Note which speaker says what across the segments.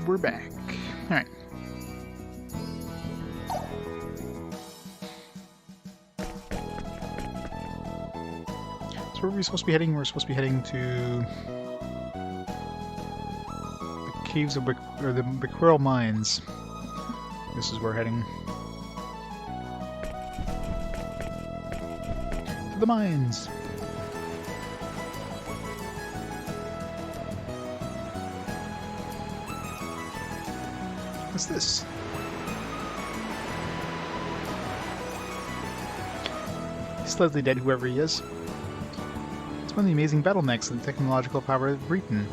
Speaker 1: we're back. Alright. So where are we supposed to be heading? We're supposed to be heading to the caves of the Brickquirl Mines. This is where we're heading. To the mines! What's this? He's slightly dead, whoever he is. It's one of the amazing battle mechs and the technological power of Greeton.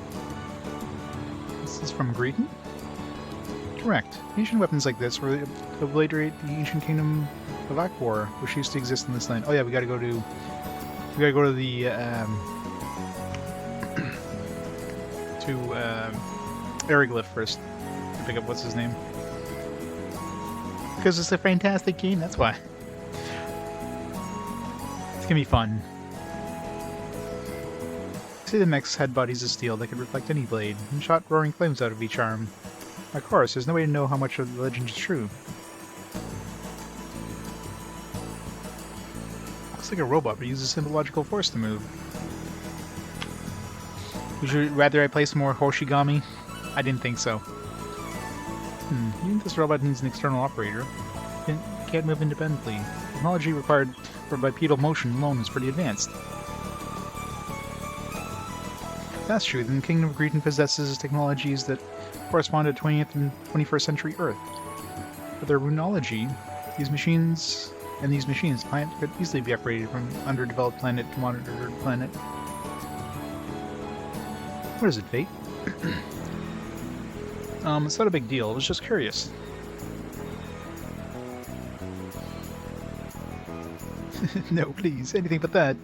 Speaker 1: This is from Greeton? Correct. Ancient weapons like this were obliterate the ancient kingdom of Akbar, which used to exist in this land. Oh yeah, we gotta go to the Eriglyph first. Pick up what's his name, because it's a fantastic game, that's why. It's gonna be fun. See, the mechs had bodies of steel that could reflect any blade and shot roaring flames out of each arm. Of course, there's no way to know how much of the legend is true. Looks like a robot, but uses symbological force to move. Would you rather I play some more Hoshigami? I didn't think so. Even this robot needs an external operator. It can't move independently. Technology required for bipedal motion alone is pretty advanced. That's true, then the Kingdom of Greeton possesses technologies that correspond to 20th and 21st century Earth. For their runology, these machines could easily be upgraded from underdeveloped planet to monitored planet. What is it, Fate? It's not a big deal, I was just curious. No, please, anything but that.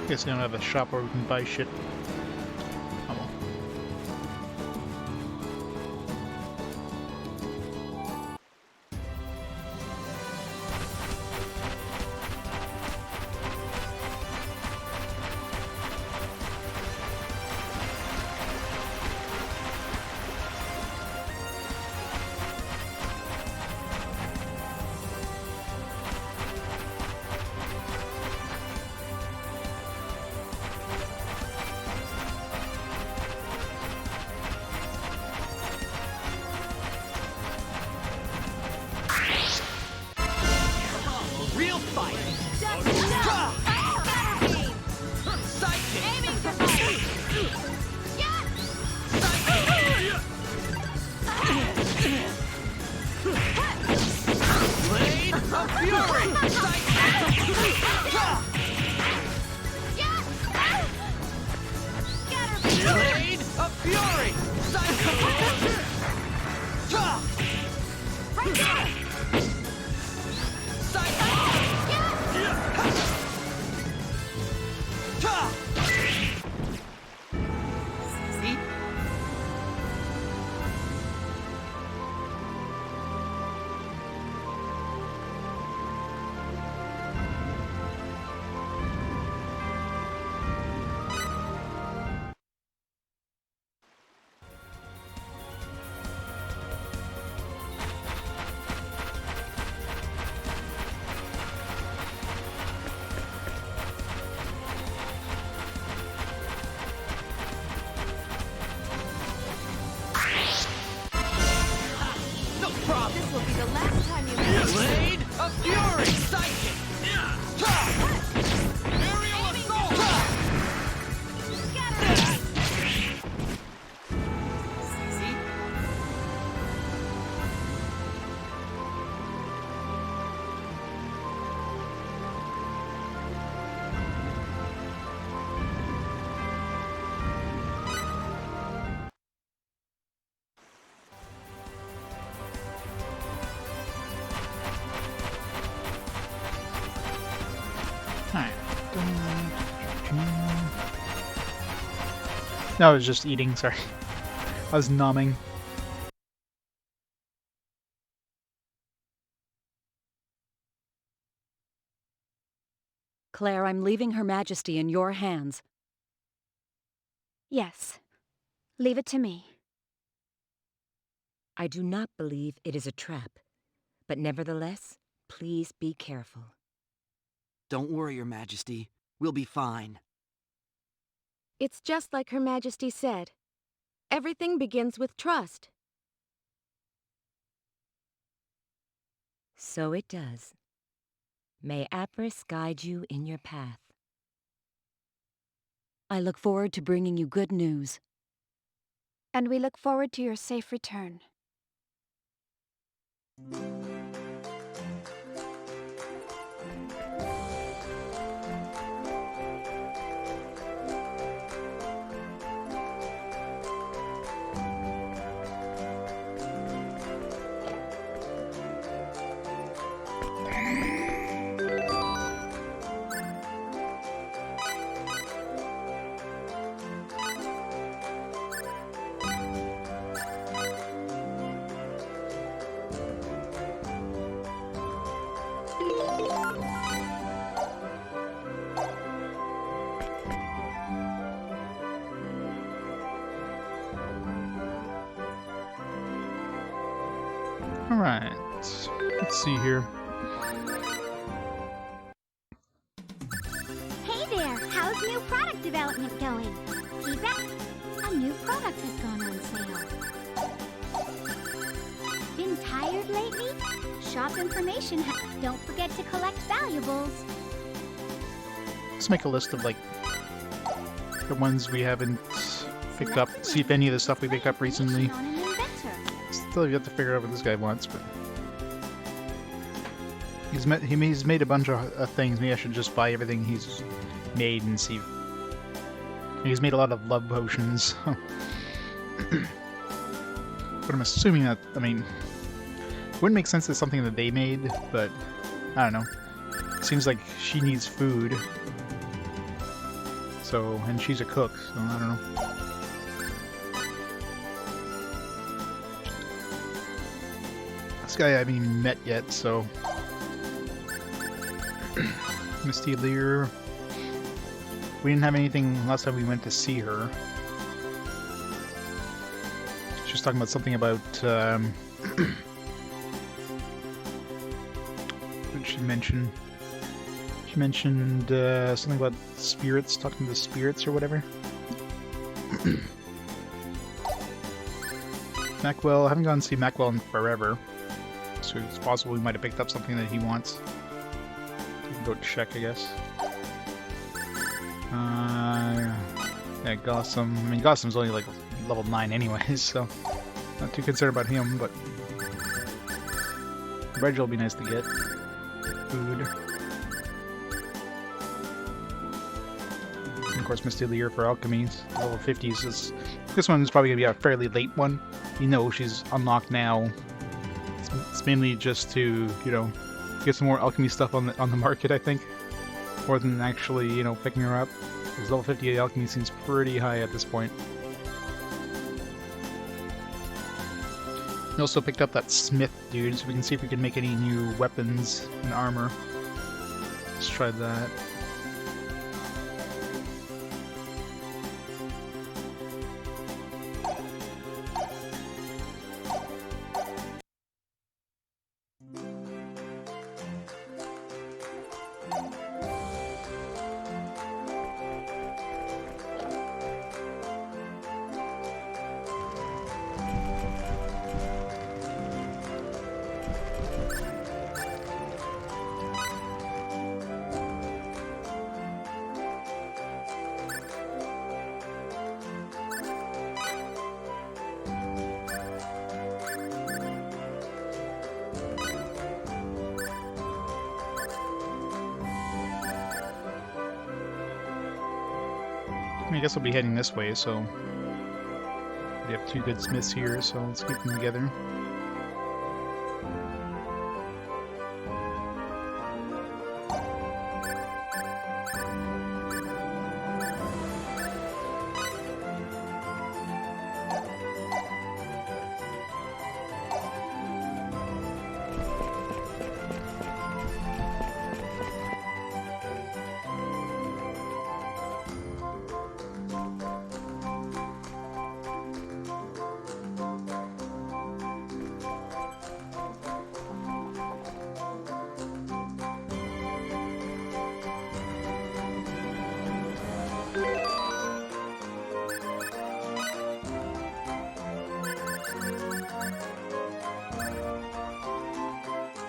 Speaker 1: Guess I don't have a shop where we can buy shit. Oh well. No, I was just eating, sorry. I was nomming.
Speaker 2: Claire, I'm leaving Her Majesty in your hands.
Speaker 3: Yes. Leave it to me.
Speaker 4: I do not believe it is a trap, but nevertheless, please be careful.
Speaker 5: Don't worry, Your Majesty. We'll be fine.
Speaker 3: It's just like Her Majesty said. Everything begins with trust.
Speaker 4: So it does. May Apris guide you in your path.
Speaker 2: I look forward to bringing you good news.
Speaker 3: And we look forward to your safe return.
Speaker 1: Alright. Let's see here.
Speaker 6: Hey there! How's new product development going? Feedback? A new product has gone on sale. Been tired lately? Shop information. Don't forget to collect valuables.
Speaker 1: Let's make a list of, like, the ones we haven't picked up. See if any of the stuff we picked up recently.
Speaker 6: On an inventor.
Speaker 1: Still yet to figure out what this guy wants, but... He's made a bunch of things. Maybe I should just buy everything he's made and see. He's made a lot of love potions. But I'm assuming that, I mean, it wouldn't make sense as something that they made, but I don't know. Seems like she needs food. So, and she's a cook, so I don't know. This guy I haven't even met yet, so... Misty Lear. We didn't have anything last time we went to see her. She was talking about something about, what did she mention? She mentioned, something about spirits, talking to the spirits or whatever. Macwell, I haven't gone to see Macwell in forever. So it's possible we might have picked up something that he wants. Go check, I guess. Yeah, Gossam. I mean, Gossam's only like level 9 anyways, so not too concerned about him, but Reggie will be nice to get. Food. And of course, Misty Lear for alchemy. Level 50s. This one's probably going to be a fairly late one. You know, she's unlocked now. It's mainly just to, you know, get some more alchemy stuff on the market, I think, more than actually, you know, picking her up. Because level 58 alchemy seems pretty high at this point. We also picked up that smith dude, so we can see if we can make any new weapons and armor. Let's try that. I guess we'll be heading this way, so we have two good smiths here, so let's keep them together.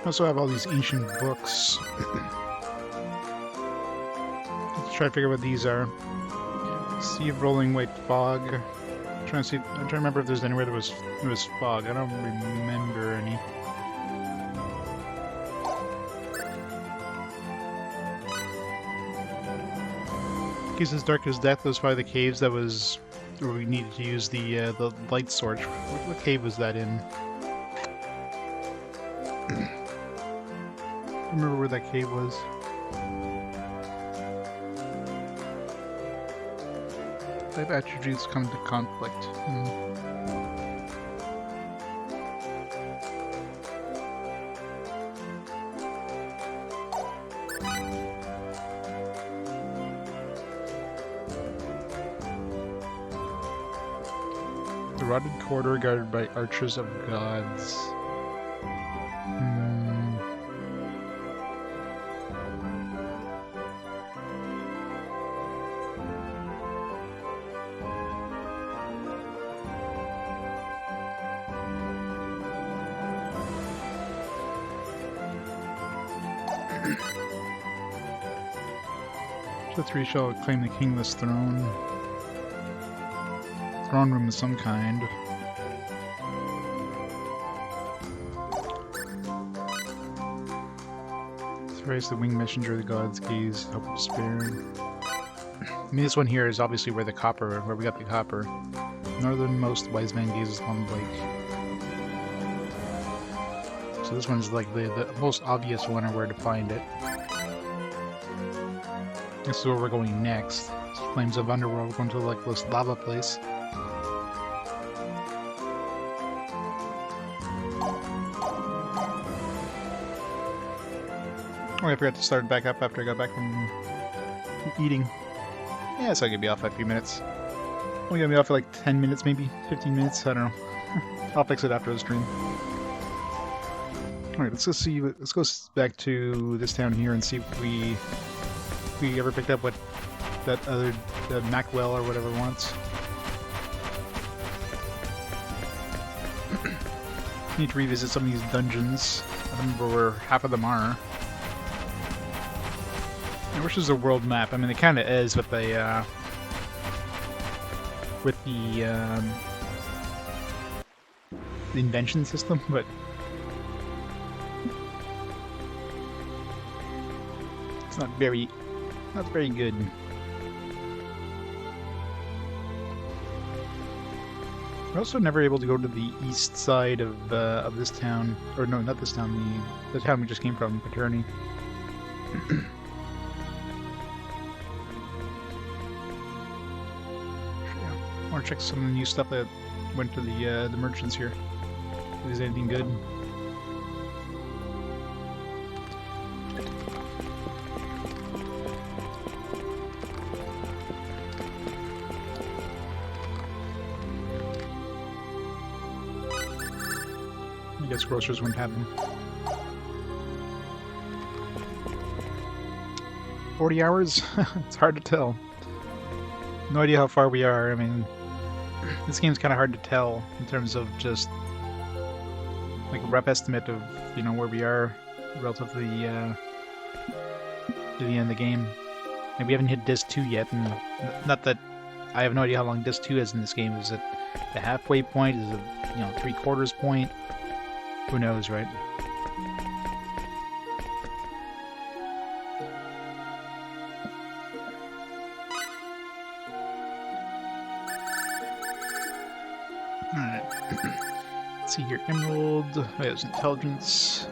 Speaker 1: also have all these ancient books. Let's try to figure out what these are. Sea of rolling white fog. I'm trying to remember if there's anywhere there was fog. I don't remember any. Case as dark as death was probably the caves that was where we needed to use the light source. What cave was that in? I remember where that cave was. Type attributes come to conflict. The rotted corridor guarded by archers of gods. The three shall claim the kingless throne. Throne room of some kind. Thrice the winged messenger of the gods gaze, hope of despairing. I mean, this one here is obviously where we got the copper. Northernmost wise man gazes on the lake. So this one's like the most obvious one, or where to find it. This is where we're going next. Flames of Underworld, we're going to like this lava place. Oh, I forgot to start back up after I got back from eating. Yeah, so I could be off for a few minutes. Only gonna be off for like 10 minutes, maybe 15 minutes. I don't know. I'll fix it after the stream. All right, let's go see. Let's go back to this town here and see if we ever picked up what that other Macwell or whatever wants. Need to revisit some of these dungeons. I don't remember where half of them are. I wish there's a world map. I mean, it kind of is with the invention system, but it's not very good. We're also never able to go to the east side of this town, or no, not this town. The town we just came from, Paterni. I want to check some of the new stuff that went to the merchants here. If there's anything good. I guess grocers wouldn't have them. 40 hours? It's hard to tell. No idea how far we are. I mean, this game's kind of hard to tell in terms of just like a rough estimate of, you know, where we are relative to the end of the game. And we haven't hit disc 2 yet, and not that I have no idea how long disc 2 is in this game. Is it the halfway point? Is it, you know, 3/4 point? Who knows, right? Alright. Let's see here. Emerald. Oh, yeah, there's intelligence.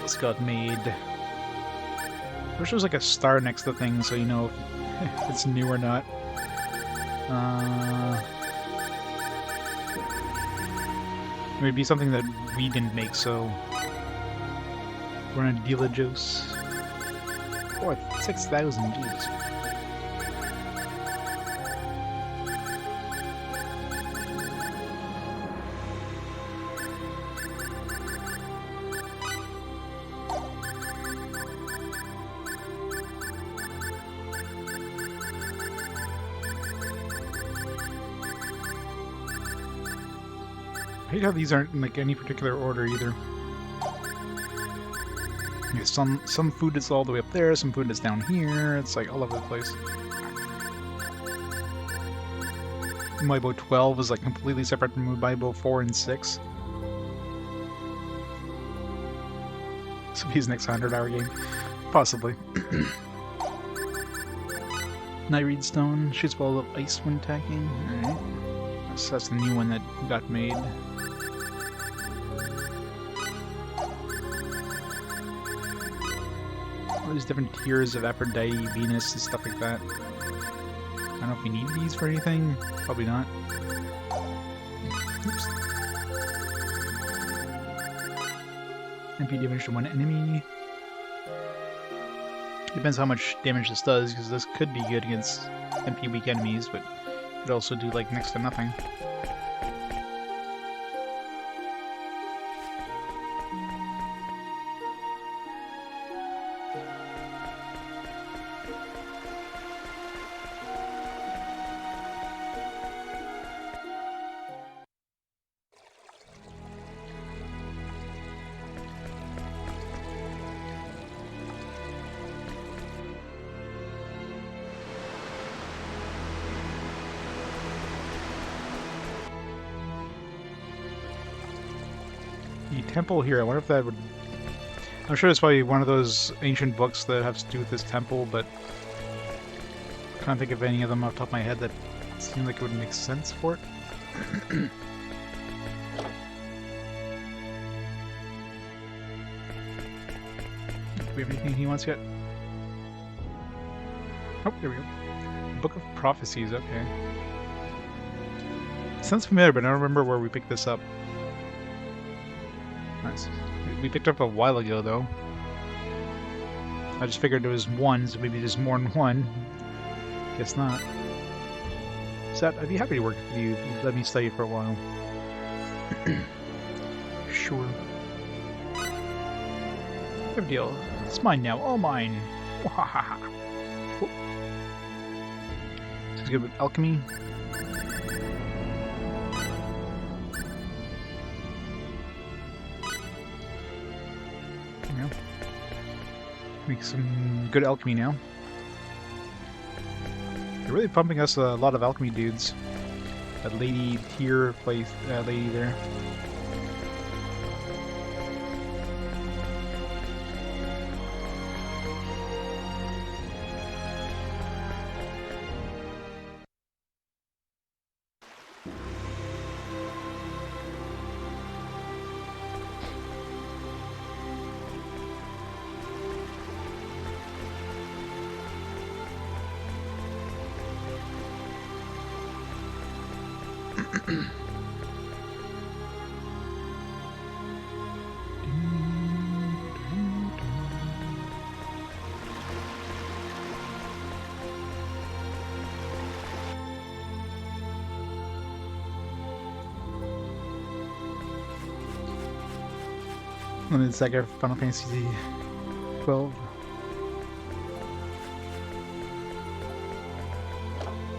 Speaker 1: What's got made? I wish there was like a star next to things so you know if it's new or not. It would be something that we didn't make, so we're on a Delajos. 6,000, jeez. hate how these aren't in like any particular order either. Yeah, some food is all the way up there, some food is down here. It's like all over the place. Amiibo 12 is like completely separate from Amiibo 4 and 6. This will be his next 100-hour game. Possibly. Nightreed Stone, shoots ball of ice when attacking. Alright. So that's the new one that got made. All these different tiers of Aphrodite, Venus, and stuff like that. I don't know if we need these for anything. Probably not. Oops. MP damage to one enemy. Depends how much damage this does, because this could be good against MP weak enemies, but it could also do like next to nothing. The temple here, I wonder if that would... I'm sure it's probably one of those ancient books that have to do with this temple, but I can't think of any of them off the top of my head that seem like it would make sense for it. Do we have anything he wants yet? Oh, there we go. Book of Prophecies, okay. Sounds familiar, but I don't remember where we picked this up. Nice. We picked up a while ago, though. I just figured there was one, so maybe there's more than one. Guess not. Seth, I'd be happy to work with you if you let me study for a while. Sure. Good deal. It's mine now. All mine. Wahahaha. Cool. So it's good with alchemy. Make some good alchemy now. They're really pumping us a lot of alchemy dudes. That lady tier place, lady there. Limited Saga Final Fantasy 12.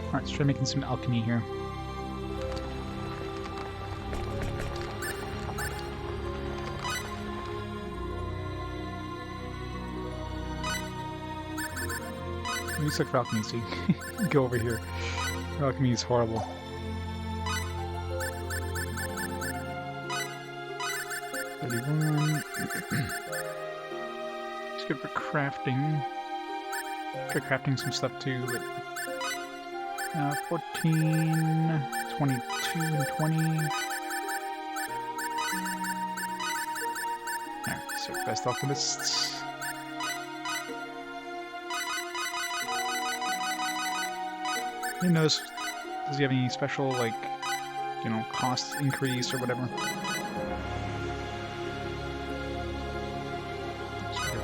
Speaker 1: Alright, let's try making some alchemy here. Let me look for alchemy, so you can go over here. Alchemy is horrible. It's good for crafting. Try crafting some stuff too, but 14, 22, and 20. Alright, so best alchemists. Who knows? Does he have any special, like, you know, cost increase or whatever?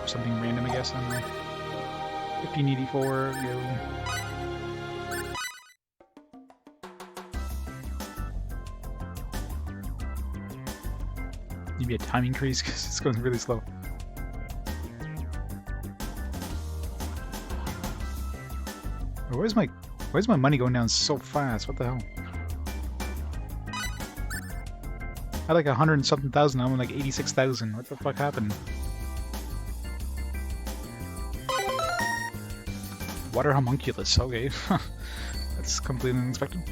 Speaker 1: Something random, I guess. I don't know. 1584, go. Maybe a time increase because it's going really slow. Where's my money going down so fast? What the hell? had like 100 and something thousand. I'm like 86,000. What the fuck happened? Water homunculus. Okay. That's completely unexpected.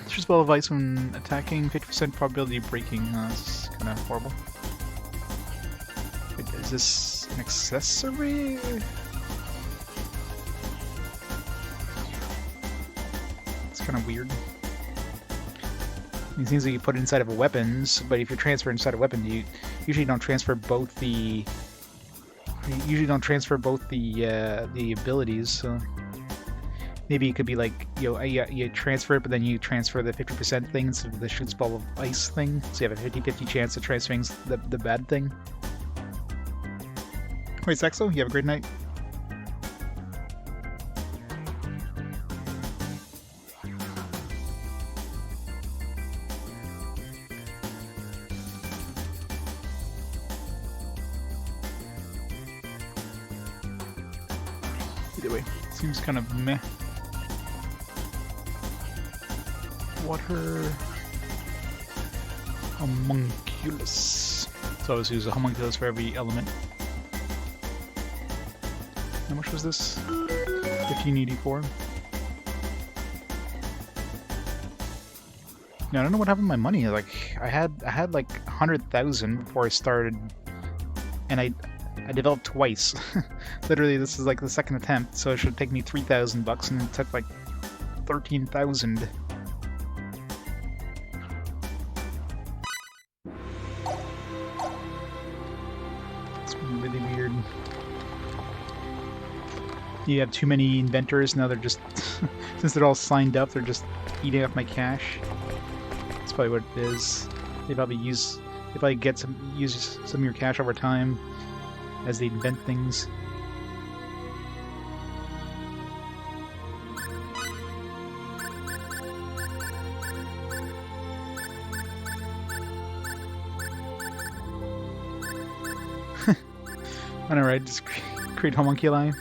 Speaker 1: Shoots ball of ice when attacking. 50% probability of breaking. That's kind of horrible. Wait, is this an accessory? It's kind of weird. It seems like you put it inside of a weapons, but if you transfer inside a weapon, you usually don't transfer both the. You usually don't transfer both the abilities. So maybe it could be like you transfer it, but then you transfer the 50% thing instead of the shoots ball of ice thing, so you have a 50-50 chance of transferring the bad thing. Wait, Saxo, you have a great night. Either way, seems kind of meh. Water homunculus. So I always use a homunculus for every element. How much was this? 1584. Yeah, I don't know what happened to my money. Like I had like 100,000 before I started, and I developed twice. Literally, this is like the second attempt, so it should take me 3,000 bucks, and it took like 13,000. It's really weird. You have too many inventors now. They're just since they're all signed up, they're just eating up my cash. That's probably what it is. They probably use some of your cash over time as they invent things. I know, right? Just create homunculi.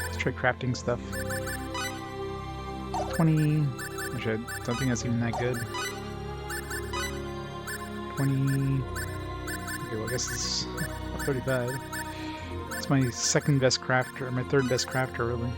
Speaker 1: Let's try crafting stuff. 20. Actually, I don't think that's even that good. 20. Okay, well, I guess it's 35. It's my second best crafter, or my third best crafter, really.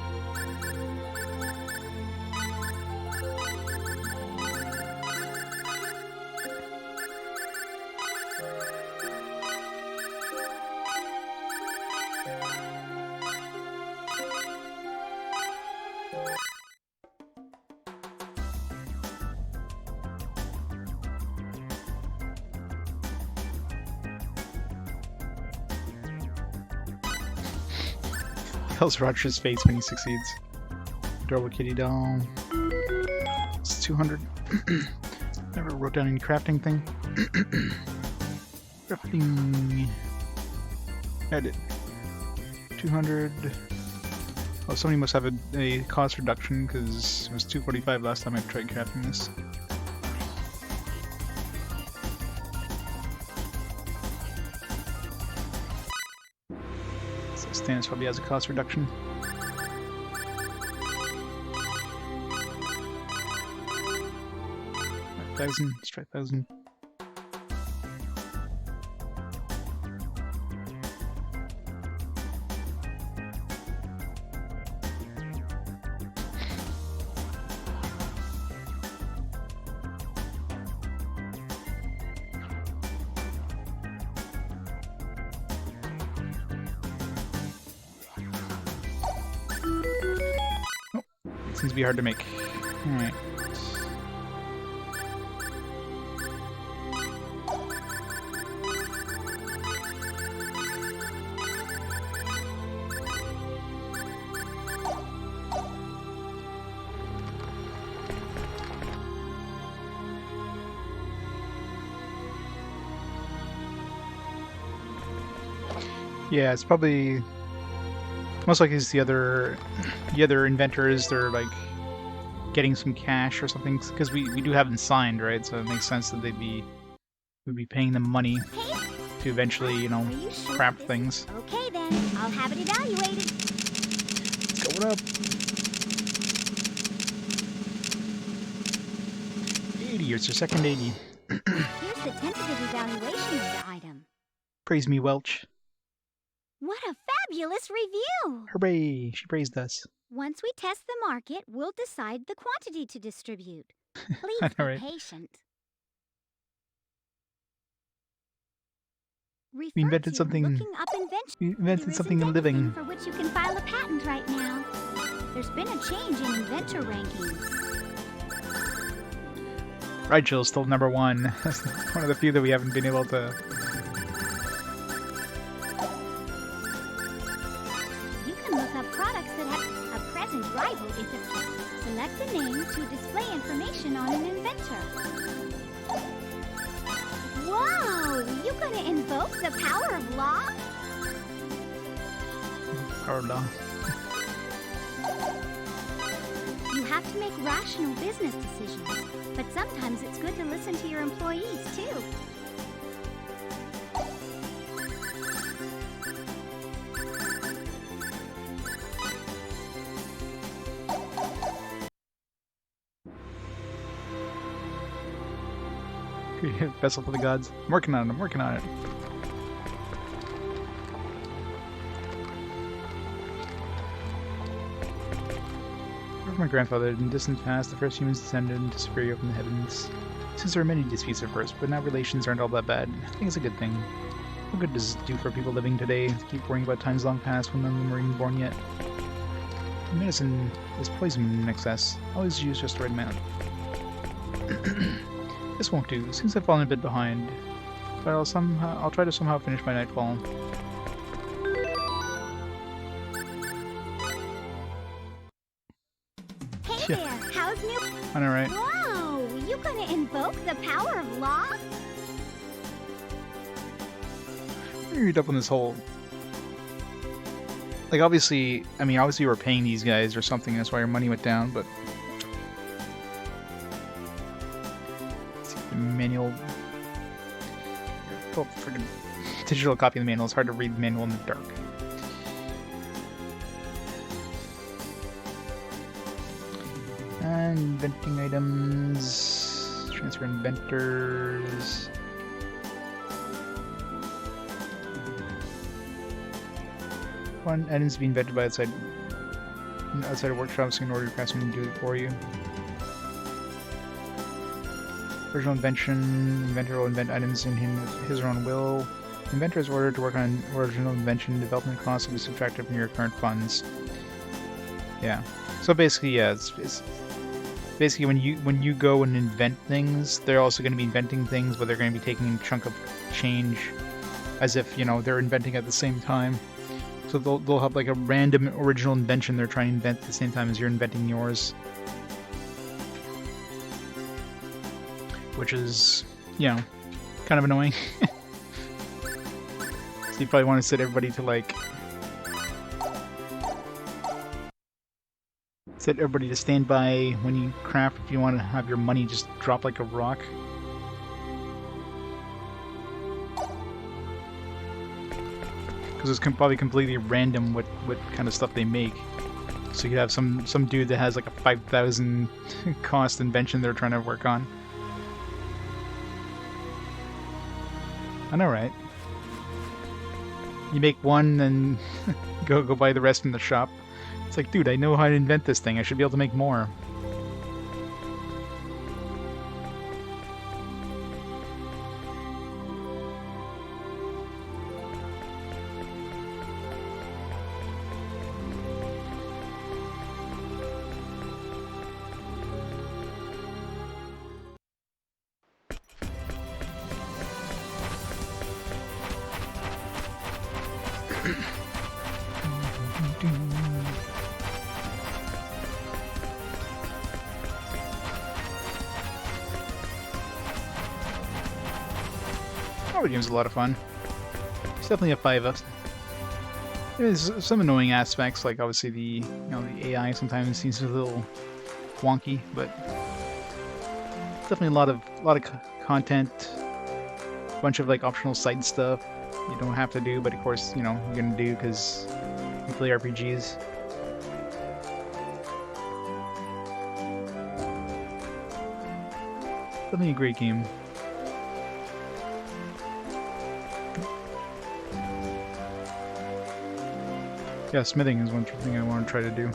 Speaker 1: Tells Roger's face when he succeeds. Adorable kitty doll. It's 200. Never wrote down any crafting thing. Crafting. I did. 200. Oh, somebody must have a cost reduction because it was 245 last time I tried crafting this. Stannis probably has a cost reduction. 5,000. Let's try 1,000. Seems to be hard to make. Alright. Yeah, it's probably most likely it's the other inventors. They're like getting some cash or something because we do have them signed, right? So it makes sense that we'd be paying them money to eventually, you know,
Speaker 6: Are you sure
Speaker 1: craft
Speaker 6: this-
Speaker 1: things.
Speaker 6: Okay then, I'll have it evaluated.
Speaker 1: Let's go. What up? 80. It's your second 80.
Speaker 6: Here's the tentative evaluation of the item.
Speaker 1: Praise me, Welch.
Speaker 6: What a fabulous review!
Speaker 1: Hooray! She praised us.
Speaker 6: Once we test the market, we'll decide the quantity to distribute. Please be
Speaker 1: Alright.
Speaker 6: patient.
Speaker 1: We
Speaker 6: Refer
Speaker 1: invented
Speaker 6: to
Speaker 1: something.
Speaker 6: looking up invention.
Speaker 1: We
Speaker 6: There
Speaker 1: invented
Speaker 6: isn't
Speaker 1: something
Speaker 6: anything
Speaker 1: living.
Speaker 6: for which you can file a patent right now. There's been a change in inventor rankings.
Speaker 1: Rigel's still number 1. That's one of the few that we haven't been able to.
Speaker 6: You can look up products that have a present rival if it select a name to display information on an inventor. Whoa! You gonna invoke the power of law?
Speaker 1: Or no.
Speaker 6: You have to make rational business decisions, but sometimes it's good to listen to your employees too.
Speaker 1: Vessel for the gods. I'm working on it. I'm working on it. My grandfather, in the distant past, the first humans descended into superior from the heavens. Since there are many disputes at first, but now relations aren't all that bad. I think it's a good thing. What good does it do for people living today to keep worrying about times long past when none of them were even born yet? Medicine is poison in excess. Always use just the right amount. This won't do. Seems I've fallen a bit behind. But I'll try to somehow finish by nightfall.
Speaker 6: Hey there, how's new?
Speaker 1: I know, right?
Speaker 6: Whoa! You gonna invoke the power of law?
Speaker 1: Let me read up on this whole. Like, obviously, obviously we're paying these guys or something, that's why our money went down, but. Let's see, the manual. Oh, friggin' digital copy of the manual. It's hard to read the manual in the dark. And inventing items. Transfer inventors. One items to be invented by outside of workshops in order to craftsmen to do it for you. Original invention. Inventor will invent items in his or her own will. Inventor is ordered to work on original invention. Development costs will be subtracted from your current funds. Yeah. So basically, yeah, it's basically when you go and invent things, they're also going to be inventing things, but they're going to be taking a chunk of change, as if they're inventing at the same time. So they'll have like a random original invention they're trying to invent at the same time as you're inventing yours. Which is, kind of annoying. So you probably want to set everybody to like... Set everybody to stand by when you craft if you want to have your money just drop like a rock. Because it's probably completely random what kind of stuff they make. So you have some dude that has like a 5,000 cost invention they're trying to work on. I know, right? You make one, then go buy the rest in the shop. It's like, dude, I know how to invent this thing. I should be able to make more. The game's a lot of fun. It's definitely a 5 There's some annoying aspects, like obviously the the AI sometimes seems a little wonky, but definitely a lot of content, a bunch of like optional side stuff you don't have to do, but of course you're gonna do because you play RPGs. Definitely a great game. Yeah, smithing is one thing I want to try to do.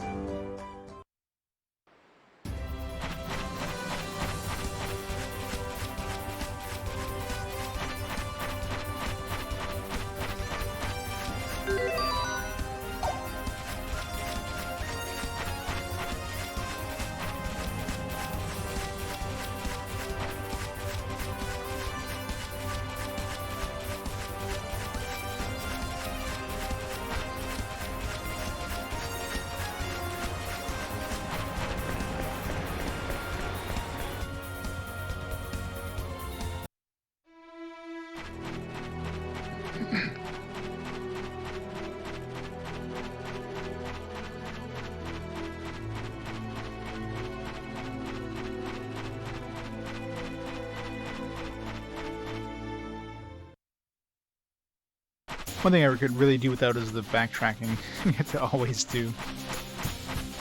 Speaker 1: One thing I could really do without is the backtracking. You have to always do.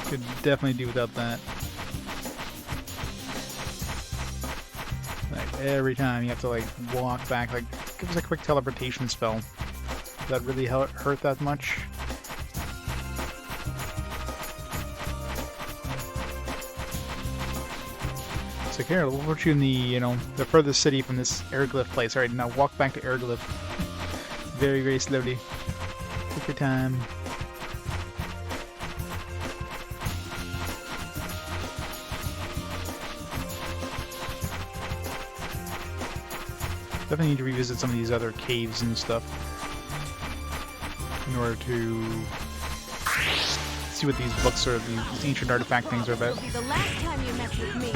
Speaker 1: Could definitely do without that. Like every time you have to like walk back, like give us a quick teleportation spell. Does that really hurt that much? So here, we'll put you in the, you know, the furthest city from this airglyph place. Alright, now walk back to airglyph. Very, very slowly. Take your time. Definitely need to revisit some of these other caves and stuff in order to see what these books or these ancient artifact things are about.
Speaker 3: Will be the last time you mess with me.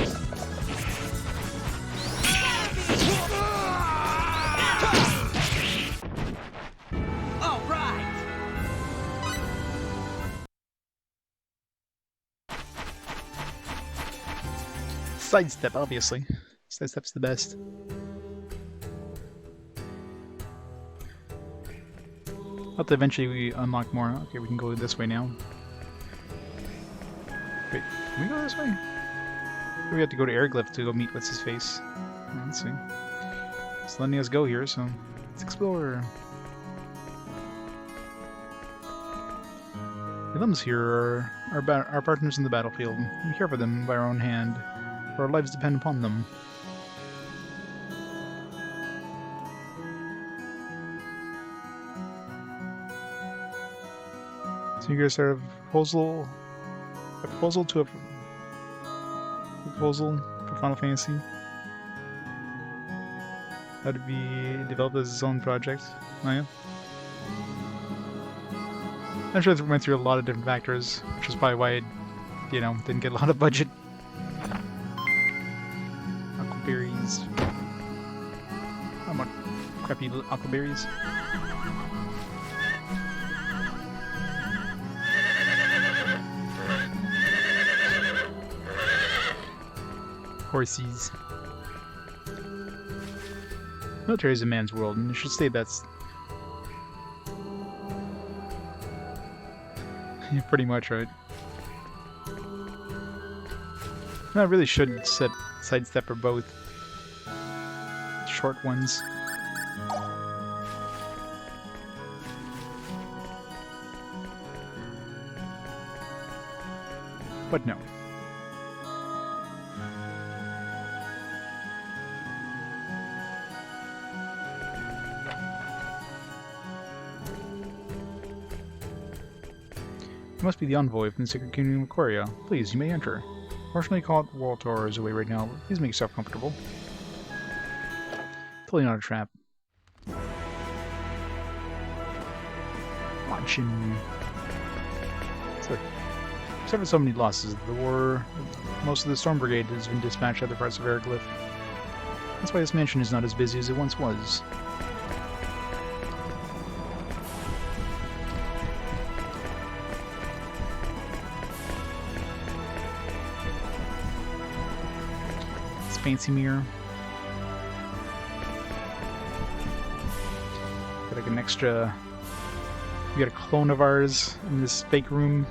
Speaker 1: Sidestep, obviously. Sidestep's the best. But eventually we unlock more. Okay, we can go this way now. Wait, can we go this way? We have to go to Airglyph to go meet what's his face. Let's see. It's letting us go here, so let's explore. The limbs here are our partners in the battlefield. We care for them by our own hand. Our lives depend upon them. So you guys have a proposal for Final Fantasy. How to be developed as its own project. Oh yeah. I'm sure it went through a lot of different factors, which is probably why it, you know, didn't get a lot of budget. Aquaberries. How much crappy aquaberries? Horses. Military is a man's world, and you should say that's yeah, pretty much right. I really should set sidestep for both short ones. But no. You must be the envoy from the Sacred Kingdom of Korea. Please, you may enter. Fortunately, Waltor is away right now, but please make yourself comfortable. Totally not a trap. Watching. So, except for so many losses, the war, most of the Storm Brigade has been dispatched to other parts of Airglyph. That's why this mansion is not as busy as it once was. Fancy mirror. Got like an extra. We got a clone of ours in this fake room.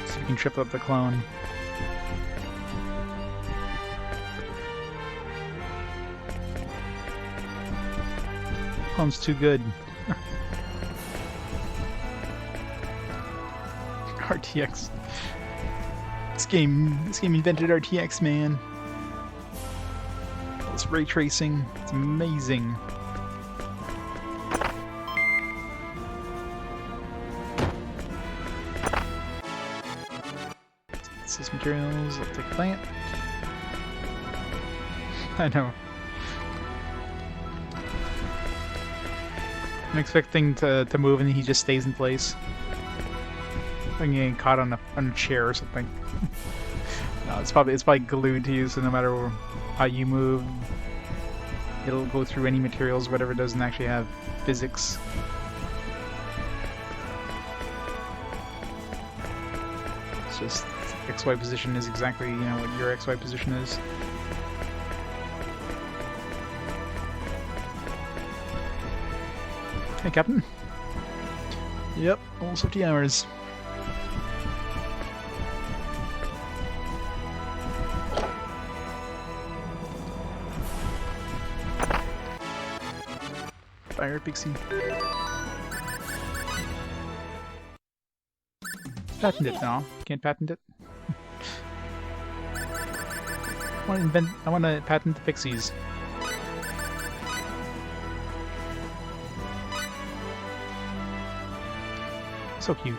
Speaker 1: So You can trip up the clone. Clone's too good. RTX. This game invented RTX, man. This ray tracing, it's amazing. This materials, I'll take plant. I know. I'm expecting to move and he just stays in place. I'm getting caught on a chair or something. No, it's probably glued to you, so no matter how you move, it'll go through any materials, whatever doesn't actually have physics. It's just XY position is exactly, you know, what your XY position is. Hey, Captain. Yep, almost 50 hours. Fire Pixie. Patent it now. Can't patent it. I want to patent the pixies. So cute.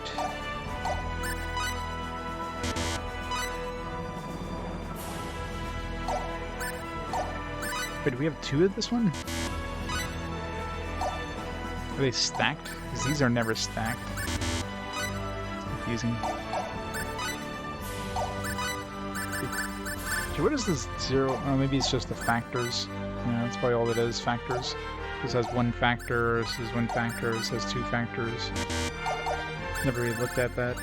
Speaker 1: Wait, do we have two of this one? Are they stacked? Because these are never stacked. It's confusing. Okay, what is this zero? Oh, maybe it's just the factors. Yeah, that's probably all it is, factors. This has one factor, this is one factor, this has two factors. Never really looked at that.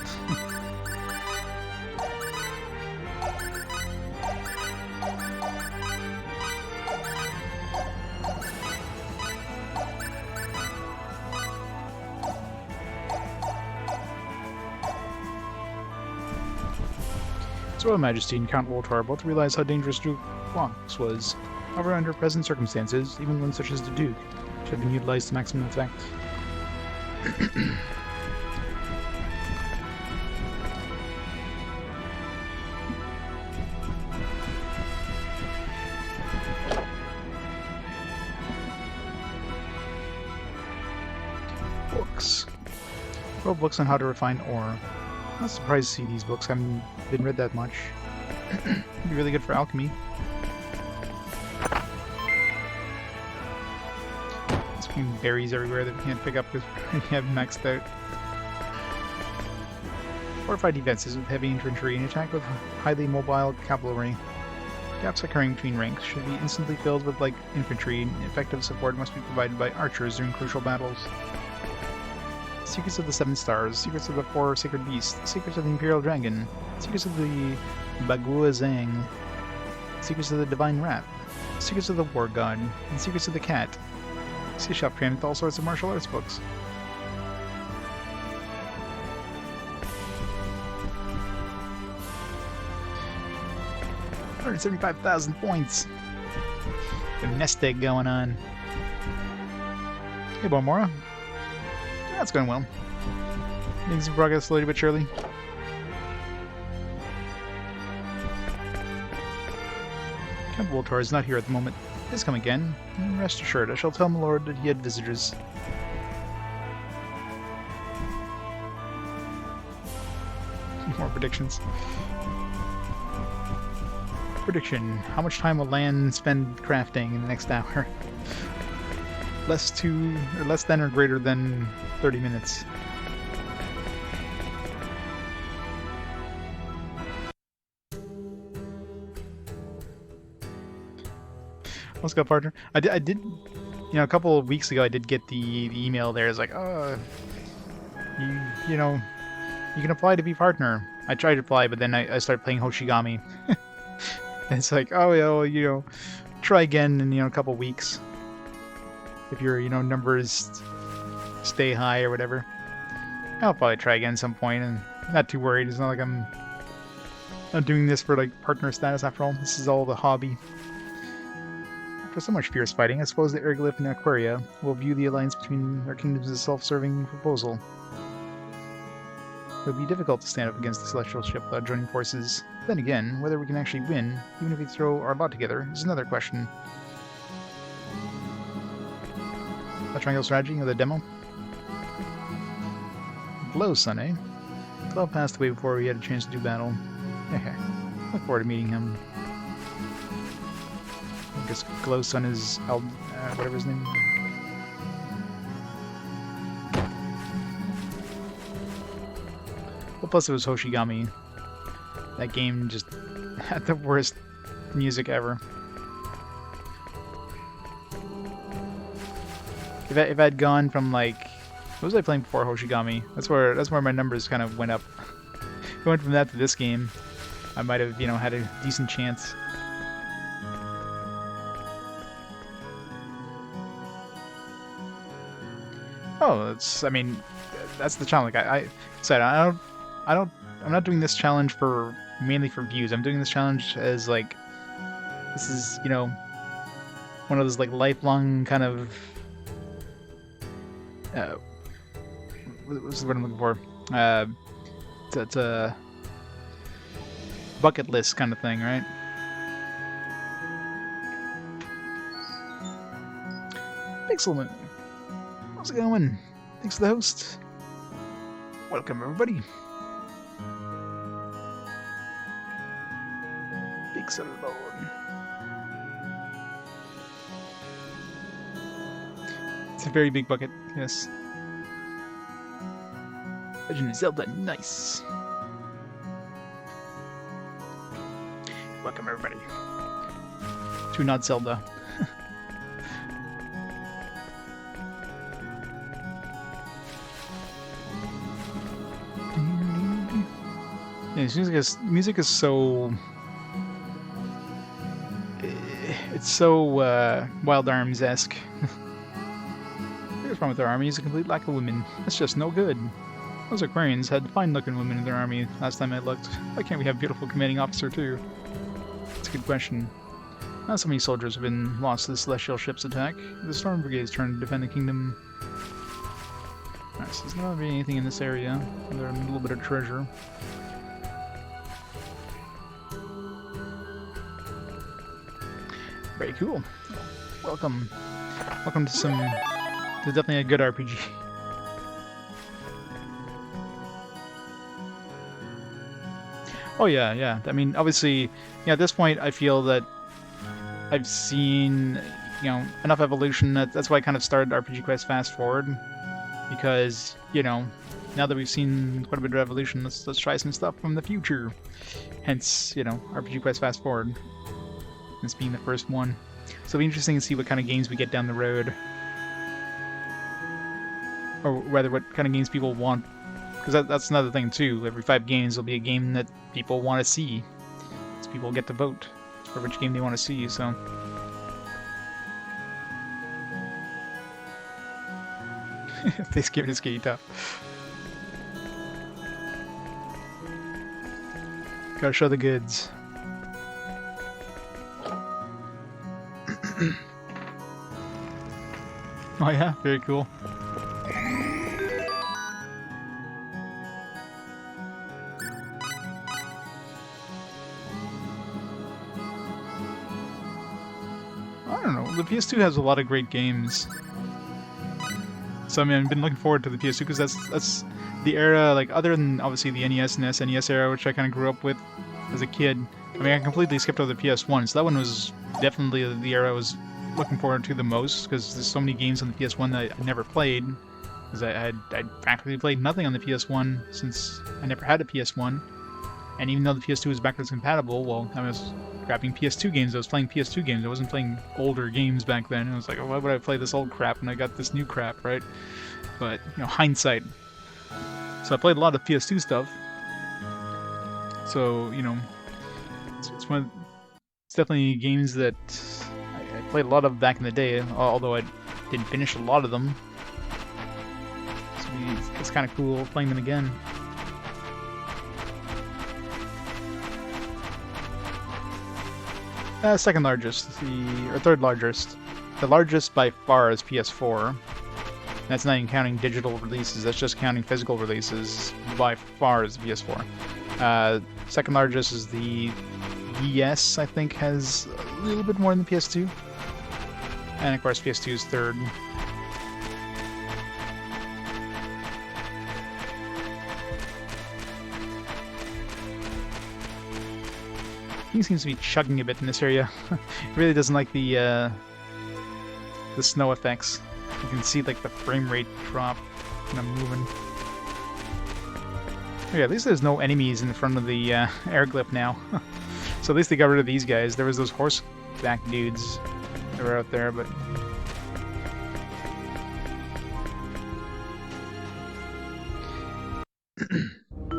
Speaker 1: His Royal Majesty and Count Woltar both realized how dangerous Duke Fox was. However, under present circumstances, even one such as the Duke should have been utilized to maximum effect. Books. 12 books on how to refine ore. I'm not surprised to see these books. I haven't been read that much. It'd be really good for alchemy. There's fucking berries everywhere that we can't pick up because we have maxed out. Fortified defenses with heavy infantry and attack with highly mobile cavalry. Gaps occurring between ranks should be instantly filled with light infantry, and effective support must be provided by archers during crucial battles. Secrets of the Seven Stars, Secrets of the Four Sacred Beasts, Secrets of the Imperial Dragon, Secrets of the Bagua Zhang, Secrets of the Divine Rat, Secrets of the War God, and Secrets of the Cat. See a shop crammed with all sorts of martial arts books. $175,000 points. A nest egg going on. Hey, Bomora. That's going well. Making some progress slowly but surely. Count Woltar is not here at the moment. He's come again. Rest assured, I shall tell my lord that he had visitors. More predictions. Prediction. How much time will Lan spend crafting in the next hour? Less than or greater than 30 minutes. What's up, partner? I did, you know, a couple of weeks ago I did get the email there. It's like, oh, you know, you can apply to be partner. I tried to apply, but then I started playing Hoshigami. And it's like, oh, yeah, well, you know, try again in, you know, a couple weeks. If your, you know, numbers stay high or whatever. I'll probably try again at some point, and not too worried. It's not like I'm not doing this for like partner status after all. This is all the hobby. After so much fierce fighting, I suppose the Ergolith and Aquaria will view the alliance between our kingdoms as a self-serving proposal. It would be difficult to stand up against the celestial ship without joining forces. Then again, whether we can actually win, even if we throw our lot together, is another question. A triangle strategy of the demo? Glow Sun, eh? Glow passed away before we had a chance to do battle. Look forward to meeting him. I guess Glow Sun is whatever his name is. Well, plus it was Hoshigami. That game just had the worst music ever. If I'd gone from like, what was I playing before Hoshigami? That's where my numbers kind of went up. Going from that to this game, I might have, you know, had a decent chance. Oh, I mean, that's the challenge. Like I said, I'm not doing this challenge mainly for views. I'm doing this challenge as like, this is, you know, one of those like lifelong kind of, what's the word I'm looking for? It's a bucket list kind of thing, right? Excellent. How's it going? Thanks to the host. Welcome, everybody. Big Silverboard. It's a very big bucket, yes. Legend of Zelda, nice. Welcome, everybody. To Not Zelda. Yeah, music is so... It's so Wild Arms-esque. What's wrong with their army is a complete lack of women. That's just no good. Those Aquarians had fine-looking women in their army last time I looked. Why can't we have beautiful commanding officer too? That's a good question. Not so many soldiers have been lost to the celestial ship's attack. The Storm Brigade's turn to defend the kingdom. Alright, so there's not really anything in this area. There's a little bit of treasure. Very cool. Welcome. Welcome to definitely a good RPG. Oh yeah. I mean, obviously, yeah, at this point I feel that I've seen, you know, enough evolution. That's why I kind of started RPG Quest Fast Forward. Because, you know, now that we've seen quite a bit of evolution, let's try some stuff from the future. Hence, you know, RPG Quest Fast Forward. This being the first one. So it'll be interesting to see what kind of games we get down the road. Or rather, what kind of games people want. Because that's another thing too. Every 5 games there'll be a game that people want to see. So people get to vote for which game they want to see, so... This game is getting tough. Gotta show the goods. Oh yeah, very cool. I don't know, the PS2 has a lot of great games. So I mean, I've been looking forward to the PS2 because that's the era, like, other than obviously the NES and SNES era, which I kind of grew up with as a kid. I mean, I completely skipped over the PS1, so that one was definitely the era I was looking forward to the most, because there's so many games on the PS1 that I never played, because I'd practically played nothing on the PS1 since I never had a PS1, and even though the PS2 was backwards compatible, well, I was grabbing PS2 games, I was playing PS2 games, I wasn't playing older games back then. I was like, oh, why would I play this old crap when I got this new crap, right? But, you know, hindsight. So I played a lot of PS2 stuff, so, you know, it's definitely games that I played a lot of back in the day, although I didn't finish a lot of them. So it's kind of cool playing them again. Second largest, or third largest. The largest by far is PS4. That's not even counting digital releases, that's just counting physical releases. By far is the PS4. Second largest is the DS, I think, has a little bit more than the PS2. And of course, PS2 is third. He seems to be chugging a bit in this area. He really doesn't like the snow effects. You can see like the frame rate drop when I'm moving. Oh, yeah, at least there's no enemies in front of the airglyph now. So at least they got rid of these guys. There was those horseback dudes that were out there, but...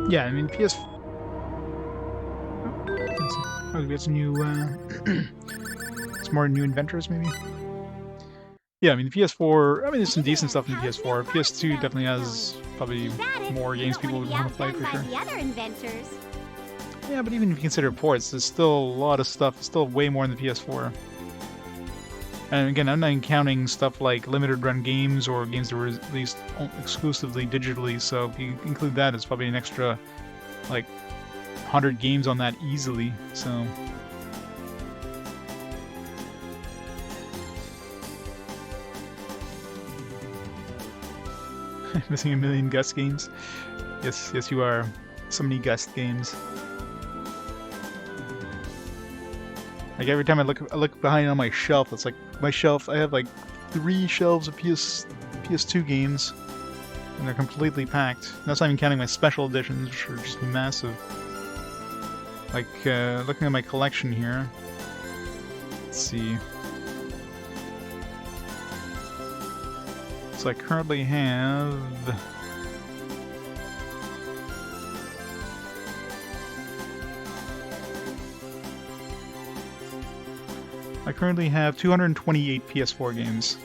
Speaker 1: yeah, I mean, PS... Oh, we got some new, some more new inventors, maybe? Yeah, I mean, the PS4... I mean, there's some decent stuff in the PS4. PS2 definitely has probably more games people would want to play, for sure.
Speaker 6: The other inventors.
Speaker 1: Yeah, but even if you consider ports, there's still a lot of stuff, still way more in the PS4. And again, I'm not even counting stuff like limited run games or games that were released exclusively digitally, so if you include that, it's probably an extra, like, 100 games on that easily, so... Missing a million Gust games? Yes, yes you are. So many Gust games. Like every time I look behind on my shelf, it's like my shelf. I have like 3 shelves of PS2 games, and they're completely packed. And that's not even counting my special editions, which are just massive. Like looking at my collection here. Let's see. So I currently have. I currently have 228 PS4 games.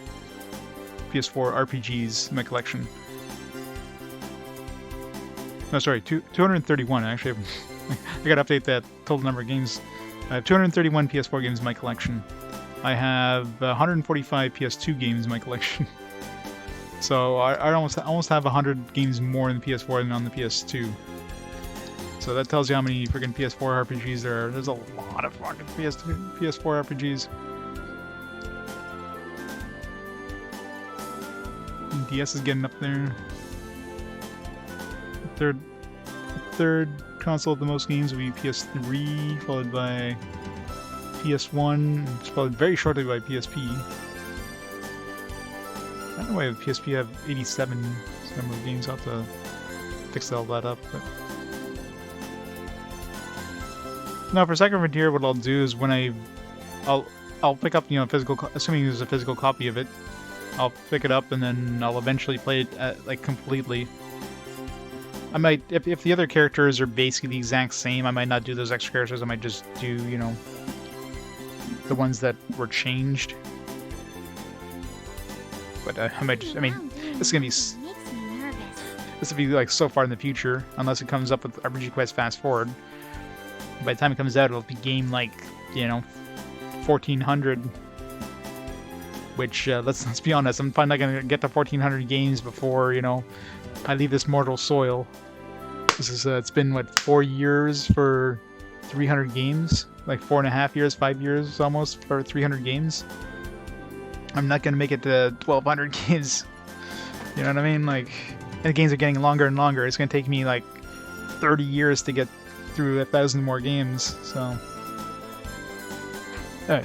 Speaker 1: PS4 RPGs in my collection. No, sorry, 231 actually. I gotta update that total number of games. I have 231 PS4 games in my collection. I have 145 PS2 games in my collection. So I almost have 100 games more in the PS4 than on the PS2. So that tells you how many freaking PS4 RPGs there are. There's a lot of fucking PS4 RPGs. And DS is getting up there. Third console with the most games will be PS3, followed by PS1, followed very shortly by PSP. I don't know why the PSP have 87 number of games. I'll have to fix all that up. But now for Second Frontier, what I'll do is when I'll pick up, a physical, assuming there's a physical copy of it, I'll pick it up and then I'll eventually play it like completely. I might, if the other characters are basically the exact same, I might not do those extra characters. I might just do, the ones that were changed. But I might just, this is gonna be.
Speaker 6: Makes me nervous.
Speaker 1: This will be like so far in the future, unless it comes up with RPG Quest Fast Forward. By the time it comes out, it'll be game like 1400. Which let's be honest, I'm probably not gonna get to 1400 games before I leave this mortal soil. This is it's been what 4 years for 300 games, like 4.5 years, 5 years almost for 300 games. I'm not gonna make it to 1200 games. You know what I mean? Like, and the games are getting longer and longer. It's gonna take me like 30 years to get through 1,000 more games. So, I'll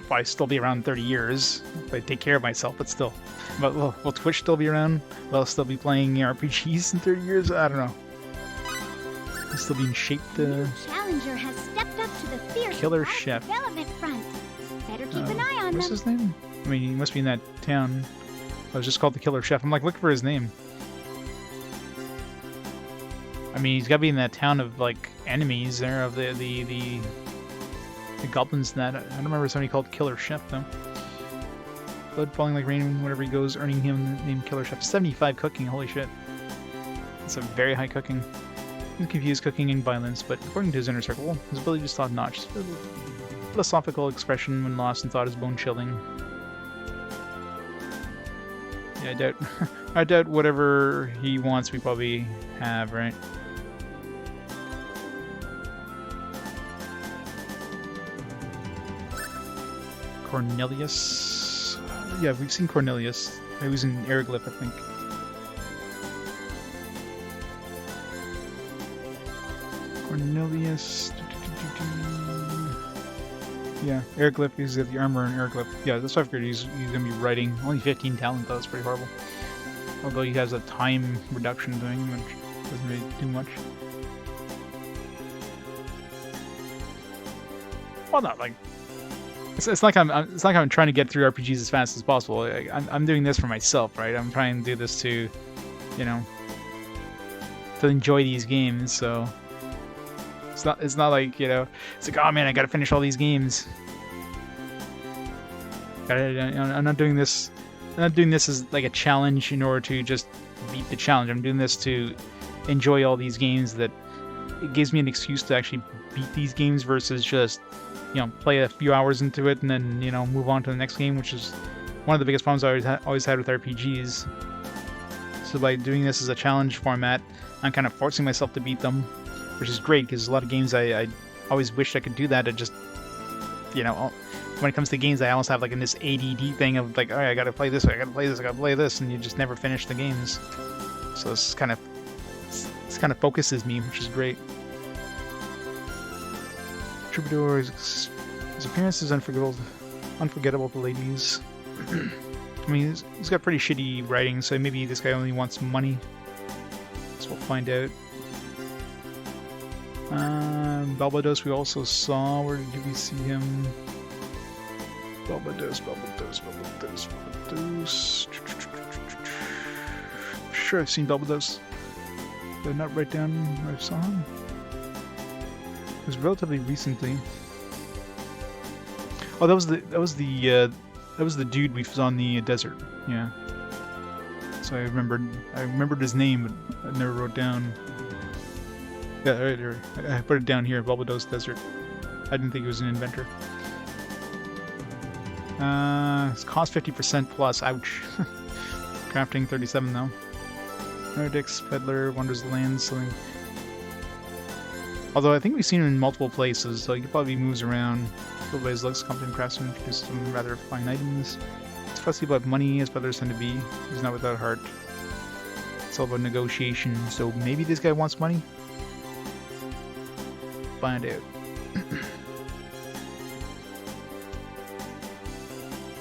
Speaker 1: probably still be around 30 years if I take care of myself. But still, but will Twitch still be around? Will I still be playing RPGs in 30 years? I don't know. I'll still be in shape to.
Speaker 6: New challenger has stepped up to the fierce
Speaker 1: Killer
Speaker 6: product
Speaker 1: Chef.
Speaker 6: development front. Better keep an eye on
Speaker 1: What's
Speaker 6: them.
Speaker 1: his name? I mean, he must be in that town. I was just called the Killer Chef. I'm like looking for his name. I mean, he's got to be in that town of like enemies there of the goblins. And that I don't remember somebody called Killer Chef though. Blood falling like rain whenever he goes, earning him the name Killer Chef. 75 cooking. Holy shit! It's a very high cooking. I'm confused cooking and violence, but according to his inner circle, his ability is top notch. philosophical expression when lost in thought is bone-chilling. Yeah, I doubt... I doubt whatever he wants we probably have, right? Cornelius? Yeah, we've seen Cornelius. He was in Airglyph, I think. Cornelius... Yeah, Airglyph, he's got the armor and Airglyph. Yeah, that's what I figured he's gonna be writing. Only 15 talent though, that's pretty horrible. Although he has a time reduction doing, which doesn't really do much. Well, not like... It's like I'm trying to get through RPGs as fast as possible. I'm doing this for myself, right? I'm trying to do this to, you know, to enjoy these games, so... It's not like, you know, it's like, oh man, I gotta finish all these games. I'm not doing this as like a challenge in order to just beat the challenge. I'm doing this to enjoy all these games. That it gives me an excuse to actually beat these games versus just, you know, play a few hours into it and then, you know, move on to the next game, which is one of the biggest problems I always had with RPGs. So by doing this as a challenge format, I'm kind of forcing myself to beat them, which is great because a lot of games I always wished I could do that. I just, you know, when it comes to games, I almost have like in this ADD thing of like, all right, I gotta play this, I gotta play this, I gotta play this, and you just never finish the games. So this kind of focuses me, which is great. Troubadour, his appearance is unforgettable to ladies. I mean, he's got pretty shitty writing, so maybe this guy only wants money. So we'll find out. Balbados we also saw. Where did we see him? Balbados. Sure, I've seen Balbados. Did I not write down where I saw him? It was relatively recently. Oh, that was the dude we saw in the desert. Yeah. So I remembered his name, but I never wrote down. Yeah, right. I put it down here, Balbados Desert. I didn't think it was an inventor. It's cost 50% plus. Ouch. Crafting 37 though. Benedict's Peddler, Wonders of the Land, selling. Although I think we've seen him in multiple places, so he probably moves around. Always looks competent craftsman, produces some rather fine items. He's fussy about money, as brothers tend to be. He's not without heart. It's all about negotiation, so maybe this guy wants money? Find out.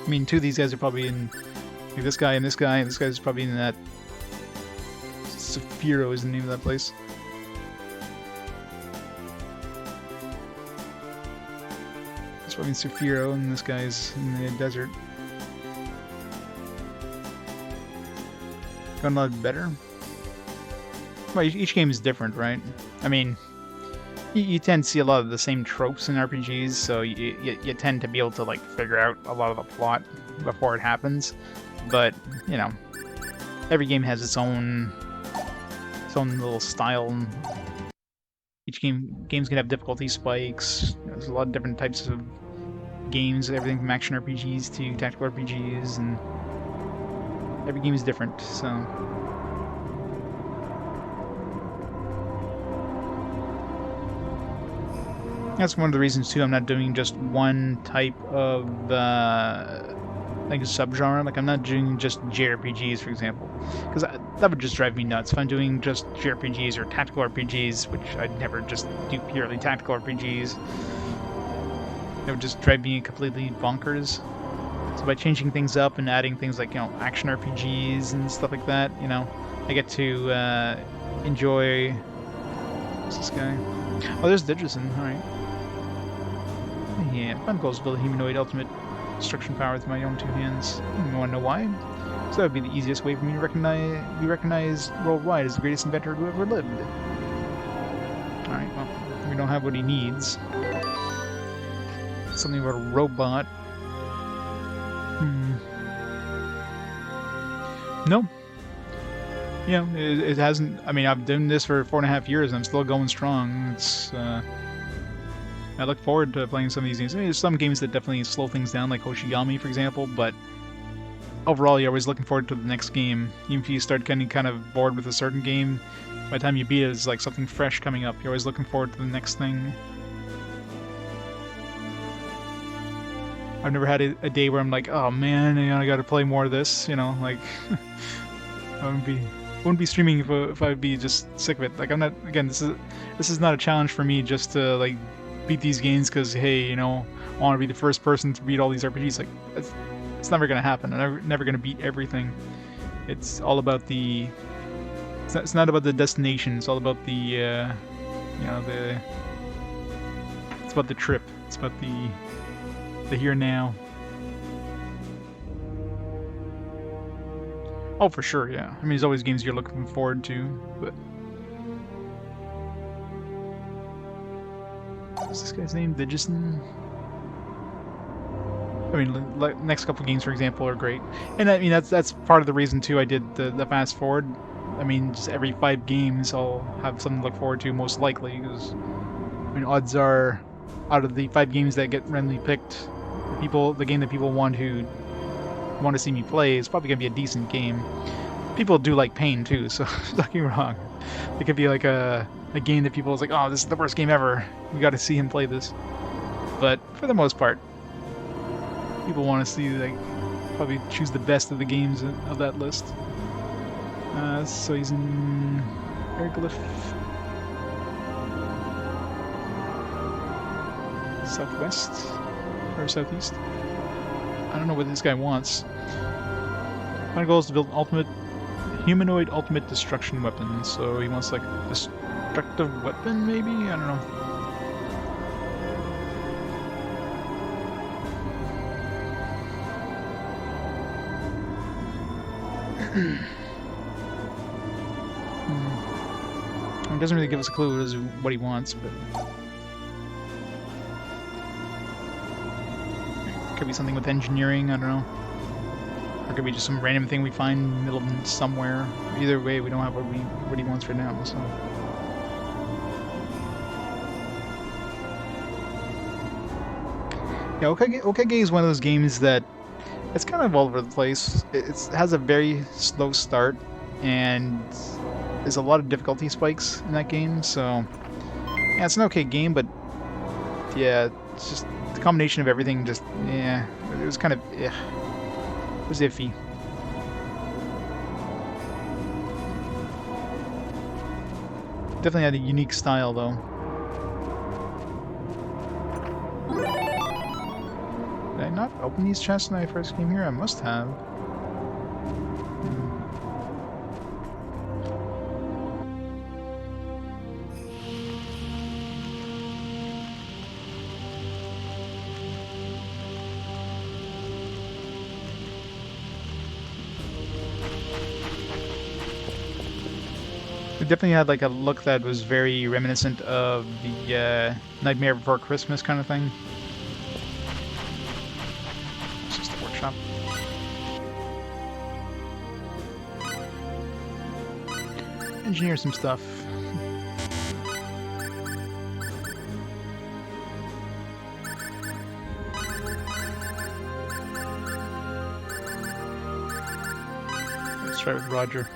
Speaker 1: I mean, two of these guys are probably in... Like this guy and this guy, and this guy's probably in that... Saphiro is the name of that place. It's probably in Saphiro, and this guy's in the desert. Gotten a lot better? Well, each game is different, right? I mean... You tend to see a lot of the same tropes in RPGs, so you tend to be able to like figure out a lot of the plot before it happens. But you know, every game has its own little style. Each games can have difficulty spikes. There's a lot of different types of games, everything from action RPGs to tactical RPGs, and every game is different. So. That's one of the reasons too I'm not doing just one type of like a subgenre. Like I'm not doing just JRPGs, for example, because that would just drive me nuts. If I'm doing just JRPGs or tactical RPGs, which I'd never just do purely tactical RPGs, it would just drive me completely bonkers. So by changing things up and adding things like, you know, action RPGs and stuff like that, you know, I get to enjoy. What's this guy? Oh, there's Digison. All right. Yeah, my goal is to build a humanoid ultimate destruction power with my own two hands. You want to know why? So that would be the easiest way for me to be recognized worldwide as the greatest inventor who ever lived. Alright, well, we don't have what he needs. Something about a robot. No. Yeah, it hasn't... I mean, I've done this for 4.5 years and I'm still going strong. It's, I look forward to playing some of these games. I mean, there's some games that definitely slow things down, like Hoshigami, for example, but overall, you're always looking forward to the next game. Even if you start getting kind of bored with a certain game, by the time you beat it, it's like something fresh coming up. You're always looking forward to the next thing. I've never had a day where I'm like, oh man, I gotta play more of this, like I wouldn't be streaming if I'd be just sick of it. Like, I'm not, again, this is not a challenge for me just to like beat these games because, hey, I want to be the first person to beat all these RPGs. Like, it's never gonna happen. I'm never gonna beat everything. It's all about the. It's not about the destination. It's all about the, It's about the trip. It's about the here and now. Oh, for sure, yeah. I mean, there's always games you're looking forward to, but... What's this guy's name? Digison? I mean, next couple games, for example, are great. And I mean, that's part of the reason, too, I did the fast forward. I mean, just every 5 games, I'll have something to look forward to, most likely, because, I mean, odds are, out of the 5 games that get randomly picked, the game that people want to see me play is probably gonna be a decent game. People do like Pain too, so don't get me wrong. It could be like a game that people is like, oh, this is the worst game ever. We got to see him play this. But for the most part, people want to see, like, probably choose the best of the games of that list. So he's in Hieroglyph. Southwest or southeast. I don't know what this guy wants. My goal is to build humanoid ultimate destruction weapon. So he wants like destructive weapon, maybe? I don't know. It doesn't really give us a clue as to what he wants, but could be something with engineering, I don't know. Or could be just some random thing we find in the middle of somewhere. Either way, we don't have what he wants right now, so. Yeah, Okage is one of those games that it's kind of all over the place. It has a very slow start, and there's a lot of difficulty spikes in that game, so yeah, it's an okay game, but yeah, it's just the combination of everything just, yeah, it was kind of, it was iffy. Definitely had a unique style, though. Did I not open these chests when I first came here? I must have. It definitely had like a look that was very reminiscent of the Nightmare Before Christmas kind of thing. It's just a workshop. Engineer some stuff. Let's try with Roger.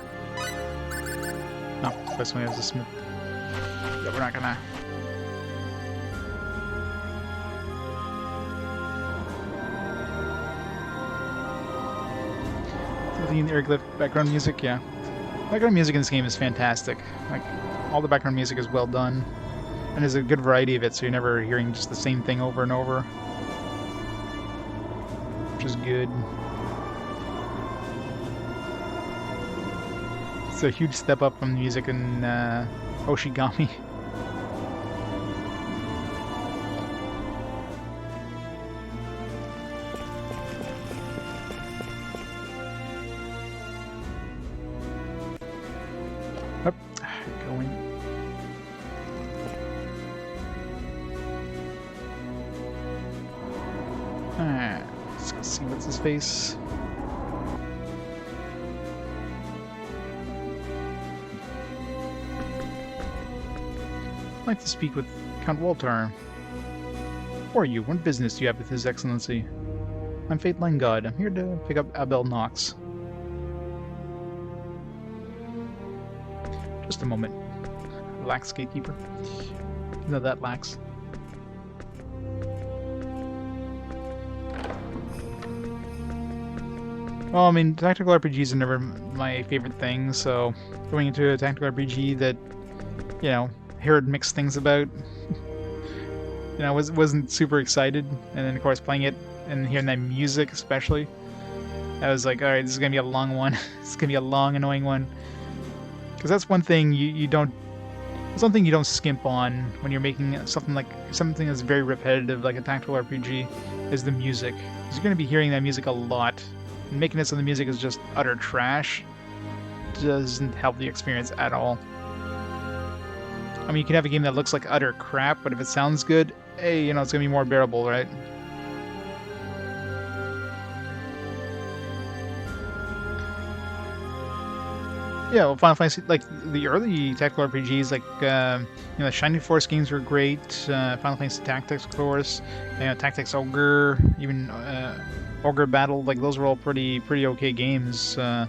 Speaker 1: No, this one has a smith. Yeah, we're not gonna. The Hieroglyph background music, yeah. Background music in this game is fantastic. Like, all the background music is well done. And there's a good variety of it, so you're never hearing just the same thing over and over. Which is good. It's a huge step up from the music in Hoshigami. Up, going. Alright, let's go see what's his face. I'd like to speak with Count Walter. Who are you? What business do you have with His Excellency? I'm Fayt Liengod. I'm here to pick up Abel Knox. Just a moment. Lax, gatekeeper. No, that lax. Well, I mean, tactical RPGs are never my favorite thing, so going into a tactical RPG that, you know, heard mixed things about, you know, wasn't super excited, and then of course playing it and hearing that music especially, I was like, alright, this is gonna be a long one. This is gonna be a long, annoying one. Because that's one thing you don't, something you don't skimp on when you're making something that's very repetitive, like a tactical RPG, is the music. Because you're gonna be hearing that music a lot. And making it so the music is just utter trash doesn't help the experience at all. I mean, you can have a game that looks like utter crap, but if it sounds good, hey, you know, it's gonna be more bearable, right? Yeah, well, Final Fantasy, like the early tactical RPGs, like you know, the Shining Force games were great. Final Fantasy Tactics, of course, you know, Tactics Ogre, even Ogre Battle, like those were all pretty okay games. I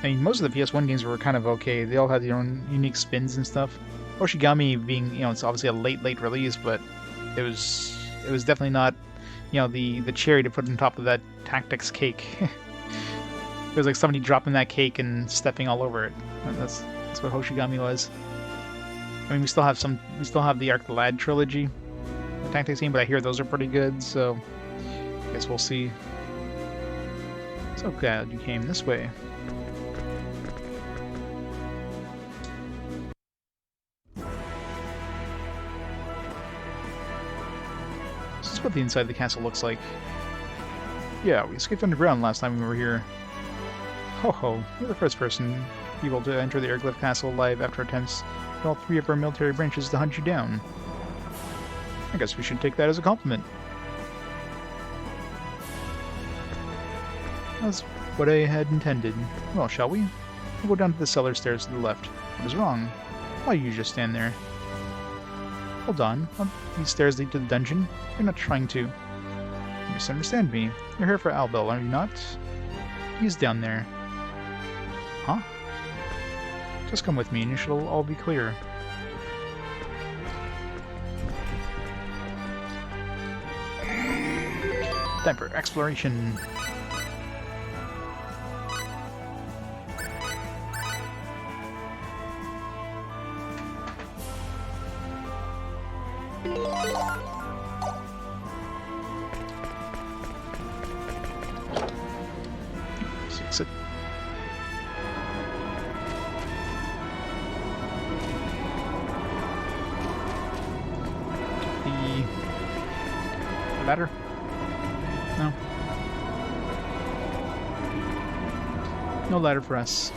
Speaker 1: mean, most of the PS1 games were kind of okay. They all had their own unique spins and stuff. Oshigami being, you know, it's obviously a late release, but it was definitely not, you know, the cherry to put on top of that Tactics cake. It was like somebody dropping that cake and stepping all over it. That's what Hoshigami was. I mean, we still have the Arc the Lad trilogy, the Tactics game, but I hear those are pretty good, so I guess we'll see. So glad you came this way. This is what the inside of the castle looks like. Yeah, we escaped underground last time we were here. Ho ho, you're the first people to enter the Airglyph Castle alive after attempts by all three of our military branches to hunt you down. I guess we should take that as a compliment. That's what I had intended. Well, shall we? We'll go down to the cellar stairs to the left. What is wrong? Why you just stand there? Hold on. These stairs lead to the dungeon. You're not trying to. You misunderstand me. You're here for Albel, are you not? He's down there. Huh? Just come with me and it should all be clear. Time for exploration. Exit. The ladder? No. No ladder for us.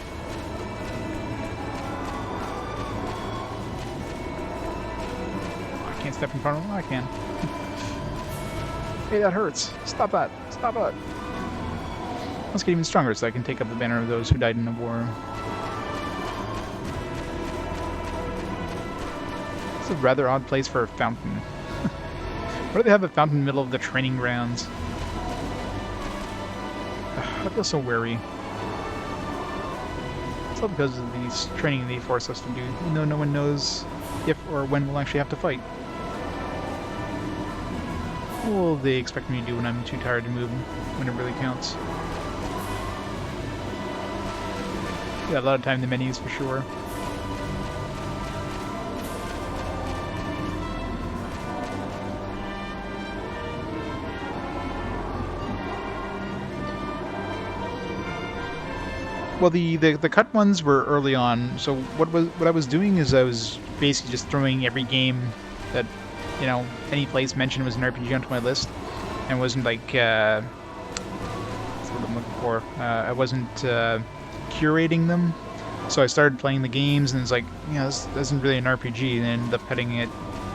Speaker 1: I can't step in front of him. I can. Hey, that hurts. Stop that. Stop that. Let's get even stronger so I can take up the banner of those who died in the war. It's a rather odd place for a fountain. Why do they have a fountain in the middle of the training grounds? I feel so wary. It's all because of these training they force us to do, even though no one knows if or when we'll actually have to fight. What will they expect me to do when I'm too tired to move when it really counts? Yeah, a lot of time in the menus for sure. Well, the cut ones were early on. So what I was doing is I was basically just throwing every game that, you know, any place mentioned was an RPG onto my list, and wasn't like that's what I'm looking for. I wasn't curating them. So I started playing the games, and it's like, you know, this isn't really an RPG, and I ended up cutting it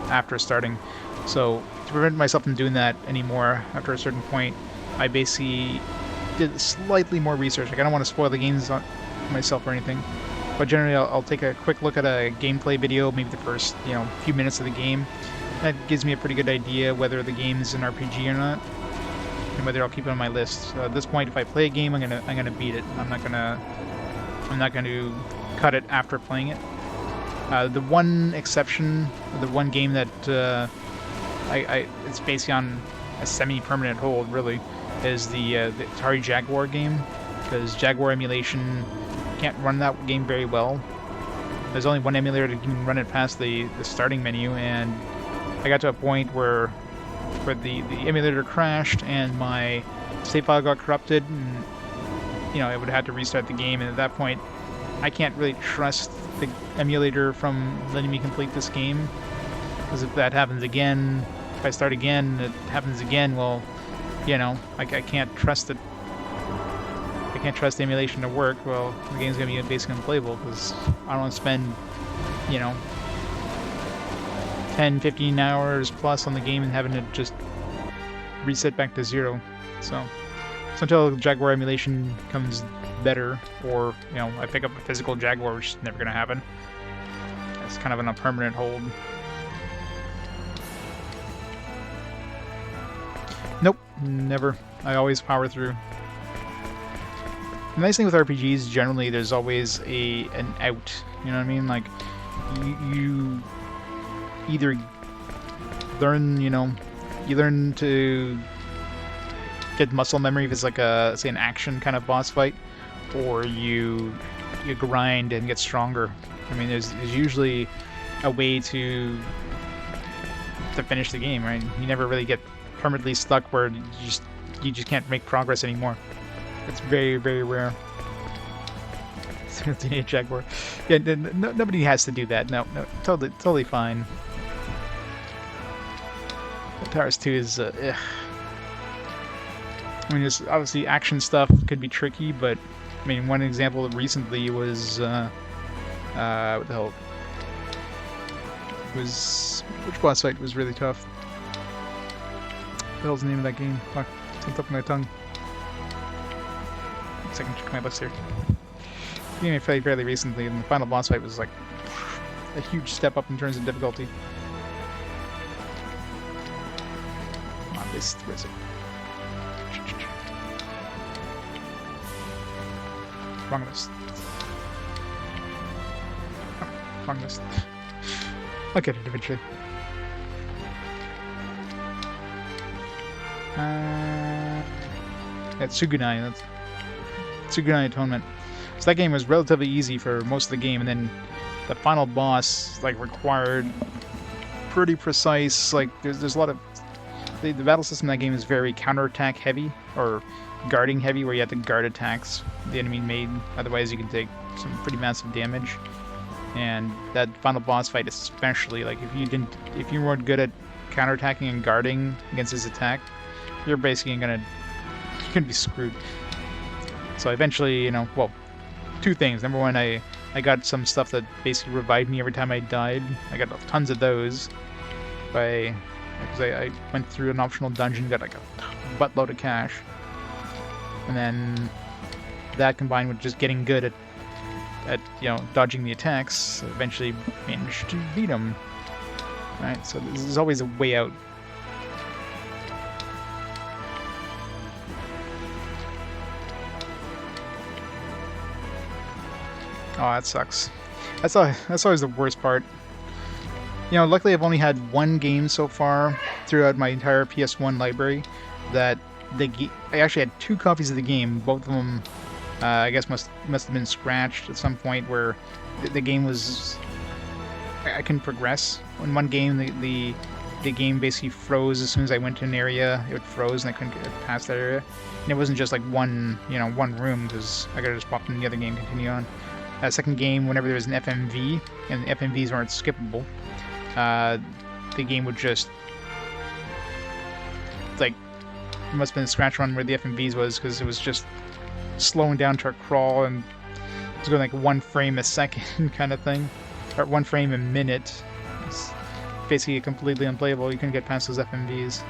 Speaker 1: after starting. So to prevent myself from doing that anymore after a certain point, I basically did slightly more research. Like, I don't want to spoil the games on myself or anything, but generally I'll take a quick look at a gameplay video, maybe the first, you know, few minutes of the game, that gives me a pretty good idea whether the game is an RPG or not, and whether I'll keep it on my list. So at this point, if I play a game, I'm gonna beat it. I'm not gonna cut it after playing it. The one exception, the one game that it's basically on a semi-permanent hold, really, is the Atari Jaguar game, because Jaguar emulation can't run that game very well. There's only one emulator that can run it past the starting menu, and I got to a point where the emulator crashed and my save file got corrupted, and I would have had to restart the game, and at that point I can't really trust the emulator from letting me complete this game, because if that happens again, if I start again, it happens again, well, I can't trust it. I can't trust the emulation to work. Well, the game's gonna be basically unplayable, because I don't want to spend 10-15 hours plus on the game and having to just reset back to zero. So until Jaguar emulation comes better, or I pick up a physical Jaguar, which is never gonna happen. It's kind of on a permanent hold. Nope, never. I always power through. The nice thing with RPGs, generally, there's always an out. You know what I mean? Like, you either learn, you learn to get muscle memory if it's like say an action kind of boss fight, or you grind and get stronger. I mean, there's usually a way to finish the game, right? You never really get permanently stuck where you just can't make progress anymore. It's very, very rare. Teenage Jaguar. Yeah, nobody has to do that. No, totally fine. Paris 2 is, I mean, there's obviously action stuff could be tricky, but I mean, one example recently was, what the hell? Which boss fight was really tough? What the hell's the name of that game? Fuck, it's on top of my tongue. Second, check my list here. The game I played fairly recently, and the final boss fight was like a huge step up in terms of difficulty. Come on, this, where is it? Wrong list. Oh, wrong list. I'll get it eventually. That's Sugunai. That's Sugunai Atonement. So that game was relatively easy for most of the game, and then the final boss required pretty precise. There's a lot of the battle system in that game is very counterattack heavy, or guarding heavy, where you have to guard attacks the enemy made. Otherwise, you can take some pretty massive damage. And that final boss fight, especially, if you weren't good at counterattacking and guarding against his attack, you're basically gonna be screwed. So eventually, well, two things. Number one, I got some stuff that basically revived me every time I died. I got tons of those because I went through an optional dungeon, got a buttload of cash, and then that combined with just getting good at dodging the attacks, eventually managed to beat him. Right, so there's always a way out. Oh, that sucks. That's always the worst part. Luckily I've only had one game so far throughout my entire PS1 library that I actually had two copies of the game. Both of them, I guess, must have been scratched at some point where the game was. I couldn't progress. In one game, the game basically froze as soon as I went to an area. It froze and I couldn't get past that area. And it wasn't just one room, because I gotta just pop in the other game and continue on. Second game, whenever there was an FMV, and the FMVs weren't skippable, the game would just, it must have been a scratch run where the FMVs was, because it was just slowing down to a crawl, and it was going 1 frame a second kind of thing, or 1 frame a minute. It's basically completely unplayable. You couldn't get past those FMVs.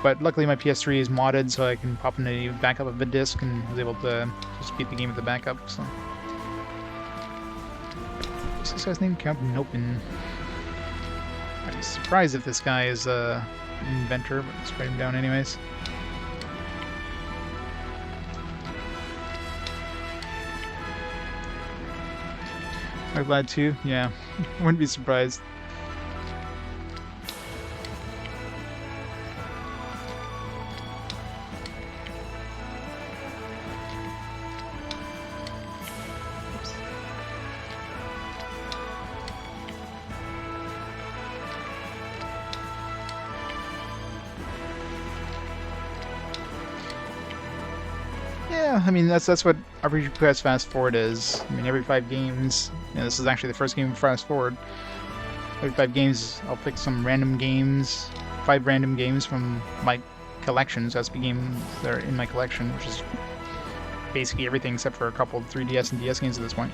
Speaker 1: But luckily my PS3 is modded, so I can pop in a backup of the disc, and was able to just beat the game with the backup. So. What's this guy's name? Count Nopin. be surprised if this guy is an inventor, but let's write him down anyways. I'm glad too. Yeah, wouldn't be surprised. Yeah, I mean that's what RPG Quest Fast Forward is. I mean every 5 games, you know, this is actually the first game of Fast Forward. Every 5 games, I'll pick some random games, 5 random games from my collection. So that's the games that are in my collection, which is basically everything except for a couple of 3DS and DS games at this point.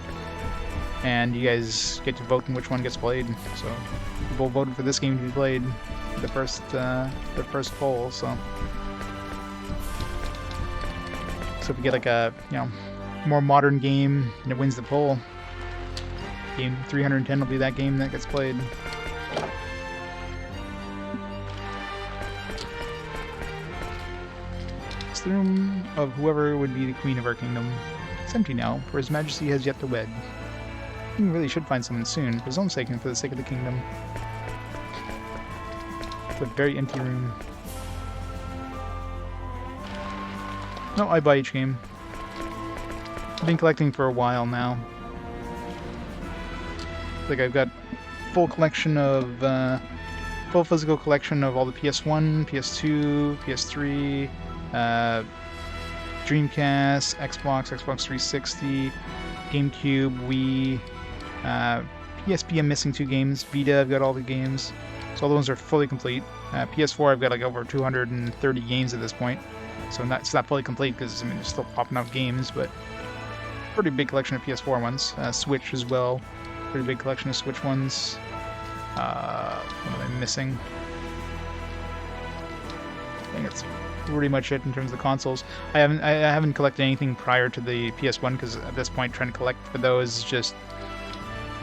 Speaker 1: And you guys get to vote on which one gets played. So people voted for this game to be played, the first poll. So if we get like a, you know, more modern game and it wins the poll, game 310 will be that game that gets played. It's the room of whoever would be the queen of our kingdom. It's empty now, for His Majesty has yet to wed. The king really should find someone soon, for his own sake and for the sake of the kingdom. It's a very empty room. No, I buy each game. I've been collecting for a while now. Like I've got full collection of, full physical collection of all the PS1, PS2, PS3, Dreamcast, Xbox, Xbox 360, GameCube, Wii, PSP I'm missing 2 games, Vita I've got all the games, so all the ones are fully complete. PS4 I've got like over 230 games at this point. So it's not fully complete because I mean there's still popping up games, but pretty big collection of PS4 ones. Switch as well, pretty big collection of Switch ones. What am I missing? I think it's pretty much it in terms of the consoles. I haven't collected anything prior to the PS1 because at this point trying to collect for those is just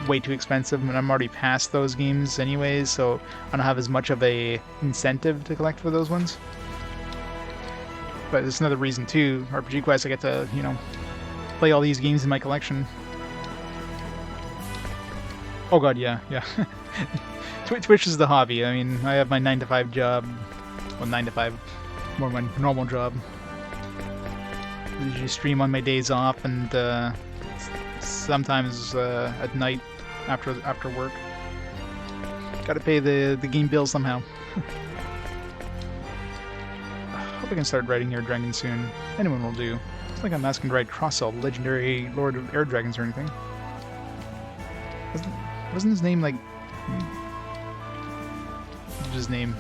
Speaker 1: way too expensive, and I'm already past those games anyways, so I don't have as much of a incentive to collect for those ones. But it's another reason too. RPG Quest, I get to, you know, play all these games in my collection. Oh god, yeah. Twitch is the hobby. I mean, I have my 9-to-5 job. Well, 9 to 5, more my normal job. I usually stream on my days off, and sometimes at night after work. Gotta pay the game bill somehow. I can start writing Air Dragon soon. Anyone will do. It's like I'm asking to write Crossell, legendary Lord of Air Dragons or anything. Wasn't his name like... What was his name?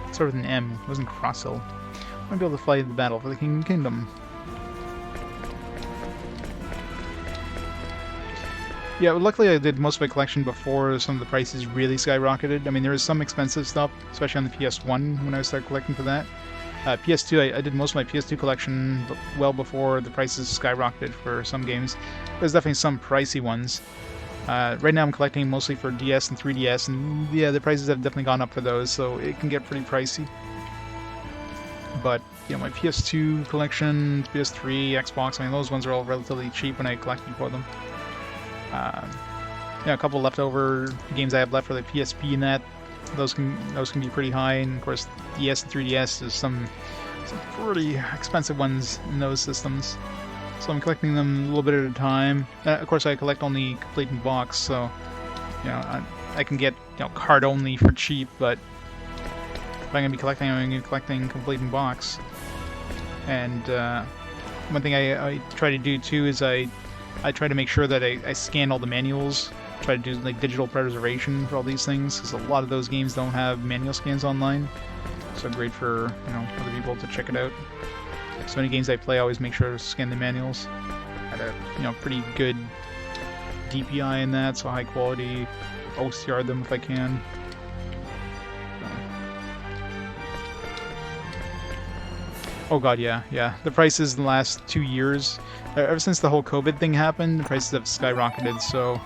Speaker 1: It started with an M. It wasn't Crossell. I might be able to fly the battle for the Kingdom. Yeah, well, luckily I did most of my collection before some of the prices really skyrocketed. I mean, there was some expensive stuff, especially on the PS1 when I started collecting for that. PS2, I did most of my PS2 collection well before the prices skyrocketed for some games. There's definitely some pricey ones. Right now I'm collecting mostly for DS and 3DS, and yeah, the prices have definitely gone up for those, so it can get pretty pricey. But, you know, my PS2 collection, PS3, Xbox, I mean, those ones are all relatively cheap when I collected for them. Yeah, a couple leftover games I have left for the PSP and that. Those can be pretty high, and of course DS and 3DS is some pretty expensive ones in those systems. So I'm collecting them a little bit at a time. Of course I collect only complete in box, so you know I can get, you know, card only for cheap, but if I'm gonna be collecting, I'm gonna be collecting complete in box. And one thing I try to do too is I try to make sure that I scan all the manuals. Try to do like digital preservation for all these things, because a lot of those games don't have manual scans online. So great for, you know, other people to check it out. So many games I play, I always make sure to scan the manuals. At a, you know, pretty good DPI in that, so high quality. OCR them if I can. Oh god, yeah. The prices in the last 2 years, ever since the whole COVID thing happened, the prices have skyrocketed, so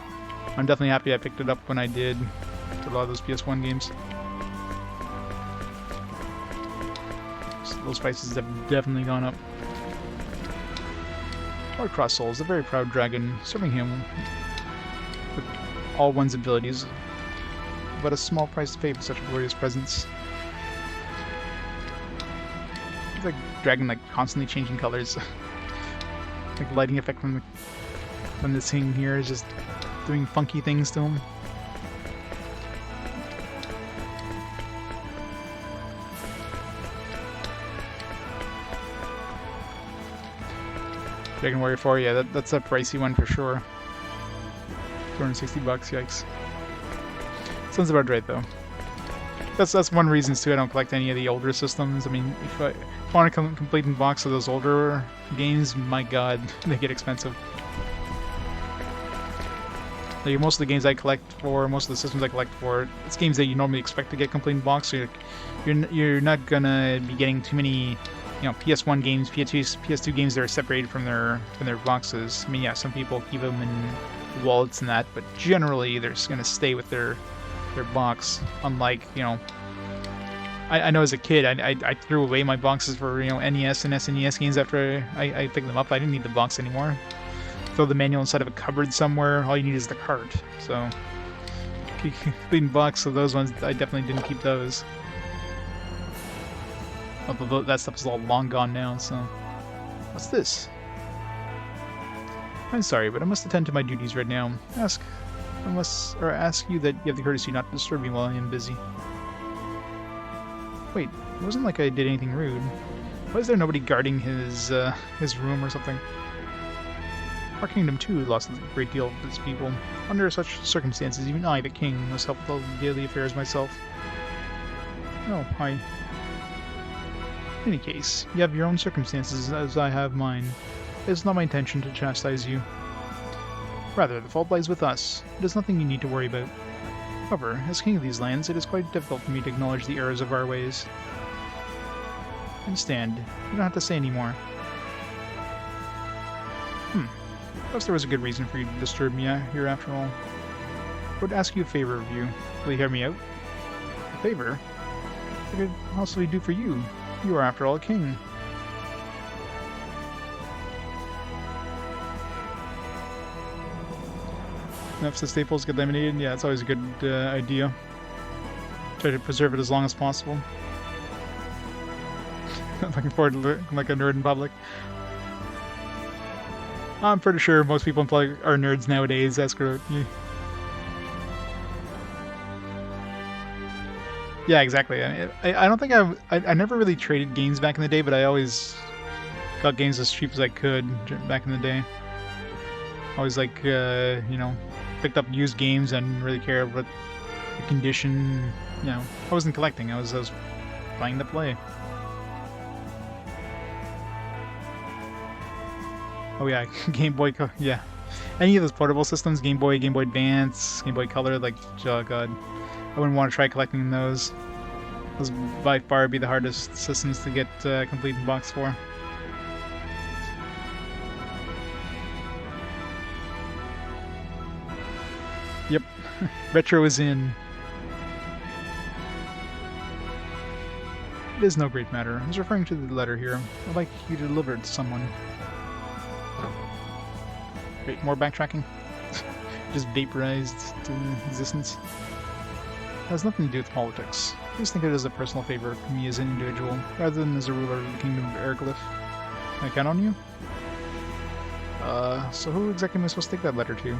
Speaker 1: I'm definitely happy I picked it up when I did. for a lot of those PS1 games. So those prices have definitely gone up. Lord Cross Souls, a very proud dragon, serving him with all one's abilities, but a small price to pay for such a glorious presence. It's like dragon, like constantly changing colors. Like lighting effect from this thing here is just doing funky things to him. Dragon Warrior 4, yeah, that's a pricey one for sure. $260, yikes. Sounds about right though. That's one reason too I don't collect any of the older systems. I mean, if I want to complete in box of those older games, my god, they get expensive. Like most of the games I collect for, most of the systems I collect for, it's games that you normally expect to get complete in box. So you're not gonna be getting too many, you know, PS1 games, PS2 games that are separated from their boxes. I mean, yeah, some people keep them in wallets and that, but generally they're just gonna stay with their box. Unlike, you know, I know as a kid I threw away my boxes for, you know, NES and SNES games after I picked them up. I didn't need the box anymore. Throw the manual inside of a cupboard somewhere. All you need is the cart. So, clean box of those ones, I definitely didn't keep those. Although that stuff is all long gone now. So, what's this? I'm sorry, but I must attend to my duties right now. Ask you that you have the courtesy not to disturb me while I am busy. Wait, it wasn't like I did anything rude. Why is there nobody guarding his room or something? Our kingdom too lost a great deal of its people. Under such circumstances, even I, the king, must help with all the daily affairs myself. Oh, hi. In any case, you have your own circumstances as I have mine. It is not my intention to chastise you. Rather, the fault lies with us. It is nothing you need to worry about. However, as king of these lands, it is quite difficult for me to acknowledge the errors of our ways. I understand. You don't have to say any more. Perhaps there was a good reason for you to disturb me here after all. I would ask you a favor of you. Will you hear me out? A favor? What could I possibly do for you? You are, after all, a king. If the staples get laminated, yeah, it's always a good idea. Try to preserve it as long as possible. Looking forward to looking like a nerd in public. I'm pretty sure most people in public are nerds nowadays. That's correct. Yeah, exactly. I don't think I never really traded games back in the day, but I always got games as cheap as I could back in the day. Always like, you know, picked up used games and didn't really care about the condition. You know, I wasn't collecting. I was playing to play. Oh yeah, Game Boy. Yeah, any of those portable systems, Game Boy, Game Boy Advance, Game Boy Color. Like, oh god, I wouldn't want to try collecting those. Those by far be the hardest systems to get complete in box for. Yep, retro is in. It is no great matter. I was referring to the letter here. I'd like you to deliver it to someone. Wait, more backtracking? Just vaporized to existence. It has nothing to do with politics. Please think of it as a personal favor for me as an individual, rather than as a ruler of the kingdom of Erglyph. Can I count on you? So who exactly am I supposed to take that letter to?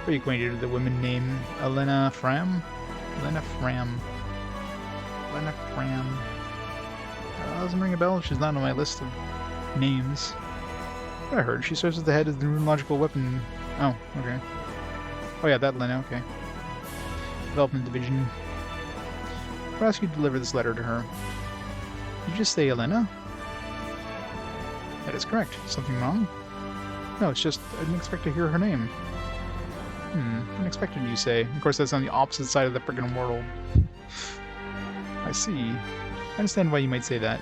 Speaker 1: Are you acquainted with the woman named Elena Fram? Elena Fram. Elena Fram. Doesn't ring a bell. She's not on my list of names. I heard she serves as the head of the Runological Weapon. Oh, okay. Oh yeah, that Lena, okay. Development Division. I'll ask you to deliver this letter to her. Did you just say Elena? That is correct. Something wrong? No, it's just I didn't expect to hear her name. Unexpected, you say. Of course, that's on the opposite side of the friggin' world. I see. I understand why you might say that.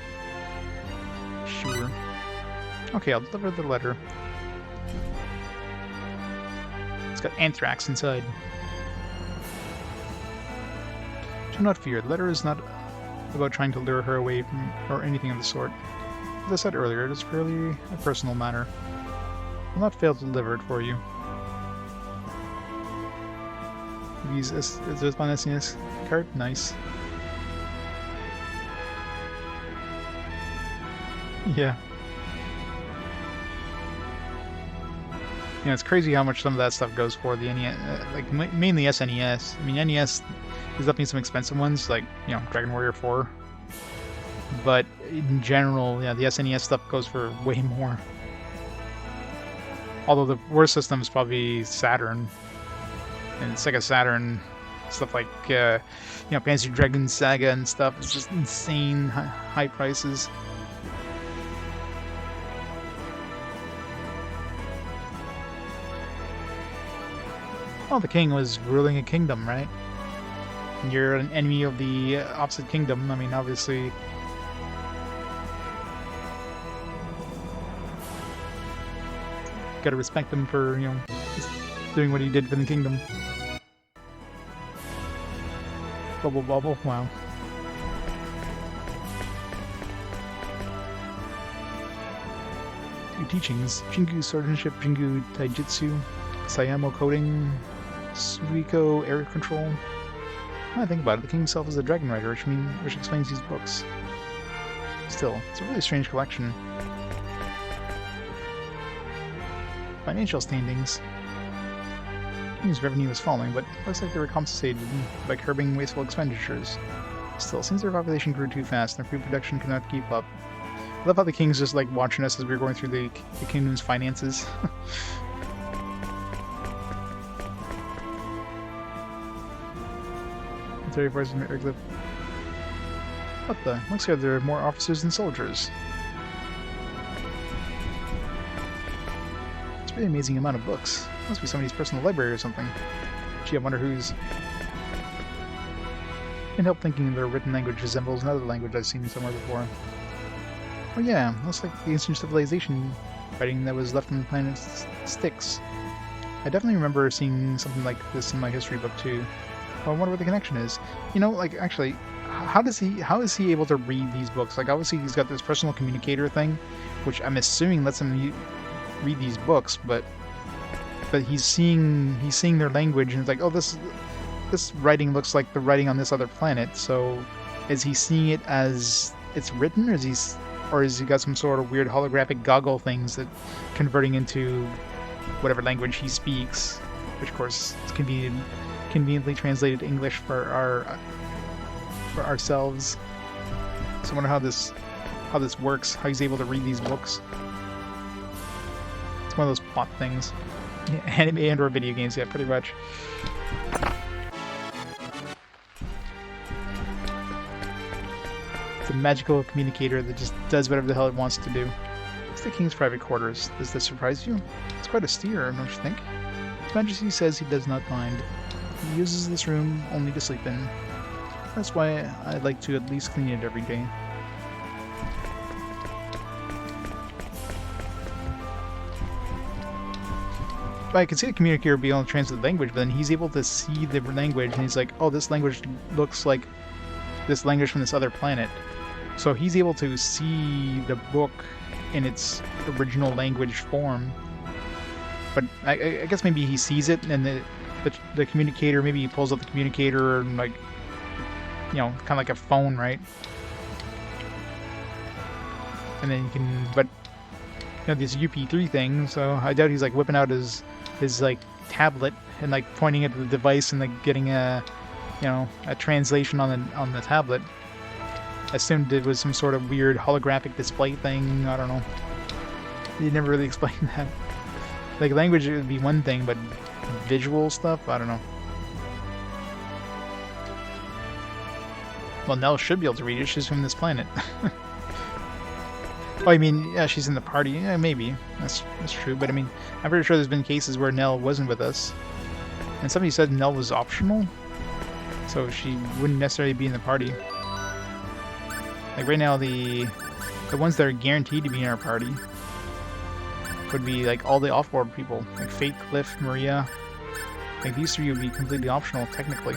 Speaker 1: Sure. Okay, I'll deliver the letter. It's got anthrax inside. Do not fear. The letter is not about trying to lure her away from or anything of the sort. As I said earlier, it is purely a personal matter. I will not fail to deliver it for you. Is this my SNES card? Nice. Yeah. Yeah, it's crazy how much some of that stuff goes for the NES, like mainly SNES. I mean, NES, there's definitely some expensive ones, like, you know, Dragon Warrior 4. But in general, yeah, the SNES stuff goes for way more. Although the worst system is probably Saturn. And Sega Saturn, stuff like, you know, Panzer Dragoon Saga and stuff, it's just insane high prices. Well, the king was ruling a kingdom, right? And you're an enemy of the opposite kingdom. I mean, obviously... gotta respect him for, you know, just doing what he did for the kingdom. Bubble bubble, wow. Two teachings. Jingu Swordsmanship, Jingu Taijutsu, Sayamo Coding, Suiko Air Control. When I think about it, the king himself is a dragon rider, which explains these books. Still, it's a really strange collection. Financial standings. King's revenue is falling, but looks like they were compensated by curbing wasteful expenditures. Still, since their population grew too fast, their food production could not keep up. I love how the king's just like watching us as we were going through the kingdom's finances. What the? Looks like there are more officers than soldiers. It's a really amazing amount of books. Must be somebody's personal library or something. Gee, I wonder whose. Can't help thinking their written language resembles another language I've seen somewhere before. Oh yeah, looks like the ancient civilization writing that was left on the planet Styx. I definitely remember seeing something like this in my history book too. I wonder what the connection is. You know, like, actually, how is he able to read these books? Like, obviously he's got this personal communicator thing, which I'm assuming lets him read these books, but he's seeing their language, and it's like, oh, this writing looks like the writing on this other planet. So, is he seeing it as it's written, or is he got some sort of weird holographic goggle things that converting into whatever language he speaks, which of course is conveniently translated English for ourselves. So I wonder how this works, how he's able to read these books. It's one of those plot things. Yeah, anime and or video games, yeah, pretty much. It's a magical communicator that just does whatever the hell it wants to do. It's the king's private quarters. Does this surprise you? It's quite austere, don't you think? His Majesty says he does not mind. He uses this room only to sleep in. That's why I like to at least clean it every day. But I can see the communicator being able to translate the language, but then he's able to see the language, and he's like, oh, this language looks like this language from this other planet. So he's able to see the book in its original language form. But I guess maybe he sees it, and the communicator, maybe he pulls up the communicator and, like, you know, kind of like a phone, right? And then you can, but, you know, this UP3 thing, so I doubt he's, like, whipping out his like, tablet and, like, pointing at the device and, like, getting a, you know, a translation on the tablet. I assumed it was some sort of weird holographic display thing, I don't know. He never really explained that. Like, language would be one thing, but visual stuff? I don't know. Well, Nell should be able to read it. She's from this planet. Oh, I mean, yeah, she's in the party. Yeah, maybe. That's true. But, I mean, I'm pretty sure there's been cases where Nell wasn't with us. And somebody said Nell was optional. So she wouldn't necessarily be in the party. Like, right now, the ones that are guaranteed to be in our party would be, like, all the off-board people. Like Fayt, Cliff, Maria. Like, these three would be completely optional, technically.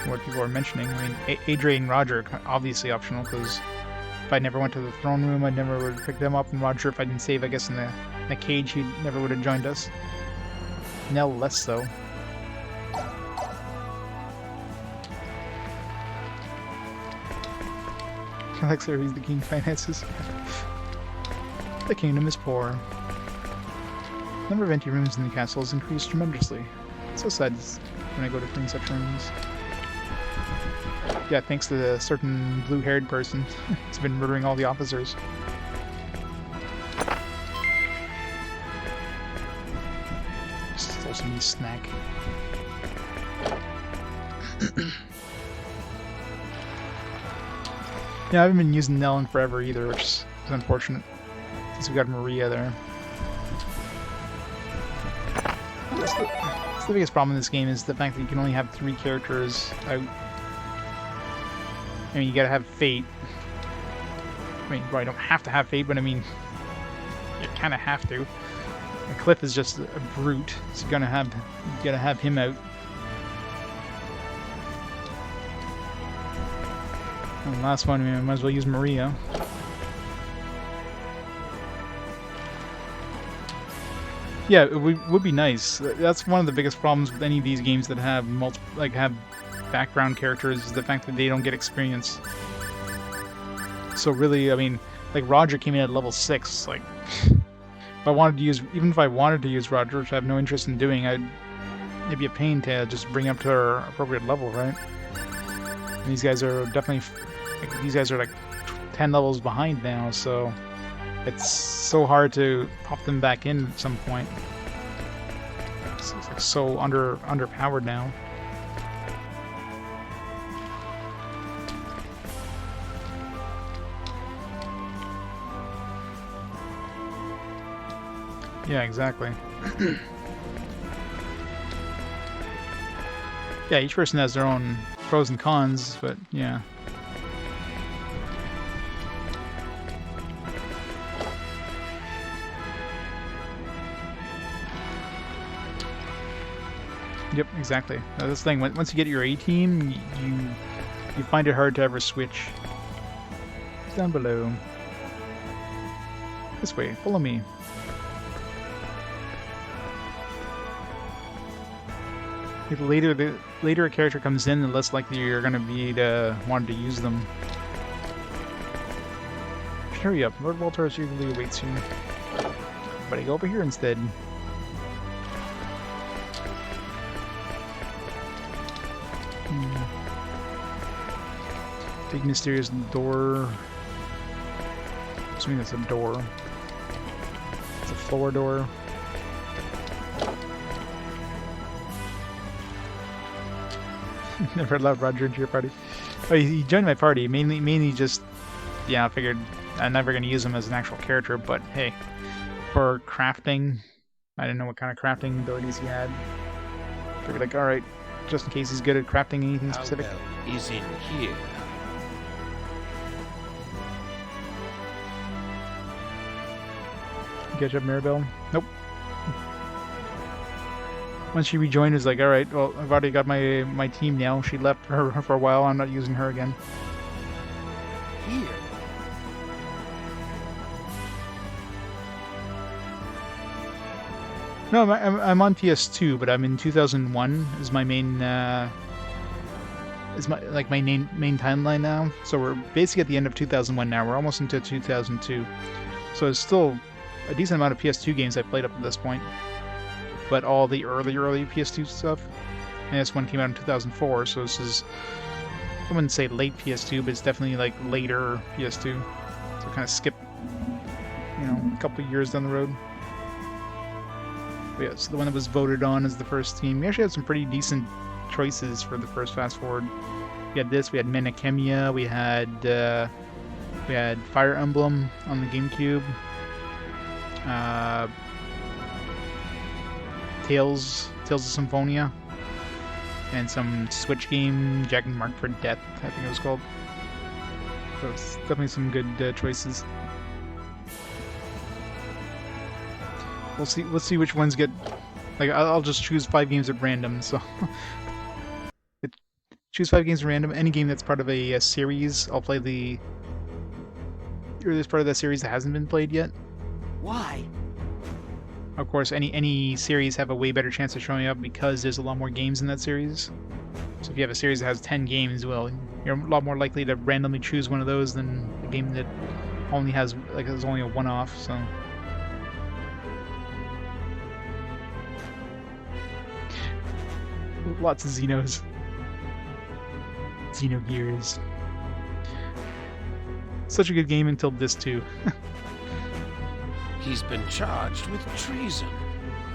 Speaker 1: what people are mentioning. I mean, Adre and Roger are obviously optional, because if I never went to the throne room, I never would have picked them up, and Roger, if I didn't save, I guess, in the cage, he never would have joined us. Nell less so. Alexa reads the king finances. The kingdom is poor. The number of empty rooms in the castle has increased tremendously. It's so sad when I go to clean such rooms. Yeah, thanks to the certain blue-haired person. He's been murdering all the officers. Stole some snack. Yeah, I haven't been using Nell in forever either, which is unfortunate. Since we got Maria there. That's the biggest problem in this game, is the fact that you can only have 3 characters out. I mean, you gotta have Fayt. I mean, well, you don't have to have Fayt, but I mean, you kinda have to. And Cliff is just a brute, so you gotta have him out. And the last one, we might as well use Maria. Yeah, it would be nice. That's one of the biggest problems with any of these games that have have background characters, is the fact that they don't get experience. So really, I mean, like Roger came in at level 6. Like, if I wanted to use, even if I wanted to use Roger, which I have no interest in doing, it'd be a pain to just bring up to her appropriate level, right? And these guys are definitely, these guys are like 10 levels behind now, so it's so hard to pop them back in at some point. It's like so underpowered now. Yeah, exactly. Yeah, each person has their own pros and cons, but yeah. Yep, exactly. That's the thing. Once you get your A team, you find it hard to ever switch. Down below. This way. Follow me. The later a character comes in, the less likely you're going to be to want to use them. Hurry up, Lord Walter usually awaits you. But I go over here instead. Big mysterious door. Assuming that's a door. It's a floor door. Never allowed Roger into your party. Oh, he joined my party mainly just, yeah, I figured I'm never going to use him as an actual character, but hey, for crafting, I didn't know what kind of crafting abilities he had. Figured like, alright, just in case he's good at crafting anything specific.
Speaker 7: Is in here.
Speaker 1: Catch up Maribel? Nope. Once she rejoined, it was like, alright, well, I've already got my team now. She left her for a while, I'm not using her again.
Speaker 7: Here.
Speaker 1: No, I'm on PS2, but I'm in 2001 is my main main timeline now. So we're basically at the end of 2001 now. We're almost into 2002. So it's still a decent amount of PS2 games I've played up to this point. But all the early PS2 stuff. And this one came out in 2004, so this is, I wouldn't say late PS2, but it's definitely like later PS2. So kind of skip, you know, a couple of years down the road. But yeah, so the one that was voted on as the first team. We actually had some pretty decent choices for the first Fast Forward. We had this, we had Menachemia, we had Fire Emblem on the GameCube. Tales of Symphonia, and some Switch game, Jack and Mark for Death, I think it was called. So it's definitely some good choices. We'll see which ones get. Like, I'll just choose 5 games at random. So Choose 5 games at random. Any game that's part of a series, I'll play the... Or there's part of that series that hasn't been played yet.
Speaker 5: Why?
Speaker 1: Of course, any series have a way better chance of showing up because there's a lot more games in that series. So if you have a series that has 10 games, well, you're a lot more likely to randomly choose one of those than a game that only has, like, there's only a one-off, so... Lots of Xenos. Xenogears. Such a good game until this too.
Speaker 7: He's been charged with treason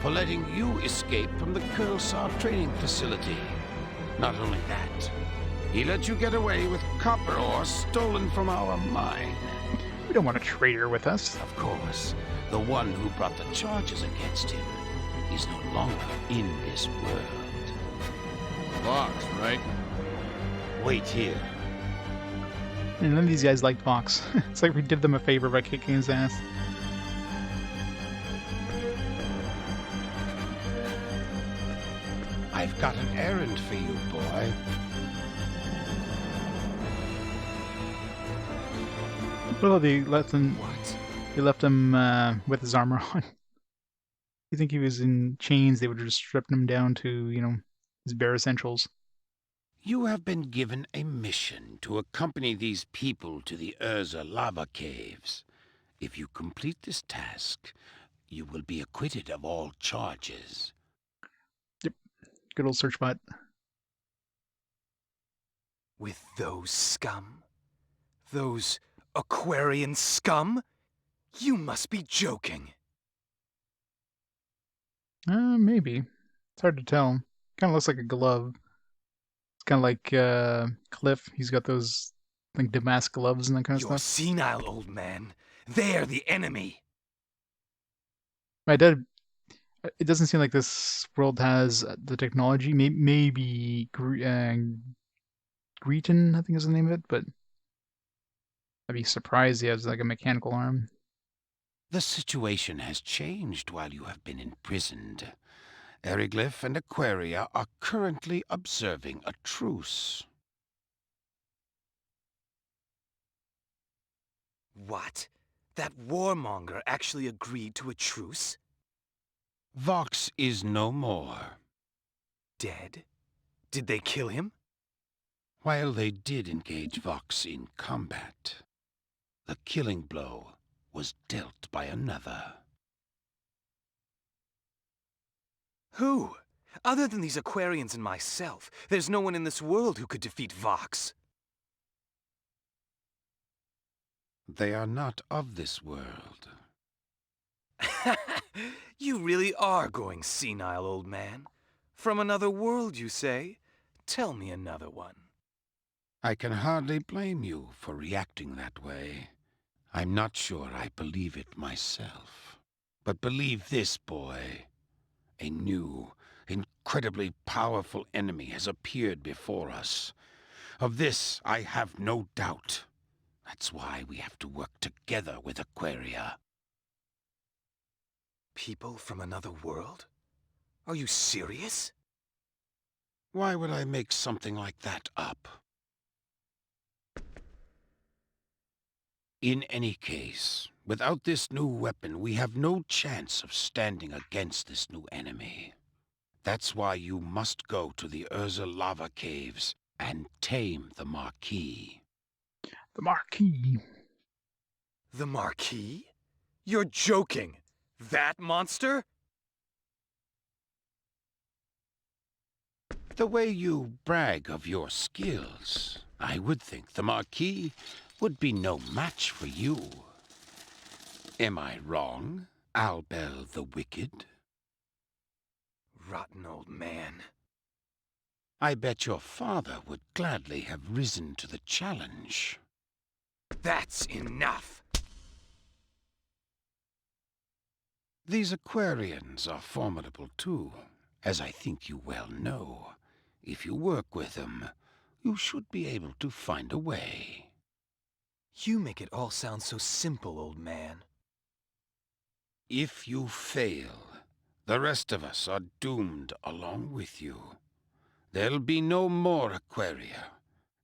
Speaker 7: for letting you escape from the Kursar training facility. Not only that, he let you get away with copper ore stolen from our mine.
Speaker 1: We don't want a traitor with us.
Speaker 7: Of course, the one who brought the charges against him is no longer in this world. Vox, right? Wait here.
Speaker 1: And none of these guys liked Vox. It's like we did them a favor by kicking his ass.
Speaker 7: I've got an errand for you, boy.
Speaker 1: Well, they left him.
Speaker 5: What?
Speaker 1: They left him with his armor on. You think he was in chains? They would have just stripped him down to, you know, his bare essentials.
Speaker 7: You have been given a mission to accompany these people to the Urza lava caves. If you complete this task, you will be acquitted of all charges.
Speaker 1: Yep, good old search bot.
Speaker 8: With those scum? Those Aquarian scum? You must be joking.
Speaker 1: Maybe. It's hard to tell. Kind of looks like a glove. It's kind of like Cliff. He's got those like damask gloves and that kind of
Speaker 8: You're
Speaker 1: stuff.
Speaker 8: senile, old man. They're the enemy.
Speaker 1: My dad. It doesn't seem like this world has the technology. Maybe Greeton, I think is the name of it, but I'd be surprised he has like a mechanical arm.
Speaker 7: The situation has changed while you have been imprisoned. Eriglyph and Aquaria are currently observing a truce.
Speaker 8: What? That warmonger actually agreed to a truce?
Speaker 7: Vox is no more.
Speaker 8: Dead? Did they kill him?
Speaker 7: While they did engage Vox in combat, the killing blow was dealt by another.
Speaker 8: Who? Other than these Aquarians and myself, there's no one in this world who could defeat Vox.
Speaker 7: They are not of this world.
Speaker 8: You really are going senile, old man. From another world, you say? Tell me another one.
Speaker 7: I can hardly blame you for reacting that way. I'm not sure I believe it myself. But believe this, boy. A new, incredibly powerful enemy has appeared before us. Of this, I have no doubt. That's why we have to work together with Aquaria.
Speaker 8: People from another world? Are you serious?
Speaker 7: Why would I make something like that up? In any case, without this new weapon, we have no chance of standing against this new enemy. That's why you must go to the Urza lava caves and tame the Marquis.
Speaker 1: The Marquis.
Speaker 8: The Marquis? You're joking! That monster?
Speaker 7: The way you brag of your skills, I would think the Marquis would be no match for you. Am I wrong, Albel the Wicked?
Speaker 8: Rotten old man.
Speaker 7: I bet your father would gladly have risen to the challenge.
Speaker 8: That's enough!
Speaker 7: These Aquarians are formidable too, as I think you well know. If you work with them, you should be able to find a way.
Speaker 8: You make it all sound so simple, old man.
Speaker 7: If you fail, the rest of us are doomed along with you. There'll be no more Aquaria,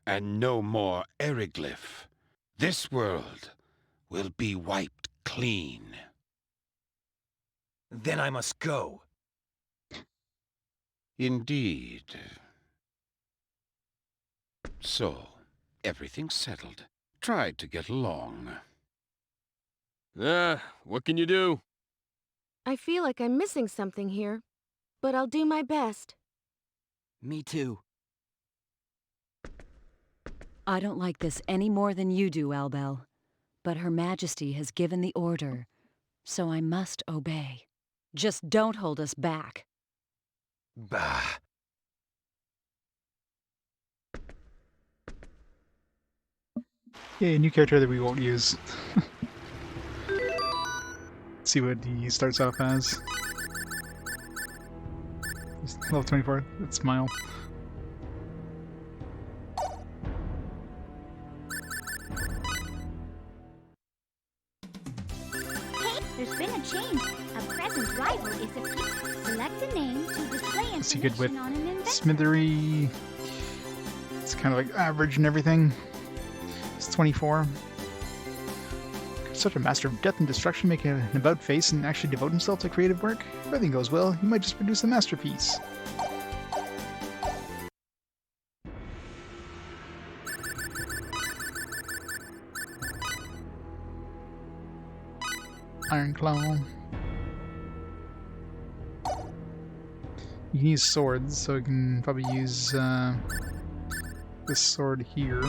Speaker 7: and no more Eriglyph. This world will be wiped clean.
Speaker 8: Then I must go.
Speaker 7: Indeed. So, everything's settled. Tried to get along.
Speaker 9: What can you do?
Speaker 3: I feel like I'm missing something here, but I'll do my best.
Speaker 5: Me too.
Speaker 2: I don't like this any more than you do, Albel. But Her Majesty has given the order, so I must obey. Just don't hold us back.
Speaker 8: Bah.
Speaker 1: Yeah, a new character that we won't use. See what he starts off as. He's level 24. That smile.
Speaker 6: Hey, there's been a change. A present rival is appearing. Select a name to display
Speaker 1: Is he good with
Speaker 6: information on an investment.
Speaker 1: Smithery? It's kind of like average and everything. It's 24. Such a master of death and destruction, making an about face and actually devote himself to creative work. If everything goes well, he might just produce a masterpiece. Iron Claw. You can use swords, so you can probably use this sword here.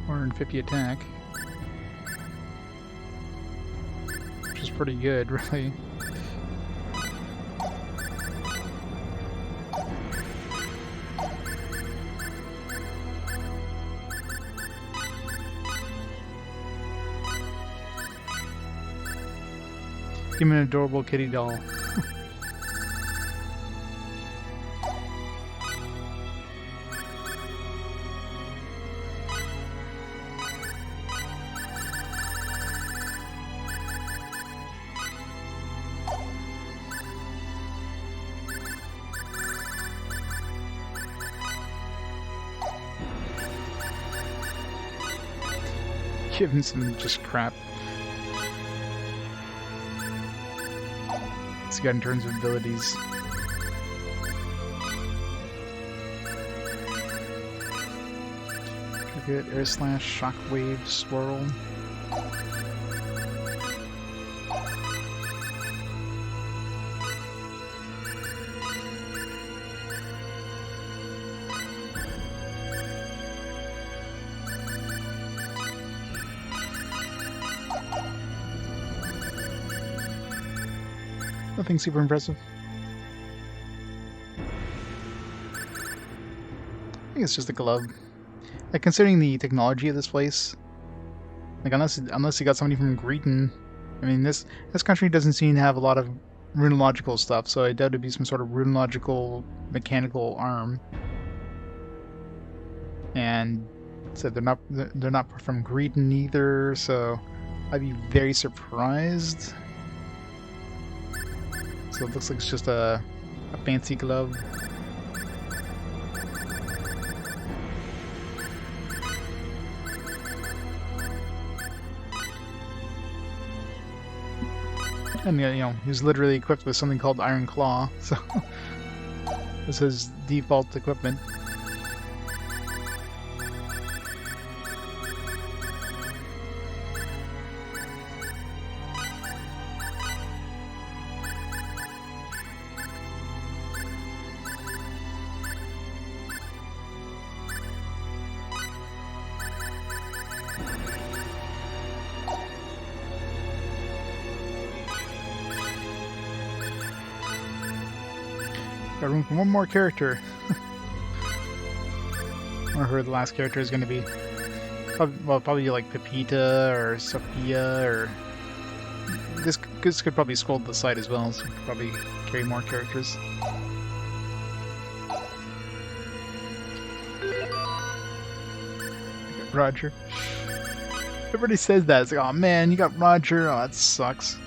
Speaker 1: $450 attack, which is pretty good, really. Give me an adorable kitty doll. Give him some just crap. What's he got in terms of abilities? Good air slash, shockwave, swirl. Nothing super impressive. I think it's just a glove. Like, considering the technology of this place, like unless you got somebody from Greeton, I mean this country doesn't seem to have a lot of runological stuff, so I doubt it'd be some sort of runological mechanical arm. And so they're not from Greeton either, so I'd be very surprised. So it looks like it's just a fancy glove. And you know, he's literally equipped with something called Iron Claw, so this is default equipment. Got room for one more character. I wonder who the last character is going to be. Probably like Pepita or Sophia, or this could probably scroll to the side as well, so probably carry more characters. Roger. Everybody says that. It's like, oh man, you got Roger. Oh, that sucks.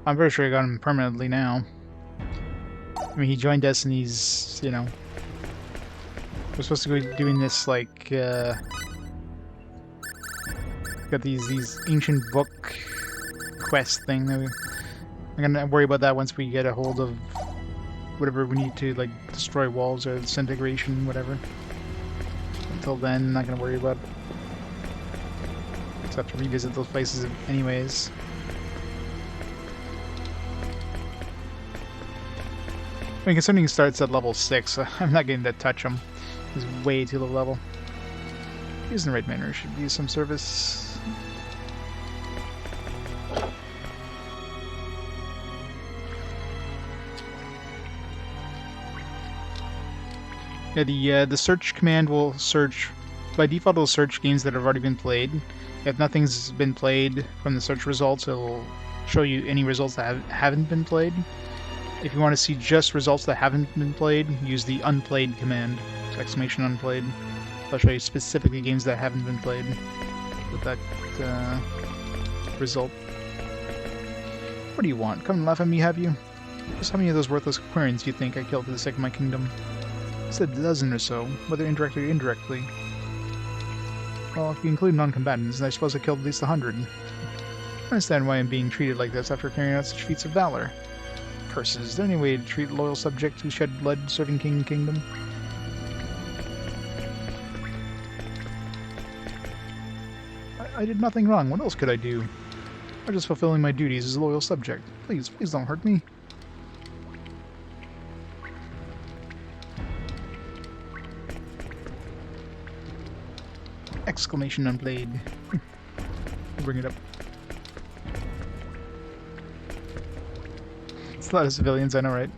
Speaker 1: I'm pretty sure I got him permanently now. I mean, he joined us and he's, you know... We're supposed to be doing this, like, got these ancient book quest thing. That I'm gonna worry about that once we get a hold of whatever we need to, like, destroy walls or disintegration, whatever. Until then, I'm not gonna worry about it. Just have to revisit those places anyways. I mean, considering he starts at level 6, I'm not getting to touch him. He's way too low level. He's in the right manner. Should be some service. Yeah, the search command will search. By default, it'll search games that have already been played. If nothing's been played from the search results, it'll show you any results that haven't been played. If you want to see just results that haven't been played, use the unplayed command. Exclamation unplayed. I'll show you specifically games that haven't been played with that result. What do you want? Come and laugh at me, have you? Just how many of those worthless Aquarians do you think I killed for the sake of my kingdom? I said a dozen or so, whether indirectly or indirectly. Well, if you include non-combatants, then I suppose I killed at least 100. I understand why I'm being treated like this after carrying out such feats of valor. Curses, is there any way to treat loyal subjects who shed blood serving king and kingdom? I did nothing wrong. What else could I do? I'm just fulfilling my duties as a loyal subject. Please, please don't hurt me. Exclamation unplayed. Bring it up. It's a lot of civilians, I know, right?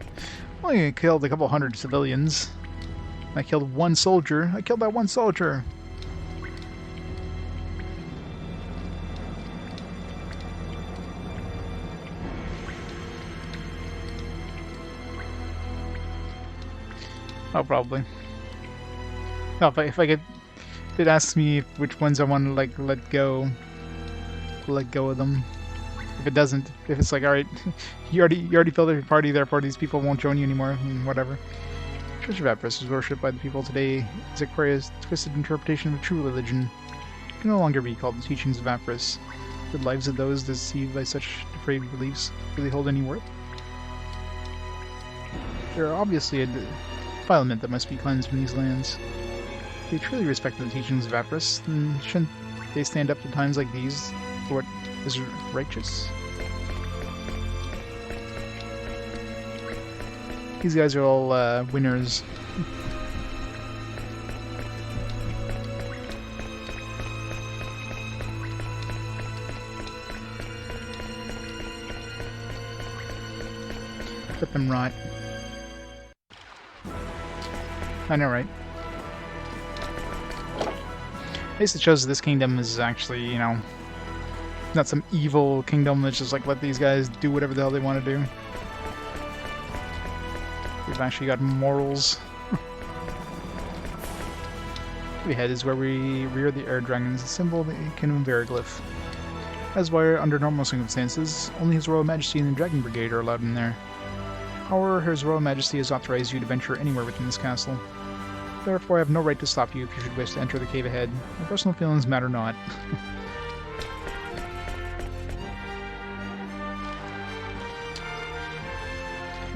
Speaker 1: Well, I killed a couple hundred civilians. I killed one soldier. I killed that one soldier. Oh, probably. No, if I get, it asks me which ones I want to like let go of them. If it doesn't, if it's like, all right, you already filled your party, therefore these people won't join you anymore, and whatever. Church of Apris is worshipped by the people today. It's Aquaria's twisted interpretation of a true religion. It can no longer be called the teachings of Apris. The lives of those deceived by such depraved beliefs really hold any worth? There are obviously a defilement that must be cleansed from these lands. If they truly respected the teachings of Apris, then shouldn't they stand up to times like these for what is righteous? These guys are all winners. Let them rot. I know, right? At least it shows that this kingdom is actually, you know, not some evil kingdom that's just like let these guys do whatever the hell they want to do. We've actually got morals. Ahead is where we rear the air dragons, a symbol of the kingdom of Veriglyph. As why, under normal circumstances, only His Royal Majesty and the Dragon Brigade are allowed in there. However, His Royal Majesty has authorized you to venture anywhere within this castle. Therefore, I have no right to stop you if you should wish to enter the cave ahead. My personal feelings matter not.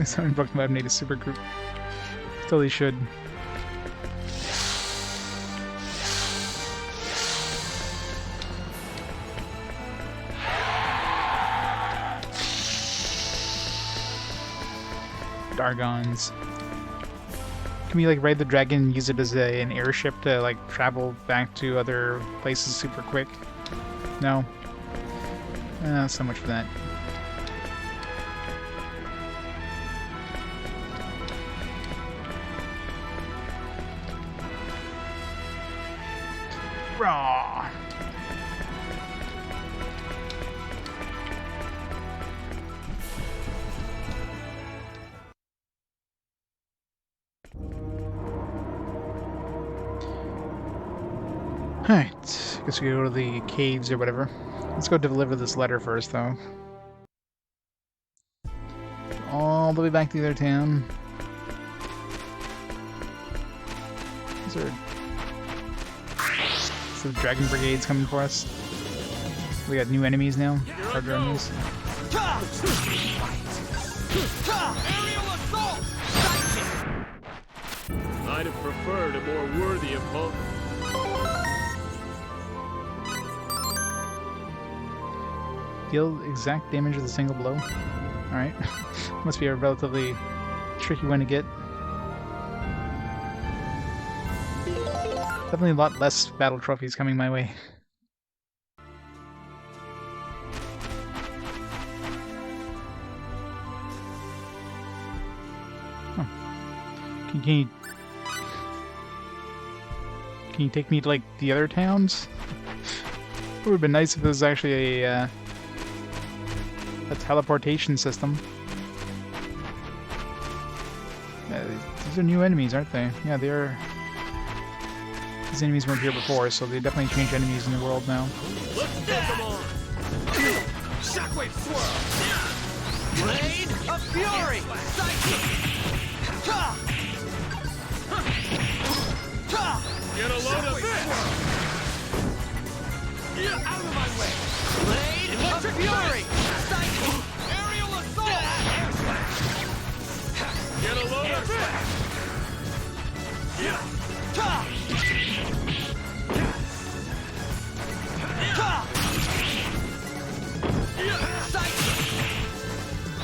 Speaker 1: Someone booked my native supergroup. Totally should. Dargons. Can we like ride the dragon and use it as an airship to like travel back to other places super quick? No. So much for that. Raw. Alright, guess we go to the caves or whatever. Let's go deliver this letter first, though. all the way back to the other town. These are... So the Dragon Brigade's coming for us. We got new enemies now. Harder enemies.
Speaker 9: I'd have preferred a more worthy opponent.
Speaker 1: Deal exact damage with a single blow. Alright. Must be a relatively tricky one to get. Definitely a lot less battle trophies coming my way. Huh. Can you take me to, like, the other towns? It would have been nice if it was actually a teleportation system. These are new enemies, aren't they? Yeah, they are. These enemies weren't here before, so they definitely changed enemies in the world now.
Speaker 9: Let's get them on!
Speaker 5: Shockwave swirl! Blade of Fury!
Speaker 9: Get a load of this!
Speaker 5: Out of my way! Blade of Fury! Aerial assault!
Speaker 9: Get a load of this!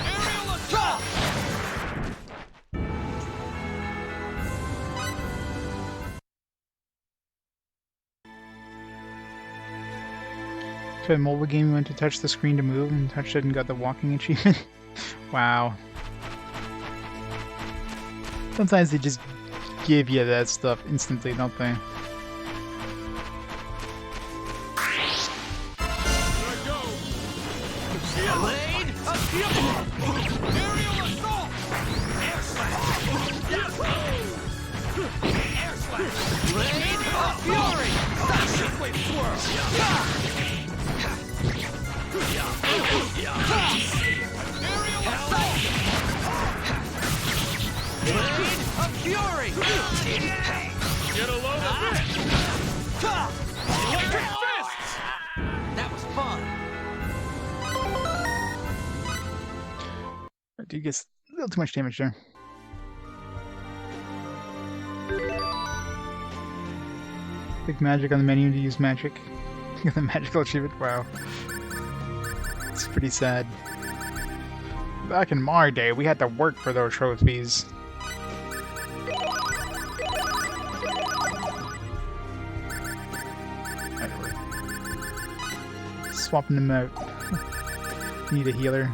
Speaker 5: Aerial assault!
Speaker 1: So a mobile game you went to touch the screen to move and touched it and got the walking achievement? Wow. Sometimes they just give you that stuff instantly, don't they?
Speaker 5: Blade of Fury! Aerial assault! Air slash! Air slash! Blade of Fury! Shockwave swirl! Aerial assault! Blade of Fury!
Speaker 9: Get a load of this!
Speaker 5: Electric fists! That was fun!
Speaker 1: That dude gets a little too much damage there. Click magic on the menu to use magic. The magical achievement, wow. It's pretty sad. Back in my day, we had to work for those trophies. Whatever. Swapping them out. Need a healer.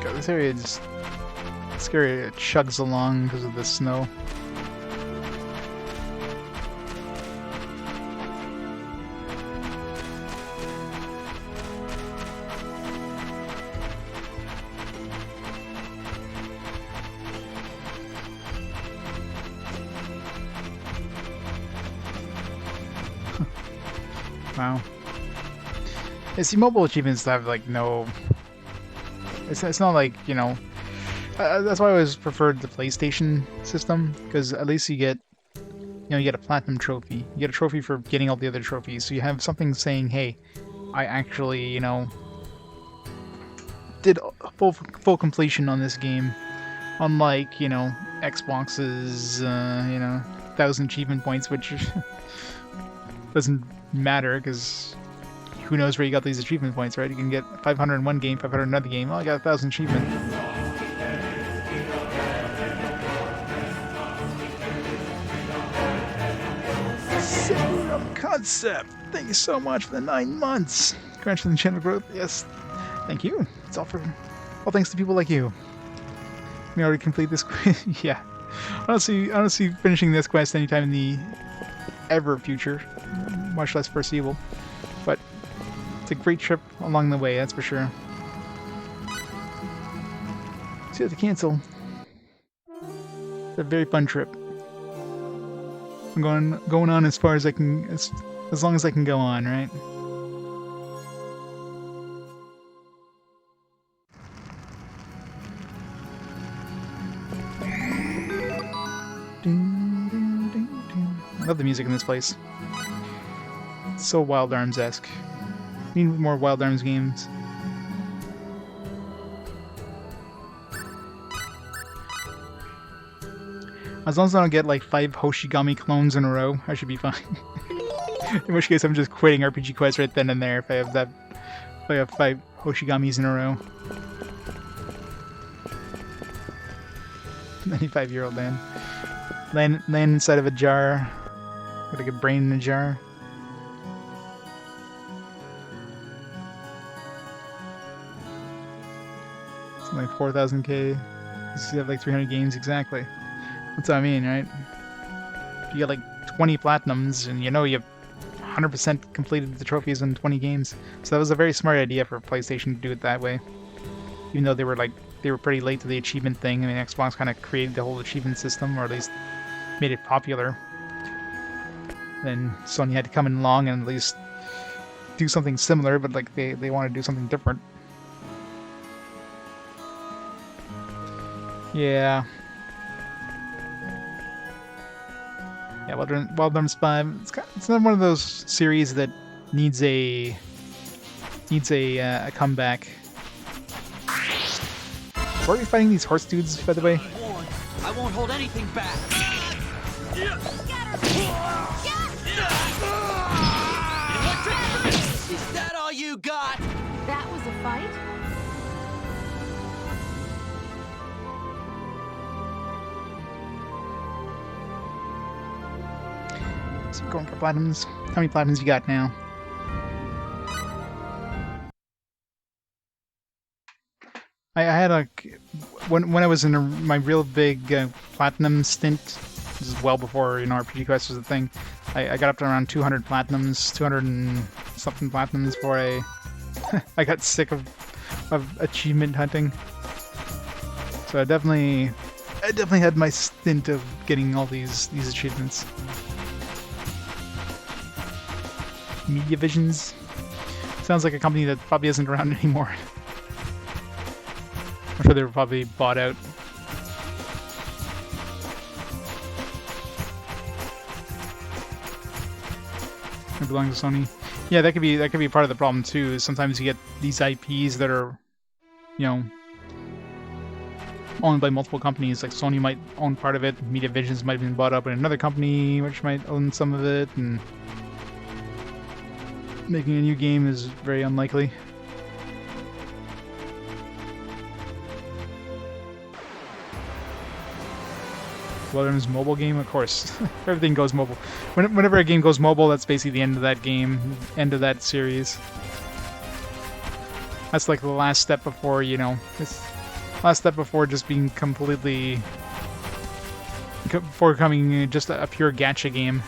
Speaker 1: God, this area just scary. It chugs along because of the snow. Wow. Yeah, see, mobile achievements have like no. It's not like, you know. That's why I always preferred the PlayStation system, because at least you get, you know, you get a platinum trophy. You get a trophy for getting all the other trophies, so you have something saying, "Hey, I actually, you know, did full completion on this game." Unlike, you know, Xbox's, you know, 1,000 achievement points, which doesn't matter because who knows where you got these achievement points, right? You can get 500 in one game, 500 in another game. Oh, I got 1,000 achievement. Concept. Thank you so much for the 9 months. Congrats on the channel growth. Yes, thank you. It's all thanks to people like you. We already complete this quest. Yeah, I don't see finishing this quest anytime in the ever future, much less foreseeable. But it's a great trip along the way, that's for sure. So you have to cancel. It's a very fun trip. I'm going on as far as I can, as long as I can go on, right? I love the music in this place. It's so Wild Arms-esque. Need more Wild Arms games. As long as I don't get like 5 Hoshigami clones in a row, I should be fine. In which case I'm just quitting RPG Quest right then and there if I have 5 Hoshigamis in a row. 95-year-old man. Land inside of a jar. Got like a brain in a jar. It's like 4,000k. You have like 300 games exactly. That's what I mean, right? You get like 20 platinums, and you know you've 100% completed the trophies in 20 games. So that was a very smart idea for PlayStation to do it that way. Even though they were pretty late to the achievement thing. I mean, Xbox kind of created the whole achievement system, or at least made it popular. Then Sony had to come in along and at least do something similar, but like they want to do something different. Yeah. Yeah, Wild Arms 5. It's not one of those series that needs a comeback. Why are we fighting these horse dudes, by the way?
Speaker 5: I won't hold anything back. Is that all you got?
Speaker 3: That was a fight?
Speaker 1: So going for platinums. How many platinums you got now? I had when I was in my real big platinum stint. This is well before RPG Quest was a thing. I got up to around 200 platinums, 200 and something platinums before I got sick of achievement hunting. So I definitely had my stint of getting all these achievements. Media Visions sounds like a company that probably isn't around anymore. I'm sure they were probably bought out. It belongs to Sony. Yeah, that could be part of the problem too. Is sometimes you get these IPs that are, owned by multiple companies. Like Sony might own part of it. Media Visions might have been bought up by another company, which might own some of it, and making a new game is very unlikely. Wild Arms mobile game, of course. Everything goes mobile. Whenever a game goes mobile, that's basically the end of that game, end of that series. That's like the last step before, last step before just being completely, before becoming just a pure gacha game.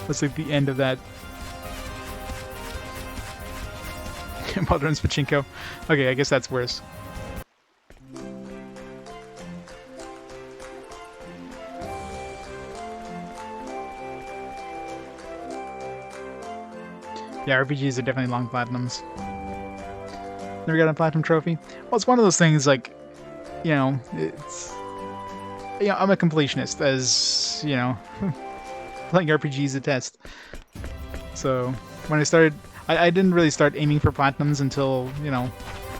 Speaker 1: That's like the end of that. Wild Arms Pachinko. Okay, I guess that's worse. Yeah, RPGs are definitely long platinums. Never got a platinum trophy. Well, it's one of those things like, it's... I'm a completionist, as, playing RPGs attest. So, when I started... I didn't really start aiming for platinums until,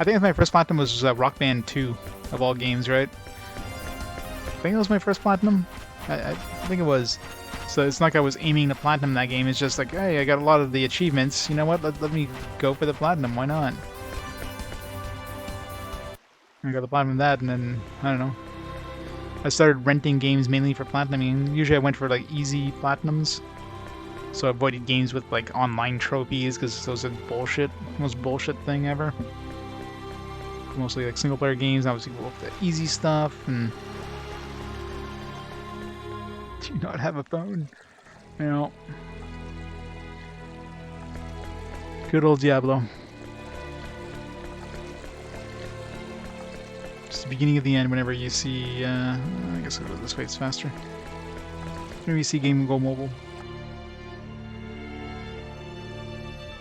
Speaker 1: I think my first platinum was Rock Band 2, of all games, right? I think it was my first platinum. I think it was. So it's not like I was aiming to platinum that game. It's just like, hey, I got a lot of the achievements. You know what? Let me go for the platinum. Why not? I got the platinum of that, and then, I don't know. I started renting games mainly for platinuming. Usually I went for, like, easy platinums. So I avoided games with, like, online trophies, because those are bullshit. Most bullshit thing ever. Mostly, like, single-player games. Obviously, go with the easy stuff, and... Do you not have a phone? Good old Diablo. Just the beginning of the end whenever you see, I guess I'll go this way, it's faster. Whenever you see game go mobile.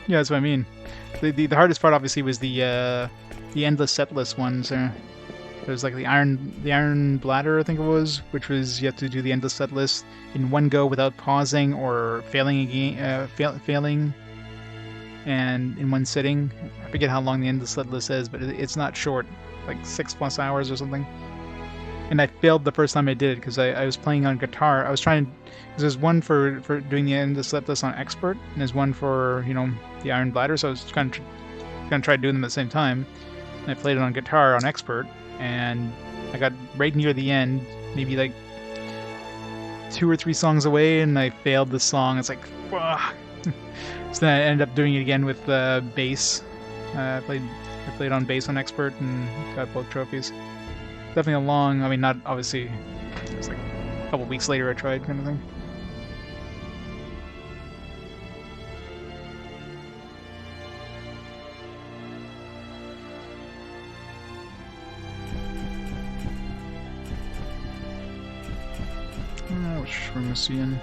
Speaker 1: Yeah, that's what I mean. The hardest part obviously was the endless set list ones. There's like the iron bladder, I think it was, which was you have to do the endless set list in one go without pausing or failing again, failing, and in one sitting. I forget how long the endless set list is, but it's not short, like 6+ hours or something. And I failed the first time I did it because I was playing on guitar. I was trying. There's one for doing the endless set list on expert, and there's one for the iron bladder. So I was gonna try doing them at the same time. And I played it on guitar on expert. And I got right near the end, maybe like 2 or 3 songs away, and I failed the song. It's like, fuck. So then I ended up doing it again with bass. I played on bass on expert and got both trophies. Definitely I mean, not obviously. It was like a couple weeks later I tried, kind of thing. Which room is he in?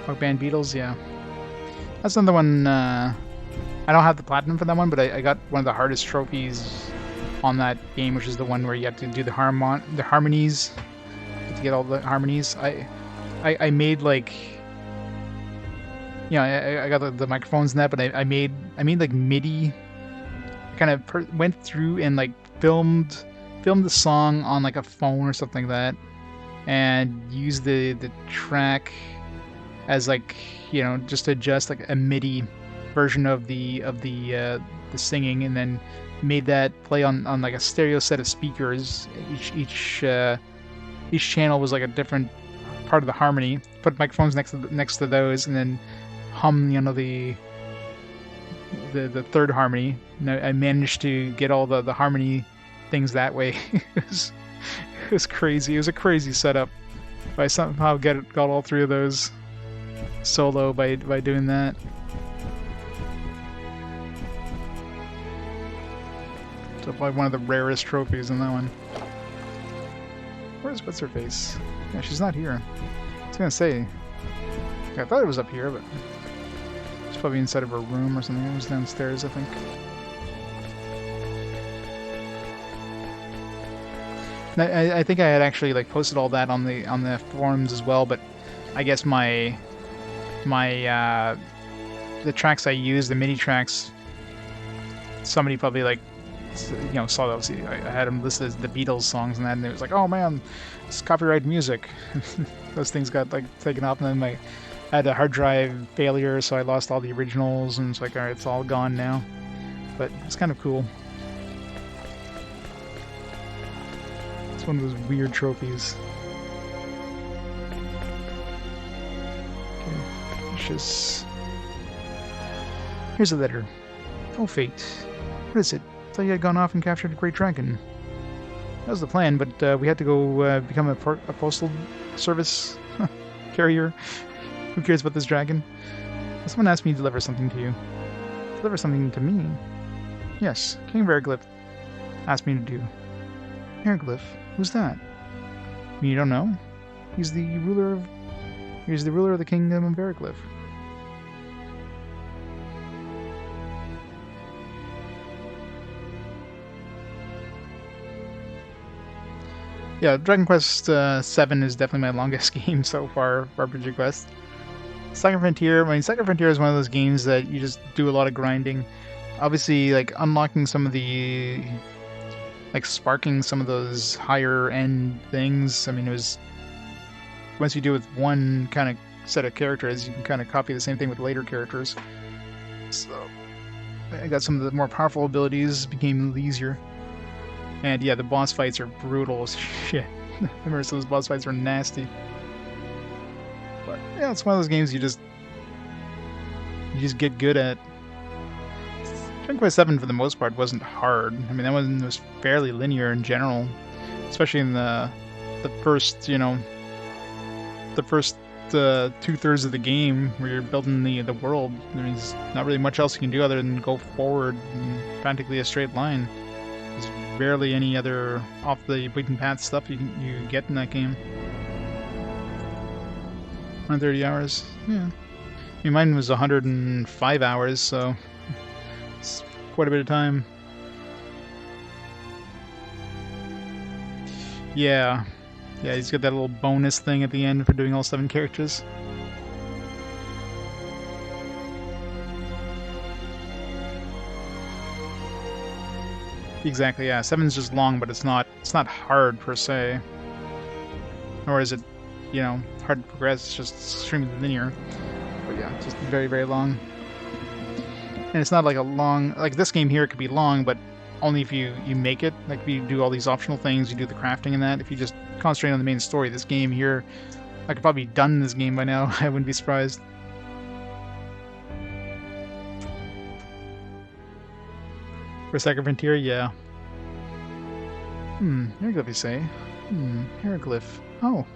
Speaker 1: Rock Band Beatles, yeah. That's another one. I don't have the platinum for that one, but I got one of the hardest trophies on that game, which is the one where you have to do the harmonies. To get all the harmonies. I made like. I got the microphones and that, but I made like MIDI. Kind of went through and like filmed the song on like a phone or something like that, and used the track as like just to adjust like a MIDI version of the singing, and then made that play on like a stereo set of speakers. Each channel was like a different part of the harmony. Put microphones next to those, and then hum the third harmony. I managed to get all the harmony things that way. It was crazy. It was a crazy setup. But I somehow got all 3 of those solo by doing that. So probably one of the rarest trophies in that one. Where's what's her face? Yeah, she's not here. I was gonna say. I thought it was up here, but it's probably inside of her room or something. It was downstairs, I think. I think I had actually like posted all that on the forums as well, but I guess the tracks I used, the MIDI tracks, somebody probably like saw those. I had them listed as the Beatles songs and that, and it was like, oh man, it's copyright music. Those things got like taken off, and then I had a hard drive failure, so I lost all the originals, and it's like, alright, it's all gone now. But it's kind of cool. It's one of those weird trophies. Okay, let's just... Here's a letter. Oh, Fayt. What is it? I thought you had gone off and captured a great dragon. That was the plan, but we had to go become a postal service carrier. Who cares about this dragon? Someone asked me to deliver something to you. Deliver something to me? Yes, King Verglyph asked me to do. Verglyph? Who's that? You don't know? He's the ruler of the kingdom of Verglyph. Yeah, Dragon Quest 7 is definitely my longest game so far for RPG Quest. Second Frontier, Second Frontier is one of those games that you just do a lot of grinding. Obviously, like, unlocking some of the... like, sparking some of those higher end things. I mean, it was... once you do it with one kind of set of characters, you can kind of copy the same thing with later characters. So, I got some of the more powerful abilities, became a little easier. And yeah, the boss fights are brutal as shit. I remember some of those boss fights were nasty. But yeah, it's one of those games you just get good at. Dragon Quest 7 for the most part wasn't hard. I mean, that one was fairly linear in general, especially in the first, the first 2/3 of the game where you're building the world. There's not really much else you can do other than go forward in practically a straight line. There's barely any other off the beaten path stuff you get in that game. 130 hours, yeah. I mean, mine was 105 hours, so it's quite a bit of time. Yeah. Yeah, he's got that little bonus thing at the end for doing all 7 characters. Exactly, yeah. 7's just long, but it's not hard per se. Nor is it, you know, hard to progress, it's just extremely linear. But yeah, just very, very long. And it's not like a long, like this game here could be long, but only if you make it. Like if you do all these optional things, you do the crafting and that. If you just concentrate on the main story, this game here, I could probably be done this game by now. I wouldn't be surprised. For Second Frontier, yeah. Hieroglyph, you say? Hieroglyph. Oh.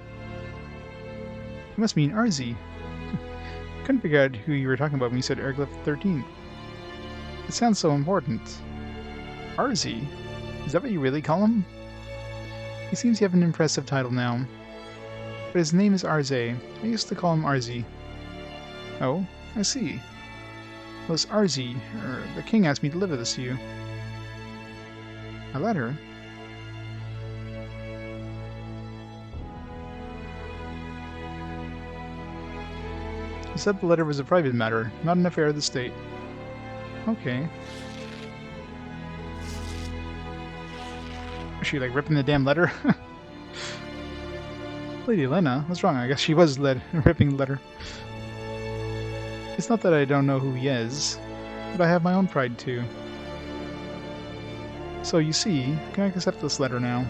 Speaker 1: You must mean Arzi. Couldn't figure out who you were talking about when you said Hieroglyph 13. It sounds so important. Arzi? Is that what you really call him? He seems to have an impressive title now. But his name is Arze. I used to call him Arzi. Oh, I see. Well, it's Arzi. The king asked me to deliver this to you. A letter? He said the letter was a private matter, not an affair of the state. Okay. Was she like ripping the damn letter? Lady Lena? What's wrong? I guess she was ripping the letter. It's not that I don't know who he is, but I have my own pride too. So you see, can I accept this letter now?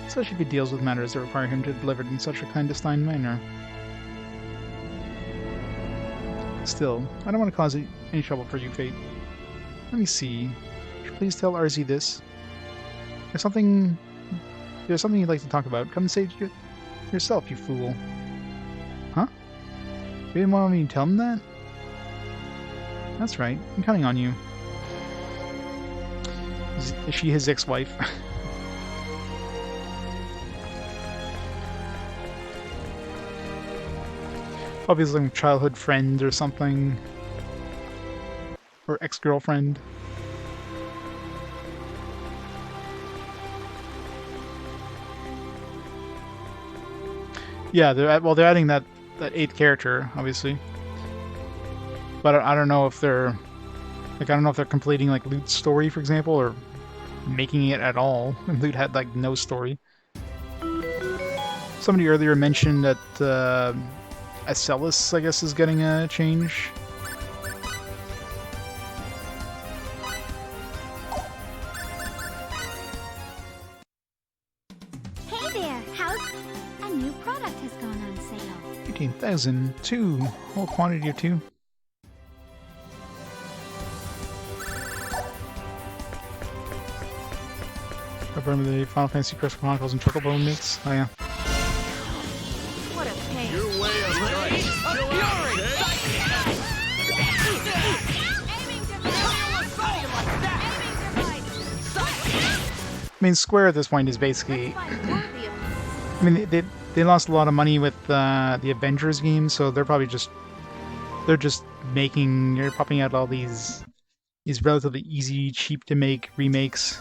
Speaker 1: Especially if he deals with matters that require him to deliver it in such a clandestine manner. Still, I don't want to cause any trouble for you, Fayt. Let me see. Would you please tell Arzi this? There's something you'd like to talk about. Come and say it yourself, you fool. Huh? You didn't want me to tell him that? That's right. I'm counting on you. Is she his ex-wife? Probably some childhood friend or something. Or ex-girlfriend. Yeah, they're adding that 8th character, obviously. But I don't know if they're completing like Lute's story, for example, or making it at all. And Lute had like no story. Somebody earlier mentioned that Acellus, I guess, is getting a change.
Speaker 6: Hey there, how's a new product has gone on sale.
Speaker 1: 18,000, 2, whole quantity of 2. I remember the Final Fantasy Crystal Chronicles and Chocobo mix. Oh yeah.
Speaker 3: What a pain.
Speaker 9: Your way of life.
Speaker 1: I mean, Square at this point is basically... I mean, they lost a lot of money with the Avengers game, so they're probably just... They're popping out all these relatively easy, cheap-to-make remakes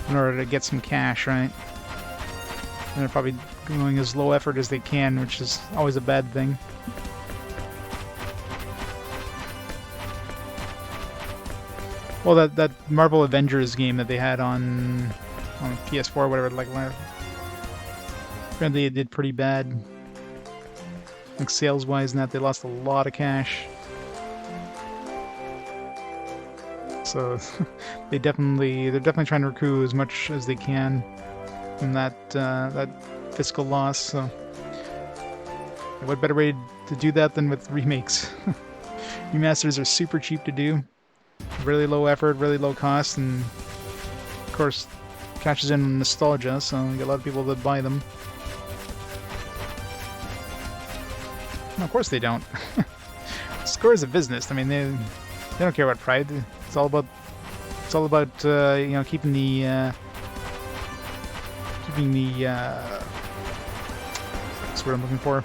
Speaker 1: in order to get some cash, right? And they're probably going as low effort as they can, which is always a bad thing. Well, that Marvel Avengers game that they had on PS4 or whatever, like, apparently it did pretty bad. Like sales-wise and that, they lost a lot of cash. So they're definitely trying to recoup as much as they can from that fiscal loss. So what better way to do that than with remakes? Remasters are super cheap to do, really low effort, really low cost, and of course catches in nostalgia. So you get a lot of people that buy them. No, of course they don't. Score is a business. I mean, they don't care about pride. It's all about you know, keeping the what's what I'm looking for.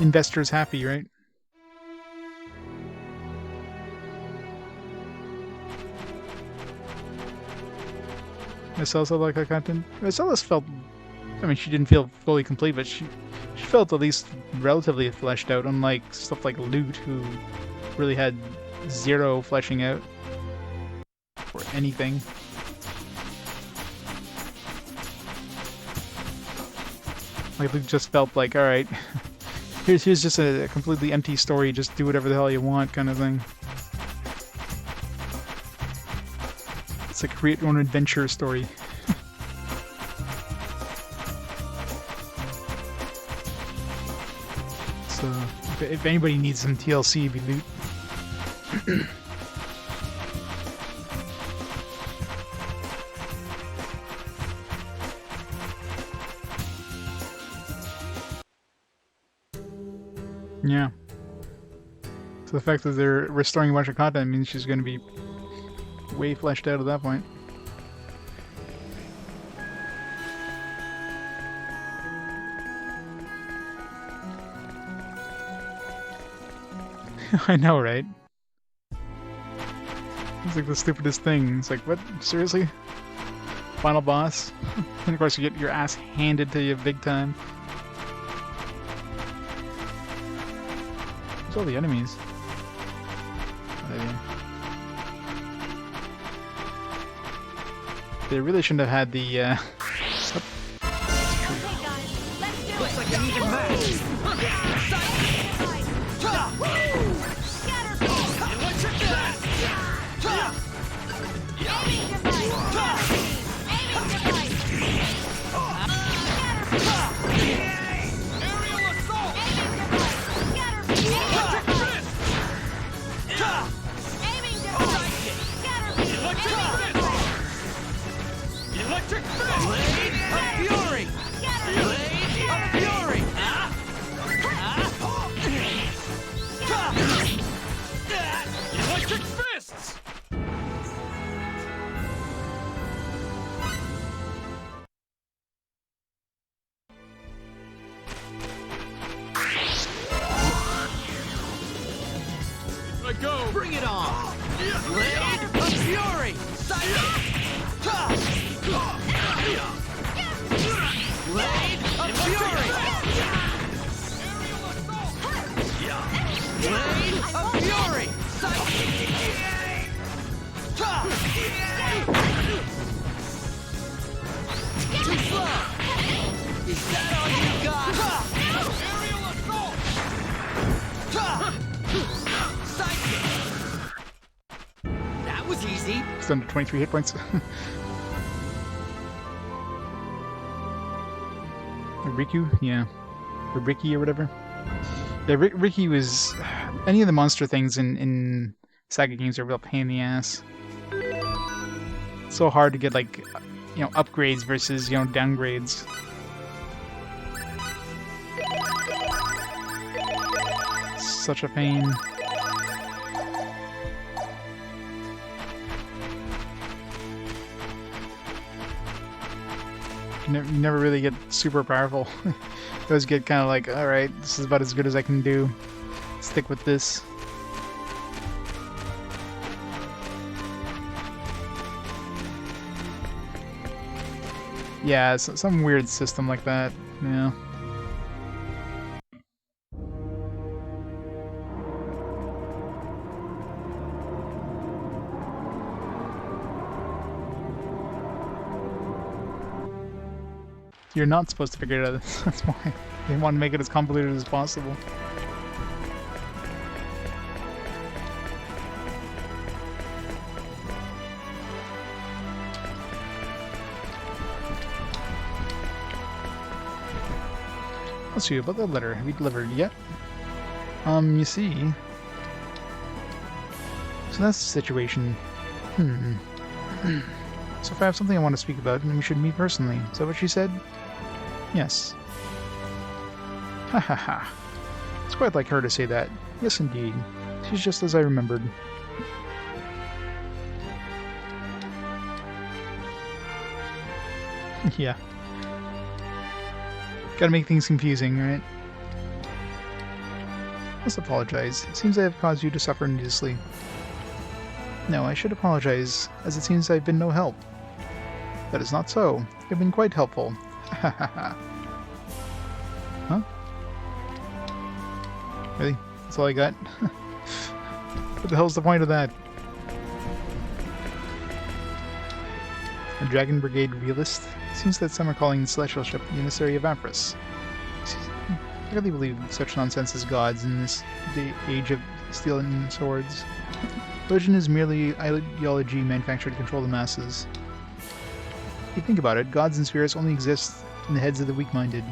Speaker 1: Investors happy, right? Miss also like that content. Miss Ellis felt, I mean, she didn't feel fully complete, but she felt at least relatively fleshed out, unlike stuff like Loot, who really had zero fleshing out or anything. Like Luke just felt like, all right, here's just a completely empty story. Just do whatever the hell you want, kind of thing. It's like create your own adventure story. So if anybody needs some TLC, it'd be Loot. Yeah. So the fact that they're restoring a bunch of content means she's going to be way fleshed out at that point. I know, right? It's like the stupidest thing. It's like, what? Seriously? Final boss? And of course you get your ass handed to you big time. All the enemies. They really shouldn't have had the
Speaker 5: Looks like an even match. Electric fist! Blade of Fury! Blade of Fury! Electric fists! Let go! Bring it on! Blade of Fury! Psychic! Blade of Fury! Blade of Fury! Psychic! Too slow! Is that all you got? Aerial assault! Psychic! That was easy!
Speaker 1: It's under 23 hit points. Riku? Yeah. Or Ricky or whatever. Yeah, Ricky was... Any of the monster things in Saga games are a real pain in the ass. It's so hard to get, like, you know, upgrades versus, you know, downgrades. Such a pain. You never really get super powerful. You always get kind of like, alright, this is about as good as I can do. Stick with this. Yeah, some weird system like that, yeah. You're not supposed to figure it out. That's why they want to make it as convoluted as possible. Let's see about that letter. Have you delivered yet? You see. So that's the situation. So if I have something I want to speak about, then we should meet personally. Is that what she said? Yes. Ha ha ha. It's quite like her to say that. Yes, indeed. She's just as I remembered. Yeah. Gotta make things confusing, right? Must apologize. It seems I have caused you to suffer needlessly. No, I should apologize, as it seems I've been no help. That is not so. You've been quite helpful. Ha ha ha. Huh? Really? That's all I got? What the hell's the point of that? A Dragon Brigade realist? Seems that some are calling the celestial ship the emissary of Avarice. I really believe such nonsense as gods in this age of steel and swords. Religion is merely ideology manufactured to control the masses. If you think about it, gods and spirits only exist in the heads of the weak-minded.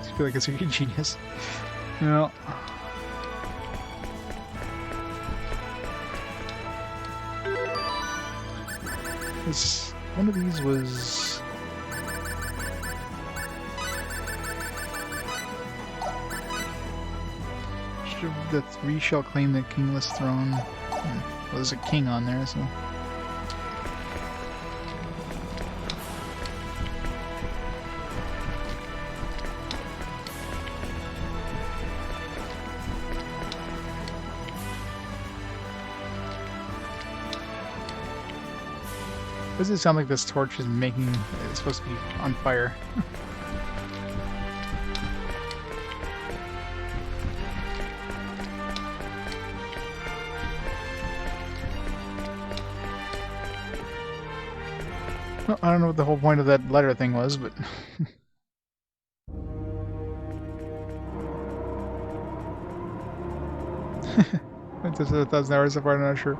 Speaker 1: I feel like it's a genius. Well... one of these was... The 3 shall claim the kingless throne. Well, there's a king on there, so... Why does it sound like this torch is making... It's supposed to be on fire? Well, I don't know what the whole point of that letter thing was, but... It took 1,000 hours so far, I'm not sure.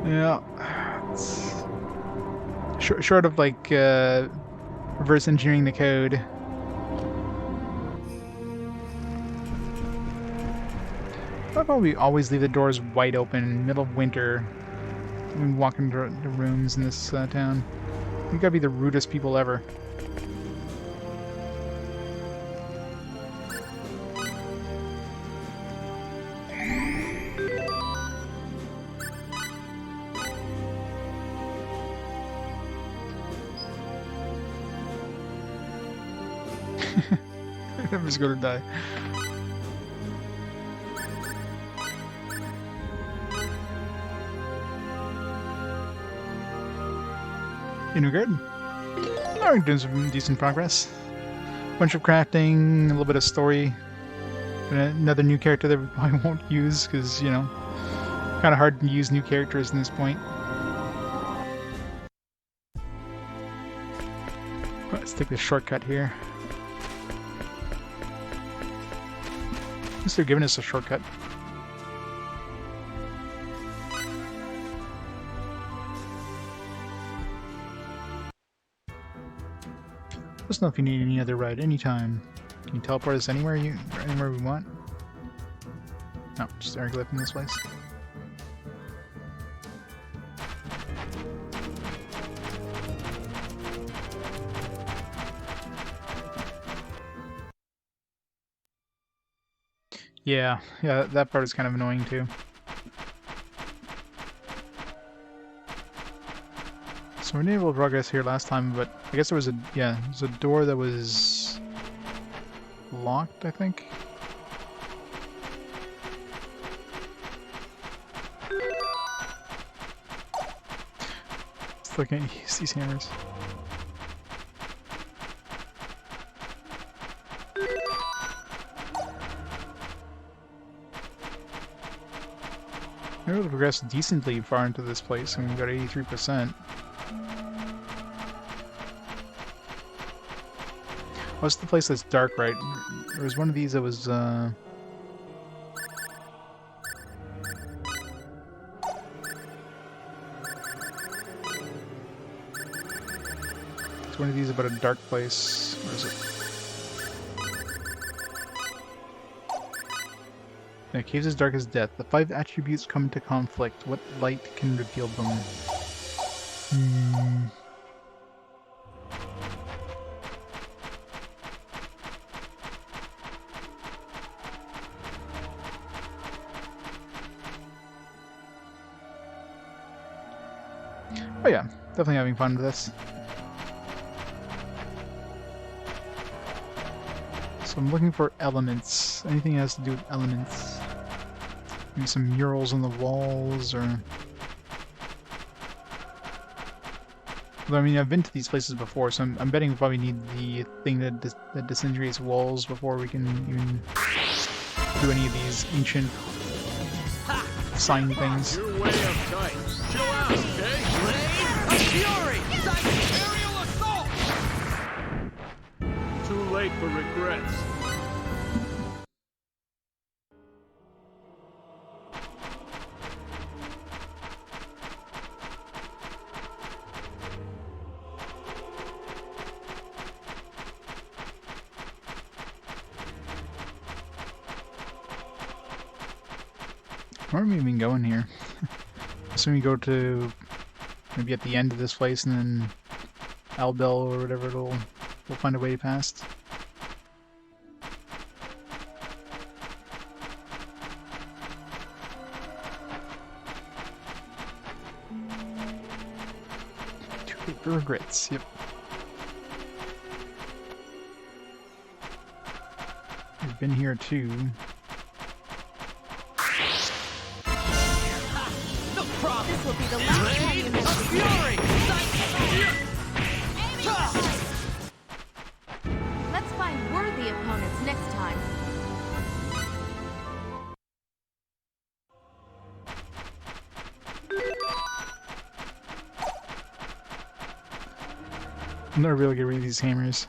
Speaker 1: Yeah. Short of, like, reverse engineering the code. I'll probably always leave the doors wide open in the middle of winter when we walk into the rooms in this town. We gotta be the rudest people ever. I'm just gonna die. Inner garden. Alright, doing some decent progress. Bunch of crafting, a little bit of story. And another new character that I won't use because, you know, kind of hard to use new characters in this point. Let's take this shortcut here. At least they're giving us a shortcut. Let us know if you need any other ride anytime. Can you teleport us anywhere we want? No, just airglyph in this place. Yeah, that part is kind of annoying too. So we didn't able to progress here last time, but I guess there was a door that was locked, I think. Just looking at these hammers. We're able to progress decently far into this place, and we got 83%. What's the place that's dark, right? There was one of these that was, It's one of these about a dark place. Where is it? Yeah, caves as dark as death. The 5 attributes come into conflict. What light can reveal them? Oh yeah, definitely having fun with this. So I'm looking for elements. Anything that has to do with elements. Maybe some murals on the walls, or... Well, I mean, I've been to these places before, so I'm betting we probably need the thing that disintegrates walls before we can even do any of these ancient sign things.
Speaker 9: You're way uptight. Chill out, okay?
Speaker 5: Blade of Fury! Aerial assault!
Speaker 9: Too late for regrets.
Speaker 1: Where are we even going here? Assume we go to maybe at the end of this place, and then Albel or whatever we'll find a way past. Too late for regrets. Yep. We've been here too.
Speaker 3: This will be the last time you miss the
Speaker 5: Fury!
Speaker 3: Let's find worthy opponents next time.
Speaker 1: I'm never really good with these hammers.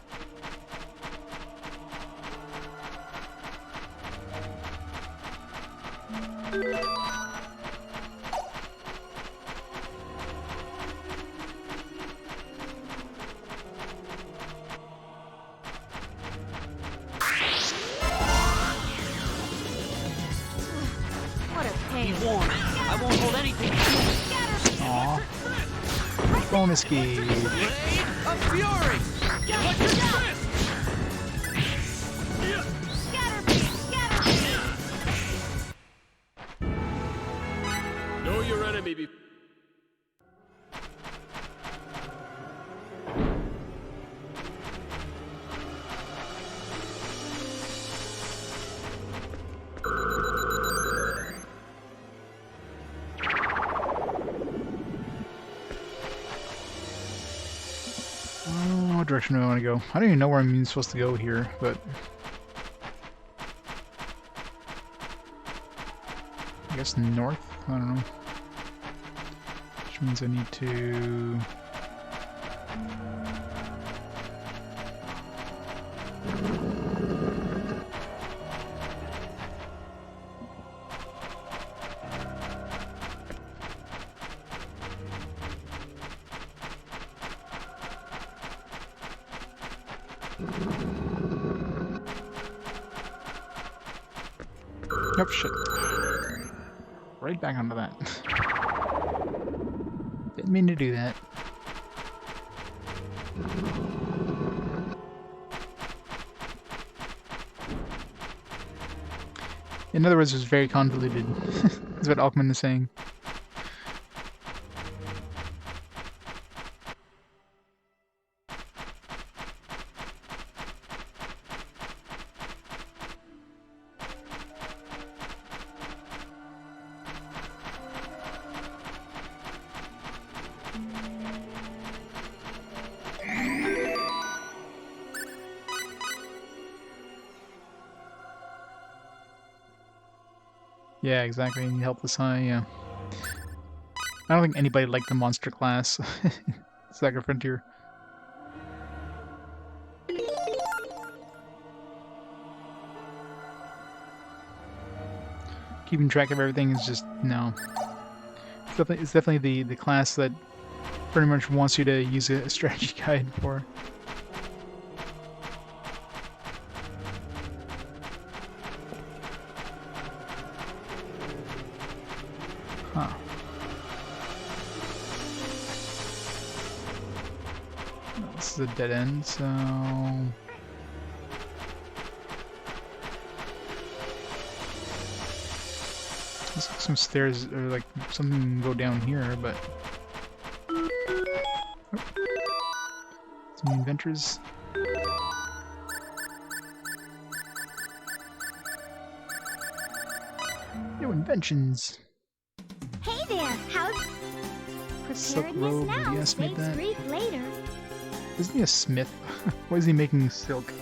Speaker 3: What a pain.
Speaker 5: Be warned, I won't hold anything.
Speaker 1: Aww. Bonus key.
Speaker 5: Blade of Fury!
Speaker 9: Know your enemy before.
Speaker 1: What direction do I want to go? I don't even know where I'm even supposed to go here, but... I guess north? I don't know. Which means I need to... Nope, shit. Right back onto that. Didn't mean to do that. In other words, it was very convoluted. That's what Alkman is saying. Yeah, exactly. You help this high, yeah. I don't think anybody liked the monster class. Saga Frontier. Keeping track of everything is just, no. It's definitely the class that pretty much wants you to use a strategy guide for. Huh. This is a dead end, so... Looks like some stairs, or like something go down here, but... New inventors. New inventions.
Speaker 6: Hey there, how's
Speaker 1: Silk
Speaker 6: preparedness
Speaker 1: robe,
Speaker 6: now?
Speaker 1: yes, made
Speaker 6: Saves
Speaker 1: that.
Speaker 6: grief later.
Speaker 1: Isn't he a smith? Why is he making silk?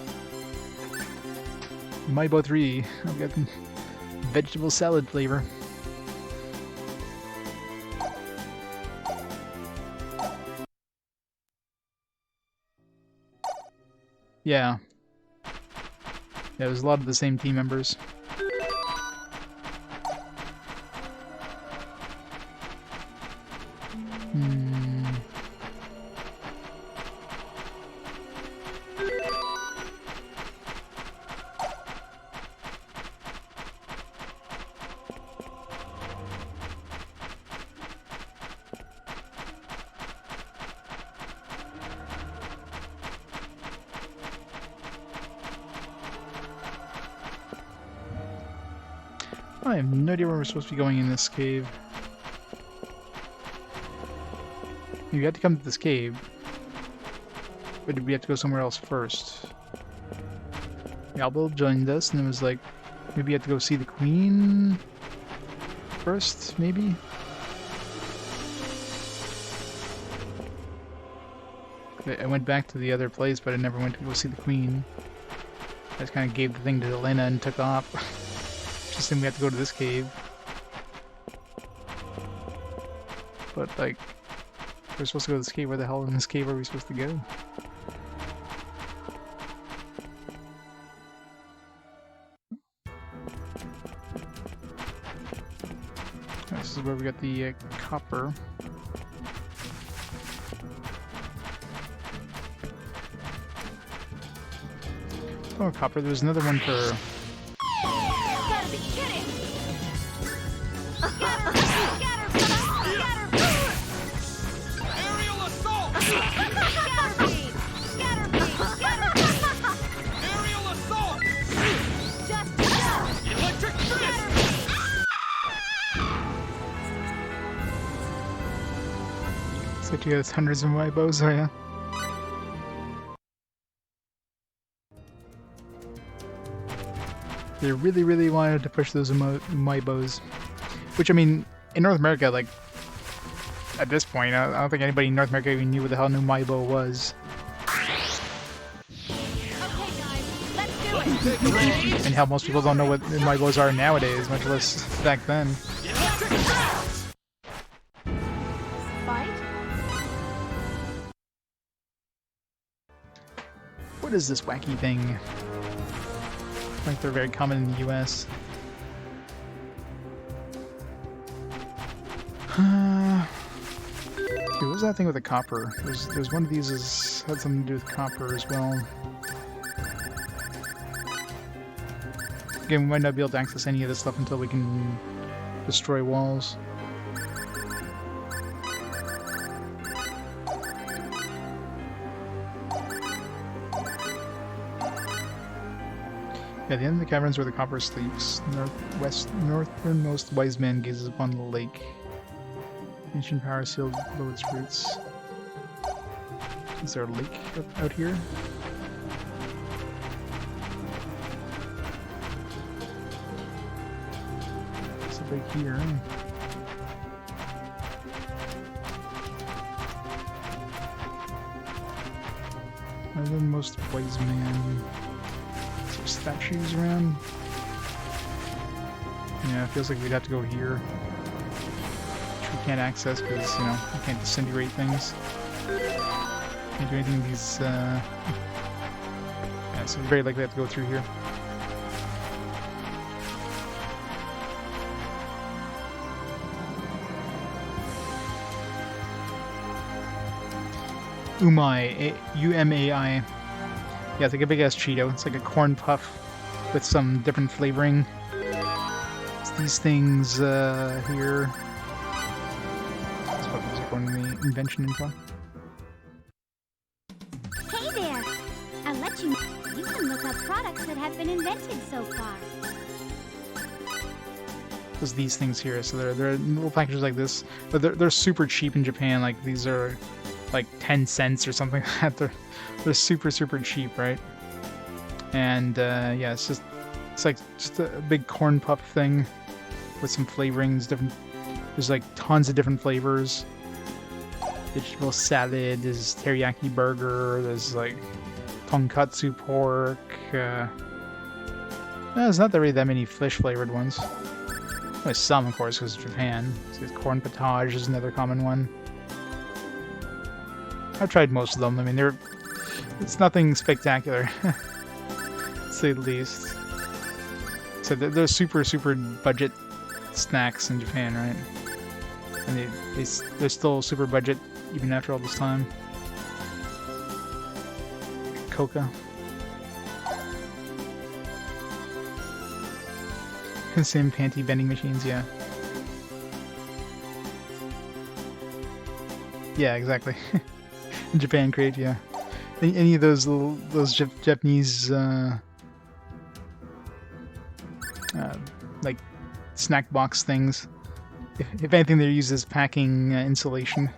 Speaker 1: Maibo 3. I've got vegetable salad flavor. Yeah. Yeah, there's a lot of the same team members. I have no idea where we're supposed to be going in this cave. We had to come to this cave. But did we have to go somewhere else first? Albel joined us and it was like, maybe you have to go see the queen first, maybe? I went back to the other place, but I never went to go see the queen. I just kind of gave the thing to Elena and took off. Just then we have to go to this cave. But, like, we're supposed to go to this cave. Where the hell in this cave are we supposed to go? This is where we got the copper. Oh, copper. There's another one for...
Speaker 3: Gotta be kidding!
Speaker 5: Aerial assault! Aerial assault! Electric fist!
Speaker 1: So you got hundreds of Maibos, oh yeah? They really, really wanted to push those Maibos. Which, I mean, in North America, like, at this point, I don't think anybody in North America even knew what the hell new Maibo was. And hell, most people don't know what Maibos are nowadays, much less back then. What is this wacky thing? I think they're very common in the US. Dude, what was that thing with the copper? There's one of these that had something to do with copper as well. Again, we might not be able to access any of this stuff until we can destroy walls. Yeah, the end of the caverns where the copper sleeps. Northernmost wise man gazes upon the lake. Ancient power sealed below its roots. Is there a lake out here? It's a lake here. Northernmost wise man. Statues around. Yeah, it feels like we'd have to go here. Which we can't access because, you know, we can't disintegrate things. Can't do anything with these, Yeah, so we very likely have to go through here. Umai. U-M-A-I. Yeah, it's like a big ass Cheeto. It's like a corn puff with some different flavoring. It's these things here. That's what was going in the invention info.
Speaker 6: Hey there! I'll let you know. You can look up products that have been invented so far.
Speaker 1: There's these things here, so they're little packages like this, but they're super cheap in Japan. Like these are like 10 cents or something like that. they're super cheap, right? And yeah, it's like just a big corn puff thing with some flavorings. There's like tons of different flavors. Vegetable salad. There's teriyaki burger. There's like tonkatsu pork. There's not really that many fish flavored ones. There's some, of course, because it's Japan. So corn potage is another common one. I've tried most of them. I mean, it's nothing spectacular, to say the least. So they're super budget snacks in Japan, right? And they're still super budget even after all this time. Coca. Same panty vending machines, yeah. Yeah, exactly. In Japan crate, yeah. Any of those Japanese like snack box things. If anything, they're used as packing insulation.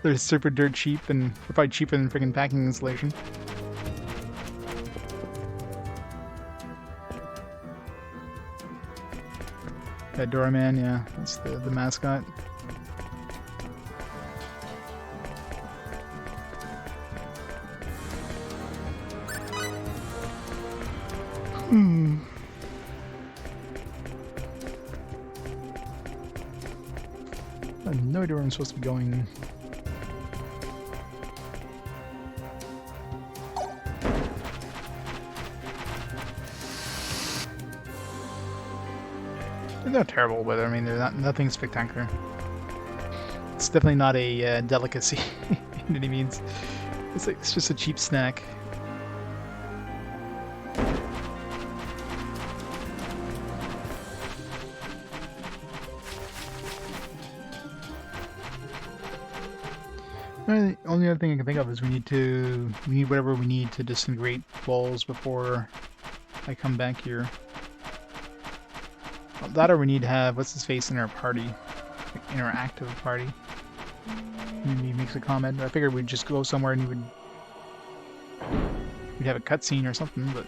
Speaker 1: They're super dirt cheap, and they're probably cheaper than freaking packing insulation. Yeah, Doraemon, yeah, that's the mascot. I have no idea where I'm supposed to be going. They're not terrible, but I mean, they're nothing spectacular. It's definitely not a delicacy in any means. It's just a cheap snack. The only other thing I can think of is we need whatever we need to disintegrate walls before I come back here. That or we need to have what's his face in our party, like interactive party. He makes a comment. I figured we'd just go somewhere and we'd have a cutscene or something, but.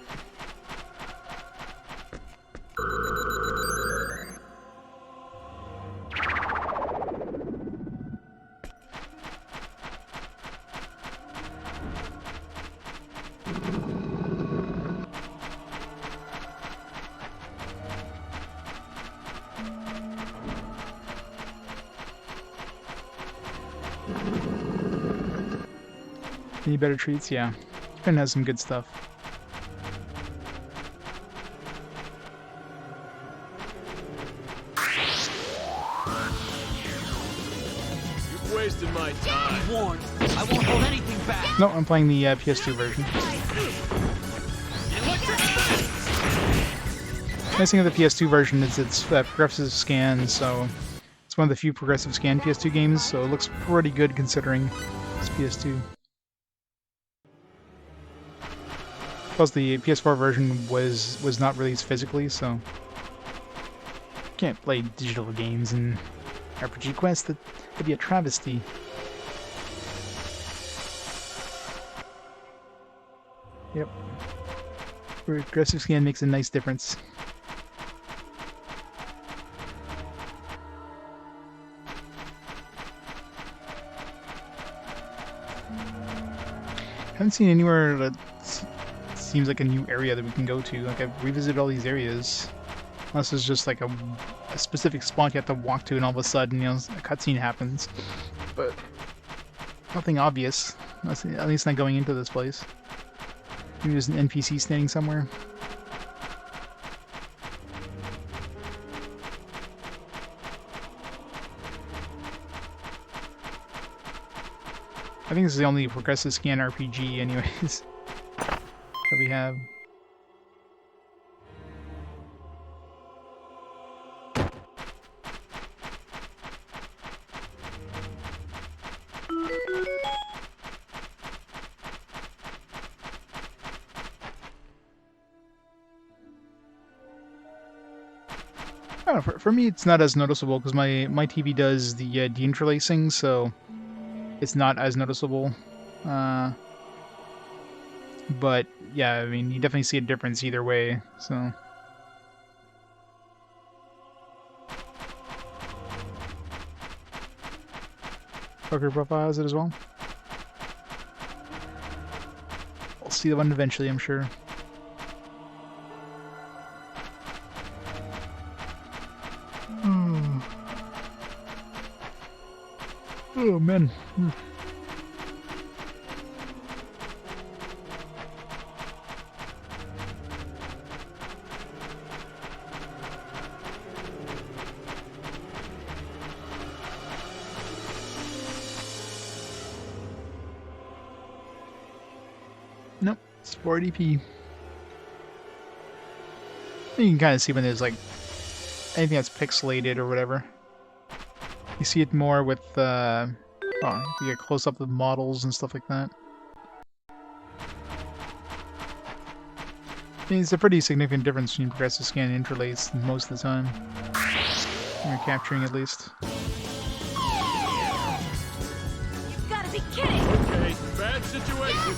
Speaker 1: Any better treats? Yeah. Japan has some good stuff.
Speaker 9: You've wasted my time.
Speaker 5: Warned. I won't hold anything back.
Speaker 1: No, I'm playing the PS2 version. Nice thing of the PS2 version is it's progressive scan, so it's one of the few progressive scan PS2 games, so it looks pretty good considering it's PS2. Plus, the PS4 version was not released physically, so you can't play digital games in RPG Quest. That'd be a travesty. Yep. Progressive scan makes a nice difference. Haven't seen anywhere that seems like a new area that we can go to. Like, I've revisited all these areas. Unless it's just like a specific spot you have to walk to and all of a sudden, you know, a cutscene happens. But nothing obvious. At least not going into this place. Maybe there's an NPC standing somewhere. I think this is the only progressive scan RPG anyways that we have. I don't know, for me it's not as noticeable because my TV does the deinterlacing, so it's not as noticeable. But yeah, I mean, you definitely see a difference either way. So. Poker profile has it as well. We'll see the one eventually, I'm sure. Oh man. Nope, it's 480p. You can kind of see when there's like anything that's pixelated or whatever. You see it more with if you get close up with models and stuff like that. I mean, it's a pretty significant difference between progressive scan and interlace most of the time. You're capturing at least.
Speaker 3: You've gotta be kidding!
Speaker 9: Okay, bad situation.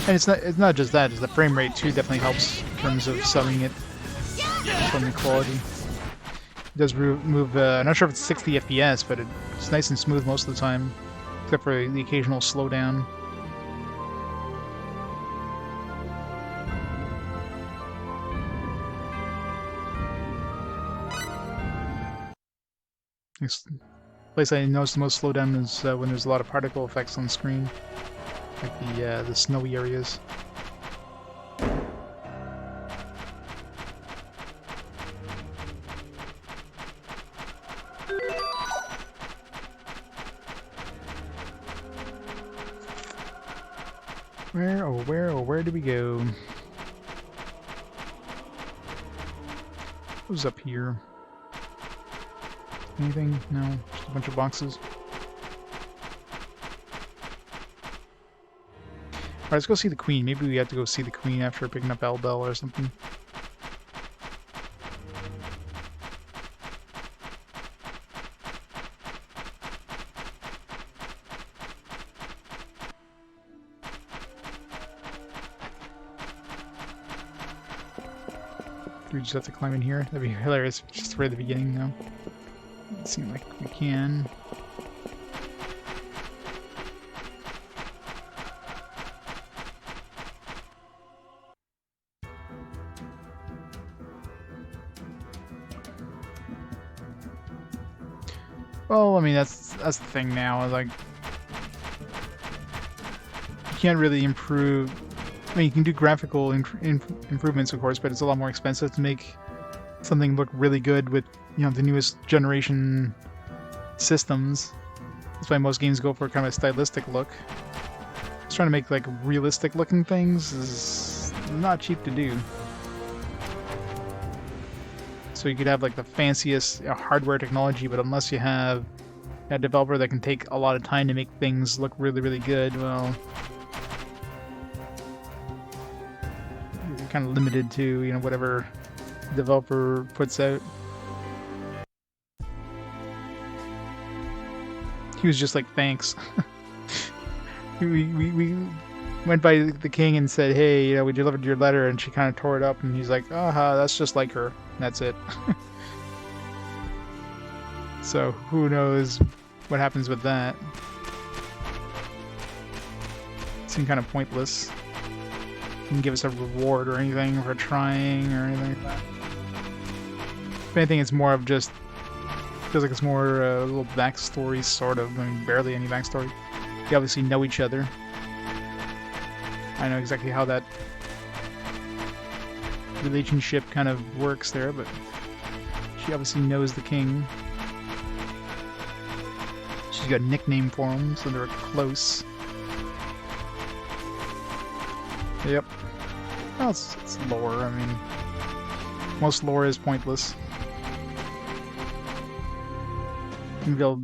Speaker 1: And it's not just that, it's the frame rate too definitely helps in terms of subbing it from the quality. It does move, I'm not sure if it's 60 FPS, but it's nice and smooth most of the time, except for the occasional slowdown. Next place I noticed the most slowdown is when there's a lot of particle effects on screen. Like the snowy areas. Where did we go? What was up here? Anything? No, just a bunch of boxes. Alright, let's go see the Queen. Maybe we have to go see the Queen after picking up Albel or something. Do we just have to climb in here? That'd be hilarious. Just right at the beginning, though. Doesn't seem like we can. Well, I mean, that's the thing now. Like, you can't really improve. I mean, you can do graphical improvements, of course, but it's a lot more expensive to make something look really good with, you know, the newest generation systems. That's why most games go for kind of a stylistic look. Just trying to make like realistic looking things is not cheap to do. So you could have like the fanciest hardware technology, but unless you have a developer that can take a lot of time to make things look really, really good, well, you're kind of limited to, you know, whatever the developer puts out. He was just like, thanks. we went by the king and said, hey, you know, we delivered your letter, and she kind of tore it up, and he's like, aha, that's just like her. That's it. So who knows what happens with that. Seemed kind of pointless. Didn't give us a reward or anything for trying or anything like that. If anything, it's more of just, feels like it's more a little backstory, sort of. I mean, barely any backstory. We obviously know each other. I know exactly how that relationship kind of works there, but she obviously knows the king. She's got a nickname for him, so they're close. Yep. Well, it's lore. I mean, most lore is pointless. Maybe they'll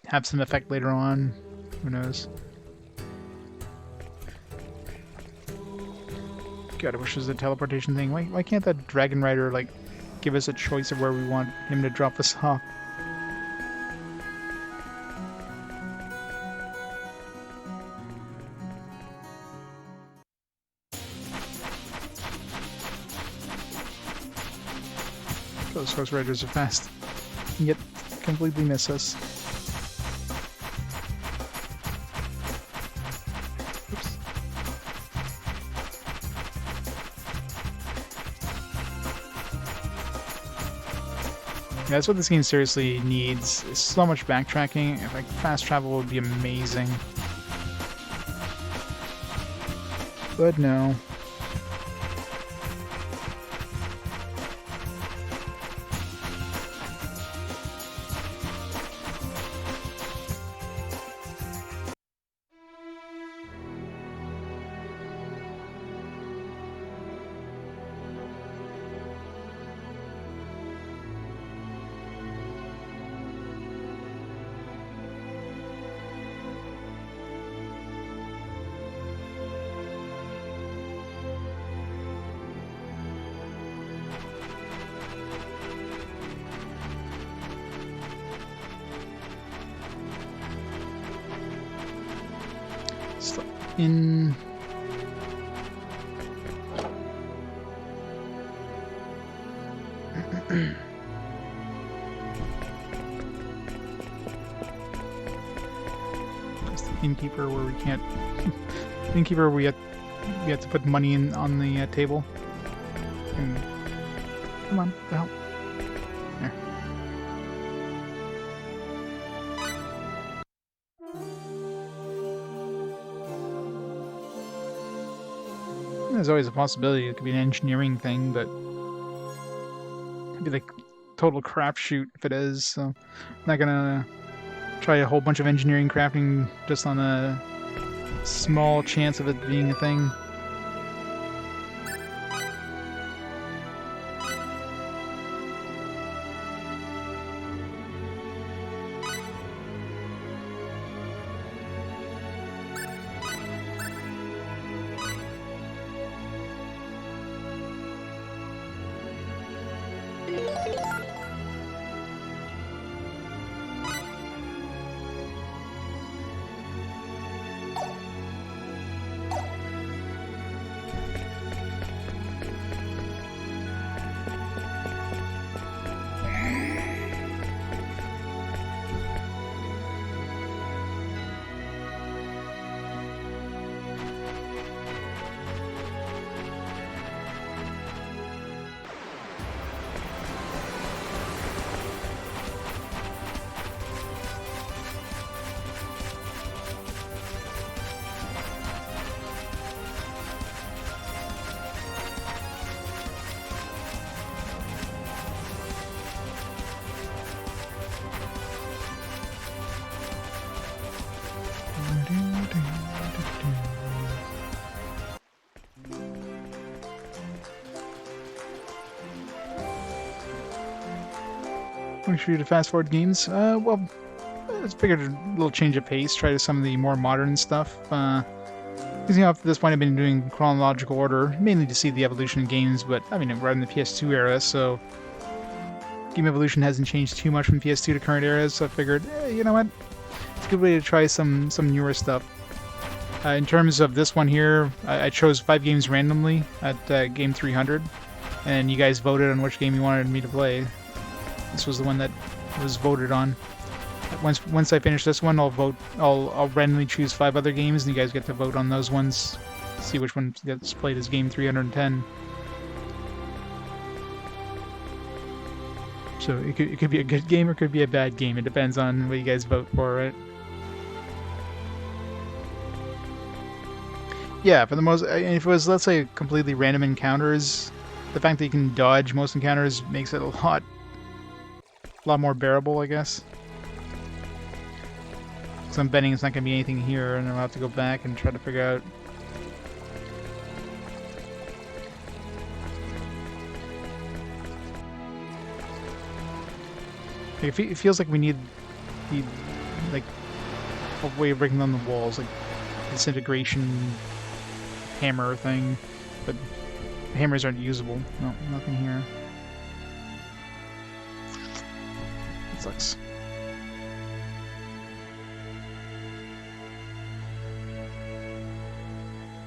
Speaker 1: have some effect later on. Who knows? God, I wish there's a teleportation thing. Why can't that Dragon Rider, like, give us a choice of where we want him to drop us off? Those Ghost Riders are fast, and yet completely miss us. Oops. Yeah, that's what this game seriously needs. Is so much backtracking. If like fast travel would be amazing. But no. In Just the innkeeper where we can't innkeeper we have to put money in on the table. And, come on, the hell. There. There's always a possibility it could be an engineering thing, but it could be like total crapshoot if it is. So I'm not gonna try a whole bunch of engineering crafting just on a small chance of it being a thing. Make sure you to fast forward games. Well, I figured a little change of pace, try some of the more modern stuff. Because, up to this point I've been doing chronological order, mainly to see the evolution of games, but, I mean, we're in the PS2 era, so game evolution hasn't changed too much from PS2 to current eras, so I figured, you know what, it's a good way to try some newer stuff. In terms of this one here, I chose 5 games randomly at Game 300, and you guys voted on which game you wanted me to play. This was the one that was voted on. Once I finish this one, I'll randomly choose 5 other games, and you guys get to vote on those ones. See which one gets played as game 310. So it could be a good game or it could be a bad game. It depends on what you guys vote for, right? Yeah, for the most, if it was, let's say, completely random encounters, the fact that you can dodge most encounters makes it a lot more bearable, I guess. So I'm betting it's not going to be anything here, and I'll have to go back and try to figure out. Like, it feels like we need like a way of breaking down the walls, like disintegration hammer thing, but the hammers aren't usable. No, nothing here. That sucks.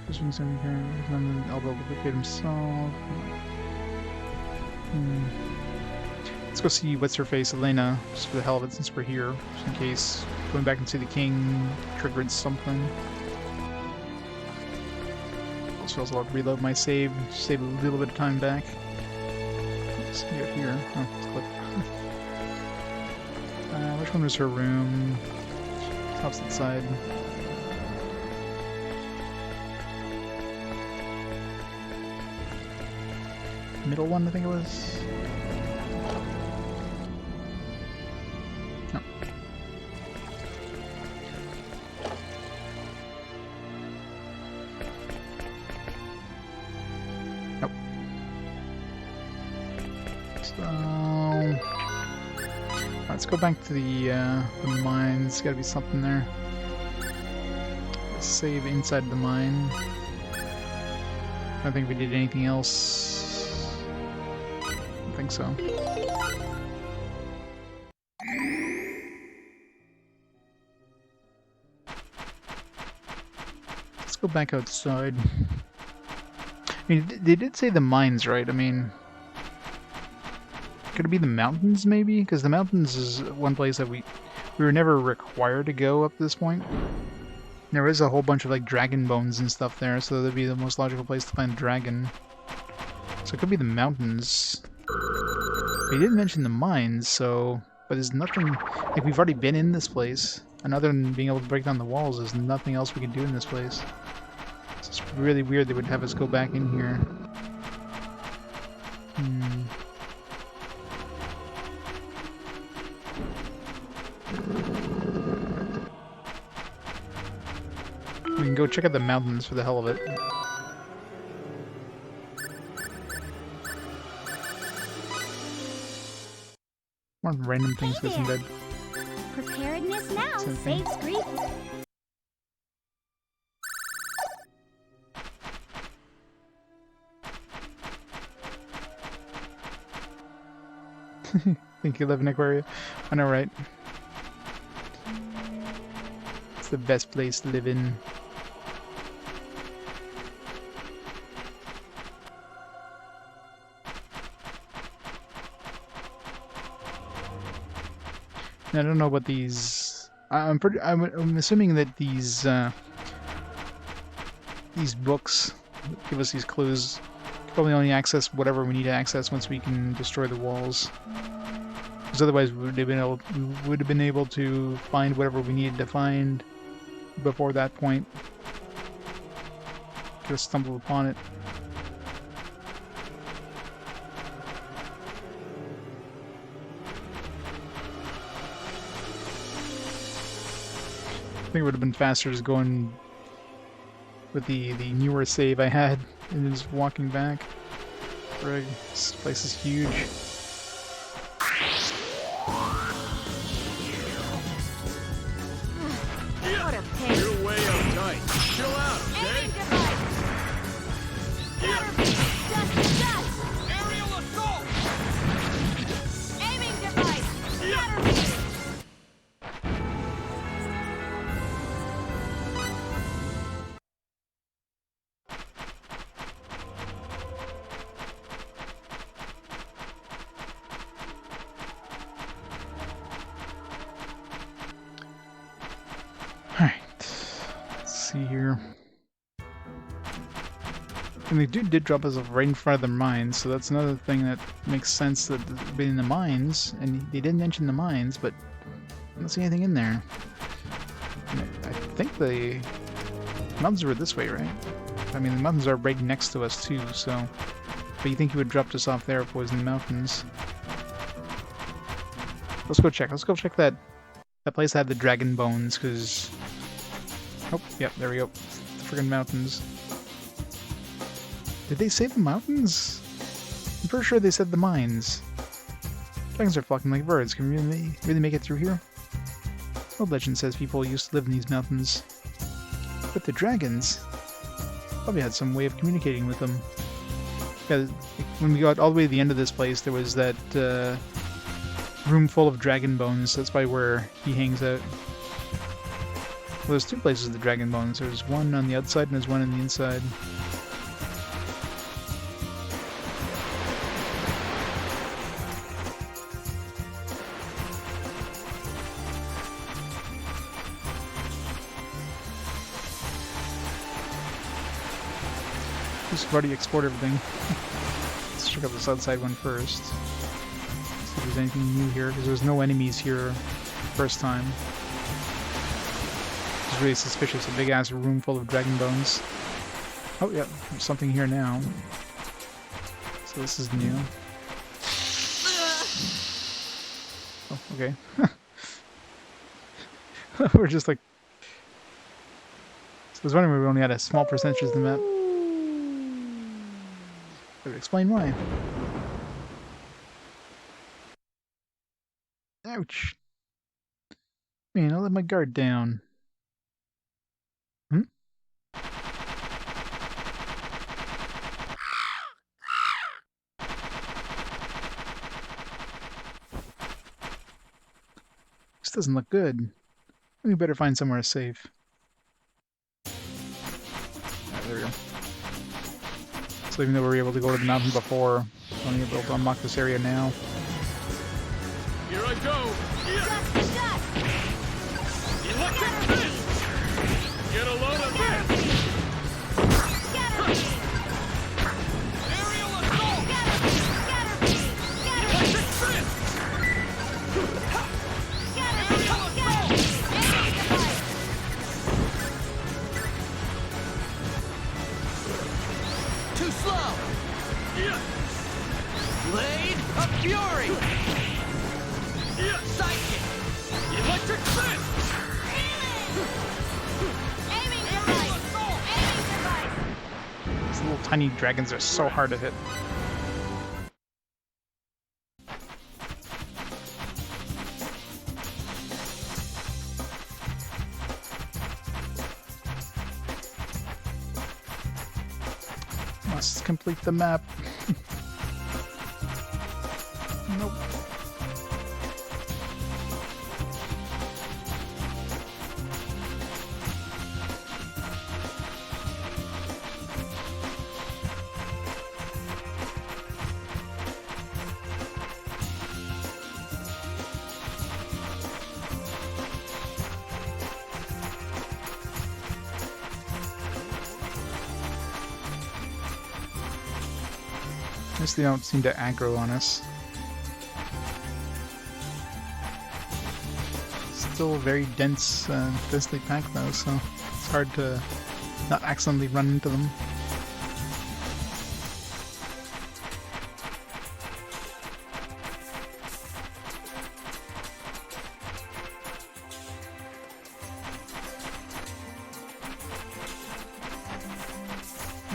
Speaker 1: This one's in here. Elbow lubricate himself. Let's go see what's her face, Elena, just for the hell of it, since we're here, just in case going back and see the king triggered something. Also, I'll reload my save, save a little bit of time back. Let's see it here. Oh, let's click. Which one was her room? Opposite side. Middle one, I think it was. No. Nope. So let's go back to the mine. There's got to be something there. Save inside the mine. I don't think we did anything else. I don't think so. Let's go back outside. I mean, they did say the mines, right? I mean, could it be the mountains, maybe? Because the mountains is one place that we were never required to go up to this point. There is a whole bunch of like dragon bones and stuff there, so that'd be the most logical place to find a dragon. So it could be the mountains. They didn't mention the mines, so... But there's nothing... Like, we've already been in this place. And other than being able to break down the walls, there's nothing else we can do in this place. So it's really weird they would have us go back in here. We can go check out the mountains for the hell of it. More random things
Speaker 6: Hey
Speaker 1: get some dead.
Speaker 6: Preparedness now saves grief.
Speaker 1: Think you live in Aquaria? I know, right? It's the best place to live in. I don't know what these. I'm assuming that these books give us these clues. Probably only access whatever we need to access once we can destroy the walls. Because otherwise, we would have been able to find whatever we needed to find before that point. Could have stumbled upon it. I think it would have been faster just going with the newer save I had and just walking back. Frig, this place is huge.
Speaker 3: What a pain.
Speaker 9: You're way uptight. Chill out, okay?
Speaker 3: Aiming device. Dust, dust.
Speaker 5: Aerial assault!
Speaker 3: Aiming device. Scatter me.
Speaker 1: Alright, let's see here. And the dude did drop us off right in front of the mines, so that's another thing that makes sense that they've been in the mines, and they didn't mention the mines, but I don't see anything in there. And I think the mountains were this way, right? I mean, the mountains are right next to us too, so... But you think he would have dropped us off there if it was in the mountains. Let's go check. Let's go check that place that had the dragon bones, because... Oh, yep, there we go. The friggin' mountains. Did they say the mountains? I'm pretty sure they said the mines. Dragons are flocking like birds. Can we really make it through here? Old legend says people used to live in these mountains. But the dragons probably had some way of communicating with them. Yeah, when we got all the way to the end of this place, there was that room full of dragon bones. That's probably where he hangs out. Well, there's two places of the dragon bones. There's one on the outside and there's one on the inside. Just already explored everything. Let's check out this outside one first. See if there's anything new here, because there's no enemies here first time. It's really suspicious. A big ass room full of dragon bones. Oh yeah, there's something here now. So this is new. Oh, okay. We're just like... So I was wondering why we only had a small percentage of the map. That would explain why. Ouch. Man, I let my guard down. Hmm? This doesn't look good. We better find somewhere safe. There we go. So even though we were able to go to the mountain before, we're only able to unlock this area now.
Speaker 9: Here I go! Electric fist! Get a load of this!
Speaker 5: Aerial assault!
Speaker 9: Electric fist!
Speaker 5: Aerial assault! Too slow!
Speaker 9: Yeah!
Speaker 5: Blade of Fury!
Speaker 9: Yeah!
Speaker 5: Psychic!
Speaker 9: Electric fist!
Speaker 5: Aerial assault!
Speaker 1: These little tiny dragons are so hard to hit. Must complete the map. Nope. At least they don't seem to aggro on us. Still very dense, densely packed though, so it's hard to not accidentally run into them.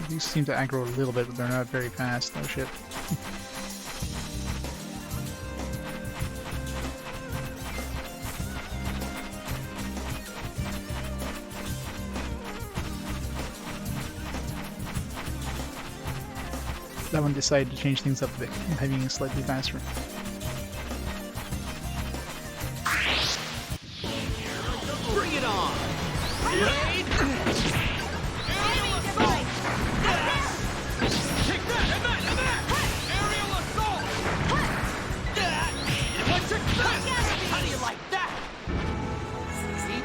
Speaker 1: These seem to aggro a little bit, but they're not very fast. Oh shit. That one decided to change things up a bit, having it slightly faster.
Speaker 5: Bring it on! Blade! Aerial assault! Take that and that and that! Aerial assault! Electric fist! How do you like that? See?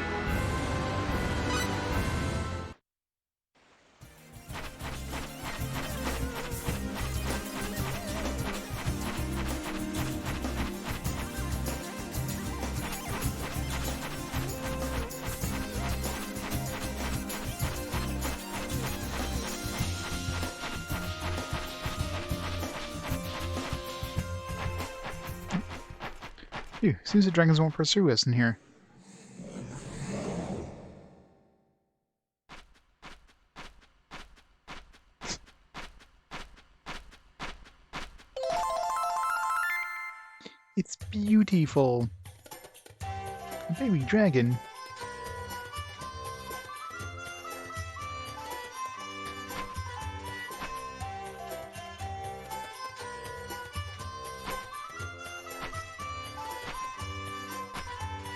Speaker 1: Phew, seems the dragons won't pursue us in here. It's beautiful. A baby dragon.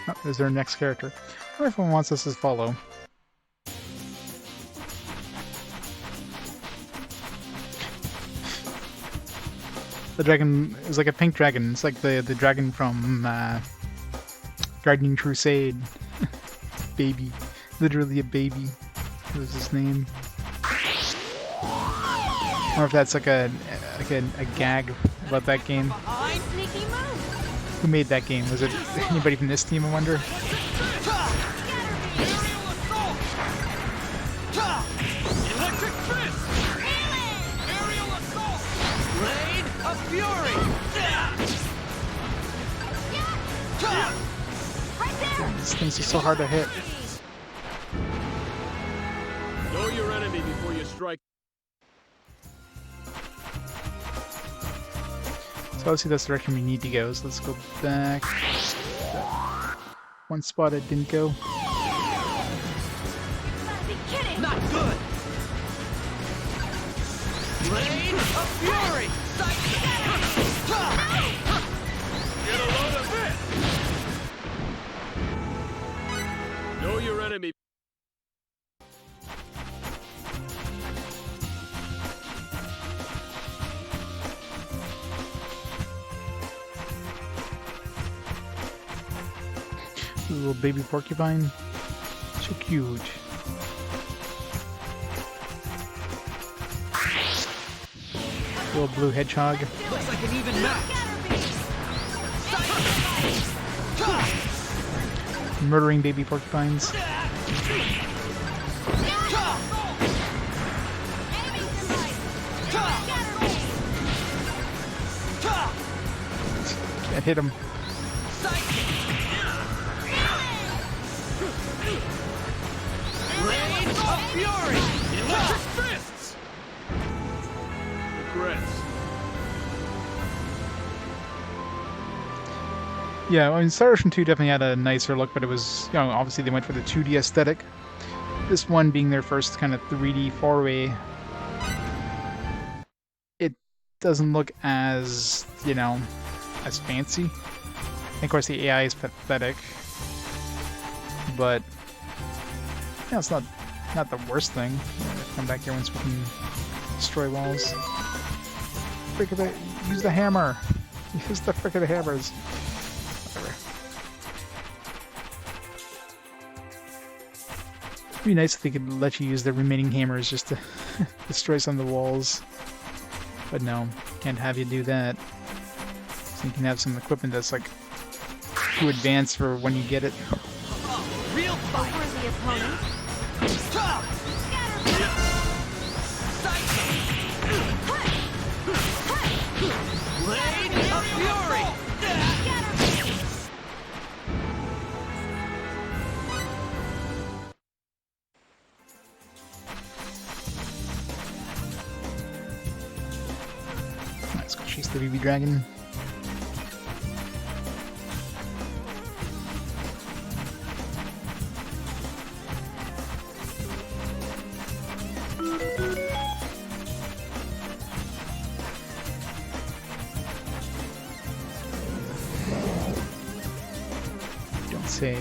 Speaker 1: Oh, there's our next character. I wonder if one wants us to follow. The dragon is like a pink dragon. It's like the dragon from Guardian Crusade. Baby. Literally a baby. What was his name? I wonder if that's like a gag about that game.
Speaker 3: Sneaky move.
Speaker 1: Who made that game? Was it anybody from this team, I wonder?
Speaker 5: Electric fist! Aerial assault! Blade of fury!
Speaker 1: These things are so hard to hit.
Speaker 9: Know your enemy before you strike.
Speaker 1: So obviously that's the direction we need to go, so let's go back. One spot I didn't go.
Speaker 5: Not good! Blade of fury!
Speaker 9: Get a load of this! Know your enemy.
Speaker 1: Little baby porcupine. So cute. Little blue hedgehog.
Speaker 5: Looks like an even match!
Speaker 1: Murdering baby porcupines. Can't hit him.
Speaker 5: Blade of fury!
Speaker 9: Electric fists! Regrets.
Speaker 1: Yeah, I mean, Star Ocean 2 definitely had a nicer look, but it was, you know, obviously they went for the 2D aesthetic. This one being their first kind of 3D foray, it doesn't look as, you know, as fancy. And of course, the AI is pathetic, but yeah, it's not the worst thing. Come back here once we can destroy walls. Frick of the, use the hammer. Use the frick of the hammers. It'd be nice if they could let you use the remaining hammers just to destroy some of the walls. But no, can't have you do that. So you can have some equipment that's like too advanced for when you get it.
Speaker 5: Real fight!
Speaker 3: Worthy opponent.
Speaker 5: Blade of fury!
Speaker 1: Let's go chase the BB dragon. Don't say.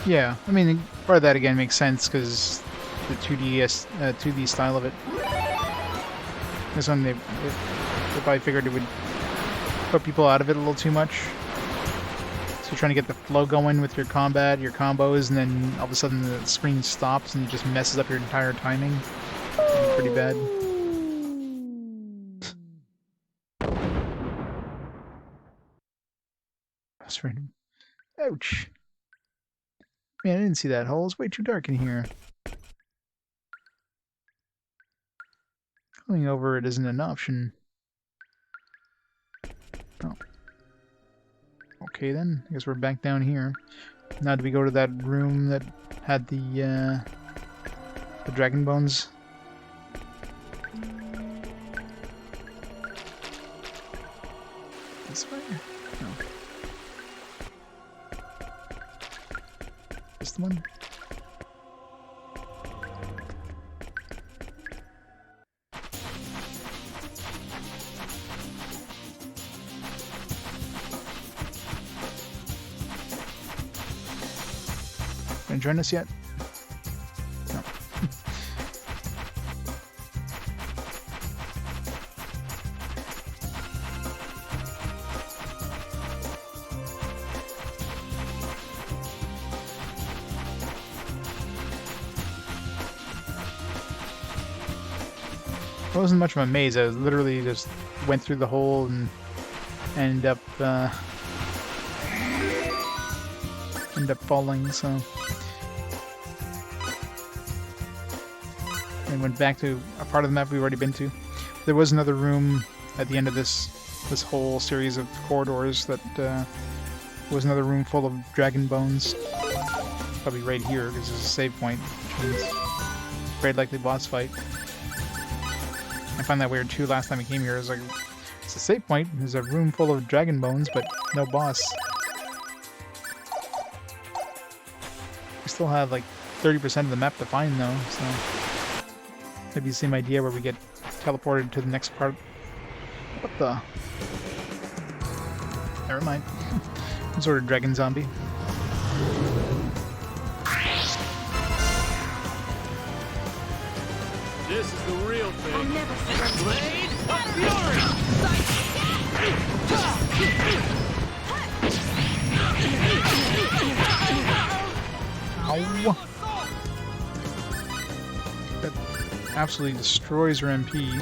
Speaker 1: Yeah, I mean, part of that again makes sense because the 2D style of it. This one, they probably figured it would put people out of it a little too much. So you're trying to get the flow going with your combat, your combos, and then all of a sudden the screen stops and it just messes up your entire timing. Pretty bad. That's random. Ouch. Man, I didn't see that hole. It's way too dark in here. Going over it isn't an option. Oh. Okay then. I guess we're back down here. Now do we go to that room that had the dragon bones? This way? No. This the one? Gonna join us yet? No. It wasn't much of a maze. I literally just went through the hole and ended up falling. So and went back to a part of the map we've already been to. There was another room at the end of this whole series of corridors that was another room full of dragon bones. Probably right here because it's a save point, which means very likely boss fight. I found that weird too last time I came here. It was like, it's a save point. There's a room full of dragon bones, but no boss. We still have like 30% of the map to find though, so maybe the same idea where we get teleported to the next part. What the? Never mind. Some sort of dragon zombie.
Speaker 9: This is the real thing.
Speaker 3: I'll never surrender.
Speaker 5: Blade of Fury!
Speaker 1: Ow! That absolutely destroys her MP.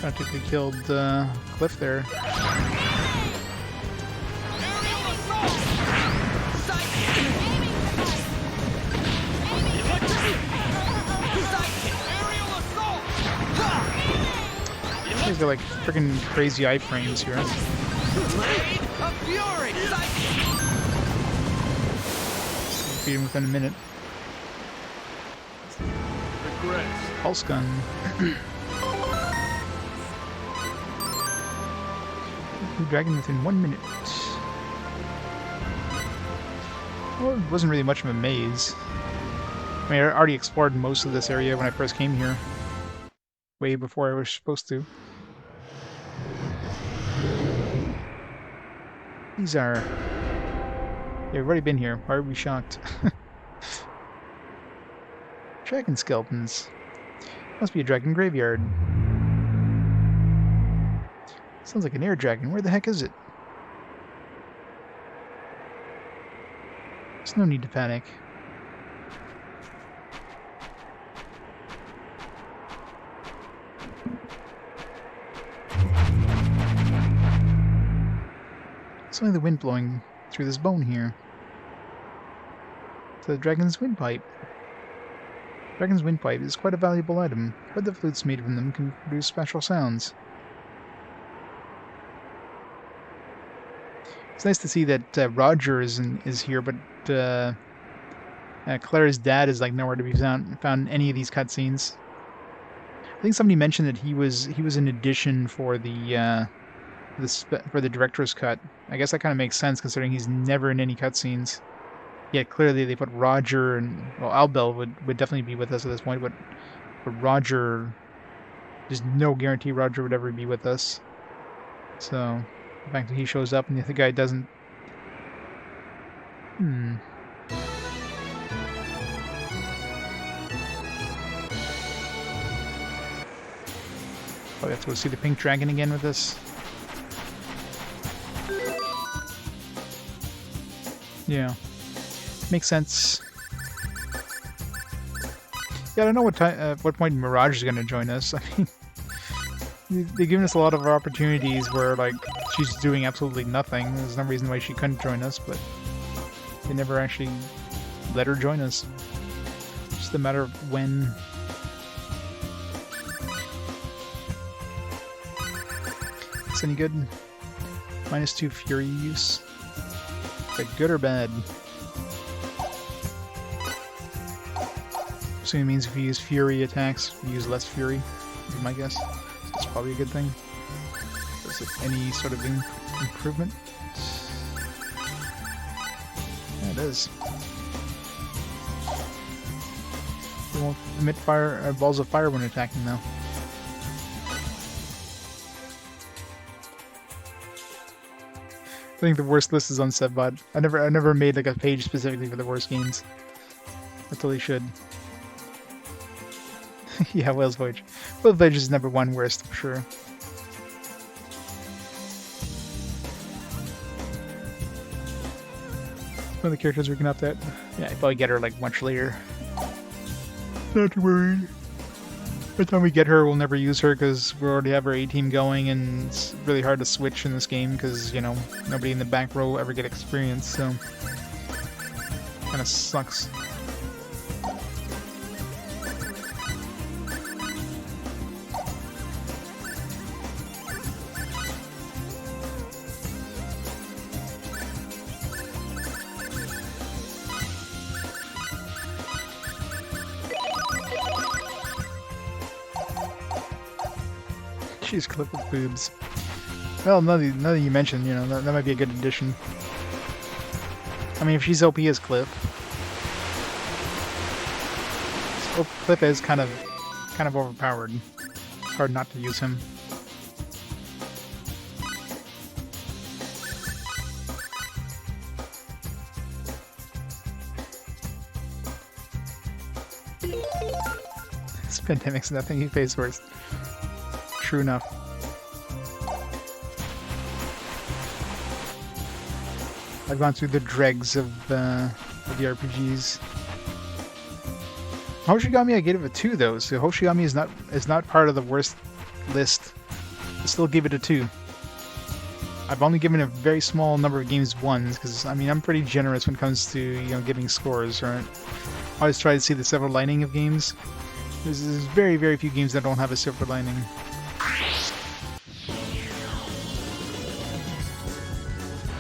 Speaker 1: Practically killed Cliff there. These are like freaking crazy iframes here.
Speaker 5: Blade of Fury!
Speaker 1: Beat him within a minute.
Speaker 9: Regrets.
Speaker 1: Pulse gun. Dragon within 1 minute. Well, it wasn't really much of a maze. I mean, I already explored most of this area when I first came here. Way before I was supposed to. These are... Yeah, we've already been here. Why are we shocked? Dragon skeletons. Must be a dragon graveyard. Sounds like an air dragon. Where the heck is it? There's no need to panic. It's only the wind blowing through this bone here. It's the dragon's windpipe. Dragon's windpipe is quite a valuable item, but the flutes made from them can produce special sounds. It's nice to see that Roger is here, but Claire's dad is like nowhere to be found in any of these cutscenes. I think somebody mentioned that he was an addition for the director's cut. I guess that kind of makes sense considering he's never in any cutscenes. Yet clearly they put Roger and Albel would definitely be with us at this point, but Roger, there's no guarantee Roger would ever be with us. So the fact that he shows up and the other guy doesn't. Oh, we have to go see the pink dragon again with this. Yeah, makes sense. Yeah, I don't know what point Mirage is going to join us. I mean, they've given us a lot of opportunities where like she's doing absolutely nothing. There's no reason why she couldn't join us, but they never actually let her join us. It's just a matter of when. Is any good? -2 fury use. Is that good or bad? Assuming it means if you use fury attacks, you use less fury, is my guess. So it's probably a good thing. Is it any sort of improvement? Yeah, it is. It won't emit balls of fire when attacking though. I think the worst list is on Sevbot. I never made like a page specifically for the worst games. I totally should. Yeah, Whale's Voyage. Whale's Voyage is number 1 worst for sure. One of the characters we can up that. Yeah, I'll probably get her like much later. Not too worried. Every time we get her, we'll never use her because we already have our A-team going, and it's really hard to switch in this game because, you know, nobody in the back row will ever get experience, so... Kinda sucks. She's clipped with boobs. Well, now that you mentioned, you know, that might be a good addition. I mean, if she's OP as Cliff. So Cliff is kind of overpowered. It's hard not to use him. This pandemic's nothing you face worse. True enough. I've gone through the dregs of the RPGs. Hoshigami, I gave it a 2 though, so Hoshigami is not part of the worst list. I still give it a 2. I've only given a very small number of games 1s because I mean I'm pretty generous when it comes to, you know, giving scores. Right? I always try to see the silver lining of games. There's very, very few games that don't have a silver lining.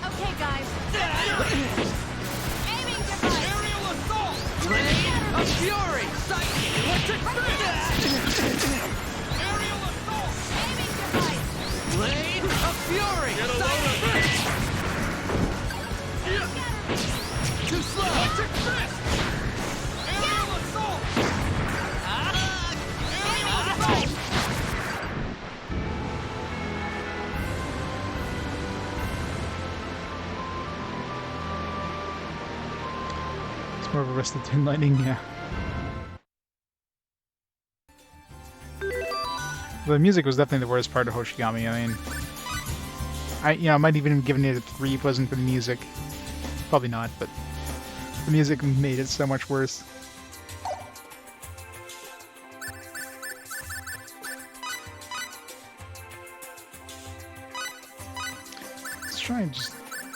Speaker 3: Okay, guys. Aiming device.
Speaker 5: Aerial assault! Blade of fury! Psychic electric fist! Aerial assault!
Speaker 3: Aiming device.
Speaker 5: Blade of fury!
Speaker 9: Get a load of this!
Speaker 5: Too slow! Electric fist! Aerial assault! Aerial assault!
Speaker 1: It's more of a Rusted Tin Lightning, yeah. The music was definitely the worst part of Hoshigami. I mean, I might even have given it a 3 if it wasn't for the music. Probably not, but the music made it so much worse. Let's try and just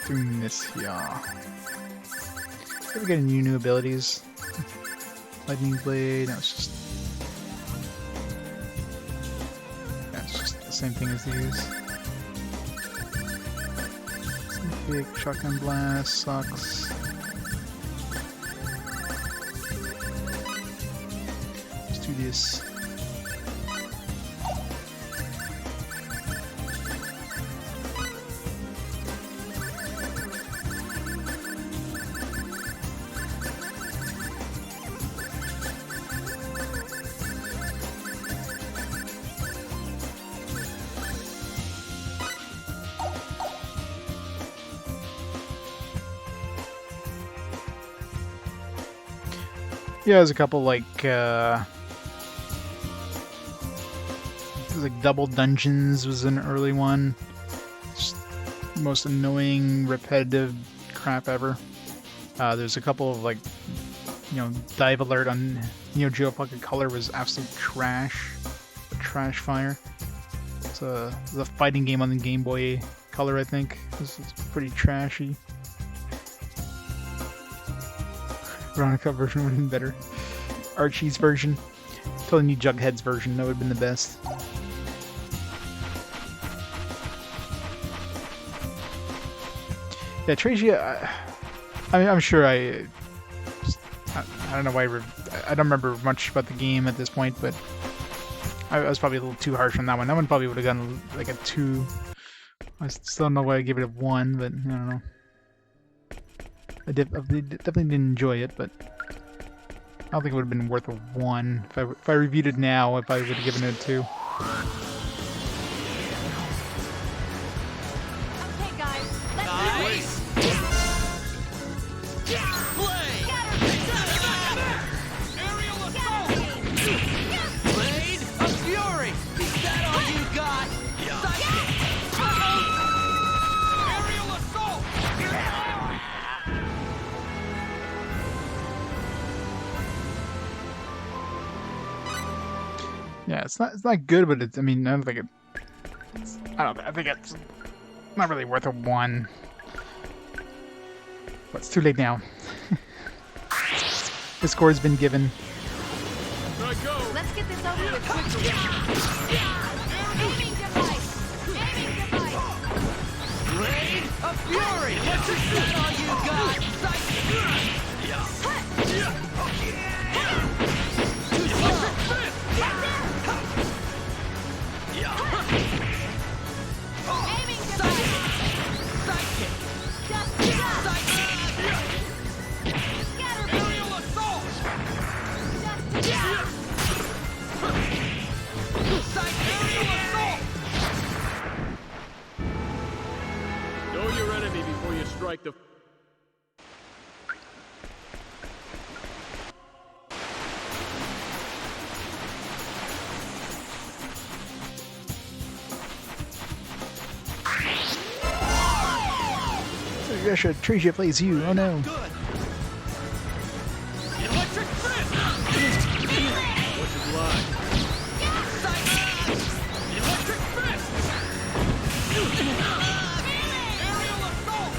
Speaker 1: doing this here. Did we get any new abilities? Lightning Blade, no, it's just the same thing as these. Kick, Shotgun Blast, sucks. Let's do this. Yeah, there's a couple there's like double dungeons was an early one. Just the most annoying, repetitive crap ever. There's a couple of like, you know, Dive Alert on Neo Geo Pocket Color was absolute trash. A trash fire. It's a fighting game on the Game Boy Color, I think. It's pretty trashy. Veronica version would have been better. Archie's version. Totally need Jughead's version. That would have been the best. Yeah, Tracia. I'm sure I don't know why I don't remember much about the game at this point, but I was probably a little too harsh on that one. That one probably would have gotten like a 2. I still don't know why I gave it a 1, but I don't know. I definitely didn't enjoy it, but I don't think it would have been worth a 1. If I reviewed it now, I probably would have given it a 2.
Speaker 3: Okay, guys. Let's
Speaker 5: Nice! Blade! Aerial assault! Blade of fury! Is that all you got? Psychic! Aerial assault!
Speaker 1: Yeah, it's not good, but it's, I mean, I don't think I think it's not really worth a 1. But it's too late now. The score's been given.
Speaker 9: Let's go.
Speaker 3: Let's get this over with quickly. Aiming device! Aiming device!
Speaker 5: Blade of Fury! Is that all you got? Too slow!
Speaker 3: Aiming device!
Speaker 5: Sidekick!
Speaker 9: Aerial assault. Aerial assault. Know your enemy before you strike the.
Speaker 1: Russia, tree ship lays you. Oh no.
Speaker 5: Good!
Speaker 9: Electric fist. What's his line? Electric fist. Aerial assault.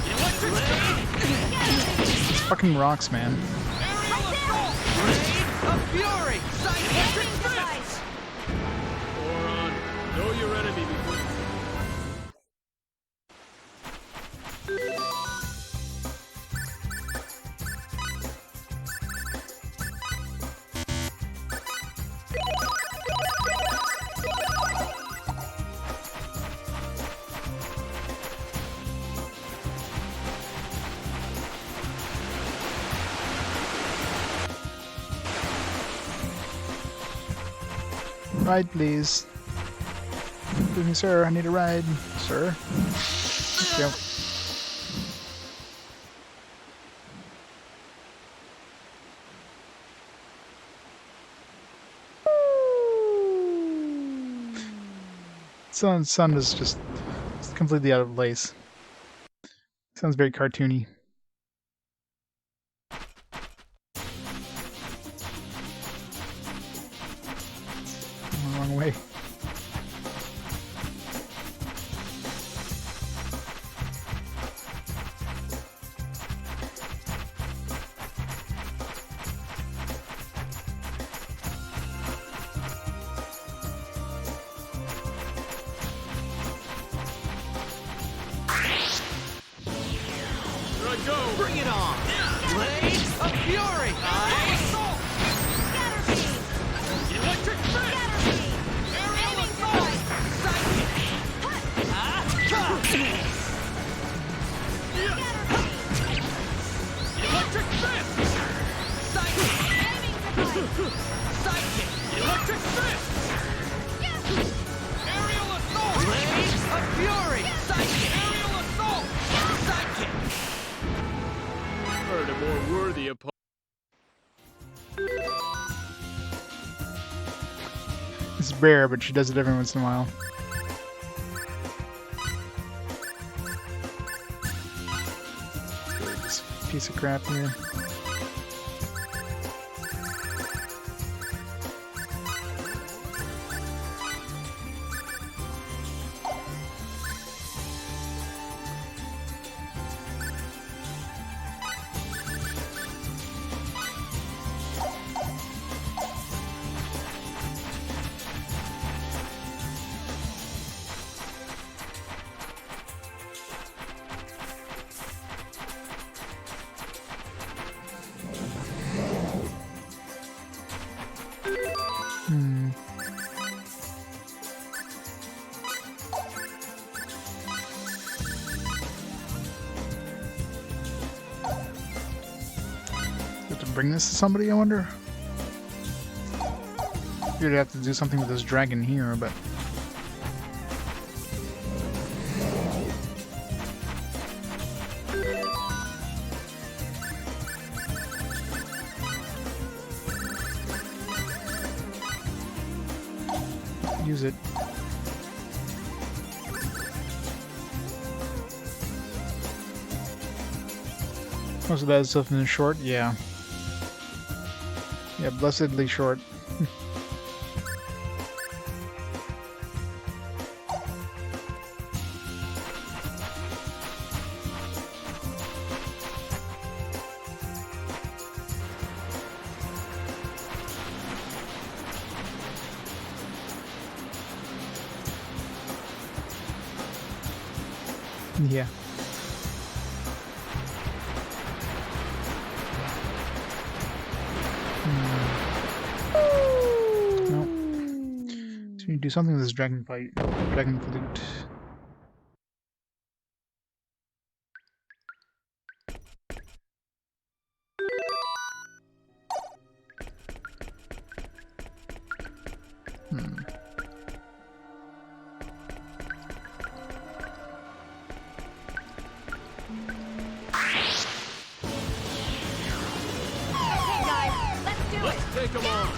Speaker 9: Electric fist.
Speaker 1: Fucking rocks, man.
Speaker 9: Aerial assault.
Speaker 5: Blade of Fury!
Speaker 9: Electric fist. Moron, know your enemy before.
Speaker 1: Ride, please. Excuse me, sir. I need a ride, sir. Thank you. Sun is just completely out of place. Sounds very cartoony. Wrong way.
Speaker 9: Here I go.
Speaker 5: Bring it on! Blade of Fury!
Speaker 9: Assault. Electric fist. Aerial assault. Electric fist.
Speaker 5: Sidekick!
Speaker 9: Electric fist. Aerial assault.
Speaker 5: Blade of Fury!
Speaker 9: Aerial assault.
Speaker 5: Sidekick!
Speaker 9: Heard a more worthy opponent.
Speaker 1: It's rare, but she does it every once in a while. This piece of crap here. Have to bring this to somebody, I wonder? You'd have to do something with this dragon here, but... use it. Most of that stuff in the short, yeah. Yeah, blessedly short. Yeah. No. So you do something with this dragon fight, dragon flute.
Speaker 9: Take them on.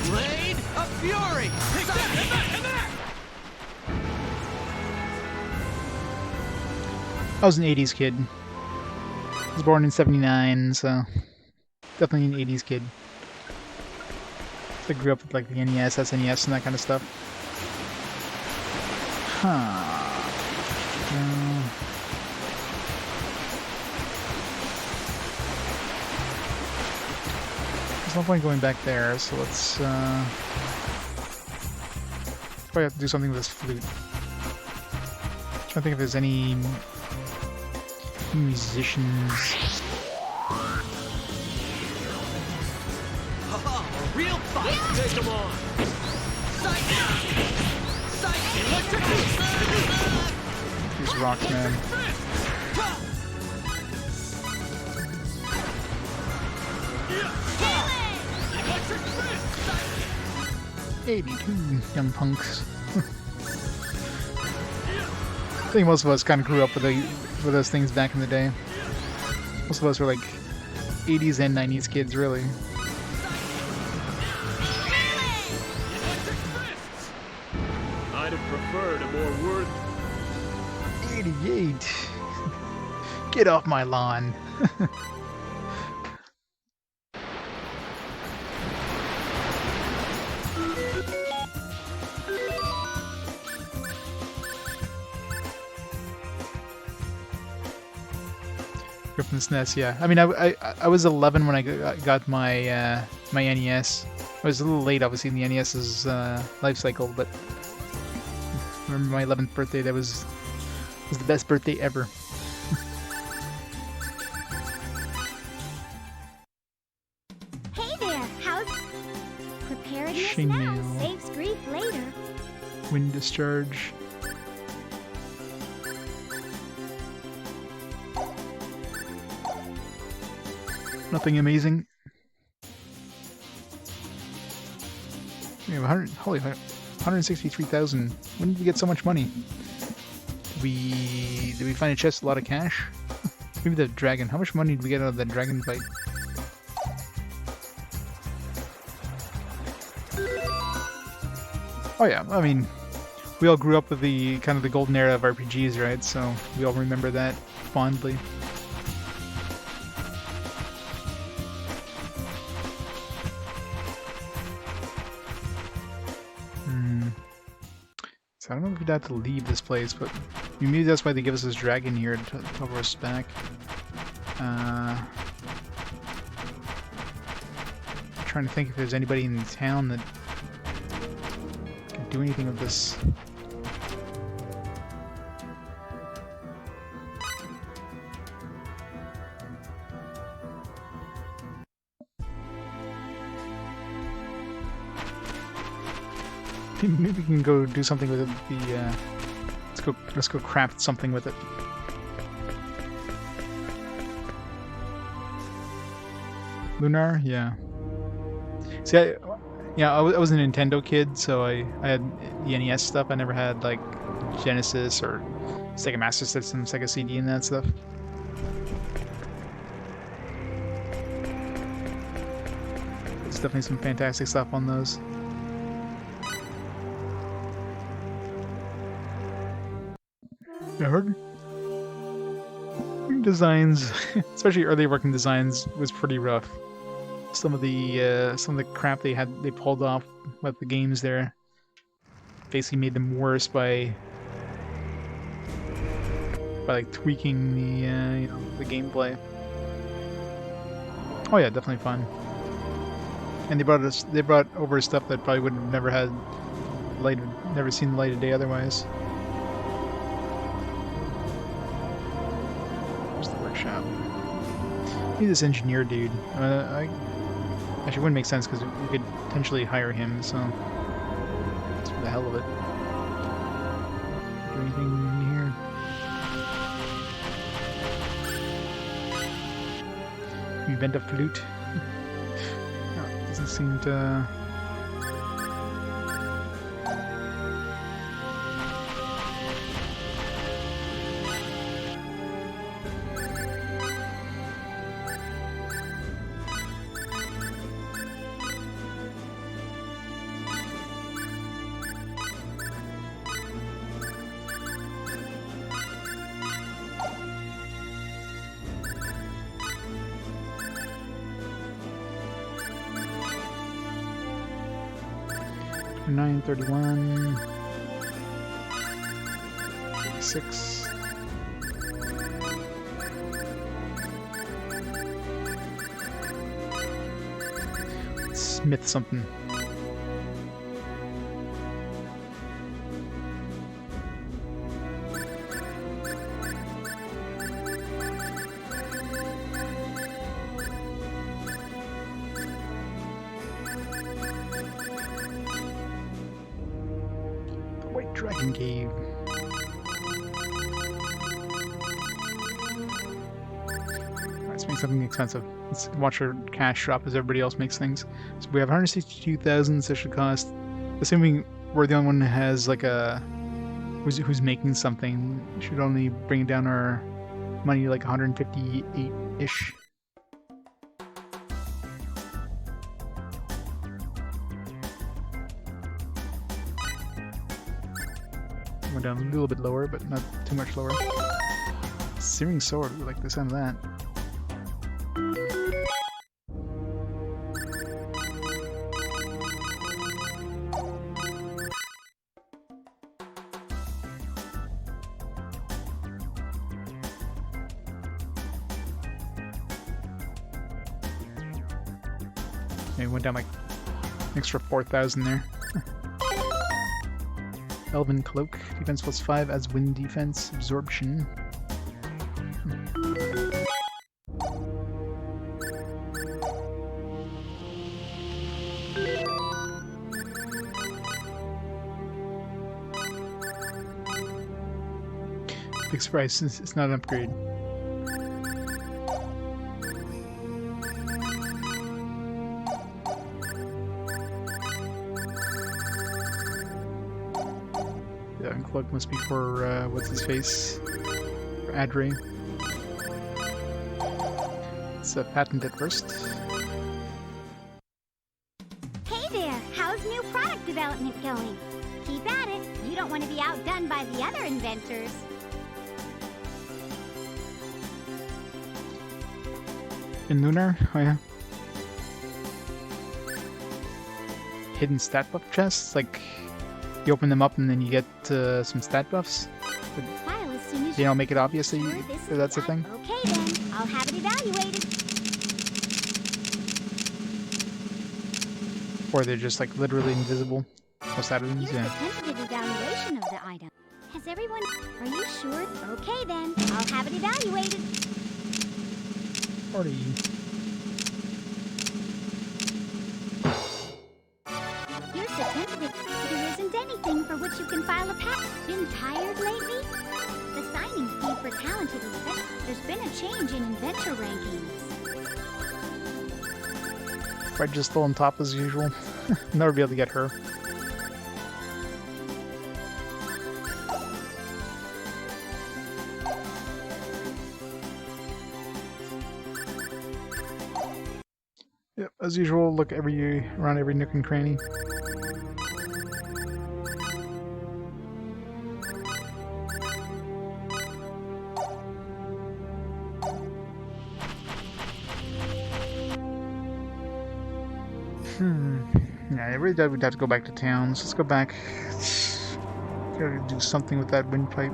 Speaker 5: Blade of Fury!
Speaker 1: I was an 80s kid. I was born in 79, so definitely an 80s kid. I grew up with like the NES, SNES, and that kind of stuff. Huh. There's no point going back there, so let's probably have to do something with this flute. I'm trying to think if there's any musicians.
Speaker 5: Real fight!
Speaker 9: Take them on.
Speaker 1: These rock men.
Speaker 9: Electric fist.
Speaker 1: 82 young punks. I think most of us kind of grew up with those things back in the day. Most of us were like 80s and 90s kids, really.
Speaker 9: I'd have preferred a more worthy.
Speaker 1: 88. Get off my lawn. Griffin's Nest, yeah. I mean, I was 11 when I got my my NES. I was a little late, obviously, in the NES's life cycle, but I remember my 11th birthday. That was the best birthday ever.
Speaker 6: Hey there, how's preparedness
Speaker 1: Chainmail.
Speaker 6: now saves grief later.
Speaker 1: Wind discharge. Nothing amazing. We have 163,000. When did we get so much money? Did we find a chest, a lot of cash? Maybe the dragon. How much money did we get out of that dragon fight? Oh yeah, I mean, we all grew up with the kind of the golden era of RPGs, right? So we all remember that fondly. So I don't know if we'd have to leave this place, but maybe that's why they give us this dragon here to cover us back. Trying to think if there's anybody in the town that can do anything with this. Maybe we can go do something with it. Let's go craft something with it. Lunar, yeah. See, Yeah, I was a Nintendo kid, so I had the NES stuff. I never had like Genesis or Sega Master System, Sega CD, and that stuff. There's definitely some fantastic stuff on those. I heard designs, especially early working designs, was pretty rough. Some of the crap they pulled off with the games there basically made them worse by like tweaking the the gameplay. Oh yeah, definitely fun. And they brought over stuff that probably would have never seen the light of day otherwise. There's the workshop. Maybe this engineer dude. Actually, it wouldn't make sense because we could potentially hire him, so just for the hell of it. Do anything in here? Can we invent a flute? No, it doesn't seem to. $9.31, 36. Smith something. Dragon Cave. Let's make something expensive. Let's watch our cash drop as everybody else makes things. So we have 162,000, so it should cost, assuming we're the only one who has like a who's making something, should only bring down our money to like 158-ish. Went down a little bit lower, but not too much lower. Searing sword, we like the sound of that. Okay, went down like an extra 4,000 there. Elven Cloak, defense +5 as wind defense, absorption. Fixed price, it's not an upgrade. Cloak must be for, what's his face? For Adre. It's a patent at first.
Speaker 6: Hey there, how's new product development going? Keep at it. You don't want to be outdone by the other inventors.
Speaker 1: In Lunar? Oh yeah. Hidden stat buff chests? Like, you open them up and then you get some stat buffs?
Speaker 6: File as soon as
Speaker 1: They don't make it obvious that that's a thing?
Speaker 6: Okay then, I'll have it evaluated.
Speaker 1: Or they're just like literally invisible? Most items,
Speaker 6: Here's
Speaker 1: yeah.
Speaker 6: the tentative evaluation of the item. Has everyone... Are you sure? Okay then, I'll have it evaluated.
Speaker 1: Party.
Speaker 6: Here's the tentative. There isn't anything for which you can file a patent. Been tired lately? The signing fee for talented inventors. There's been a change in inventor rankings.
Speaker 1: Fred just still on top as usual. Never be able to get her. Yep, as usual, look around every nook and cranny. Yeah, I really thought we'd have to go back to town. So let's go back. Gotta do something with that windpipe.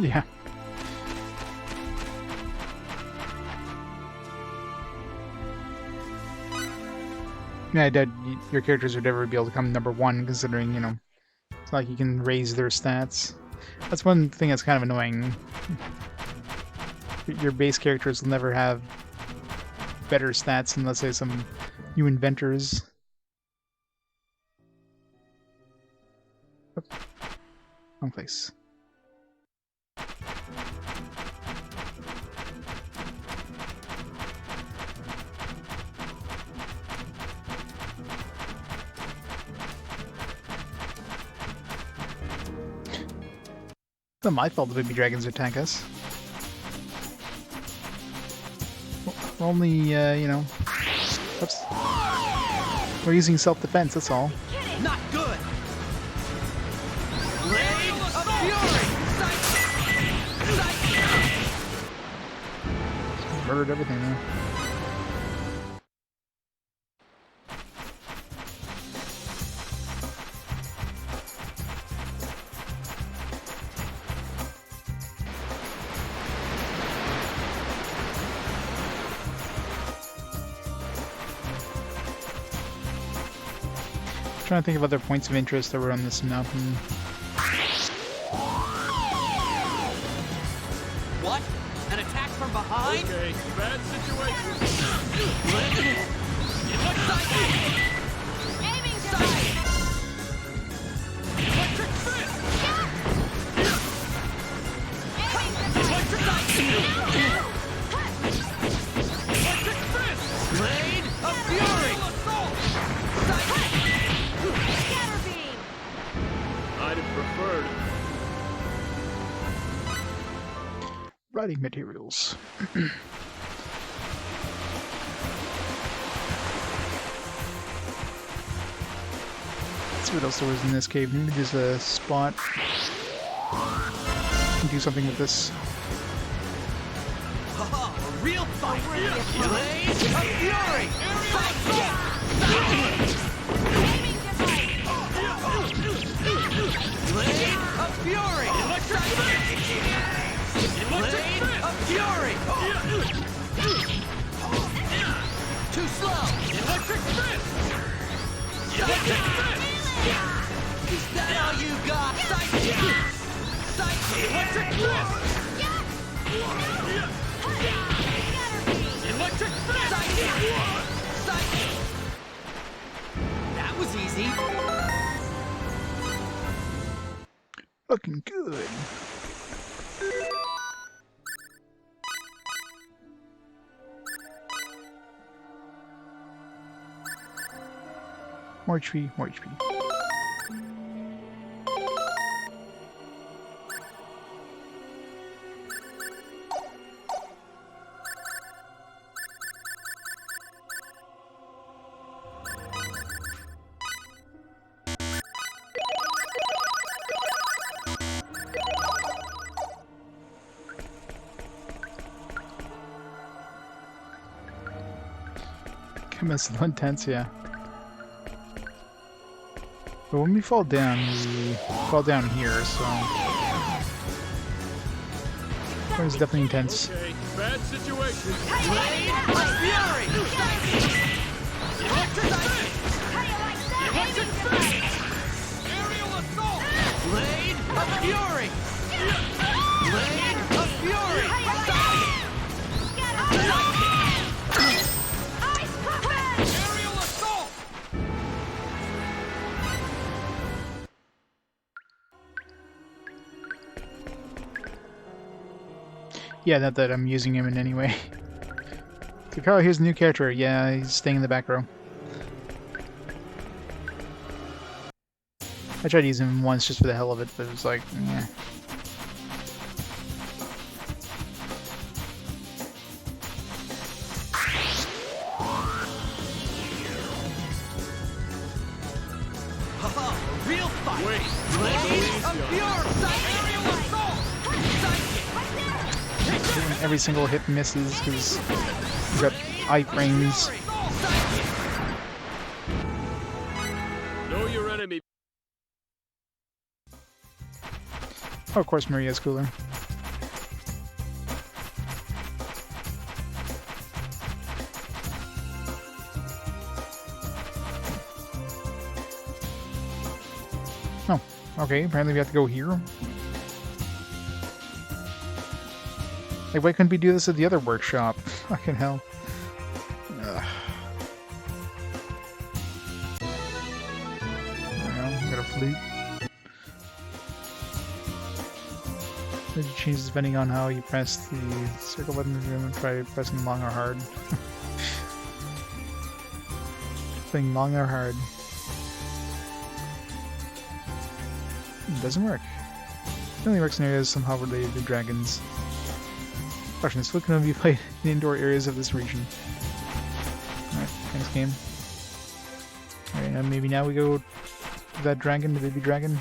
Speaker 1: Yeah. Yeah, I doubt your characters would ever be able to come number 1, considering, you know, it's not like you can raise their stats. That's one thing that's kind of annoying. Your base characters will never have better stats than, let's say, some new inventors. Oops. Wrong place. It's not my fault the baby dragons attack us. We're only, you know... Oops. We're using self-defense, that's all.
Speaker 5: Not good! Blade of Fury!
Speaker 1: Murdered everything now. Trying to think of other points of interest that were on this mountain.
Speaker 5: What? An attack from behind?
Speaker 9: Okay, bad situation.
Speaker 5: It looks like
Speaker 6: Aiming
Speaker 5: Side.
Speaker 9: Electric fist!
Speaker 5: Electric
Speaker 9: Electric fist!
Speaker 5: Blade of Fury!
Speaker 6: Scatter beam!
Speaker 9: I'd have preferred.
Speaker 1: Writing materials. Let's see what else there was in this cave. Maybe there's a spot. Do something with this.
Speaker 5: Haha, a real fight! Blade of Fury!
Speaker 6: Aiming device!
Speaker 5: Blade of Fury! Blade of Fury! Too slow!
Speaker 9: Electric fist!
Speaker 5: Electric fist! Is that all you got?
Speaker 9: Electric fist! Electric fist!
Speaker 5: That was easy.
Speaker 1: Looking good. More HP, more HP. It's a little intense, yeah. But when we fall down here, so... It was definitely intense.
Speaker 9: Okay, bad situation.
Speaker 5: Blade of Fury!
Speaker 9: Electric fist! Electric fist! Aerial assault!
Speaker 5: Blade of Fury! Blade of Fury!
Speaker 1: Yeah, not that I'm using him in any way. So, Carl, here's a new character. Yeah, he's staying in the back row. I tried to use him once just for the hell of it, but it was like, yeah.
Speaker 5: Real fight! Wait! Blade of Fury! Aerial assault! Psychic!
Speaker 1: Every single hit misses because he's got iframes.
Speaker 9: Know your enemy.
Speaker 1: Oh, of course, Maria's cooler. Oh, okay, apparently we have to go here. Like, why couldn't we do this at the other workshop? Fucking hell. Ugh. I got a flute. It changes depending on how you press the circle button. I'm going to try pressing long or hard. Playing long or hard. It doesn't work. It only works in areas somehow related to dragons. Question, this flute can only be played in indoor areas of this region. Alright, thanks game. Alright, now maybe now we go to that dragon, the baby dragon.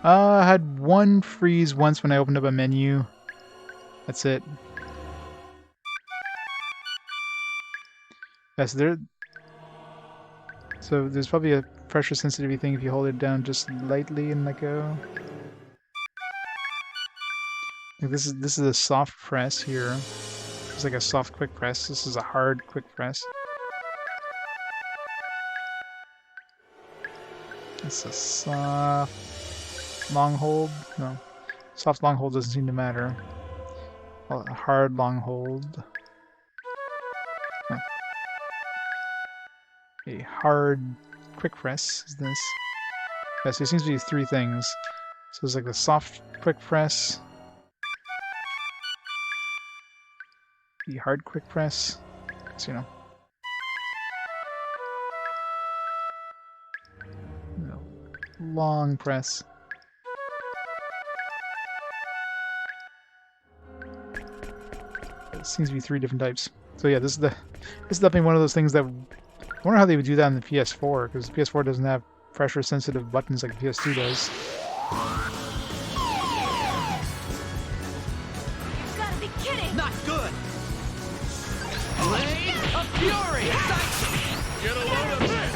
Speaker 1: I had one freeze once when I opened up a menu. That's it. Yes, there. So there's probably a pressure sensitivity thing if you hold it down just lightly and let go. Like this is a soft press here. It's like a soft quick press. This is a hard quick press. It's a soft long hold? No. Soft long hold doesn't seem to matter. A hard long hold. Huh. A hard quick press is this. Yes, there seems to be three things. So there's like the soft quick press. The hard quick press. So, you know. No. Long press. Seems to be three different types. So yeah, this is definitely one of those things that I wonder how they would do that on the PS4, because the PS4 doesn't have pressure sensitive buttons like the PS2 does.
Speaker 5: You've got to be kidding! Not good! Blade of Fury!
Speaker 9: Get a load of this!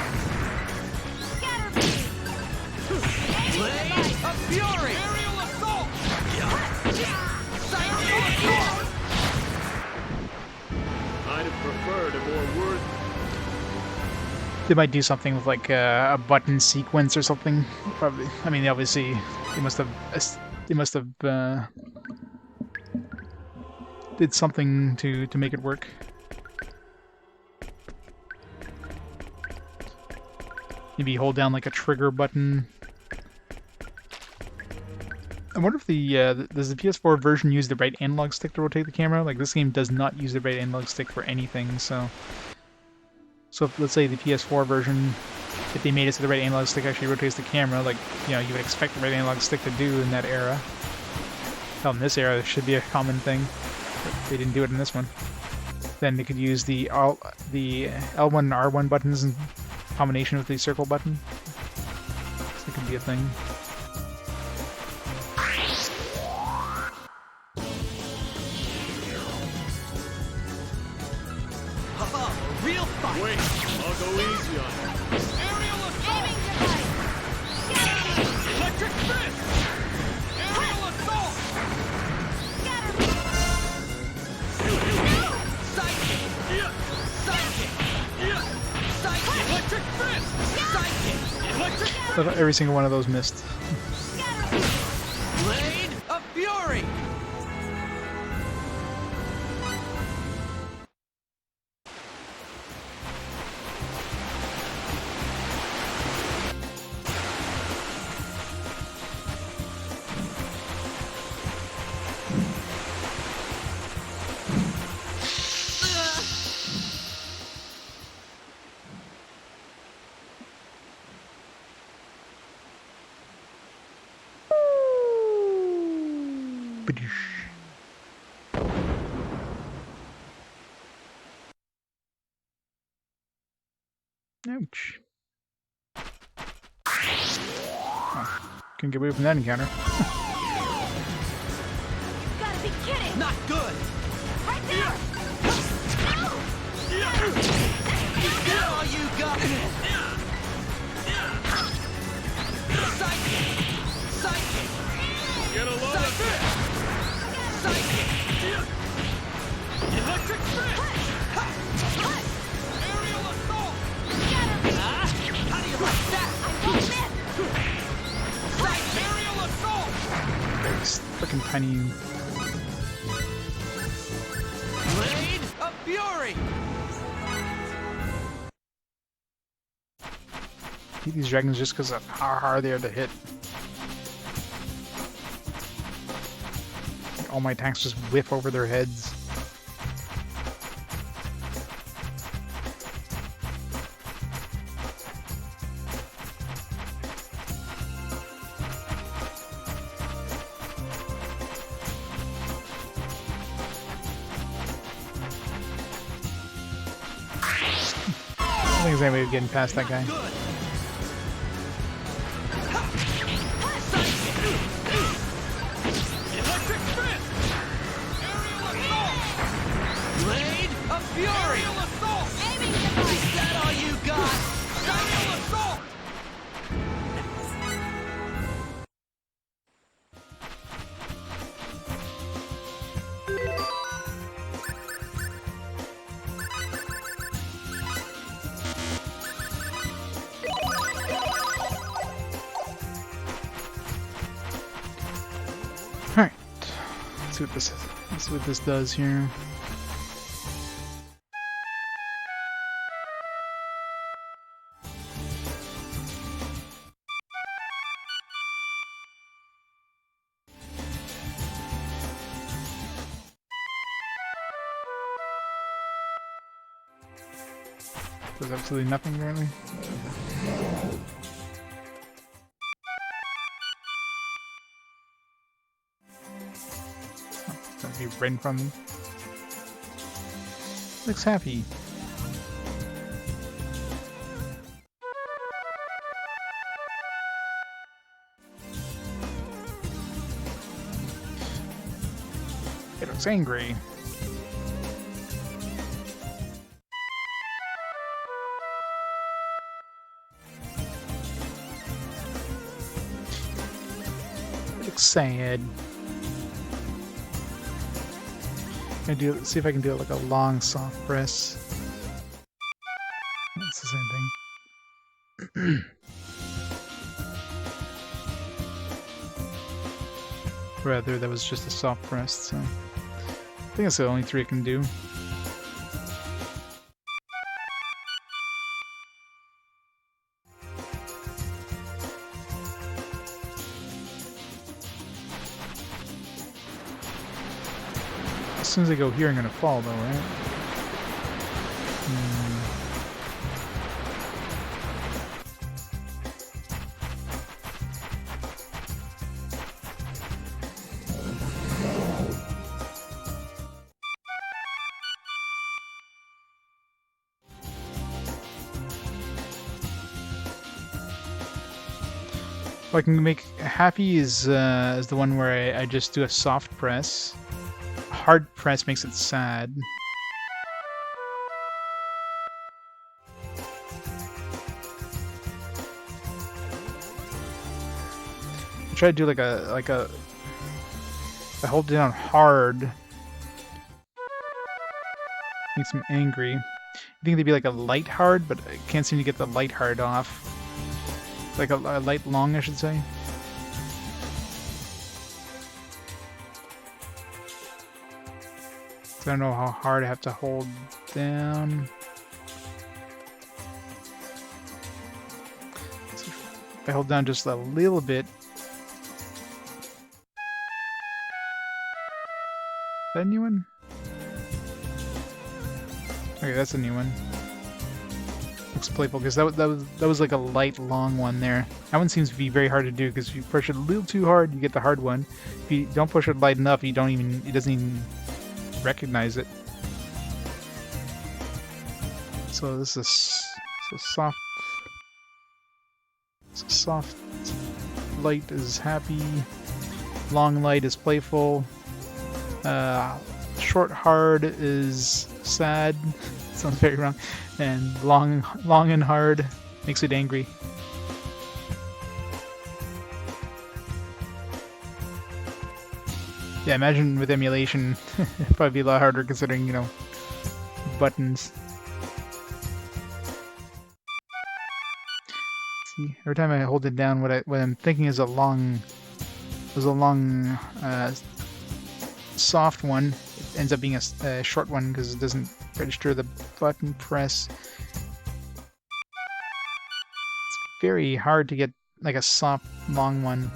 Speaker 5: Scatter beam! Blade of Fury! Aerial assault! Siren
Speaker 9: I'd have preferred a more worthy.
Speaker 1: They might do something with like a button sequence or something. Probably. I mean, obviously, they must have did something to make it work. Maybe hold down like a trigger button. I wonder if does the PS4 version use the right analog stick to rotate the camera? Like this game does not use the right analog stick for anything, so if, let's say the PS4 version, if they made it so the right analog stick actually rotates the camera, like, you know, you would expect the right analog stick to do in that era. Well, in this era, it should be a common thing, but they didn't do it in this one. Then they could use the L1 and R1 buttons in combination with the circle button. So it could be a thing.
Speaker 9: Go easy on him.
Speaker 5: Aerial assault! Electric fist! Aerial assault! Sidekick! Sidekick! Sidekick! Electric fist! Sidekick! Electric
Speaker 1: I thought every single one of those missed.
Speaker 5: Blade of Fury!
Speaker 1: Ouch. Oh, couldn't get away from that encounter.
Speaker 3: Gotta be kidding!
Speaker 5: Not good!
Speaker 3: Right there!
Speaker 5: Is that all you got? Sidekick! Sidekick!
Speaker 9: Get a load of this!
Speaker 5: Sidekick! Electric fist! Aerial assault! How do you like that? Sidekick! Aerial assault!
Speaker 1: This fucking tiny.
Speaker 5: Blade of Fury!
Speaker 1: Hate these dragons just because of how hard they are to hit. All my tanks just whiff over their heads. I don't think there's any way of getting past that guy.
Speaker 5: Good! Electric fist! Aerial assault! Blade of Fury! Aerial assault!
Speaker 3: Aiming device!
Speaker 5: Is that all you got? Aerial assault!
Speaker 1: Alright. Let's see what this is. Let's see what this does here. Does absolutely nothing apparently. Be right in front of me. Looks happy. It looks angry. It looks sad. See if I can do it like a long soft press. That's the same thing. Rather, that was just a soft press, so I think that's the only three I can do. As soon as I go here, I'm gonna fall, though, right? What I can make happy is the one where I just do a soft press. Hard press makes it sad. try to do like a. If I hold it down hard, makes him angry. I think they'd be like a light hard, but I can't seem to get the light hard off. Like a light long, I should say. I don't know how hard I have to hold down. If I hold down just a little bit. Is that a new one? Okay, that's a new one. Looks playful because that was like a light long one there. That one seems to be very hard to do because if you push it a little too hard, you get the hard one. If you don't push it light enough, it doesn't even recognize it. So this is soft. So soft light is happy. Long light is playful. Short hard is sad. Sounds very wrong. And long and hard makes it angry. Yeah, imagine with emulation, it'd probably be a lot harder considering, you know, buttons. See, every time I hold it down, what I'm thinking is a long, soft one. It ends up being a short one because it doesn't register the button press. It's very hard to get like a soft, long one.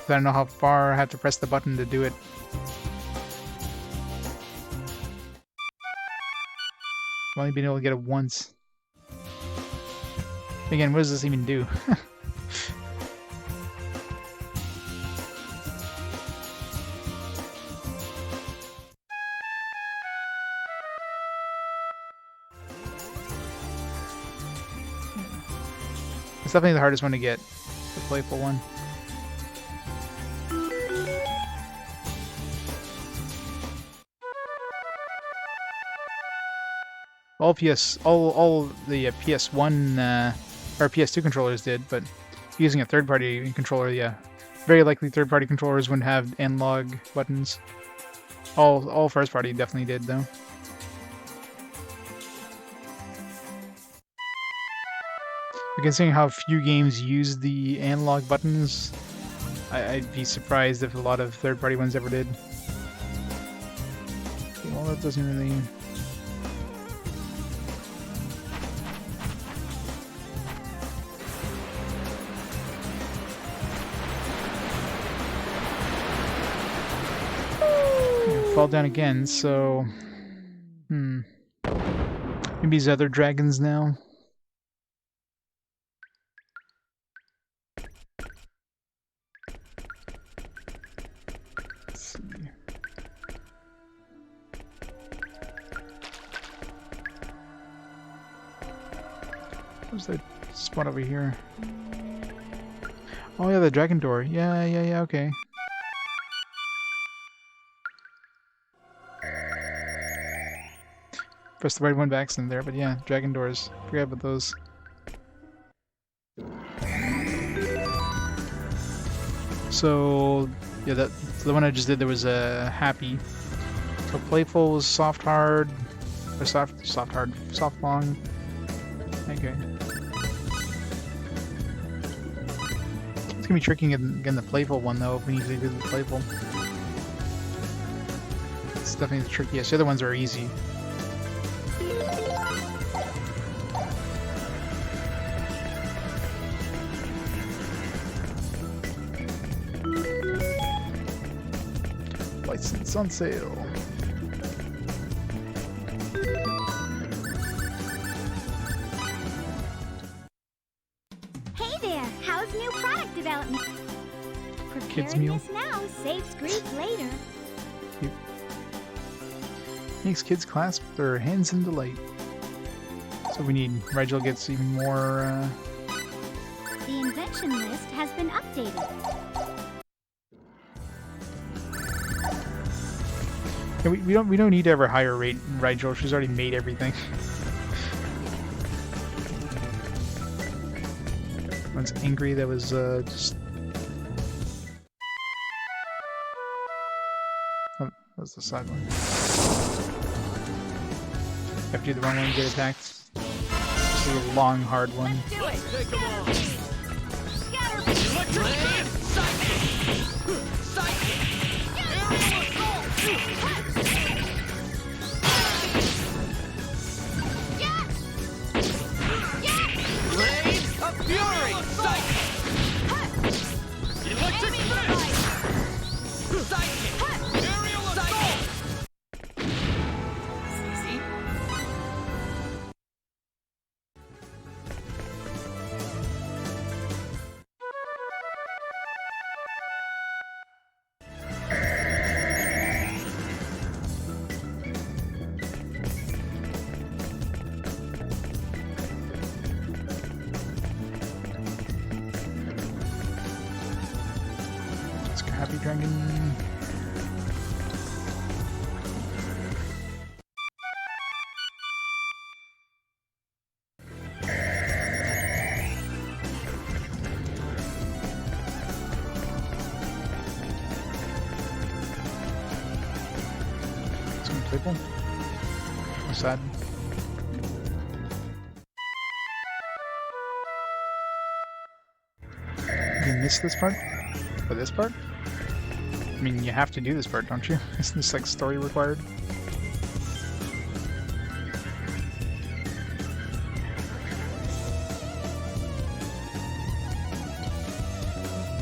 Speaker 1: I don't know how far I have to press the button to do it. I've only been able to get it once. Again, what does this even do? It's definitely the hardest one to get, the playful one. All the PS1 or PS2 controllers did, but using a third-party controller, yeah, very likely third-party controllers wouldn't have analog buttons. All first-party definitely did, though. Considering how few games use the analog buttons, I'd be surprised if a lot of third-party ones ever did. Okay, well, that doesn't really... Fall down again, so... Maybe these other dragons now? Let's see. Where's that spot over here? Oh yeah, the dragon door. Yeah, okay. Press the right one by accident there, but yeah, dragon doors. Forgot about those. So, yeah, the one I just did, there was a happy. So playful was soft hard, or soft hard, soft long. Okay. It's gonna be tricky again the playful one though, if we need to do the playful. It's definitely the trickiest. The other ones are easy. License on sale.
Speaker 6: Hey there, how's new product development?
Speaker 1: Kids meal.
Speaker 6: Preparedness now saves grief later.
Speaker 1: Cute. Makes kids clasp their hands in delight. So we need Rigel gets even more.
Speaker 6: The invention list has been updated.
Speaker 1: Yeah, we don't need to ever hire Rigel. She's already made everything. One's angry. That was just That was the side one. If you do the wrong one, you get attacked. This is a long, hard one.
Speaker 9: Let's take them on. Electric fist! Psychic! Aerial assault! Blade of fury! Psychic! Electric fist! Psychic! Aerial assault!
Speaker 1: Happy Dragon. Some people. What's that? You missed this part? For this part? I mean, you have to do this part, don't you? Isn't this like story required?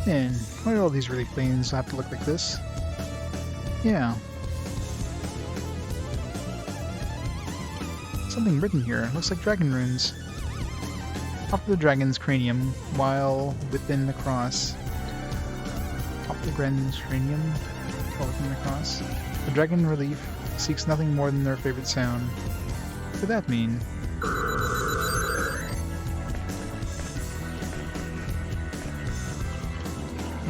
Speaker 1: And why do all these really planes have to look like this? Yeah. Something written here. Looks like dragon runes. Off the dragon's cranium, while within the cross. Off the dragon's cranium, while within the cross. The dragon relief seeks nothing more than their favorite sound. What could that mean?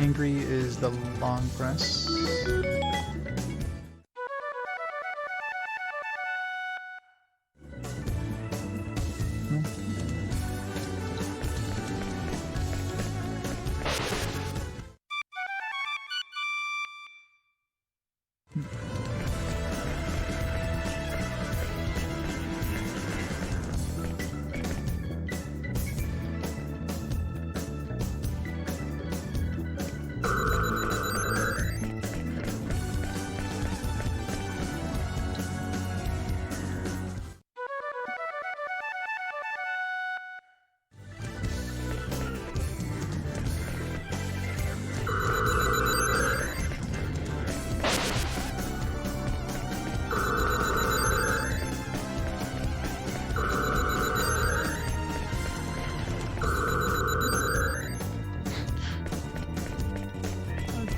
Speaker 1: Angry is the long press.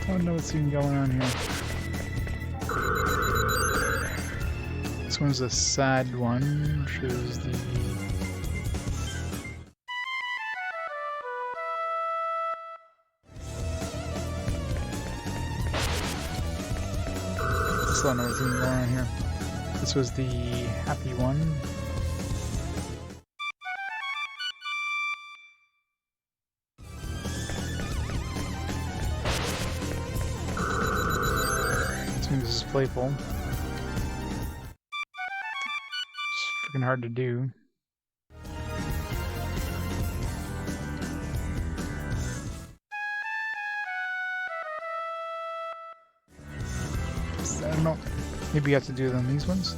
Speaker 1: I don't know what's even going on here. This one's a sad one, which is the... I still don't know what's even going on here. This was the happy one. This is playful. It's freaking hard to do. I don't know. Maybe you have to do it on these ones.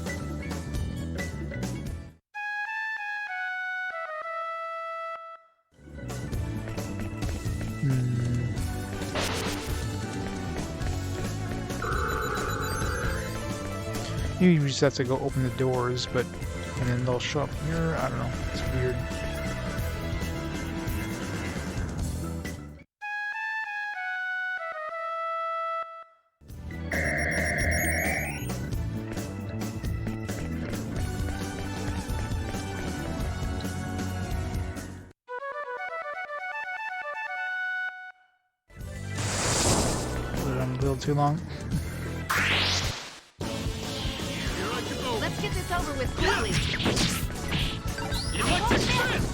Speaker 1: Maybe you just have to go open the doors, but and then they'll show up here. I don't know. It's weird. Put it on a little too long.
Speaker 3: Let's get this over with quickly.
Speaker 9: Electric fist!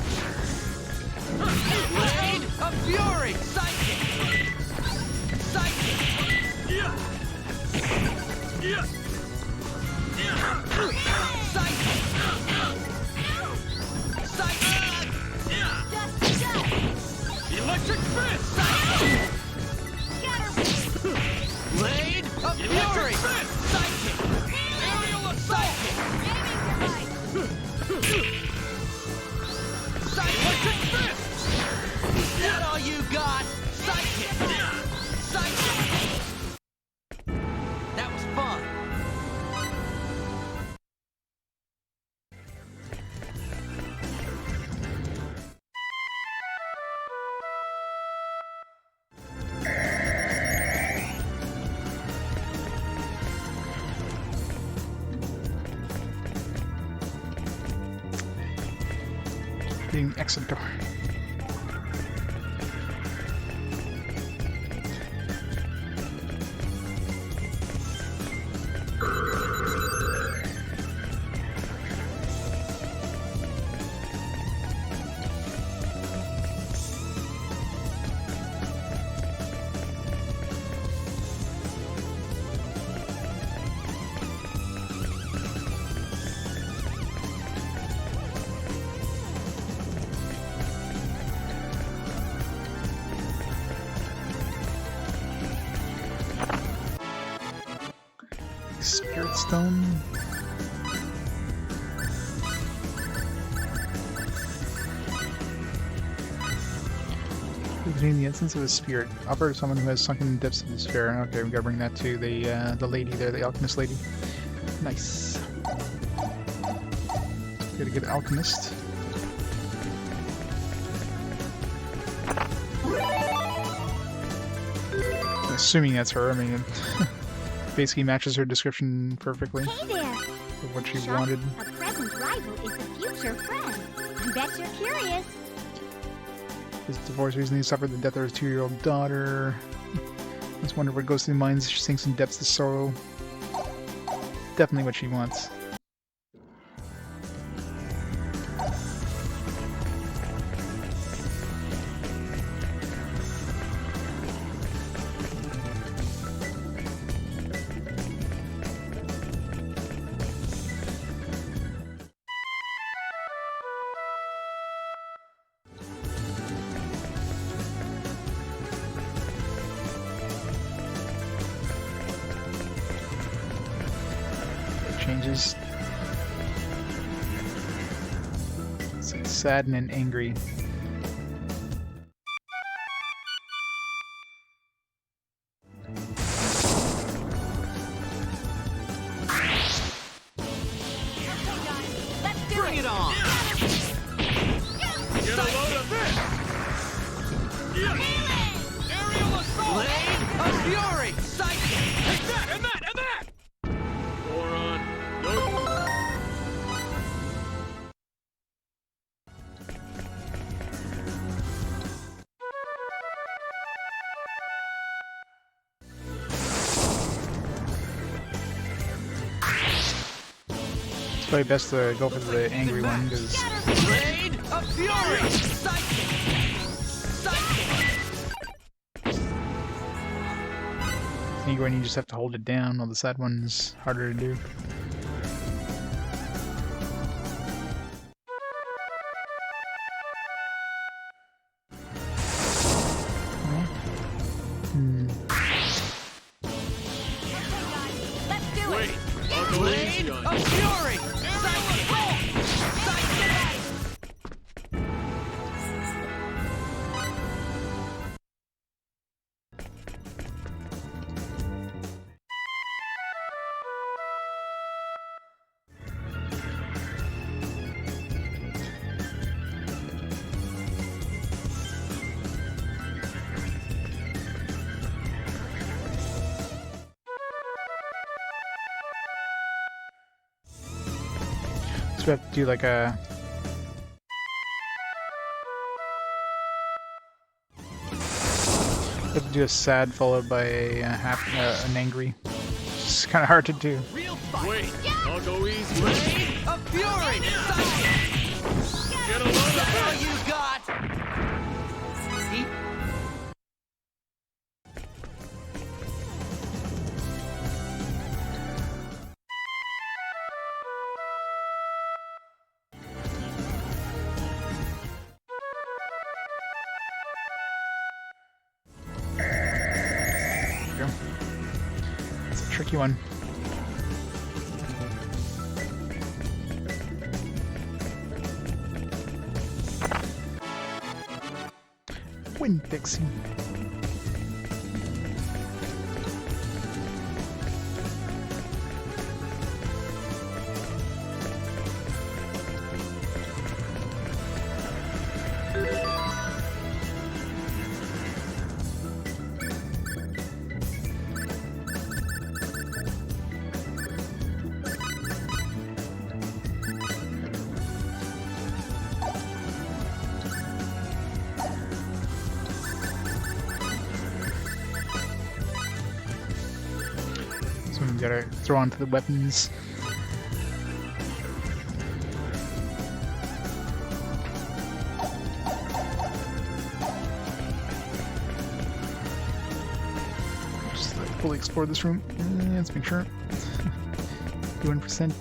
Speaker 5: Blade of fury! Psychic! Psychic!
Speaker 9: Yeah! Yeah!
Speaker 1: Using the exit door. Spirit Stone. Containing the essence of a spirit. Offer to someone who has sunken in the depths of despair. Okay, we gotta bring that to the lady there, the alchemist lady. Nice. Get a good alchemist. Assuming that's her, I mean, it basically matches her description perfectly
Speaker 6: Hey there!
Speaker 1: of what she
Speaker 6: Shucks,
Speaker 1: wanted.
Speaker 6: a present rival is a future friend. I bet you're curious.
Speaker 1: His divorce recently suffered the death of his 2-year-old daughter. Just wonder what goes through the minds. She sinks in depths of sorrow. Definitely what she wants. Changes. It's sad and angry.
Speaker 5: Bring it on!
Speaker 9: Get a load of this!
Speaker 5: Aerial assault! Blade of Fury! Psychic!
Speaker 9: And that! And that! And that! Moron. Nope.
Speaker 1: It's probably best to go for the angry one because
Speaker 5: Blade of Fury! Psychic! Psychic!
Speaker 1: the angry one you just have to hold it down, while the sad one's harder to do.
Speaker 6: Let's do
Speaker 9: Wait.
Speaker 6: it!
Speaker 9: I'll go
Speaker 5: Blade
Speaker 9: easy on
Speaker 5: of
Speaker 9: you.
Speaker 5: Fury! Psychic! Psychic!
Speaker 1: So we have to do like a... We have to do a sad followed by a an angry. It's kind of hard to do.
Speaker 5: Real fight!
Speaker 9: Wait. I'll go easy.
Speaker 5: Blade of Fury! Psychic!
Speaker 9: Get a load of
Speaker 5: That's all
Speaker 9: this!
Speaker 5: you got! See?
Speaker 1: There you go. It's a tricky one. Wind Pixie. So we gotta throw onto the weapons. Just fully explore this room. Let's make sure. 1%.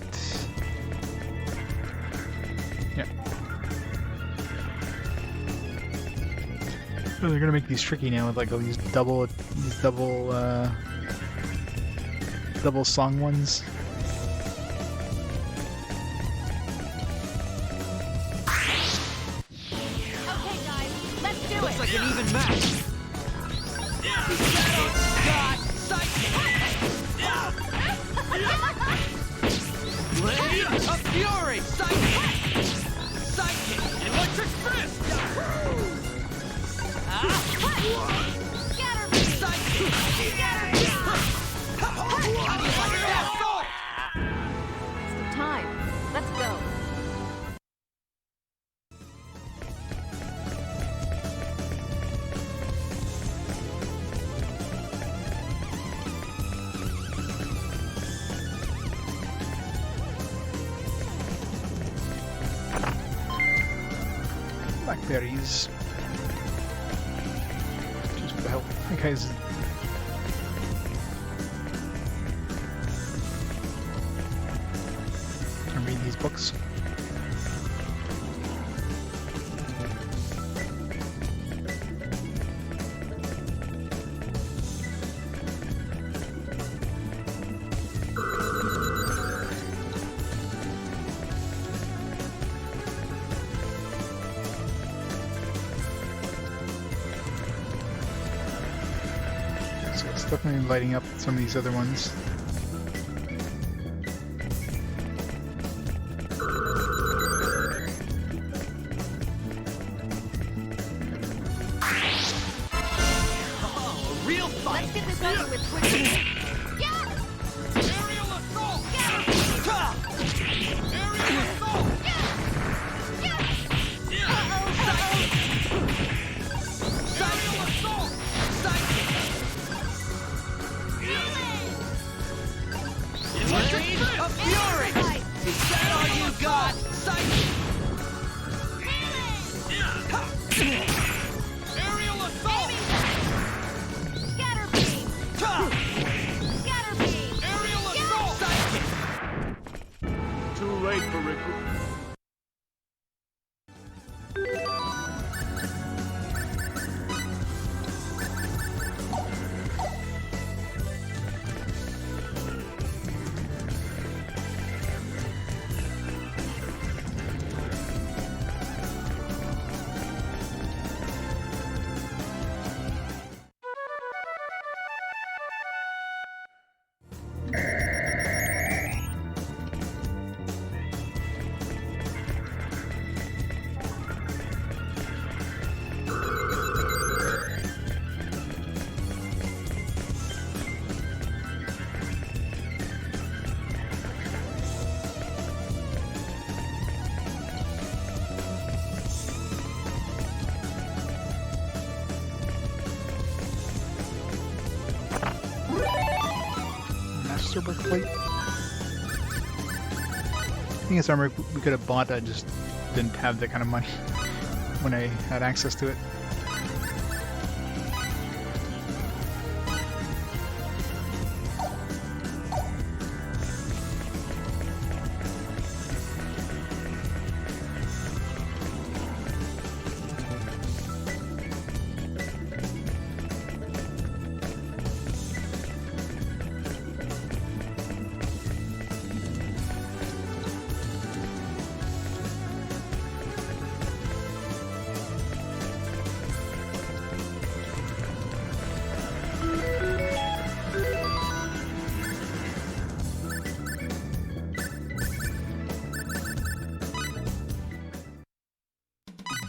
Speaker 1: Yeah. Oh, they're gonna make these tricky now with like all these double song ones.
Speaker 3: Okay, guys, let's do
Speaker 5: Looks
Speaker 3: it.
Speaker 5: like an even match. Got psychic. Blade of fury. Psychic. Psychic. Electric fist.
Speaker 3: Scatter beam.
Speaker 5: Psychic.
Speaker 3: Scatter beam.
Speaker 5: How do you like that?
Speaker 3: It's the time. Let's go.
Speaker 1: Blackberries. Just for the help. That guy's. Can read these books. So it's definitely lighting up some of these other ones.
Speaker 5: Oh, a real fight.
Speaker 3: Let's get this over with quickly.
Speaker 5: Aerial assault. Ha! Aerial assault. Aerial assault. Psychic. Blade of fury. Is that all you got? Psychic. Aerial assault.
Speaker 3: Scatter beam.
Speaker 5: Ha!
Speaker 3: Scatter beam.
Speaker 5: Aerial assault. Psychic.
Speaker 9: Too late for recruit.
Speaker 1: Masterwork plate. I think it's armor we could have bought. I just didn't have that kind of money when I had access to it.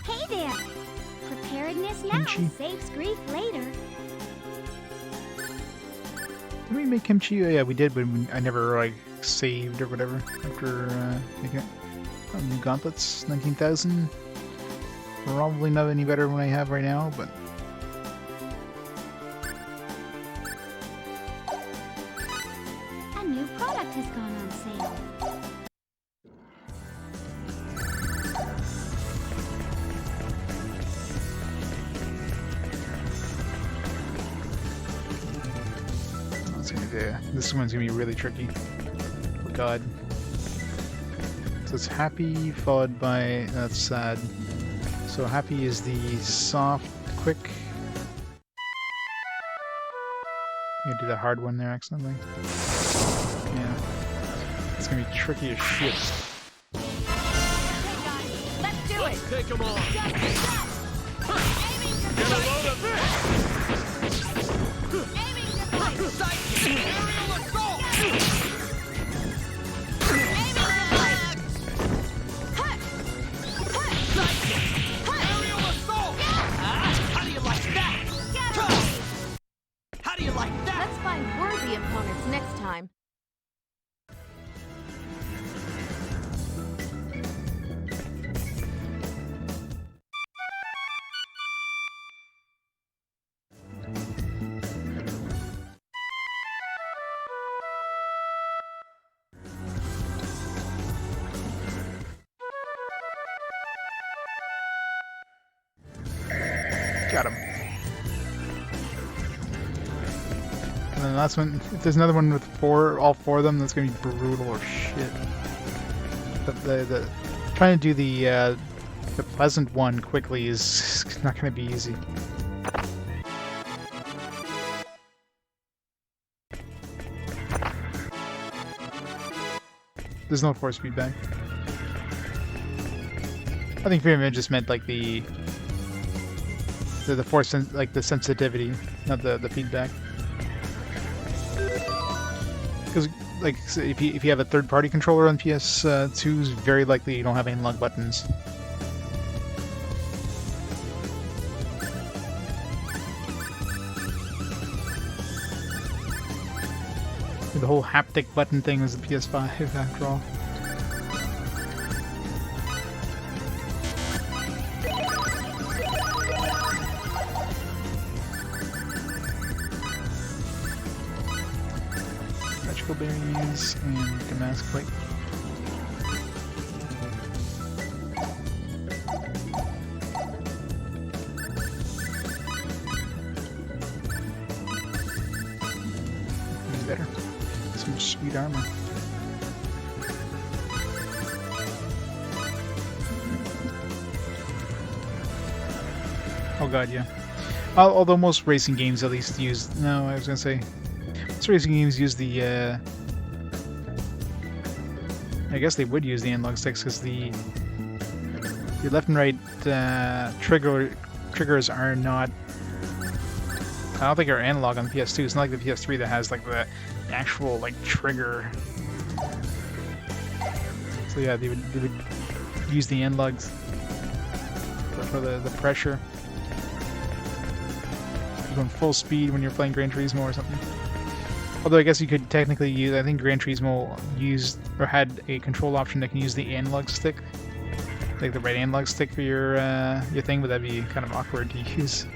Speaker 6: Hey there! Preparedness now
Speaker 1: Kimchi.
Speaker 6: saves grief later.
Speaker 1: Did we make kimchi? Oh, yeah, we did, but I never like saved or whatever after making it. Oh, new gauntlets, 19,000. Probably not any better than what I have right now, but
Speaker 6: has gone on sale.
Speaker 1: This one's gonna be really tricky. Oh god. So it's happy followed by that's sad. So happy is the soft, quick. I'm gonna do the hard one there accidentally. Yeah. It's gonna be tricky as shit.
Speaker 3: Let's do it!
Speaker 9: Take them on. Get a load of this.
Speaker 5: Aerial assault! Aerial assault! How do you like that? How do you like that?
Speaker 3: Let's find worthy opponents next time.
Speaker 1: Got him. And then last one, if there's another one with all four of them, that's gonna be brutal as shit. The trying to do the pleasant one quickly is not gonna be easy. There's no force feedback. I think Pyramid just meant like the force, like the sensitivity, not the feedback. Because like so if you have a third-party controller on PS2, very likely you don't have analog buttons. The whole haptic button thing is the PS5 after all. Magical berries and damask plate. Better. Some sweet armor. Oh god, yeah. Although most racing games at least use... No, I was gonna say... Most racing games use the, I guess they would use the analog sticks because the left and right triggers are not... I don't think are analog on the PS2. It's not like the PS3 that has like the actual like trigger. So yeah, they would use the analogs for the pressure. You're going full speed when you're playing Gran Turismo or something. Although I guess you could technically use, I think Gran Turismo used or had a control option that can use the analog stick, like the right analog stick for your thing, but that'd be kind of awkward to use.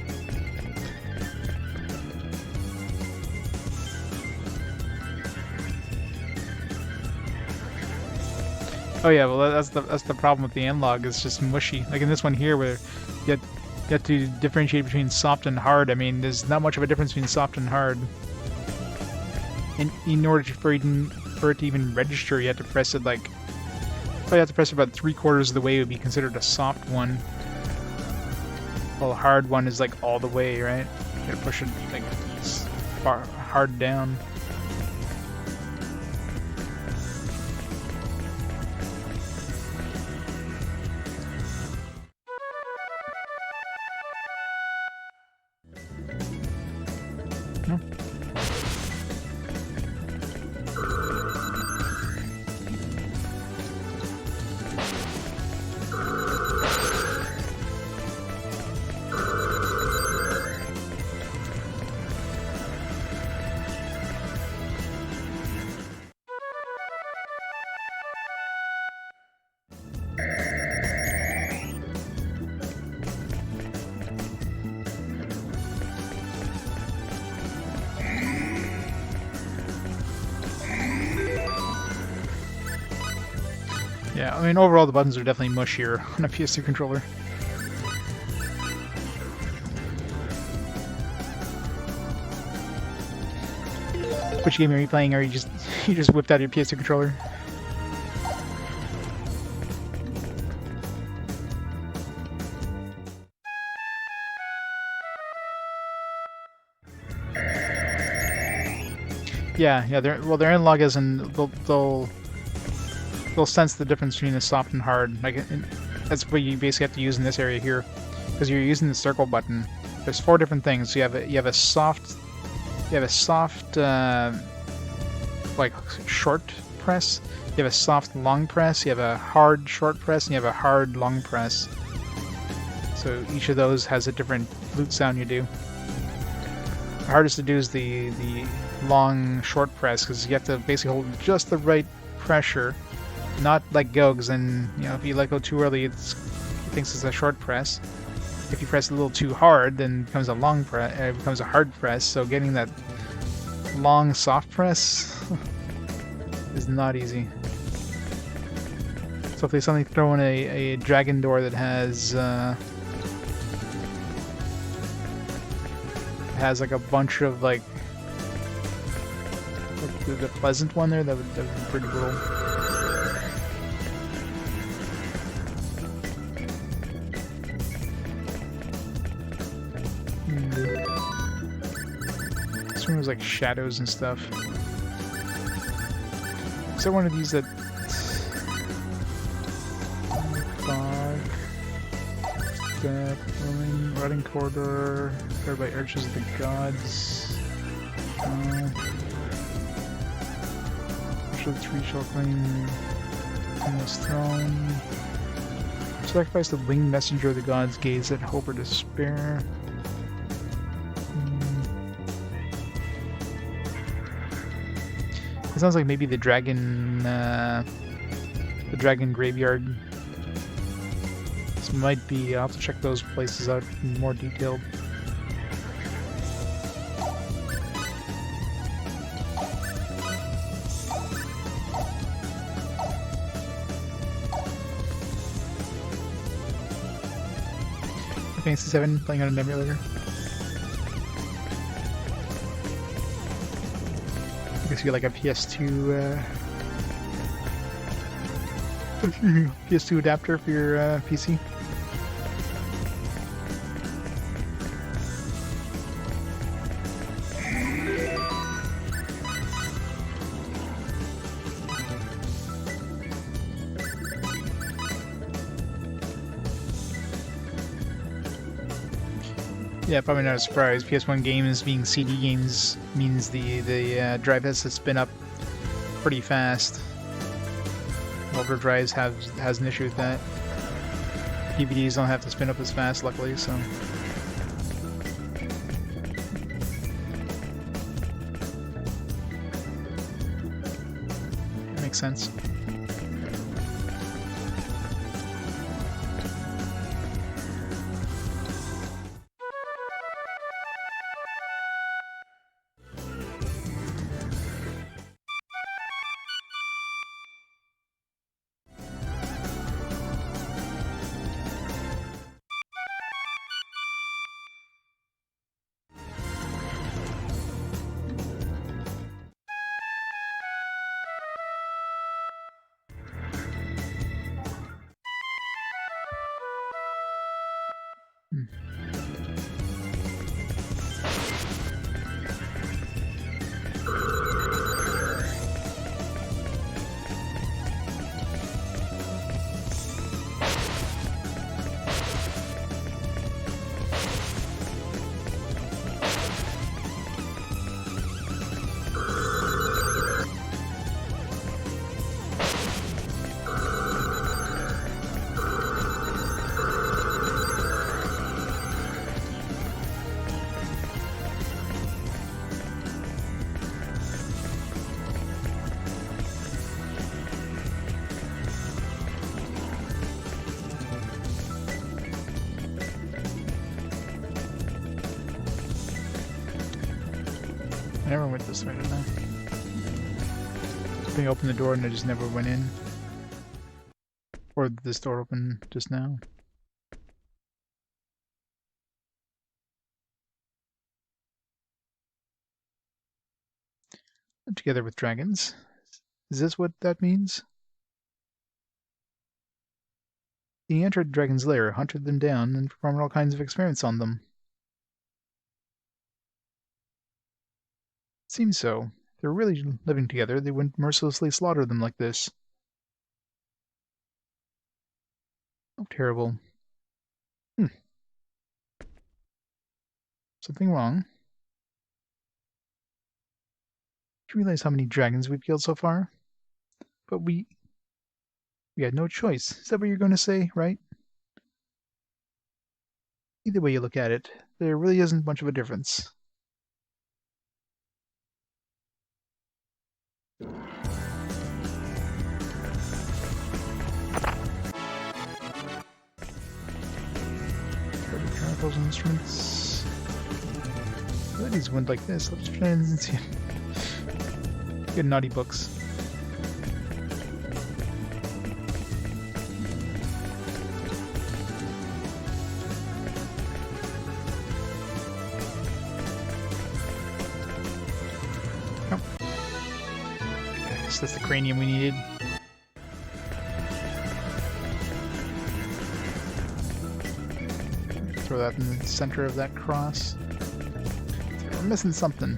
Speaker 1: Oh yeah, well that's the problem with the analog. It's just mushy. Like in this one here, where you have to differentiate between soft and hard. I mean, there's not much of a difference between soft and hard. And in order for it to even register, you have to press it like... Probably have to press it about 3/4 of the way. It would be considered a soft one. While a hard one is like all the way, right? You gotta push it like far hard down. No. Yeah, I mean, overall the buttons are definitely mushier on a PS2 controller. Which game are you playing, or you just whipped out your PS2 controller? Yeah, their analog is, and they'll sense the difference between the soft and hard. Like that's what you basically have to use in this area here, because you're using the circle button. There's 4 different things. So you have a soft like short press. You have a soft long press. You have a hard short press, and you have a hard long press. So each of those has a different flute sound you do. The hardest to do is the long short press, because you have to basically hold just the right pressure, not let go, because then, you know, if you let go too early, it thinks it's a short press. If you press a little too hard, then it becomes a long press. It becomes a hard press. So getting that long soft press is not easy. So if they suddenly throw in a dragon door that has like a bunch of like the pleasant one there, that would be pretty brutal. This one was like shadows and stuff. Is there one of these that Step, Rotting Corridor, guarded by Archers of the Gods. The tree shall claim this throne. Sacrifice the winged messenger of the gods, gaze at hope or despair. It sounds like maybe the dragon graveyard. This might be. I'll have to check those places out in more detail. Fantasy 7 playing on an emulator. I guess you get like a PS2 PS2 adapter for your PC. Yeah, probably not a surprise. PS1 games being CD games means the drive has to spin up pretty fast. Older drives has an issue with that. DVDs don't have to spin up as fast, luckily, so. That makes sense. I never went this way, did I? I opened the door and I just never went in. Or did this door open just now? Together with dragons. Is this what that means? He entered the dragon's lair, hunted them down, and performed all kinds of experiments on them. Seems so. If they were really living together, they wouldn't mercilessly slaughter them like this. Oh, terrible. Something wrong. Do you realize how many dragons we've killed so far? But we had no choice. Is that what you're going to say, right? Either way you look at it, there really isn't much of a difference. Chemicals and instruments. Look at these went like this. Let's try and see. Good naughty books. Oh. I guess that's the cranium we needed. Throw that in the center of that cross. We're missing something.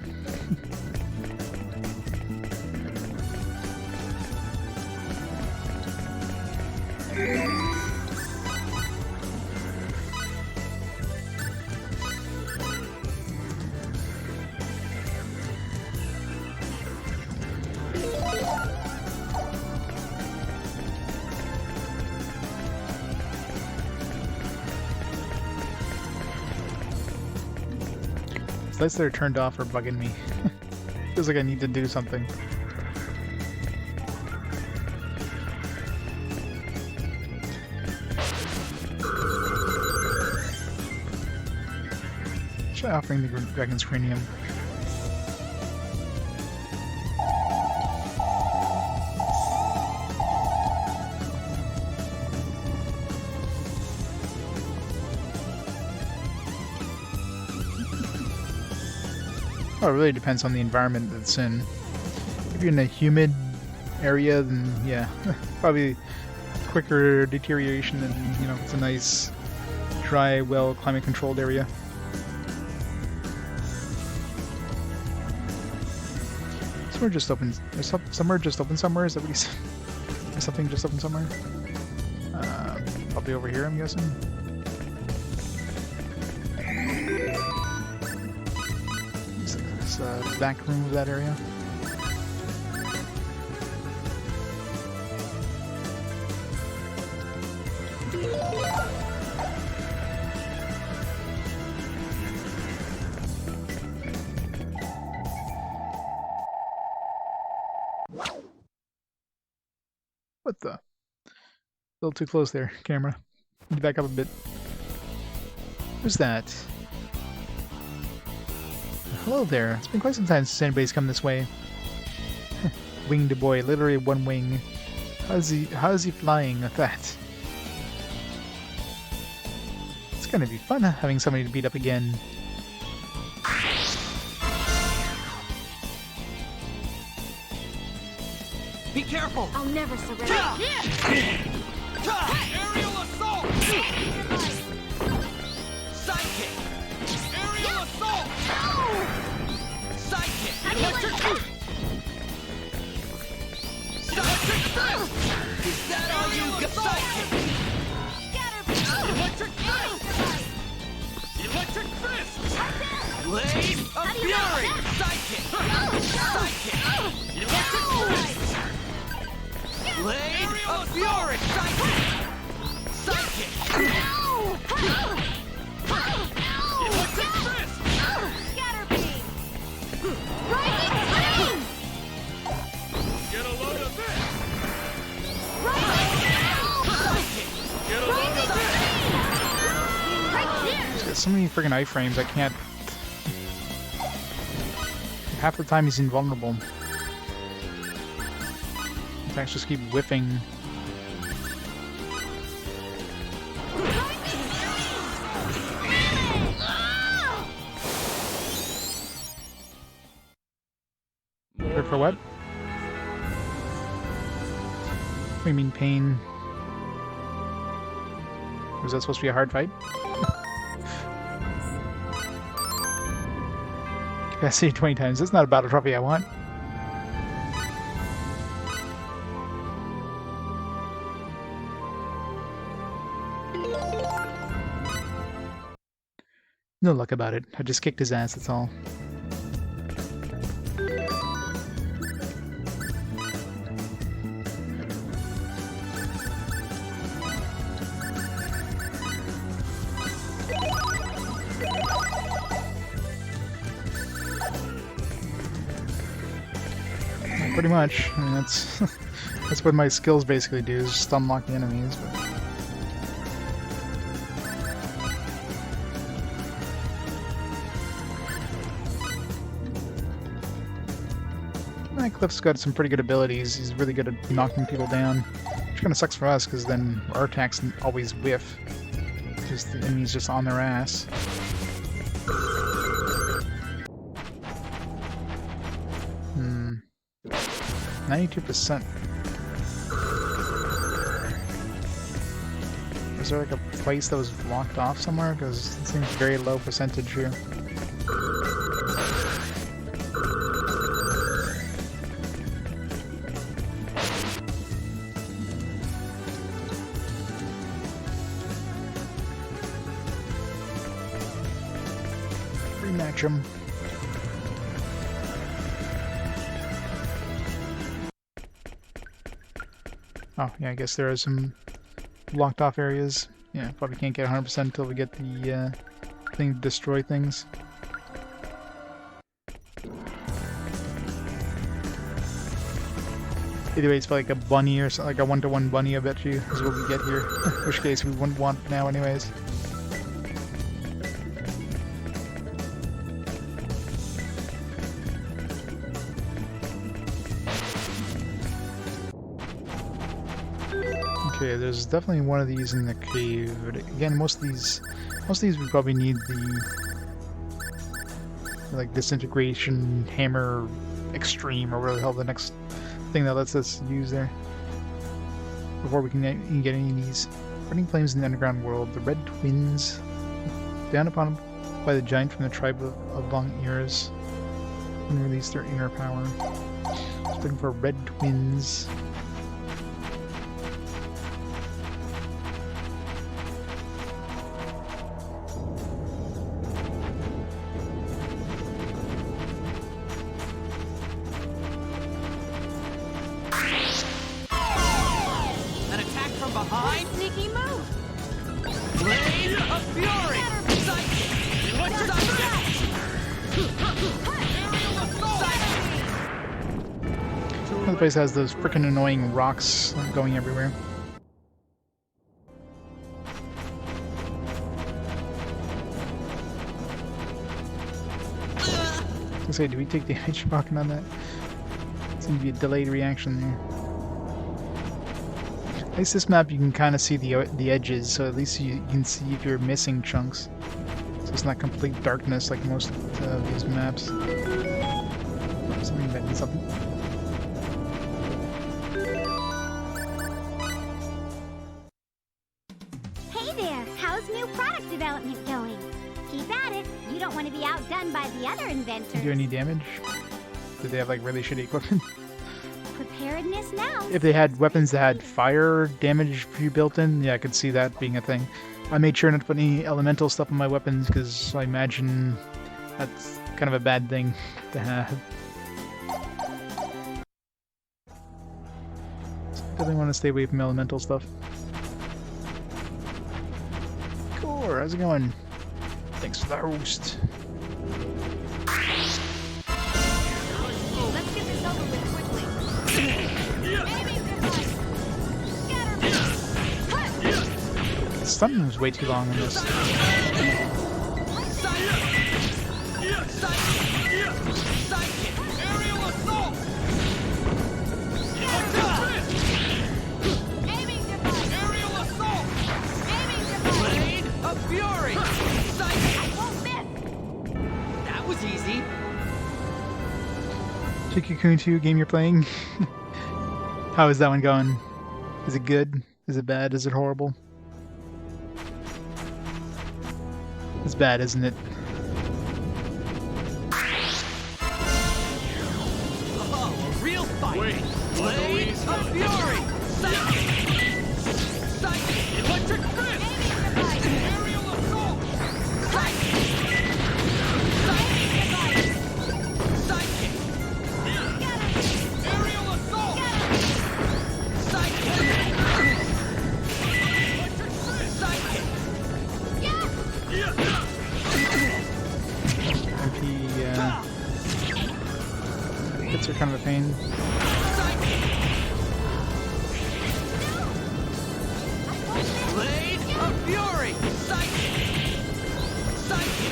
Speaker 1: Lights that are turned off are bugging me. Feels like I need to do something. Try offering the dragon's cranium. Well, it really depends on the environment that's in. If you're in a humid area, then yeah, probably quicker deterioration than, you know, it's a nice, dry, well climate-controlled area. Somewhere just open. Somewhere just open somewhere. Is that what you said? Is something just open somewhere? Probably over here, I'm guessing. Back room of that area. What the? A little too close there, camera. Need to back up a bit. Who's that? Hello there. It's been quite some time since anybody's come this way. Winged boy, literally one wing. How is he flying with that? It's gonna be fun having somebody to beat up again.
Speaker 5: Be careful!
Speaker 3: I'll never surrender.
Speaker 5: Aerial assault! Sidekick! Aerial assault! Sidekick! Electric fist! Electric fist! Is that all you got? Sidekick! Electric fist! Electric fist! Blade of Fury! Sidekick! Sidekick! Electric fist! Blade of Fury! Sidekick! Sidekick! Electric fist!
Speaker 3: Scatterbeam!
Speaker 9: Get a load of this!
Speaker 5: Sidekick!
Speaker 9: Get a load of this!
Speaker 1: He's got so many freaking iframes, I can't... Half the time he's invulnerable. Attacks just keep whiffing. Wait for what? What do you mean pain? Was that supposed to be a hard fight? Capacity 20 times. That's not a battle trophy I want. No luck about it. I just kicked his ass, that's all. Pretty much. I mean, that's that's what my skills basically do, is just unlock the enemies. But... Cliff's got some pretty good abilities. He's really good at knocking people down. Which kind of sucks for us, because then our attacks always whiff. Because the enemy's just on their ass. Hmm. 92%. Is there like a place that was blocked off somewhere? Because it seems very low percentage here. Rematch him. Oh, yeah, I guess there are some blocked off areas. Yeah, probably can't get 100% until we get the thing to destroy things. Either way, it's like a bunny or something, like a 1-to-1 bunny, I bet you, is what we get here. In which case we wouldn't want now anyways. Okay, there's definitely one of these in the cave, but again, most of these we probably need the like disintegration hammer extreme or whatever the hell the next thing that lets us use there before we can get any of these. Running flames in the underground world, the Red Twins, down upon by the giant from the tribe of long ears, and release their inner power. Just looking for Red Twins. The place has those freaking annoying rocks going everywhere. I was gonna say, do we take damage rocking on that? Seems to be a delayed reaction there. At least this map you can kind of see the edges, so at least you can see if you're missing chunks. So it's not complete darkness like most of these maps. Something inventing something.
Speaker 6: Hey there, how's new product development going? Keep at it. You don't want to be outdone by the other inventors.
Speaker 1: Do any damage? Do they have like really shitty equipment?
Speaker 6: Preparedness now.
Speaker 1: If they had weapons that had fire damage pre-built in, yeah, I could see that being a thing. I made sure not to put any elemental stuff on my weapons because I imagine that's kind of a bad thing to have. So definitely want to stay away from elemental stuff. Core, how's it going? Thanks for the host.
Speaker 3: Let's get this over with quickly.
Speaker 1: The stun was way too long on this.
Speaker 5: Fury! I won't miss! That was easy.
Speaker 1: Shiki-kun 2 game you're playing? How is that one going? Is it good? Is it bad? Is it horrible? It's bad, isn't it?
Speaker 5: Oh, a real fight!
Speaker 9: Wait,
Speaker 5: Blade of Fury! Psychic! Psychic! Electric Fist! Aerial Assault! Psychic! Psychic! Psychic! Aerial Assault! Psychic! Electric Fist! Psychic!
Speaker 1: MP hits are kind of a pain.
Speaker 5: Blade of Fury! Psychic! Psychic!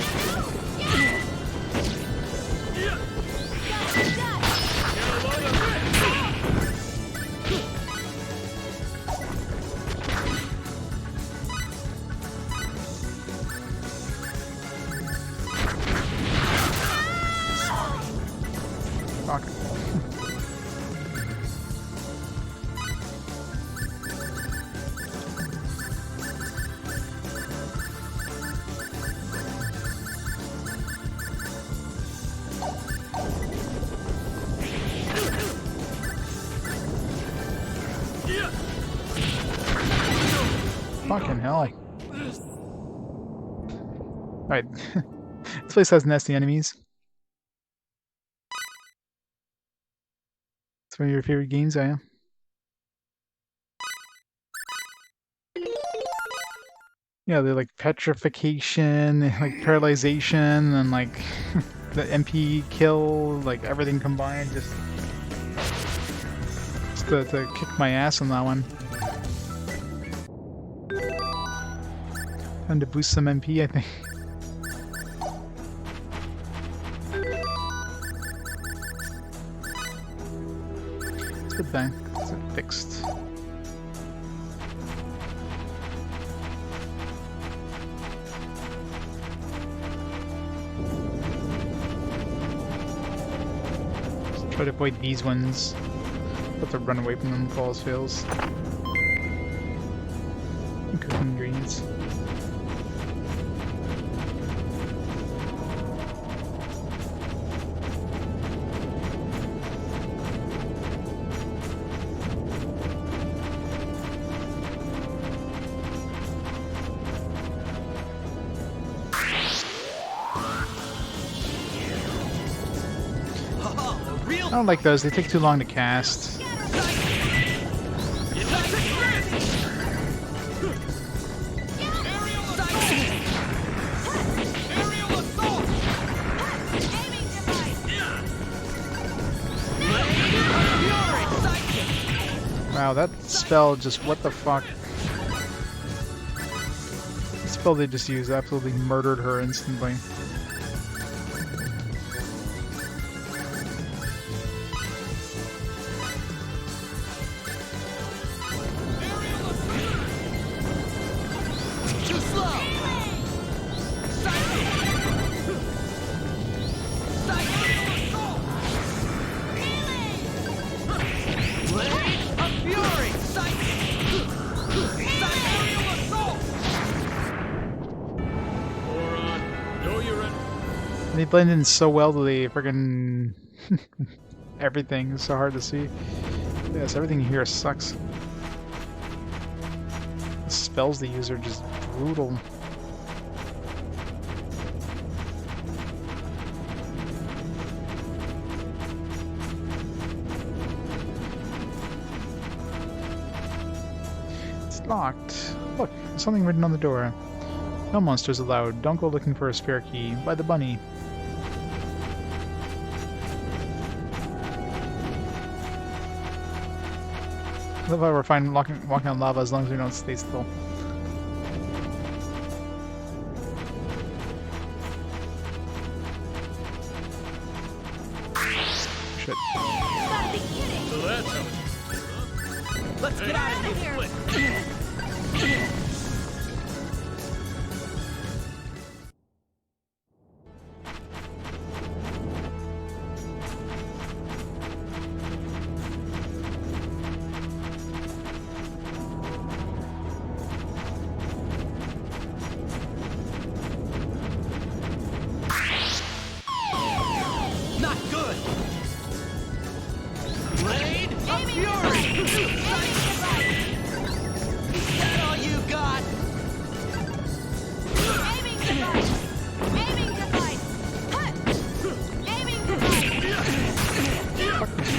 Speaker 1: Fuck. Fucking hell. Alright. This place has nasty enemies. It's one of your favorite games, I am. Yeah, they're like petrification, like paralyzation, and like the MP kill, like everything combined, just to kick my ass on that one. Time to boost some MP, I think. It's good thing. It's fixed. Just try to avoid these ones. Have to run away from them if all else fails. Cooking ingredients. I don't like those, they take too long to cast. Wow, that spell just, what the fuck? The spell they just used absolutely murdered her instantly. They blend in so well that they friggin' everything is so hard to see. Yes, everything here sucks. The spells they use are just brutal. It's locked. Look, there's something written on the door. No monsters allowed. Don't go looking for a spare key. By the bunny. I love how we're fine walking on lava as long as we don't stay still. Shit.
Speaker 9: So that's how it
Speaker 5: Let's get out of here!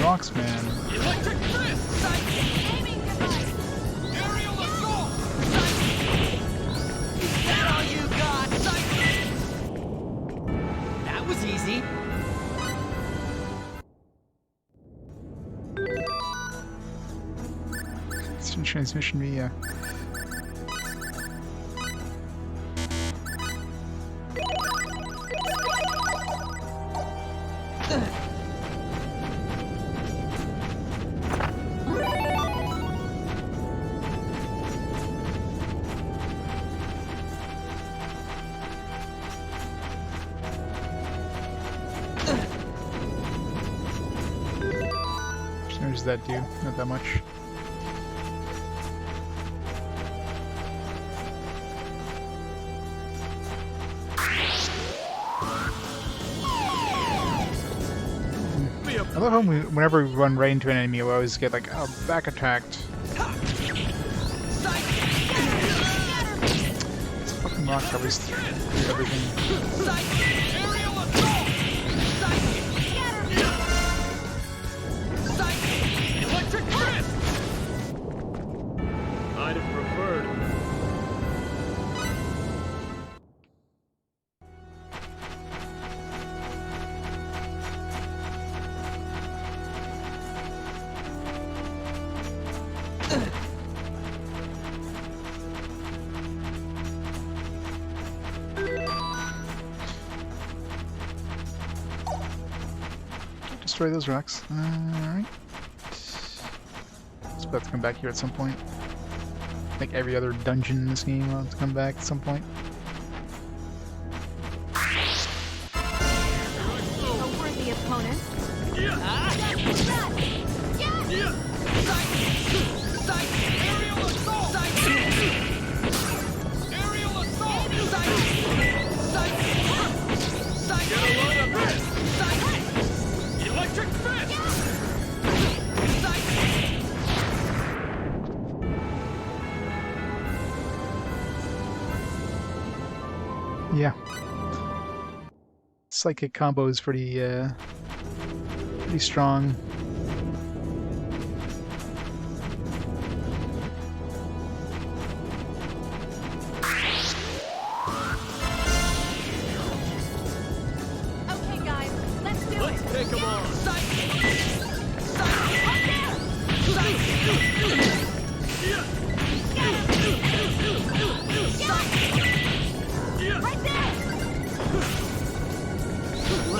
Speaker 1: rocks, man.
Speaker 9: Electric fist!
Speaker 5: Aiming device!
Speaker 9: Aerial assault!
Speaker 5: Is that all you got? That was easy.
Speaker 1: Instant transmission via. How much does that do? Not that much. I love how whenever we run right into an enemy, we always get like back attacked. This fucking rock covers through everything.
Speaker 9: Aerial assault! Electric fist! I'd have preferred.
Speaker 1: Destroy those rocks. Alright. Let's about to come back here at some point. Like every other dungeon in this game, I'll have to come back at some point.
Speaker 3: A worthy opponent.
Speaker 9: Aerial assault! Aerial assault! Get a load of this! Electric fist!
Speaker 1: Yeah. Psychic combo is pretty strong.
Speaker 3: Okay, guys, let's do
Speaker 9: Let's
Speaker 3: it.
Speaker 9: take him on!
Speaker 3: Right there.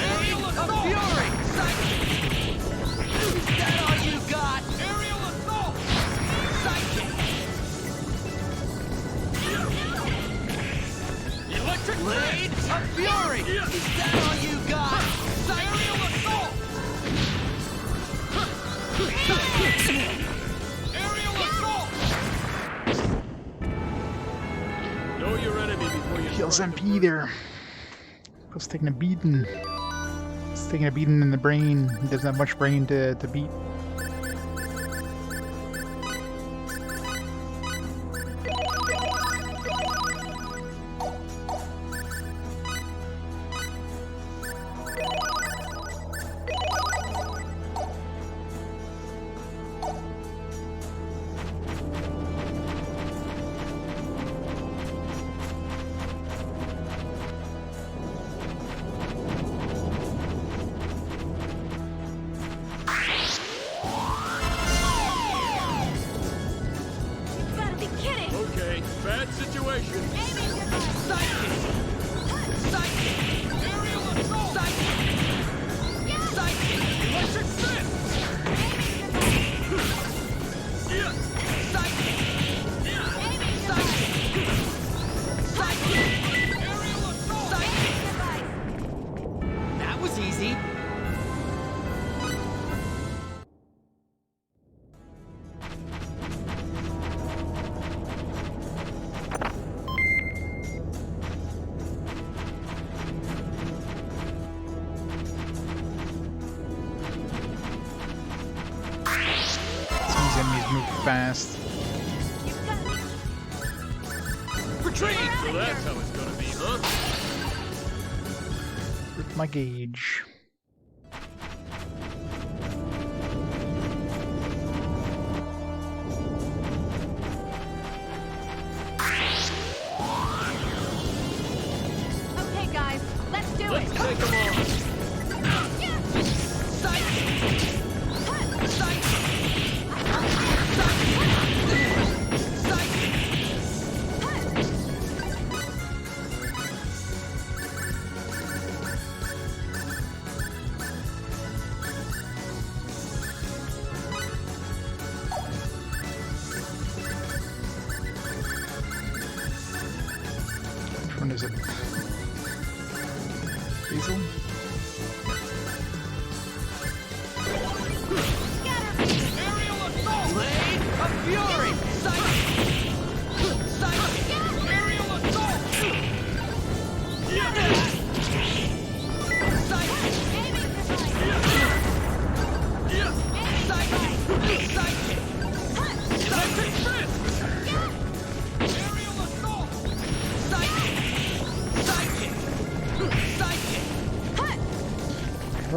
Speaker 5: Blade of Fury! Is that all you got?
Speaker 9: Aerial assault! Electric
Speaker 5: Blade
Speaker 9: fist!
Speaker 5: of Fury! Is that all you got?
Speaker 9: Aerial assault! Aerial assault! Know your enemy before you
Speaker 1: Kills
Speaker 9: strike
Speaker 1: MP there. Bro's taking a beating. He's taking a beating in the brain. He doesn't have much brain to beat.
Speaker 3: You've got to be kidding.
Speaker 9: Okay, bad situation.
Speaker 3: Aiming device.
Speaker 9: Aerial assault! Electric fist!
Speaker 3: Aiming device.
Speaker 9: Aerial assault!
Speaker 5: That was easy.
Speaker 1: Some of these enemies move fast.
Speaker 3: You've got to
Speaker 9: Retreat! So that's how it's gonna be, huh?
Speaker 1: With my gauge.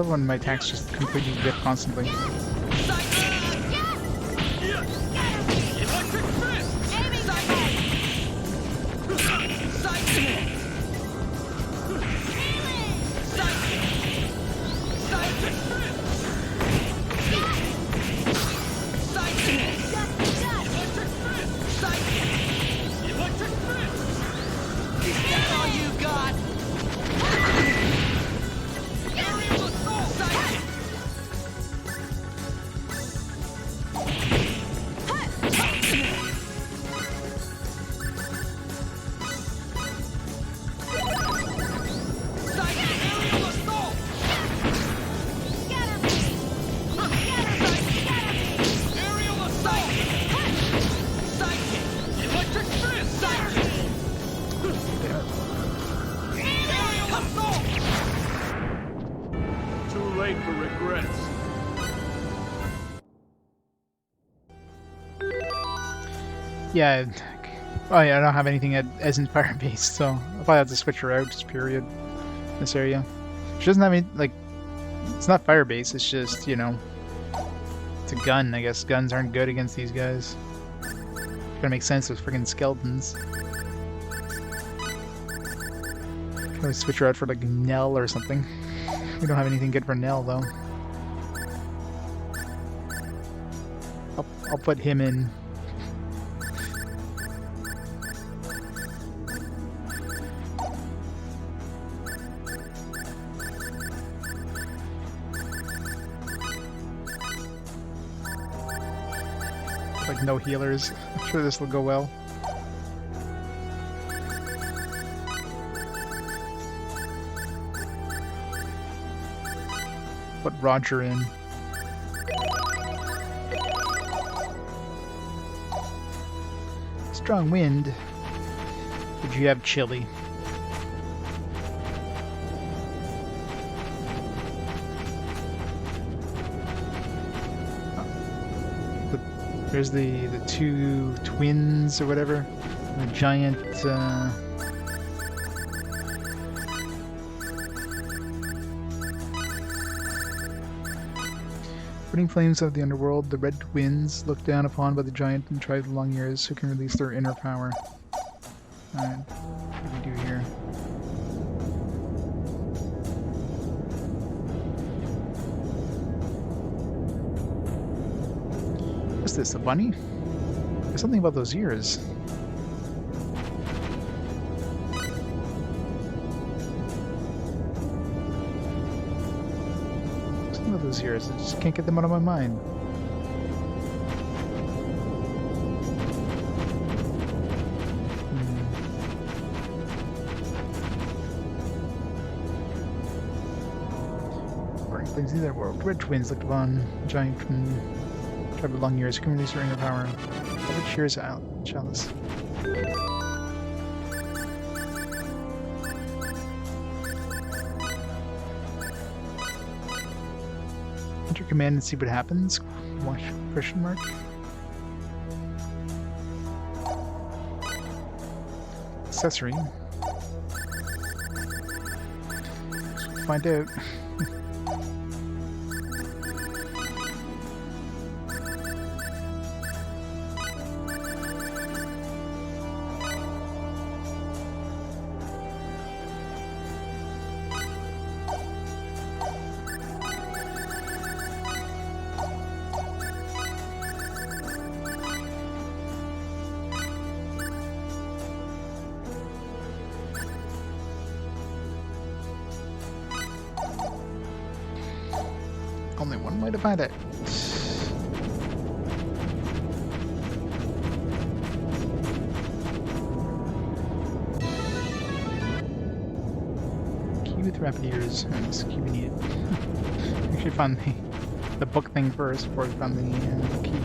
Speaker 1: love when my attacks just completely dip constantly.
Speaker 9: Electric fist! Electric fist!
Speaker 5: Is that all you got?
Speaker 9: Aerial assault!
Speaker 5: Psychic!
Speaker 9: Aerial assault! Aerial assault!
Speaker 5: Psychic!
Speaker 9: Electric fist! Aerial assault! Too late for regrets.
Speaker 1: Yeah. Oh yeah, I don't have anything that isn't fire based, so I'll probably have to switch her out. Just period. This area. She doesn't have any like. It's not fire based. It's just, you know, it's a gun. I guess guns aren't good against these guys. Gotta make sense with freaking skeletons. Can always switch her out for like Nell or something. We don't have anything good for Nell though. I'll put him in. Like no healers. I'm sure this will go well. Put Roger in. Strong wind. Would you have chili? There's the two twins or whatever. The giant. Burning flames of the underworld, the red twins looked down upon by the giant and tried the long ears who can release their inner power. Alright, what do we do here? What's this, a bunny? There's something about those ears. Something about those ears, I just can't get them out of my mind. Burning flames in the world. Red twins looked upon giant from tribe of long years who can release her inner power. Other cheers out, Chalice. Enter command and see what happens. Watch question mark. Accessory. Let's find out. Only one way to find it. Key with rapid ears. This key we need. Actually found the book thing first before we found the key.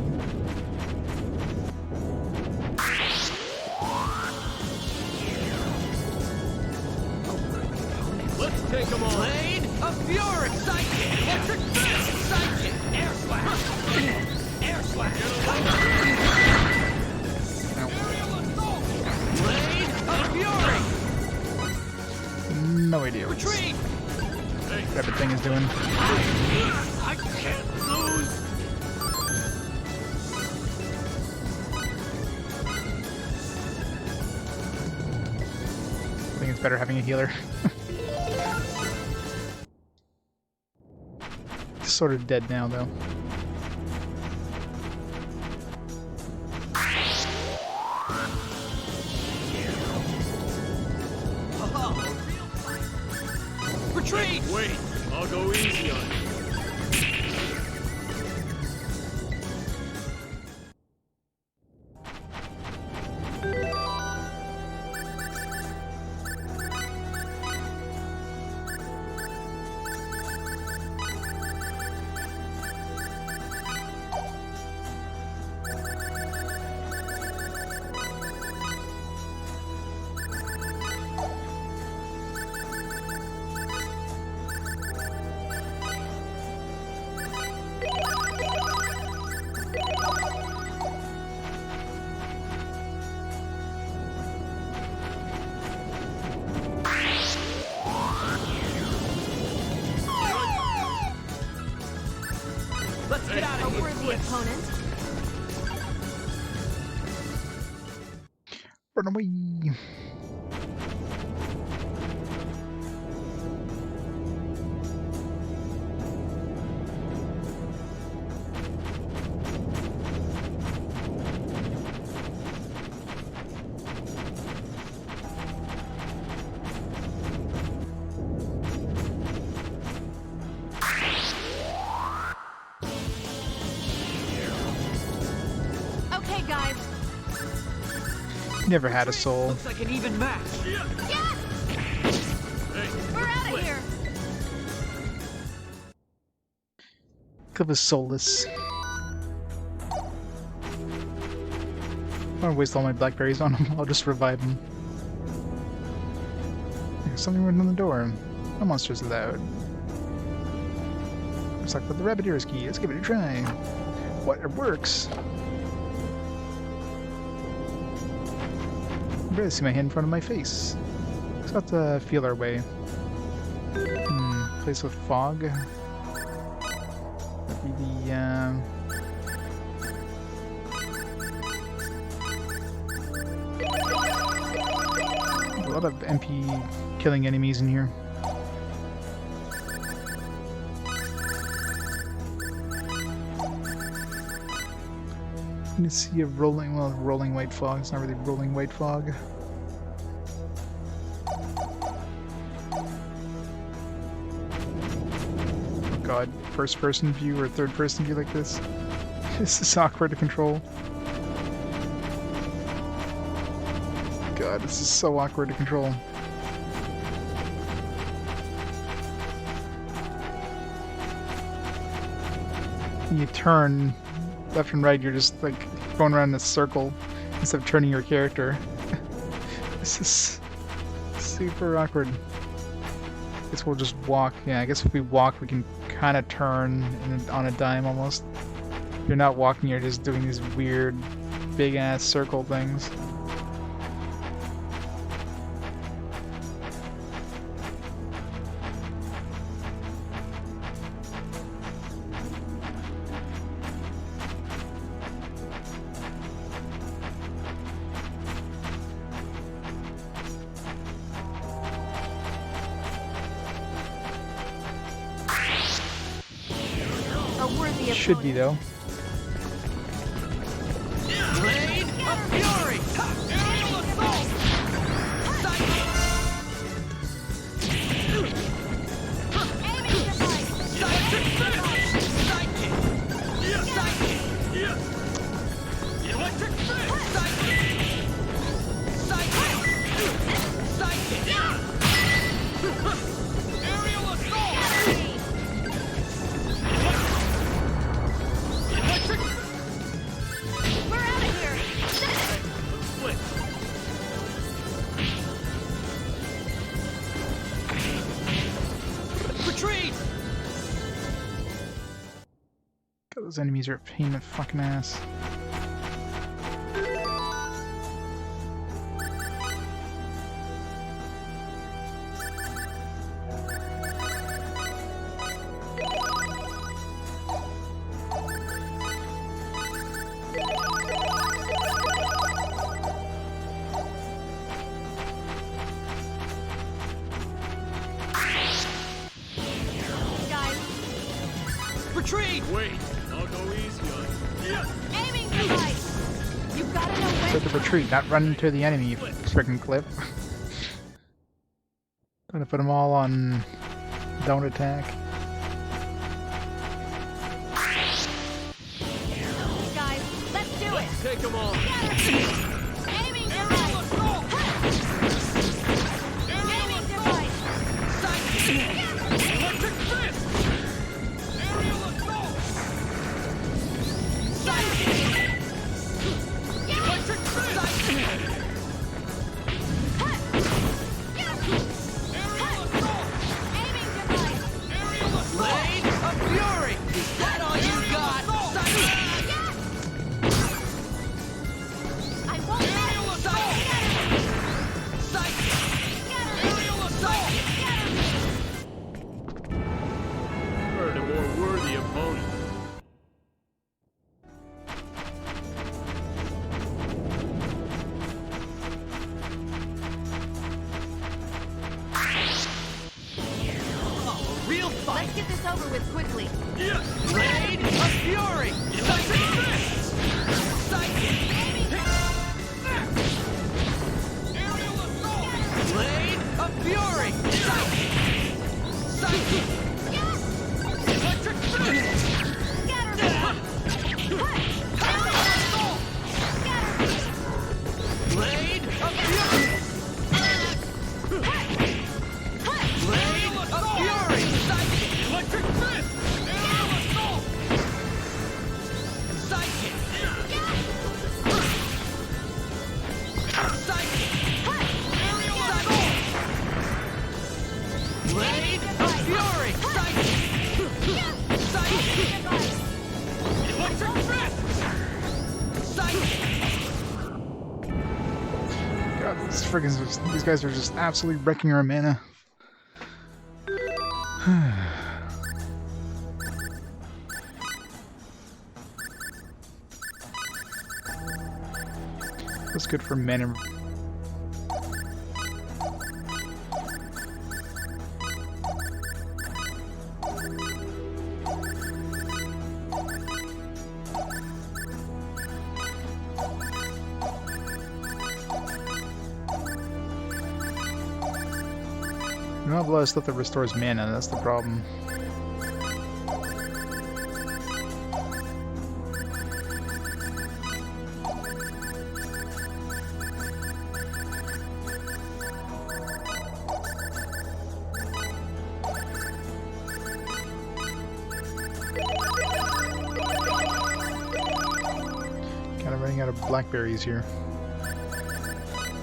Speaker 9: Let's take them all.
Speaker 5: Blade of Fury! Psychic! Electric fist! Psychic! Air slash! Air slash!
Speaker 9: Aerial assault!
Speaker 5: Blade of Fury!
Speaker 1: No idea what this
Speaker 5: Retreat!
Speaker 1: rabbit thing is doing. better having a healer. Sort of dead now, though.
Speaker 5: Retreat!
Speaker 9: Wait, I'll go easy on you.
Speaker 5: Let's get out
Speaker 3: A
Speaker 5: of here.
Speaker 3: worthy opponent.
Speaker 1: Run away!
Speaker 3: Okay, guys.
Speaker 1: Never had a soul.
Speaker 5: Looks like an even match.
Speaker 3: Yes! We're out of here.
Speaker 1: Cliff is soulless. I don't want to waste all my blackberries on him. I'll just revive him. There's something written on the door. No monsters allowed. Looks like with the rabbit ears key. Let's give it a try. What? It works. I barely see my hand in front of my face. Let's have to feel our way. Place with fog. That'd be the, a lot of MP killing enemies in here. You can see a rolling white fog. It's not really rolling white fog. Oh god, first person view or third person view like this? This is awkward to control. God, this is so awkward to control. When you turn left and right, you're just like going around in a circle instead of turning your character. This is super awkward. I guess we'll just walk. Yeah, I guess if we walk, we can kind of turn on a dime almost. If you're not walking, you're just doing these weird, big-ass circle things.
Speaker 3: A worthy
Speaker 1: Should be, though.
Speaker 5: Blade of Fury! Aerial assault! Electric fist! Psychic! Aerial assault! Electric!
Speaker 3: We're out of here.
Speaker 5: Split! Retreat!
Speaker 1: God, those enemies are a pain in the fucking ass.
Speaker 5: Retreat!
Speaker 9: Wait, I'll go easy on you. Yeah.
Speaker 3: Aiming device! You've got to know when
Speaker 1: Set the retreat, not run into the enemy, you frickin' clip. Gonna put them all on don't attack.
Speaker 3: Guys, let's do it!
Speaker 9: Take them on.
Speaker 3: Aiming device! Aiming device!
Speaker 9: Electric fist! Aerial assault! Electric fist! Aerial assault!
Speaker 3: Aiming device!
Speaker 9: Aerial assault!
Speaker 5: Blade of Fury! Is that all you got?
Speaker 3: I won't
Speaker 9: Aerial assault! Aerial assault! Heard a more worthy opponent.
Speaker 5: Oh, a real fight!
Speaker 3: Let's get this over with quickly.
Speaker 5: Blade of Fury!
Speaker 9: Electric fist! Aerial assault!
Speaker 5: Blade of Fury!
Speaker 9: Electric fist!
Speaker 5: Blade of Fury! Blade of Fury!
Speaker 9: Electric fist! Aerial assault! Aerial assault!
Speaker 5: Blade of Fury!
Speaker 9: Electric fist!
Speaker 1: God, these guys are just absolutely wrecking our mana. That's good for mana. You don't have a lot of stuff that restores mana, that's the problem. Kind of running out of blackberries here.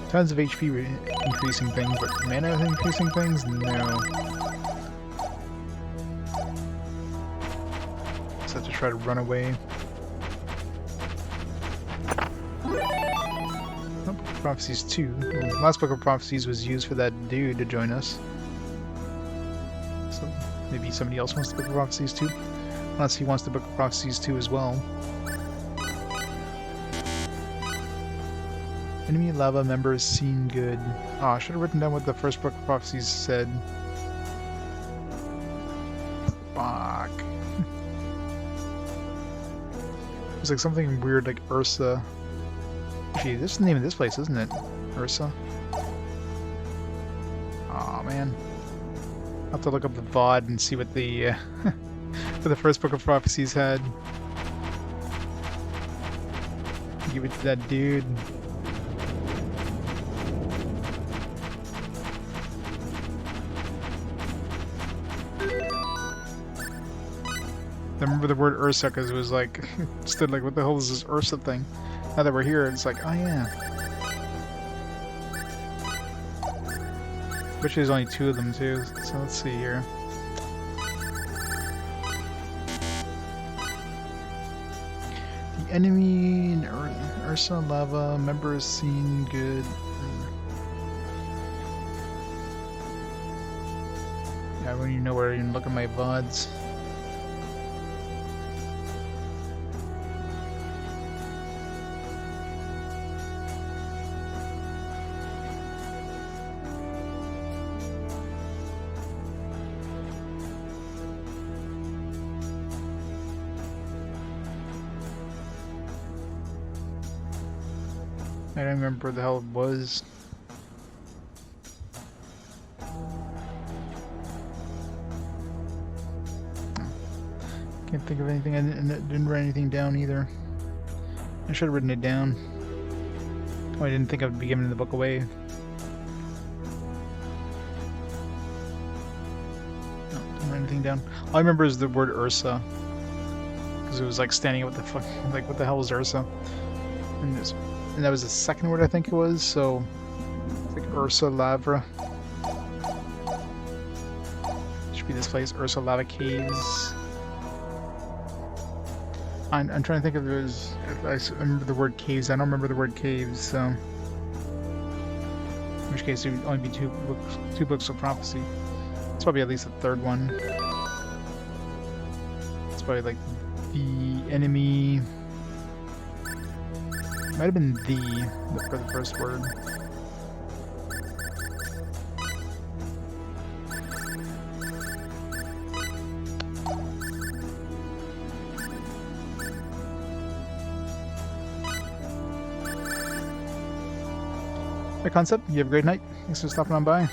Speaker 1: Tons of HP increasing things, but mana increasing things? No. Just have to try to run away. Oh, Book of Prophecies 2. Well, last Book of Prophecies was used for that dude to join us. So maybe somebody else wants the Book of Prophecies 2? Unless he wants the Book of Prophecies 2 as well. Enemy lava members seen good. Oh, I should have written down what the first Book of Prophecies said. Fuck. It's like something weird like Ursa. Gee, this is the name of this place, isn't it? Ursa. Aw, man. I'll have to look up the VOD and see what the what the first Book of Prophecies had. Give it to that dude. I remember the word Ursa because it was like, stood like, what the hell is this Ursa thing? Now that we're here, it's like, oh yeah. Bet you there's only 2 of them too, so let's see here. The enemy in Ursa lava members seen good. Yeah, I don't even know where I can look at my VODs. I don't remember where the hell it was. Can't think of anything. I didn't write anything down either. I should have written it down. Oh, I didn't think I would be giving the book away. No, didn't write anything down. All I remember is the word Ursa. Because it was like standing out, what the fuck, like what the hell is Ursa? And that was the second word I think it was, so it's like Ursa Lavra. Should be this place, Ursa Lava Caves. I'm trying to think if there's. If I remember the word caves. I don't remember the word caves, so. In which case, there would only be two books of prophecy. It's probably at least the third one. It's probably like the enemy. Might have been for the first word. My concept, you have a great night. Thanks for stopping on by.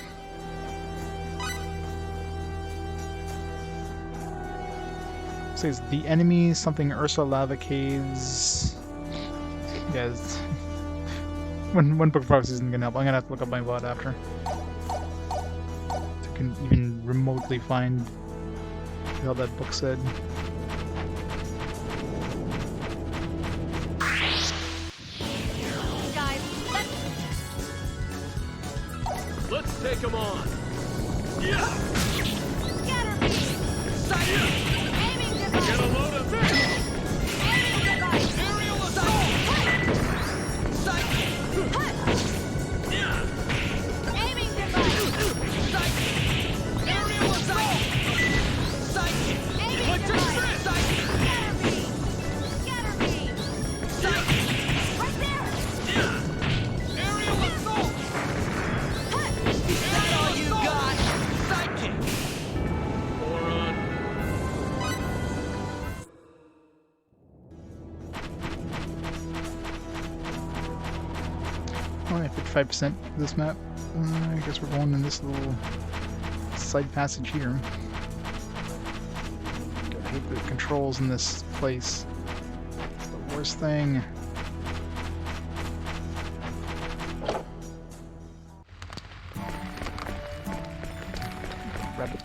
Speaker 1: Says the enemy, something Ursa Lava Caves. Yes. One book of prophecy isn't gonna help. I'm gonna have to look up my bot after. To can even remotely find what the hell that book said.
Speaker 9: Let's take him on. Yeah.
Speaker 5: Scatter beam! Aiming device!
Speaker 9: Get a load of this.
Speaker 5: Aiming device!
Speaker 9: Aerial assault.
Speaker 5: Psychic!
Speaker 9: Yeah.
Speaker 5: Aiming device! Psychic! Aerial assault! Psychic! Aiming
Speaker 9: Electric
Speaker 5: device!
Speaker 9: fist.
Speaker 5: Psychic! Scatter beam! Scatter beam! Psychic! Right there!
Speaker 9: Yeah. Aerial assault.
Speaker 5: Is that all you got?
Speaker 9: Sidekick. Moron.
Speaker 1: Only 55% for this map. I guess we're going in this little side passage here. I hate the controls in this place. It's the worst thing. Rabbit.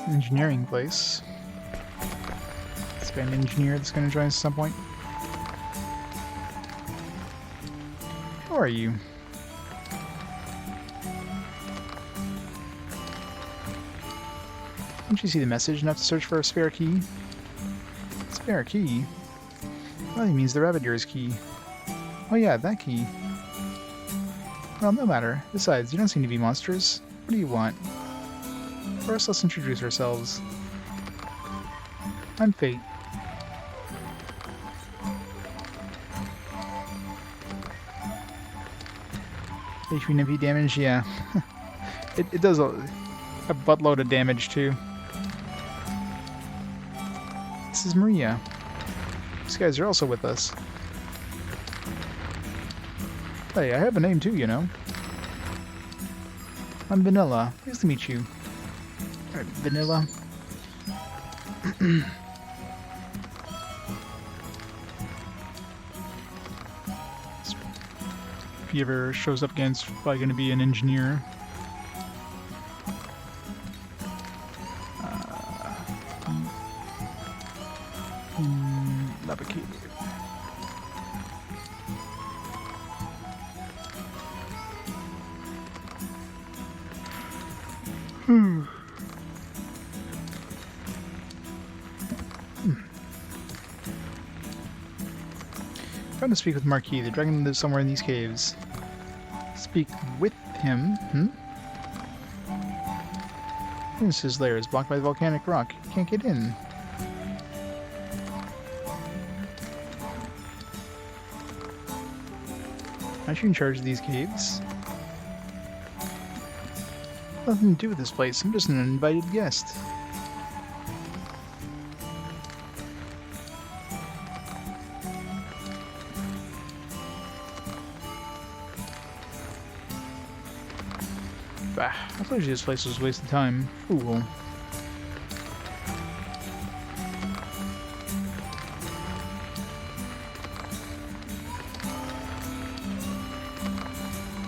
Speaker 1: Engineering place. It's got an engineer that's going to join us at some point. Who are you? Didn't you see the message enough to search for a spare key? Spare key? Well, he means the rabbit ears key. Oh yeah, that key. Well, no matter. Besides, you don't seem to be monsters. What do you want? First, let's introduce ourselves. I'm Fayt. HP and MP damage, yeah. it does a buttload of damage too. This is Maria. These guys are also with us. Hey, I have a name too, you know. I'm Vanilla. Nice to meet you. Alright, Vanilla. If he ever shows up again, it's probably going to be an engineer. Laboratory. Trying to speak with Marquis. The dragon lives somewhere in these caves. Speak with him? His lair is blocked by the volcanic rock. You can't get in. Aren't you in charge of these caves? Nothing to do with this place. I'm just an uninvited guest. Bah, I told you this place was a waste of time. Fool.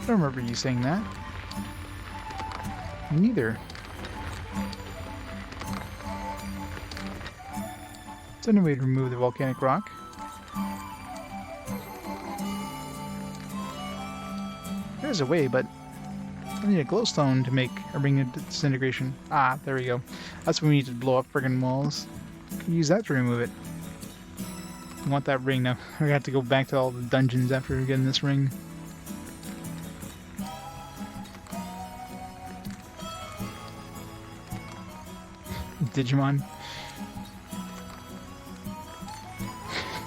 Speaker 1: I don't remember you saying that. Me neither. Is there any way to remove the volcanic rock? There's a way, but I need a glowstone to make a ring of disintegration. Ah, there we go. That's when we need to blow up friggin' walls. Can use that to remove it. I want that ring now. I have to go back to all the dungeons after getting this ring. Digimon.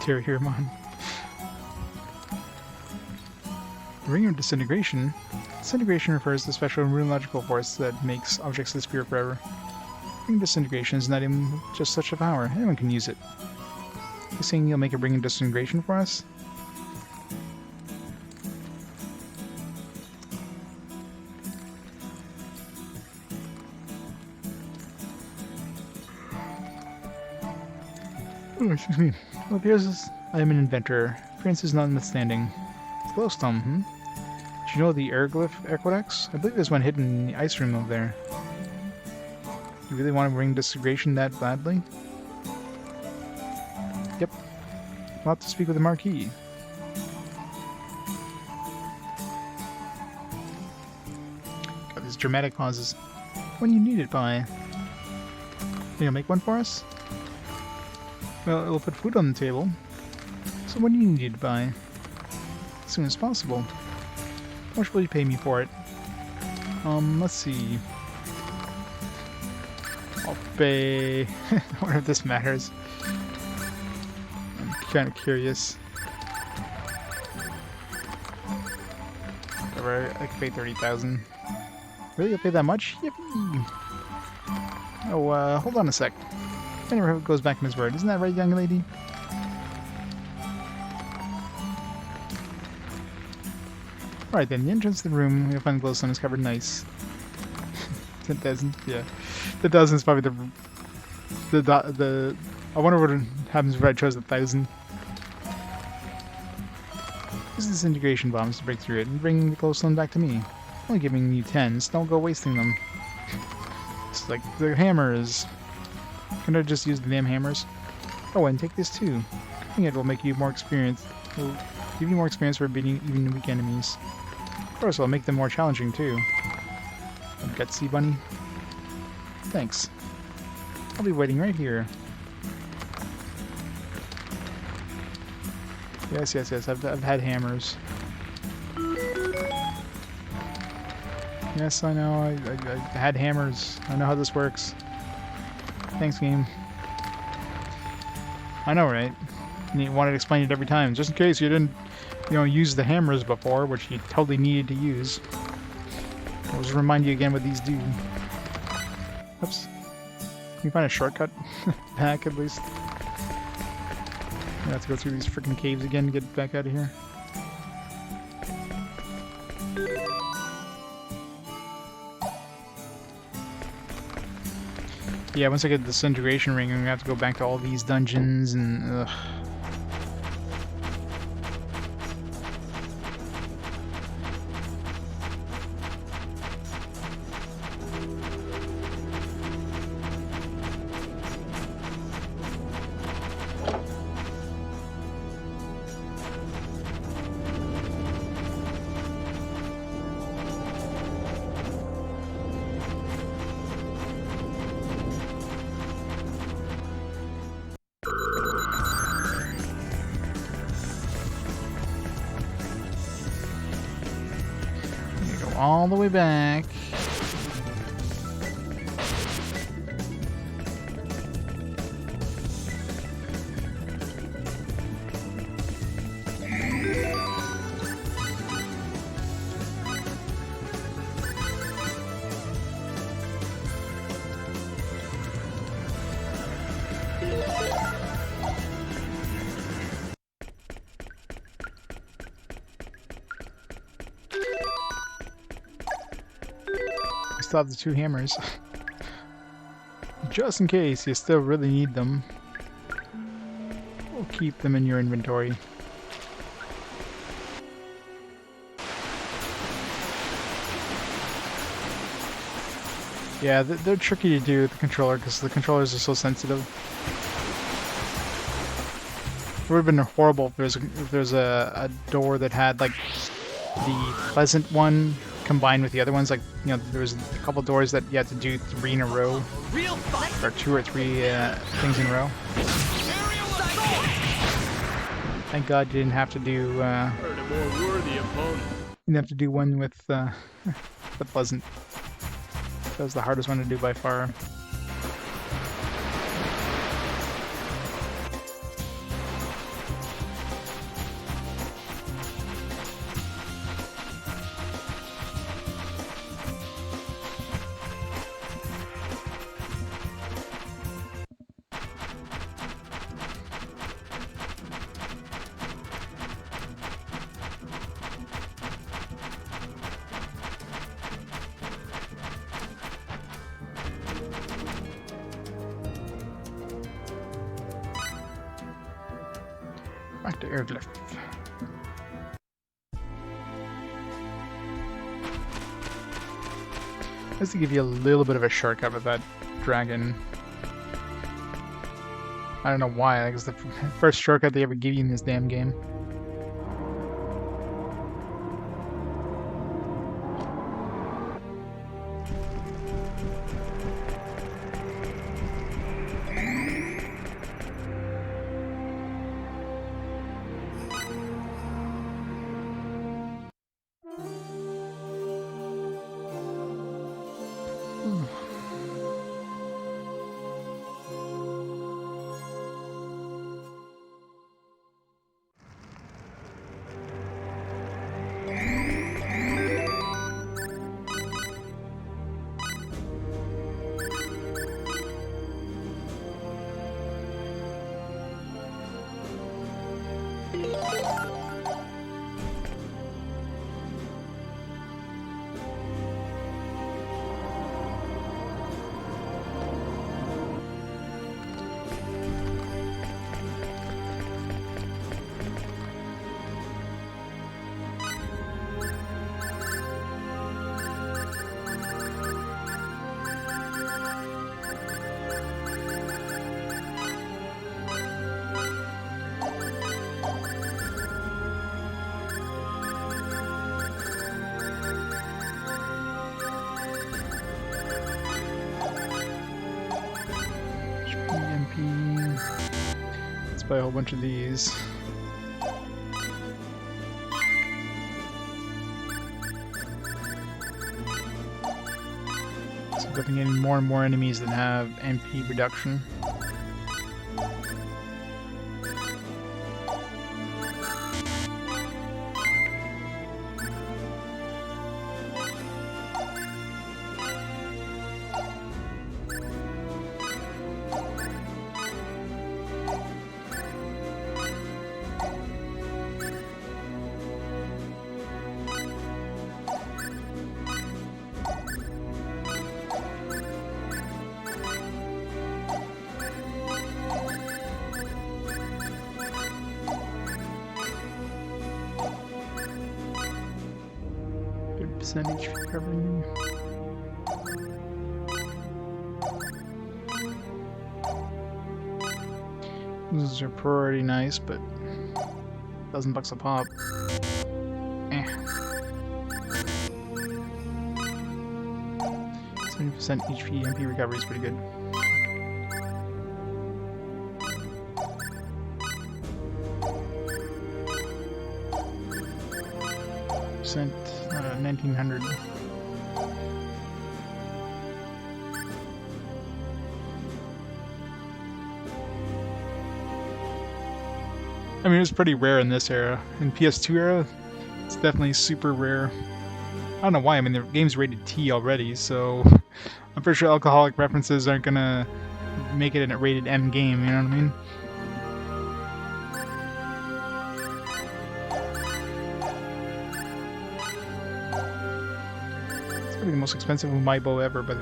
Speaker 1: Terriermon. Ring of Disintegration. Disintegration refers to the special runilogical force that makes objects disappear forever. Ring of Disintegration is not even just such a power. Anyone can use it. You saying you'll make a Ring of Disintegration for us? Oh, excuse me. Well, it appears I am an inventor. Appearance is notwithstanding. Glowstone, hmm? Did you know the Airglyph Equidex? I believe there's one hidden in the ice room over there. You really want to bring disintegration that badly? Yep. I'll have to speak with the Marquis. Got these dramatic pauses. When you need it by? You'll make one for us? Well, it'll put food on the table. So when do you need it by? As soon as possible. How much will you pay me for it? Let's see. I'll pay... I wonder if this matters. I'm kind of curious. Whatever, I can pay 30,000. Really? You'll pay that much? Yippee! Oh, hold on a sec. He never goes back on his word. Isn't that right, young lady? Alright then, the entrance to the room, you'll find the glowstone is covered in ice. 10,000? Yeah. 10,000 is probably the... I wonder what happens if I chose 1,000. Use the disintegration bombs to break through it and bring the glowstone back to me. Only giving you 10s, don't go wasting them. It's like the hammers. Can I just use the damn hammers? Oh, and take this too. Cooking it will make you more experienced. Will give you more experience for beating even weak enemies. Of course, it'll make them more challenging too. Gutsy bunny. Thanks. I'll be waiting right here. Yes, yes, yes. I've had hammers. Yes, I know. I had hammers. I know how this works. Thanks, game. I know, right? And you wanted to explain it every time, just in case you didn't, use the hammers before, which you totally needed to use. I'll just remind you again what these do. Oops. Can you find a shortcut back at least? I have to go through these freaking caves again to get back out of here. Yeah, once I get the disintegration ring, I'm gonna have to go back to all these dungeons and ugh. All the way back. still have the 2 hammers. Just in case you still really need them. We'll keep them in your inventory. Yeah, they're tricky to do with the controller because the controllers are so sensitive. It would have been horrible if there's a door that had like the pleasant one combined with the other ones. Like, you know, there was a couple doors that you had to do 3 in a row, or 2 or 3 things in a row. Thank God you didn't have to do.
Speaker 9: Heard a more worthy opponent.
Speaker 1: You didn't have to do one with the pleasant. That was the hardest one to do by far. Back to Airglyph. Just to give you a little bit of a shortcut with that dragon. I don't know why, like it's the first shortcut they ever give you in this damn game. Let's buy a whole bunch of these. So looking at more and more enemies that have MP reduction. Percentage recovery. These are pretty nice, but $1,000 a pop. Eh. 70% HP MP recovery is pretty good. Percent 1900. I mean, it was pretty rare in this era. In PS2 era, it's definitely super rare. I don't know why. I mean, the game's rated T already, so I'm pretty sure alcoholic references aren't gonna make it a rated M game. You know what I mean? Probably the most expensive Umaibo ever, but...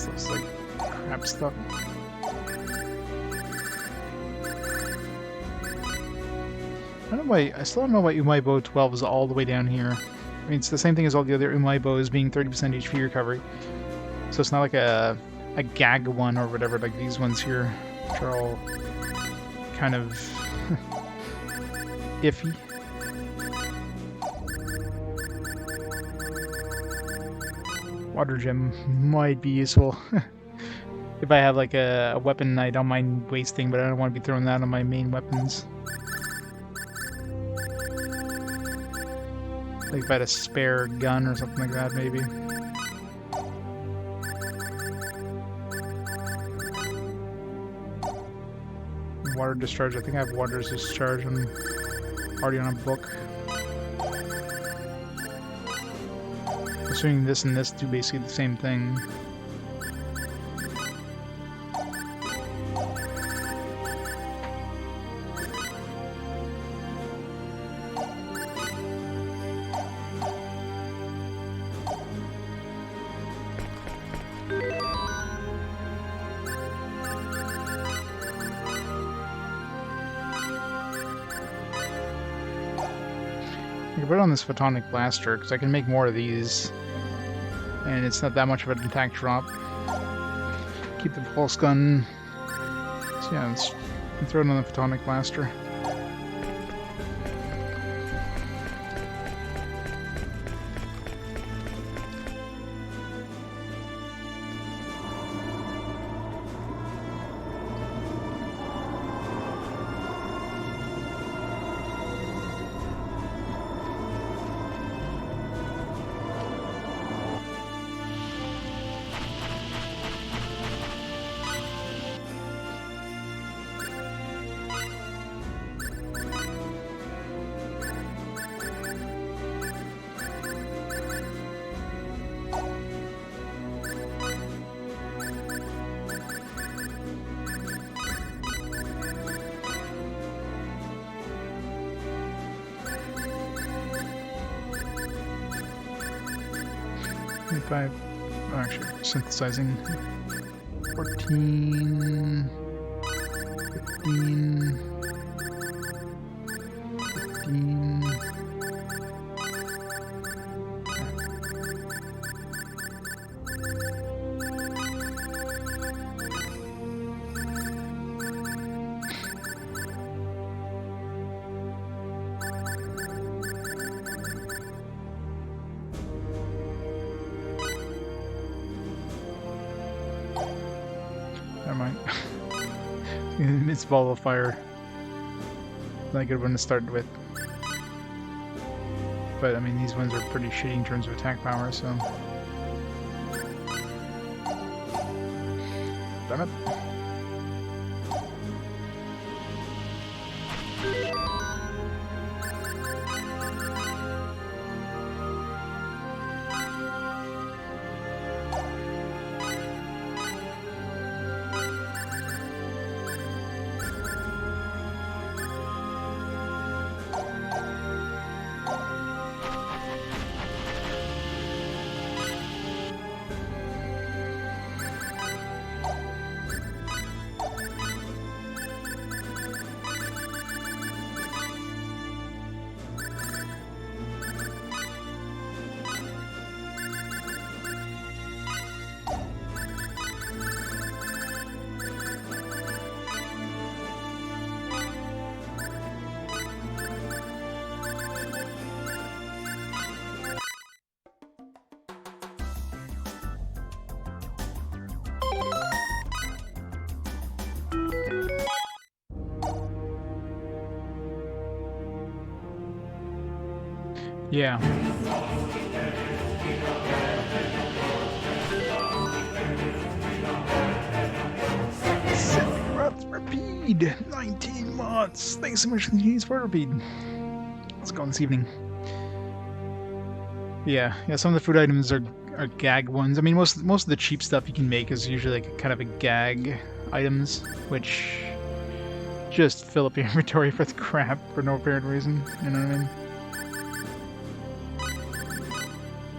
Speaker 1: Looks like crap stuff. I don't know why. I still don't know why Umaibo 12 is all the way down here. I mean, it's the same thing as all the other Umaibos being 30% HP recovery. So it's not like a gag one or whatever, like these ones here, which are all kind of iffy. Water gem might be useful if I have like a weapon I don't mind wasting, but I don't want to be throwing that on my main weapons. Like if I had a spare gun or something like that, maybe. Water discharge. I think I have water discharge. I'm already on a book. Assuming this and this do basically the same thing. I can put it on this photonic blaster because I can make more of these. And it's not that much of an attack drop. Keep the pulse gun. So yeah, let's throw it on the photonic blaster. Oh, actually, synthesizing. 14, 15, 15. Never mind. It's ball of fire. Not a good one to start with. But I mean, these ones are pretty shitty in terms of attack power, so. Damn it. Yeah. Repeat! 19 months! Thanks so much for the support, Repeat. Let's go on this evening. Yeah, some of the food items are gag ones. I mean, most of the cheap stuff you can make is usually like kind of a gag items, which just fill up your inventory for the crap for no apparent reason. You know what I mean?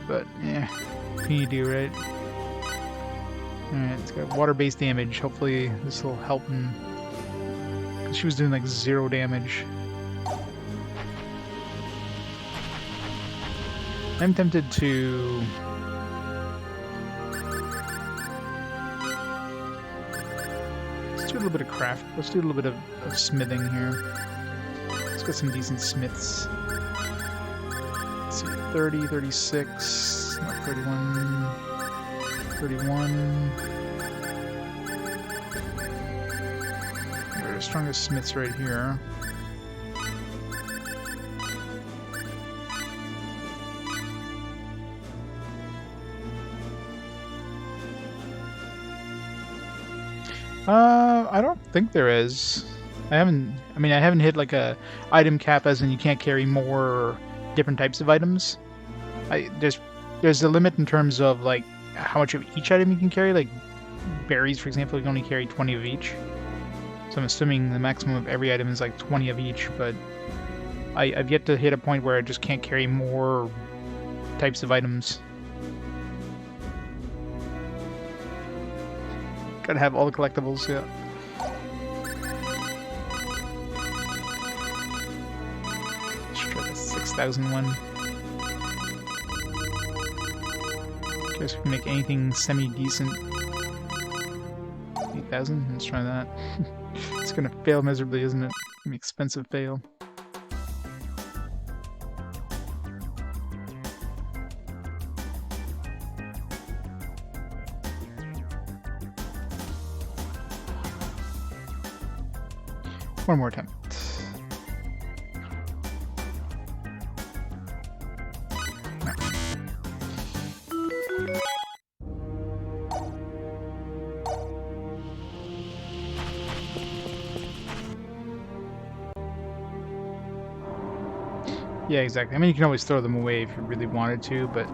Speaker 1: But yeah, you do, right? Alright, it's got water-based damage. Hopefully this will help him. She was doing like 0 damage. I'm tempted to... Let's do a little bit of craft. Let's do a little bit of smithing here. Let's get some decent smiths. Let's see, 30, 36, no, 31, 31. They're the strongest smiths right here. I don't think there is. I haven't hit like a item cap as in you can't carry more different types of items. There's a limit in terms of like how much of each item you can carry. Like berries, for example, you can only carry 20 of each. So I'm assuming the maximum of every item is like 20 of each, but I've yet to hit a point where I just can't carry more types of items. Gotta have all the collectibles, yeah. Let's try the 6,000 one. Guess we can make anything semi-decent. 8,000? Let's try that. It's gonna fail miserably, isn't it? An expensive fail. One more attempt. No. Yeah, exactly. I mean, you can always throw them away if you really wanted to, but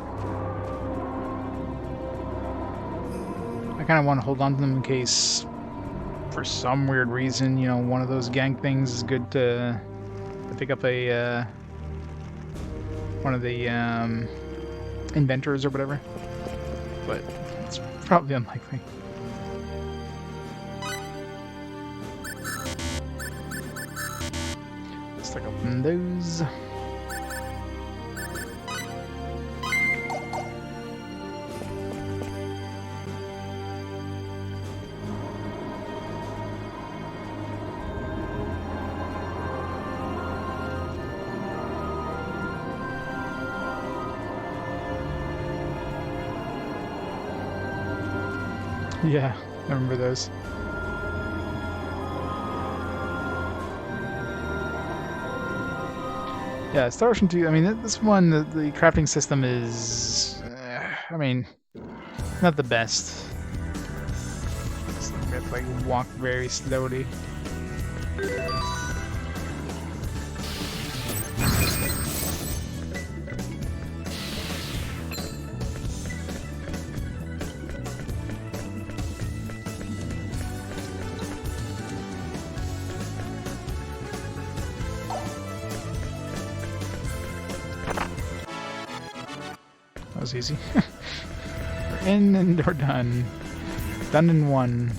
Speaker 1: I kind of want to hold on to them in case, for some weird reason, you know, one of those gang things is good to pick up a one of the inventors or whatever, but it's probably unlikely. Let's start opening those. Yeah, I remember those. Yeah, Star Ocean 2, I mean, this one, the crafting system is, I mean, not the best. So we have to, like, walk very slowly. That was easy. We're in and we're done. Done in one.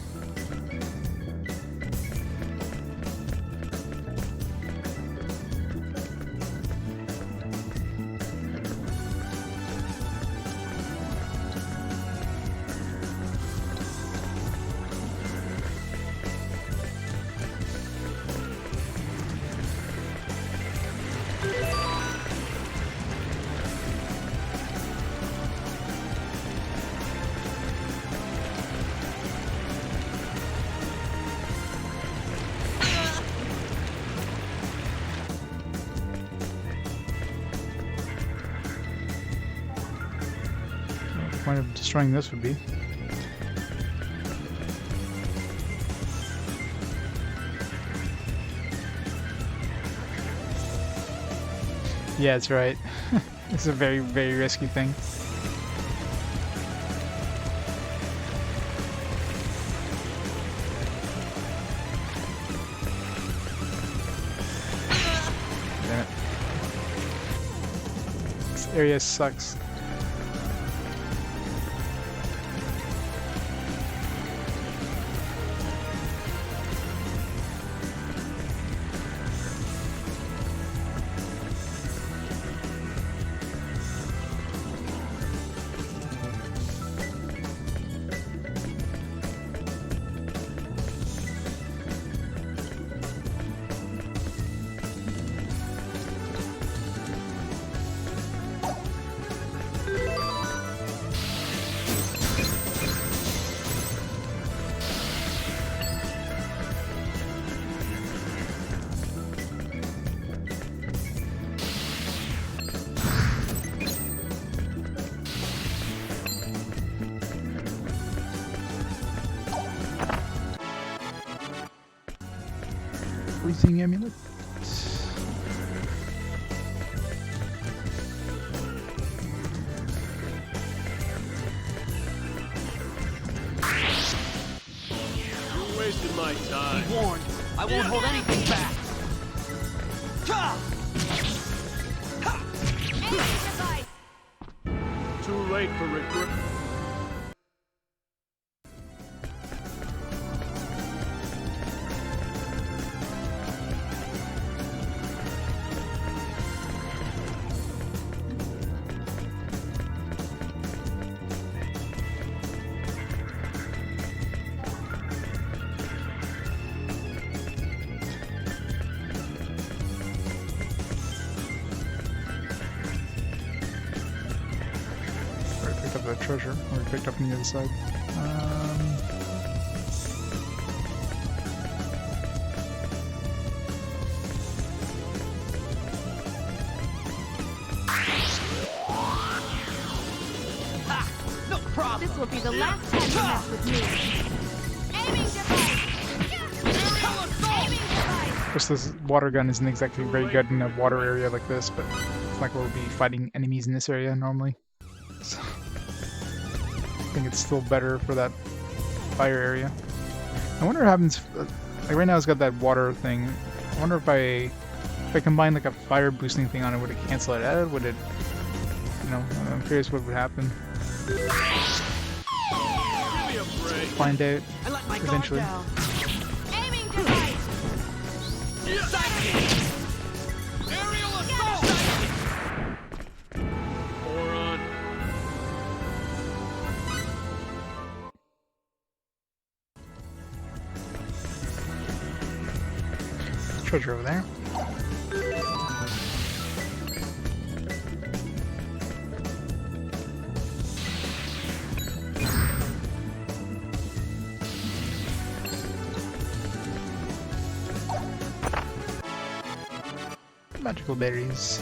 Speaker 1: point of destroying this would be. Yeah, that's right. It's a very, very risky thing. Damn it. This area sucks. Freezing amulet.
Speaker 9: You're wasting my time.
Speaker 5: Be warned, I won't hold anything back.
Speaker 9: Too late for regret.
Speaker 1: That treasure, or we picked up on the other side.
Speaker 5: No problem.
Speaker 3: This will be the last time you mess with me. Aiming device! Aiming device!
Speaker 1: Of course, this water gun isn't exactly very good in a water area like this, but it's like we'll be fighting enemies in this area normally. So I think it's still better for that fire area. I wonder what happens. Like right now, it's got that water thing. I wonder if I combine like a fire boosting thing on it, would it cancel it out? Would it? You know, I'm curious what would happen.
Speaker 9: Give me a break.
Speaker 1: Find out
Speaker 5: I let my
Speaker 1: eventually.
Speaker 5: guard down.
Speaker 3: Aiming device!
Speaker 5: Aerial assault!
Speaker 9: Moron.
Speaker 1: Treasure over there. Magical berries.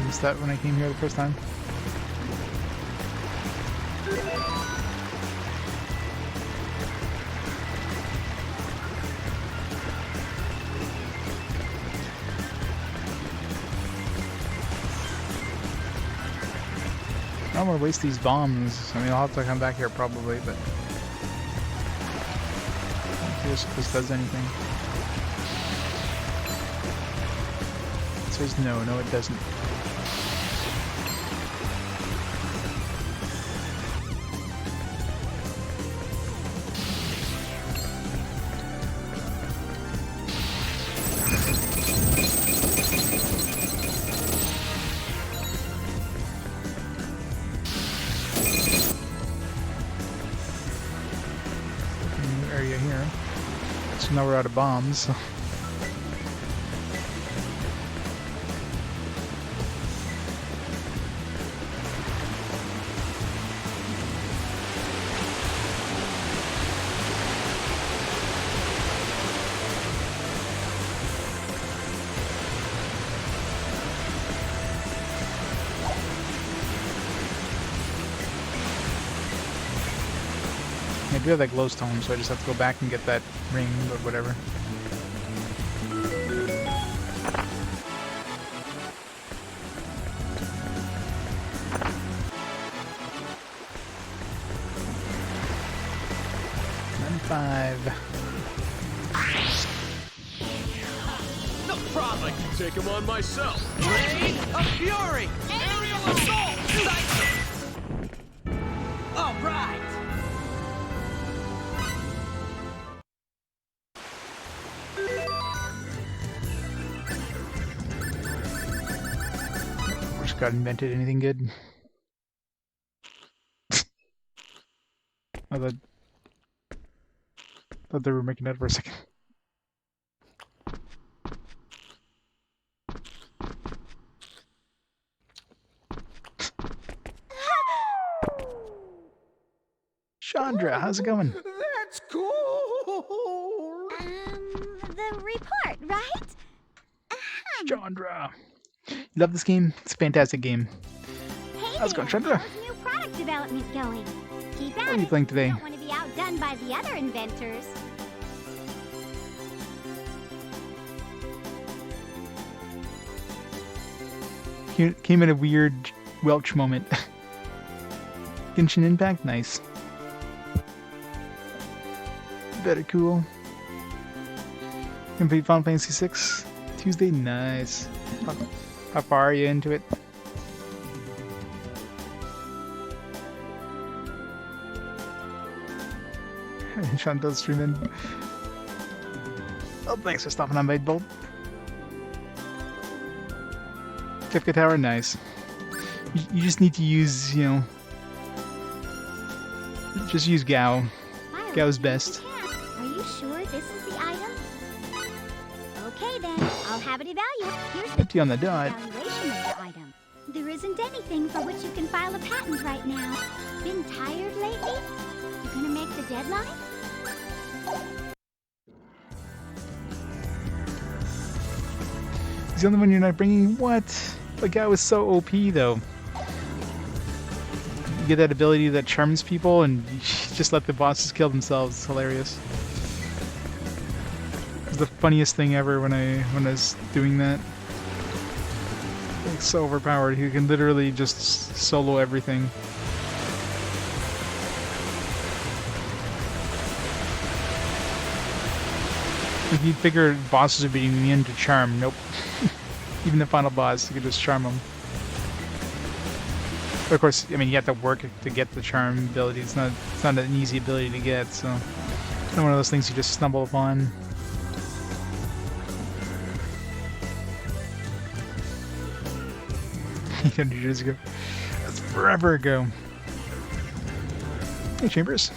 Speaker 1: Used that when I came here the first time. I don't want to waste these bombs. I mean, I'll have to come back here probably, but I'm curious if this does anything. It says no, it doesn't. now we're out of bombs. So. I do have that glowstone, so I just have to go back and get that ring, but whatever.
Speaker 9: No problem. I can take him on myself.
Speaker 5: Blade of Fury!
Speaker 9: Aerial assault!
Speaker 5: All right!
Speaker 1: Just got invented anything good? I thought they were making that for a second. Chandra, how's it going?
Speaker 5: That's cool!
Speaker 6: The report, right?
Speaker 1: Chandra. You love this game? It's a fantastic game.
Speaker 6: Hey
Speaker 1: How's it going,
Speaker 6: there,
Speaker 1: Chandra?
Speaker 6: how's new product development going? Keep at
Speaker 1: What are you
Speaker 6: it.
Speaker 1: playing today?
Speaker 6: You don't want to be outdone by the other inventors.
Speaker 1: Came at a weird Welch moment. Genshin Impact? Nice. Better cool. Complete Final Fantasy 6 Tuesday? Nice. How far are you into it? Sean does stream in. Oh, thanks for stopping on, Bolt. Kefka Tower, nice. You just need to use, you know, just use Gao. Gao's best.
Speaker 6: Are you sure this is the item? Okay then, I'll have it evaluated. Here's the
Speaker 1: 50 on the dot.
Speaker 6: evaluation of the item. There isn't anything for which you can file a patent right now. Been tired lately? You gonna make the deadline?
Speaker 1: He's the only one you're not bringing? What? The guy was so OP though. You get that ability that charms people and you just let the bosses kill themselves. It's hilarious. It was the funniest thing ever when I was doing that. Like, so overpowered. He can literally just solo everything. Like, you'd figure bosses would be immune to charm. Nope. Even the final boss, you could just charm them. But of course, I mean, you have to work to get the charm ability. It's not an easy ability to get, so it's not one of those things you just stumble upon. 800 years ago. That's forever ago. Hey, Chambers.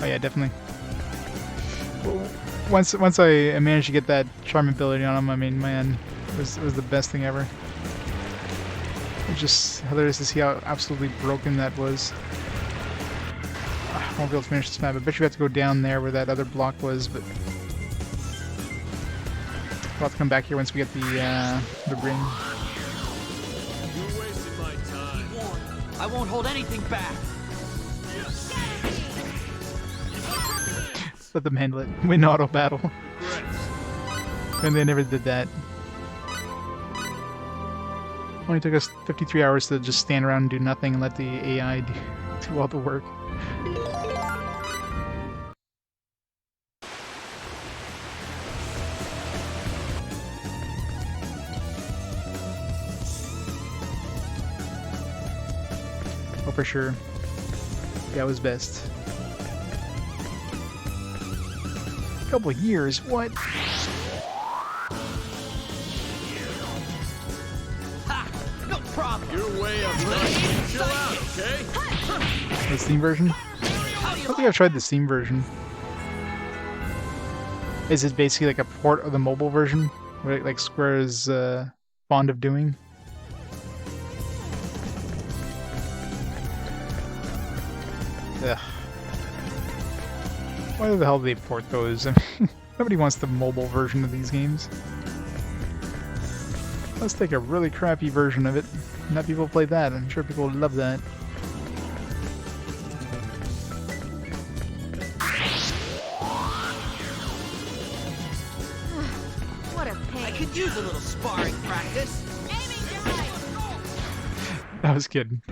Speaker 1: Oh yeah, definitely. Well, once I managed to get that charm ability on him, I mean, man, it was the best thing ever. It's just hilarious to see how absolutely broken that was. I won't be able to finish this map. I bet you have to go down there where that other block was, but we'll have to come back here once we get the ring.
Speaker 9: You wasted my time.
Speaker 5: I won't hold anything back.
Speaker 1: Let them handle it. Win auto battle.
Speaker 9: Regrets.
Speaker 1: And they never did that. Only took us 53 hours to just stand around and do nothing and let the AI do all the work. Oh, for sure. That was best. Couple of years, what?
Speaker 5: Ha! No problem.
Speaker 9: Your way of life. Chill out, okay?
Speaker 1: The Steam version?
Speaker 5: How do you
Speaker 1: don't think I've tried the Steam version. Is it basically like a port of the mobile version, right? Like Square is fond of doing? Ugh. Why the hell do they port those? I mean, nobody wants the mobile version of these games. Let's take a really crappy version of it and let people play that. I'm sure people would love that.
Speaker 3: What a
Speaker 5: I
Speaker 3: pain.
Speaker 5: could use a little sparring practice.
Speaker 3: Aiming device.
Speaker 1: I was kidding.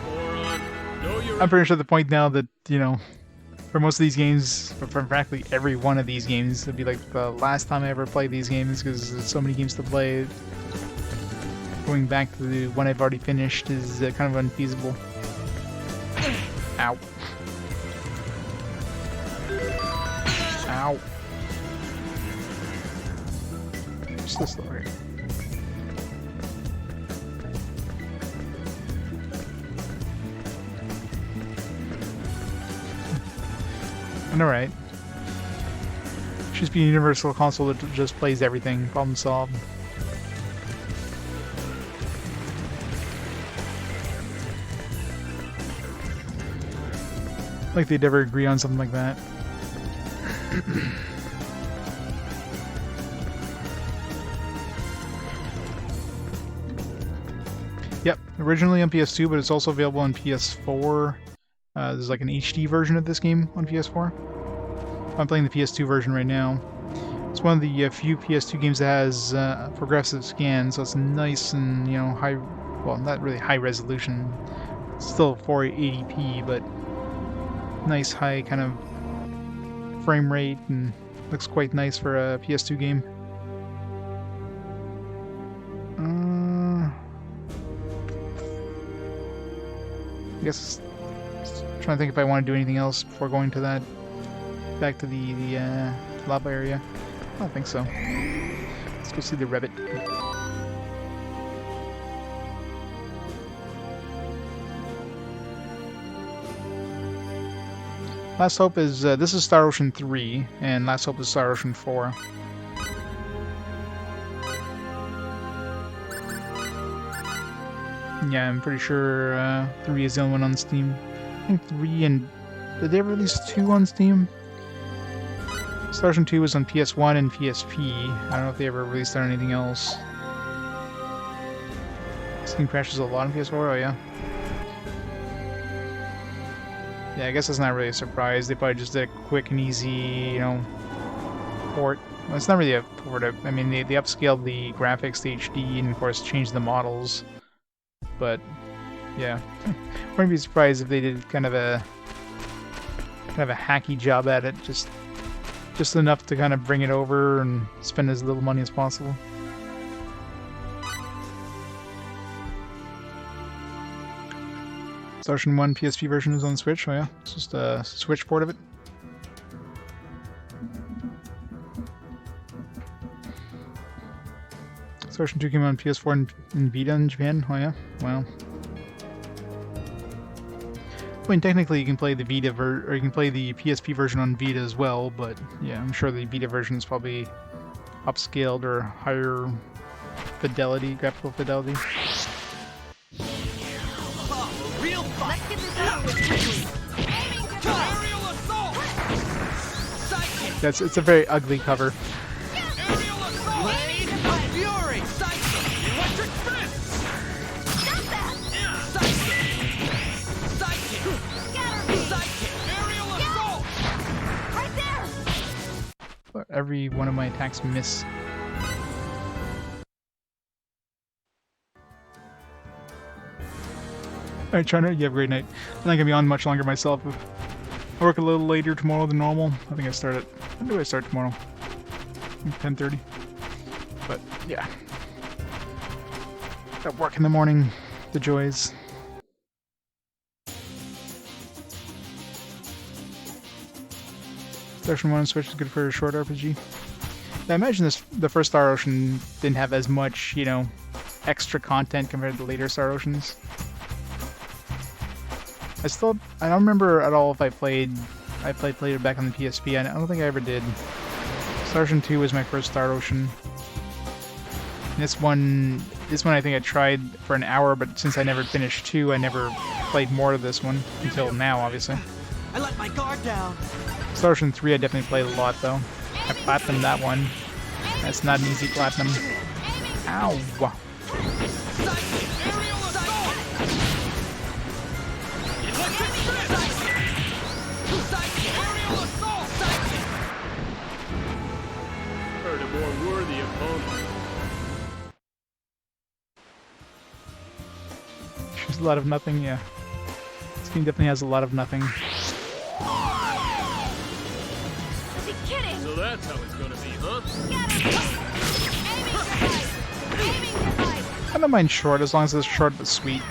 Speaker 9: Moron. Know your
Speaker 1: I'm pretty sure at the point now that, you know, for most of these games, or for practically every one of these games, it'd be like the last time I ever played these games because there's so many games to play. Going back to the one I've already finished is kind of unfeasible. Ow. Ow. Just this way. Alright. Should just be a universal console that just plays everything. Problem solved. Like they'd ever agree on something like that. Yep, originally on PS2, but it's also available on PS4. There's like an HD version of this game on PS4. I'm playing the PS2 version right now. It's one of the few PS2 games that has progressive scan, so it's nice and, you know, high, well, not really high resolution. It's still 480p, but nice high kind of frame rate and looks quite nice for a PS2 game. I guess trying to think if I want to do anything else before going to that back to the lava area. I don't think so. Let's go see the rabbit. Last Hope is, this is Star Ocean 3, and Last Hope is Star Ocean 4. Yeah, I'm pretty sure 3 is the only one on Steam. I think 3 and... Did they release 2 on Steam? Star Ocean 2 was on PS1 and PSP. I don't know if they ever released it on anything else. Steam crashes a lot on PS4, oh yeah. Yeah, I guess that's not really a surprise. They probably just did a quick and easy, you know, port. Well, it's not really a port. I mean, they upscaled the graphics to HD and, of course, changed the models. But, yeah. Wouldn't be surprised if they did kind of a hacky job at it. Just enough to kind of bring it over and spend as little money as possible. Star Ocean 1 PSP version is on the Switch, oh yeah. It's just a Switch port of it. Star Ocean 2 came out on PS4 and Vita in Japan, oh yeah. Wow. I mean, technically you can play the Vita or you can play the PSP version on Vita as well, but yeah, I'm sure the Vita version is probably upscaled or higher fidelity, graphical fidelity.
Speaker 5: Real fun.
Speaker 3: Let's get this over with. Aiming device.
Speaker 5: Aerial assault. Sidekick.
Speaker 1: It's a very ugly cover.
Speaker 5: Aerial assault. Blade of fury. Sidekick. Electric fist.
Speaker 3: Stop that.
Speaker 5: Sidekick. Sidekick.
Speaker 3: Scatter me.
Speaker 5: Sidekick. Aerial assault.
Speaker 3: Right there.
Speaker 1: Every one of my attacks miss. Alright, China, you have a great night. I'm not gonna be on much longer myself. I work a little later tomorrow than normal. I think I start at... When do I start tomorrow? 10:30. But, yeah. Got work in the morning. The joys. Star Ocean 1 on Switch is good for a short RPG. I imagine the first Star Ocean didn't have as much, you know, extra content compared to the later Star Oceans. I don't remember at all if I played it back on the PSP. I don't think I ever did. Star Ocean 2 was my first Star Ocean. This one I think I tried for an hour, but since I never finished 2, I never played more of this one until now, obviously.
Speaker 5: I let my guard down.
Speaker 1: Star Ocean 3 I definitely played a lot, though. I platinumed that one. That's not an easy platinum. Ow!
Speaker 9: Heard a more worthy opponent.
Speaker 1: There's a lot of nothing, yeah. This game definitely has a lot of nothing.
Speaker 3: Is he kidding?
Speaker 9: So that's how it's gonna be, huh?
Speaker 3: Aiming device.
Speaker 1: I don't mind short, as long as it's short but sweet.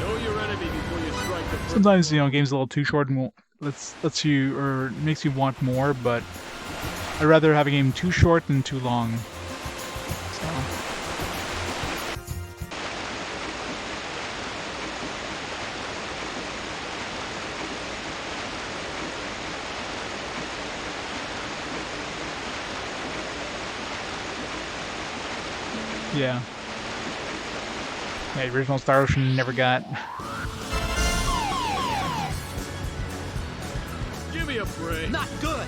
Speaker 9: Know your enemy before you strike the first.
Speaker 1: Sometimes, game's a little too short and lets you, or makes you want more, but I'd rather have a game too short than too long. So. Yeah. Yeah, original Star Ocean never got.
Speaker 9: Give me a break.
Speaker 5: Not good.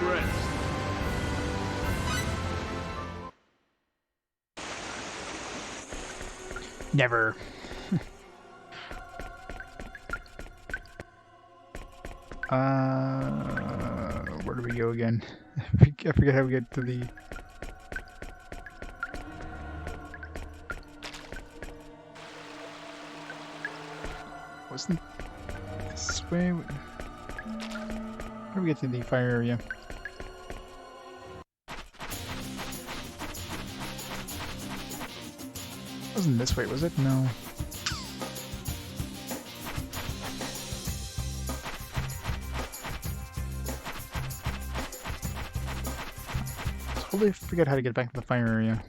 Speaker 9: Regrets.
Speaker 1: Never. Where do we go again? I forget how we get to the... Wasn't this way? How do we get to the fire area? Wasn't this way, was it? No. Totally forget how to get back to the fire area.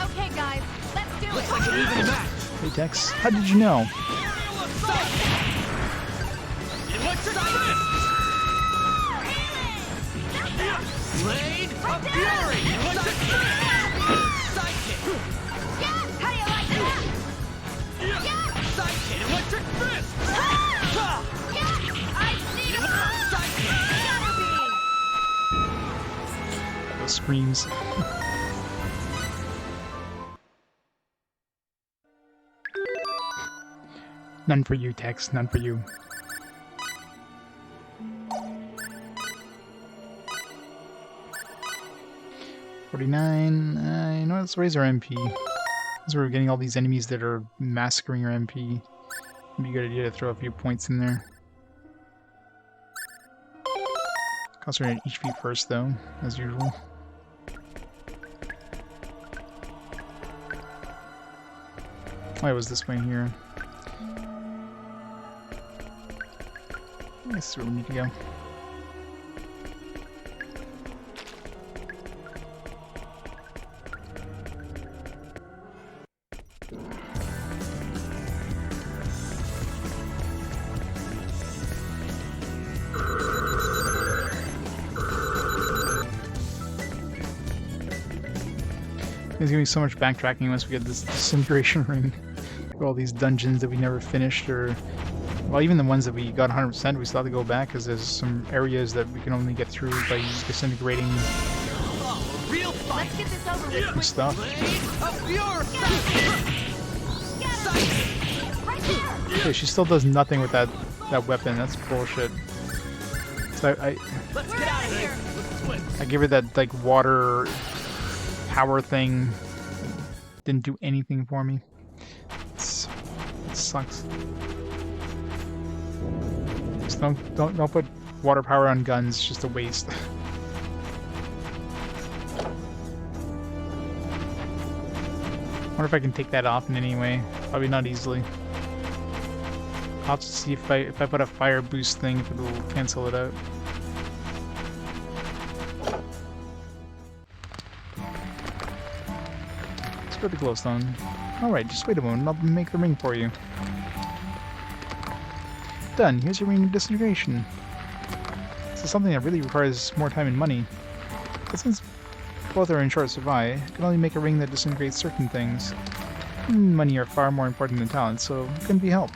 Speaker 3: Okay, guys, let's do
Speaker 5: Looks
Speaker 3: it.
Speaker 5: like an even match.
Speaker 1: Hey Tex, how did you know?
Speaker 9: Electric fist.
Speaker 5: Blade of Fury.
Speaker 9: Electric fist.
Speaker 5: Sidekick.
Speaker 3: How do you like that?
Speaker 5: Sidekick.
Speaker 9: Electric fist.
Speaker 3: I see you. Gotta be.
Speaker 1: Those screams. None for you, Tex. None for you. $49. You know, let's raise our MP. Because we're getting all these enemies that are massacring our MP. It'd be a good idea to throw a few points in there. Concentrate on HP first, though, as usual. Oh, it was this way here. This is where we need to go. There's gonna be so much backtracking once we get this disintegration ring. All these dungeons that we never finished, or well, even the ones that we got 100%, we still have to go back because there's some areas that we can only get through by disintegrating
Speaker 5: Oh, real fight.
Speaker 3: Let's get this over with.
Speaker 1: stuff.
Speaker 5: Blade of Fury. Sidekick.
Speaker 3: Right there.
Speaker 1: Okay, she still does nothing with that weapon. That's bullshit. So
Speaker 5: Let's get out of here.
Speaker 1: I give her that like water power thing. Didn't do anything for me. It sucks. Just don't put water power on guns is just a waste. Wonder if I can take that off in any way. Probably not easily. I'll have to see if I put a fire boost thing, if it'll cancel it out. Let's go to the glowstone. Alright, just wait a moment, I'll make the ring for you. Done, here's your ring of disintegration. This is something that really requires more time and money. But since both are in short supply, I can only make a ring that disintegrates certain things. Money are far more important than talent, so it couldn't be helped.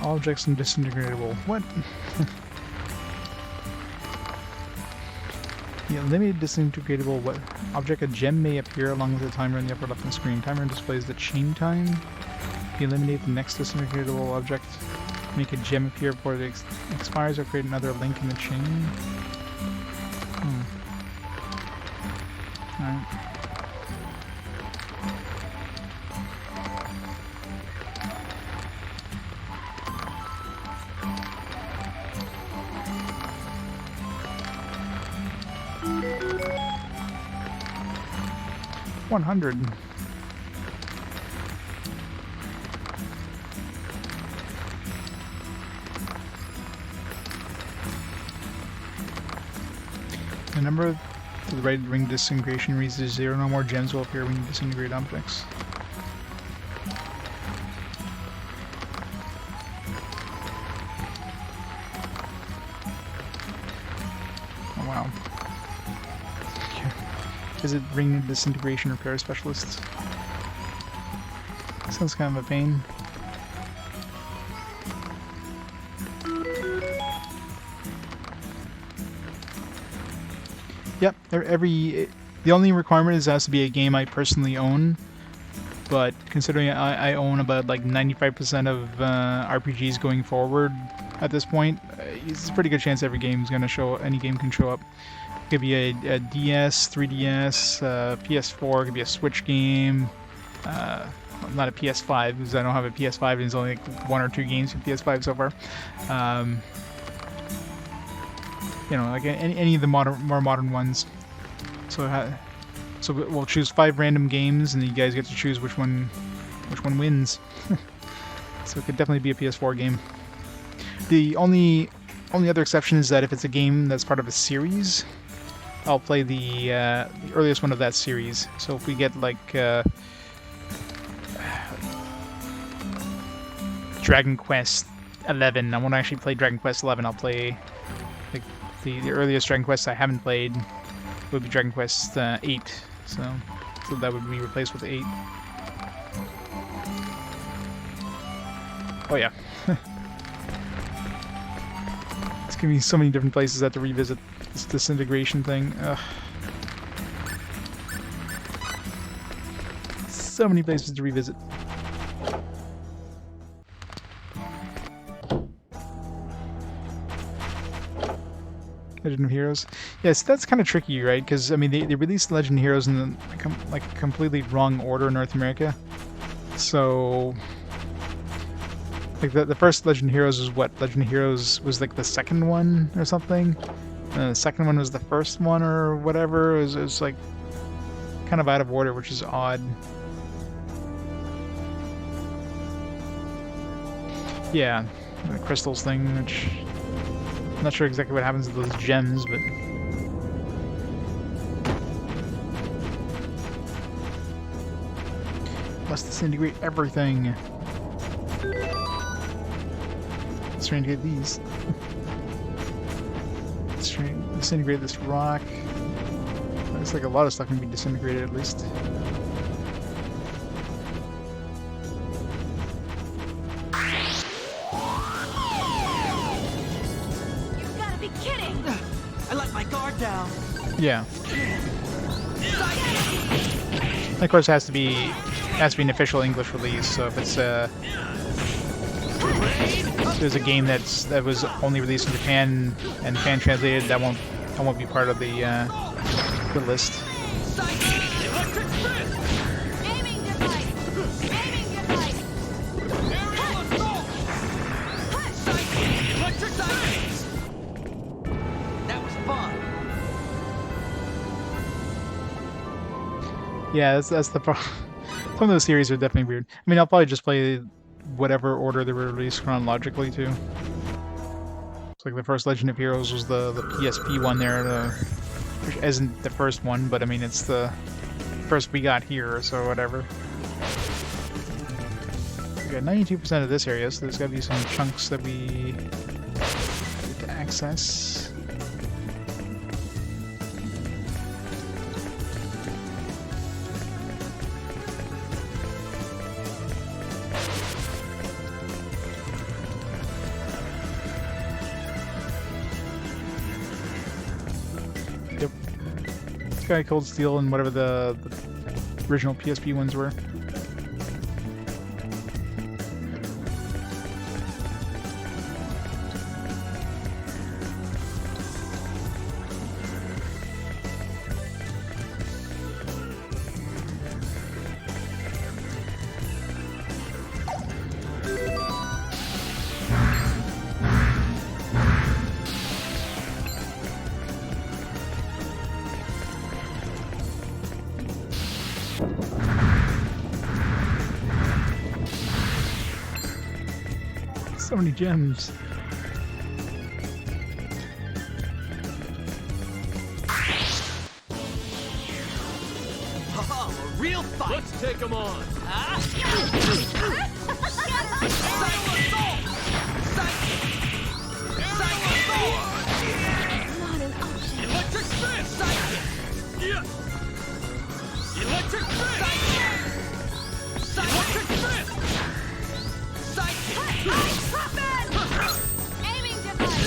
Speaker 1: Objects indisintegratable. What? The limited disintegratable object, a gem may appear along with the timer in the upper left of the screen. Timer displays the chain time. If you eliminate the next disintegratable object, make a gem appear before it expires, or create another link in the chain. Alright. $100. The number to the right of the ring disintegration reaches 0. No more gems will appear when you disintegrate objects. Oh wow. Visit ring disintegration repair specialists. Sounds kind of a pain. Yep, the only requirement is it has to be a game I personally own, but considering I own about like 95% of RPGs going forward at this point, it's a pretty good chance every game is going to show, any game can show up. It could be a DS, 3DS, PS4, it could be a Switch game, not a PS5 because I don't have a PS5 and there's only like 1 or 2 games for PS5 so far. You know, like any of the more modern ones. So we'll choose 5 random games, and you guys get to choose which one wins. So it could definitely be a PS4 game. The only other exception is that if it's a game that's part of a series, I'll play the earliest one of that series. So if we get like Dragon Quest 11, I won't actually play Dragon Quest 11. I'll play like the earliest Dragon Quest I haven't played would be Dragon Quest 8. So that would be replaced with 8. Oh yeah. It's gonna be so many different places I have to revisit this disintegration thing. Ugh. So many places to revisit. Legend of Heroes. Yes, that's kind of tricky, right? Because I mean, they released Legend of Heroes in the like completely wrong order in North America. So, like the first Legend of Heroes was what? Legend of Heroes was like the second one or something. The second one was the first one or whatever. It was like kind of out of order, which is odd. Yeah, the crystals thing, which. I'm not sure exactly what happens to those gems, but... Must disintegrate everything. Let's try and get these. Let's try and disintegrate this rock. Looks like a lot of stuff can be disintegrated at least. Yeah. And of course, it has to be an official English release. So if it's there's a game that was only released in Japan and fan translated, that won't be part of the list.
Speaker 3: Aiming device! Aiming
Speaker 5: Electric phase! That was fun.
Speaker 1: Yeah, that's the problem. Some of those series are definitely weird. I mean, I'll probably just play whatever order they were released chronologically too. It's like the first Legend of Heroes was the PSP one there, which isn't the first one, but I mean it's the first we got here, so whatever. We got 92% of this area, so there's got to be some chunks that we need to access. Sky Cold Steel and whatever the original PSP ones were. So many gems.
Speaker 5: Oh, a real fight!
Speaker 9: Let's take them on.
Speaker 5: Electric fist! Yeah! Electric fist! Electric fist!
Speaker 3: Aiming device!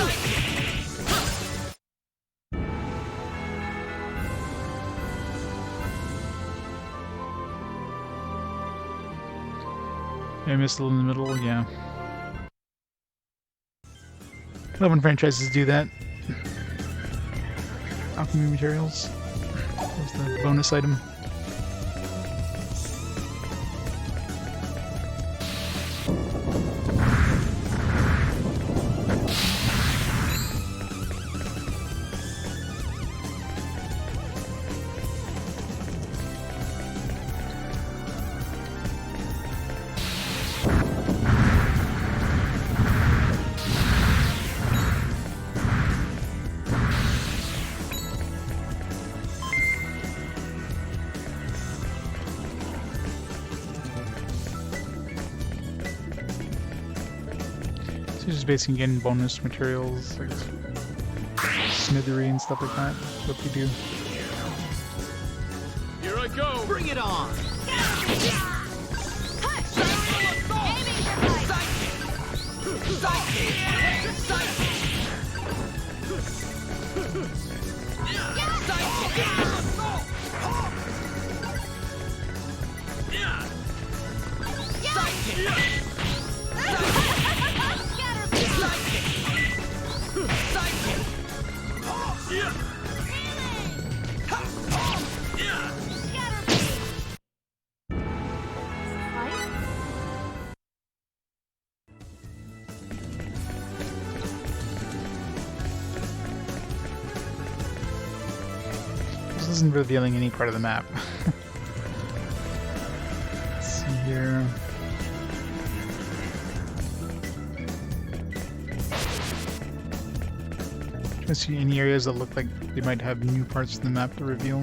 Speaker 1: Air missile in the middle, yeah. Love when franchises do that. Alchemy materials. There's the bonus item. So just basically getting bonus materials like smithery and stuff like that. What you do.
Speaker 9: Here I go.
Speaker 5: Bring it on!
Speaker 1: This isn't revealing any part of the map. Let's see here. I see any areas that look like they might have new parts of the map to reveal.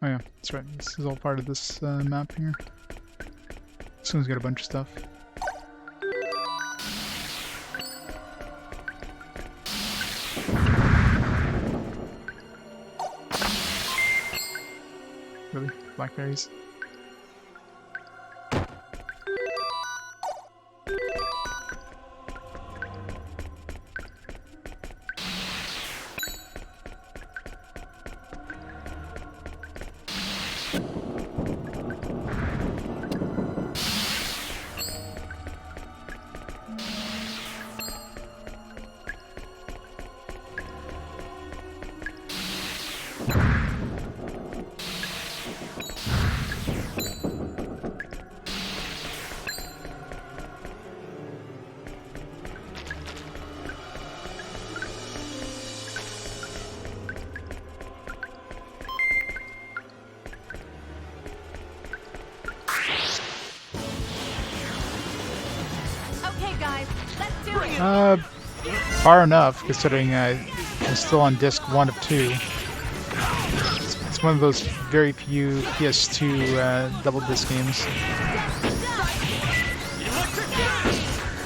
Speaker 1: Oh yeah, that's right. This is all part of this map here. This one's got a bunch of stuff. Really? Blackberries?
Speaker 3: Okay, guys, let's do it.
Speaker 1: Far enough, considering I'm still on disc 1 of 2. It's one of those very few PS2 double disc games.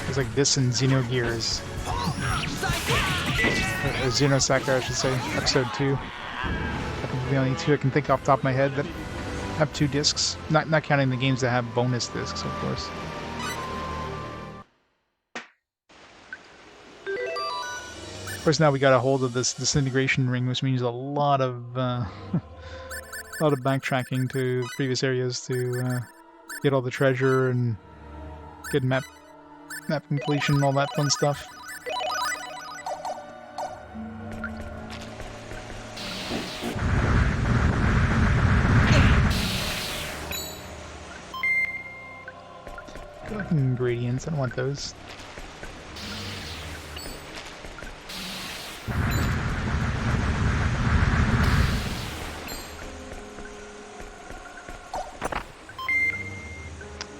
Speaker 1: It's like this and Xenogears. Or Xenosaka, I should say. Episode 2. I think the only 2 I can think off the top of my head that have 2 discs. Not counting the games that have bonus discs, of course. Of course, now we got a hold of this disintegration ring, which means a lot of backtracking to previous areas to get all the treasure and get map completion and all that fun stuff. Collecting ingredients, I don't want those.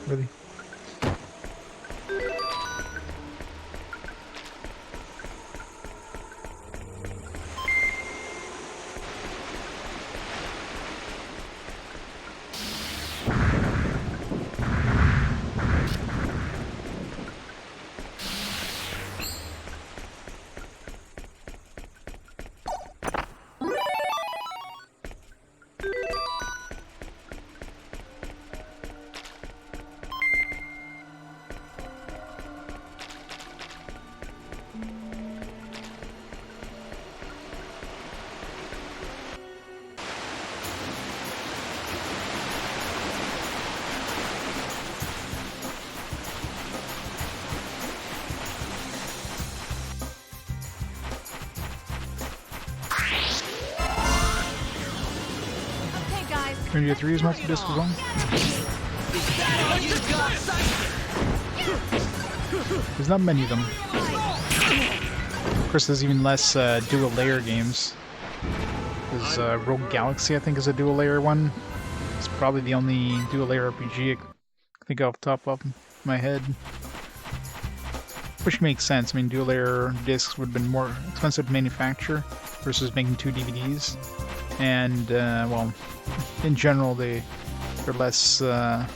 Speaker 1: Really? Can you do 3 as multi-disc as well? There's not many of them. Of course, there's even less dual layer games. There's Rogue Galaxy, I think, is a dual layer one. It's probably the only dual layer RPG I can think off the top of my head. Which makes sense. I mean, dual layer discs would have been more expensive to manufacture versus making 2 DVDs. And, well, in general, they're less, they're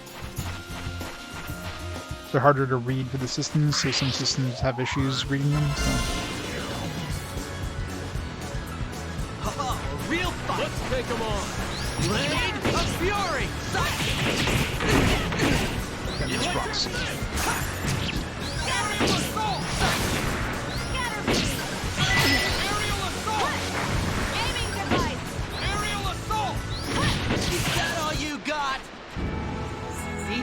Speaker 1: harder to read for the systems, so some systems have issues reading them, so.
Speaker 5: Oh, a real fight! Let's take them on! Blade of Fury!
Speaker 1: Got these rocks.
Speaker 5: Aerial assault! Aerial assault!
Speaker 3: Aiming device.
Speaker 5: Aerial assault! Is that all you got? See?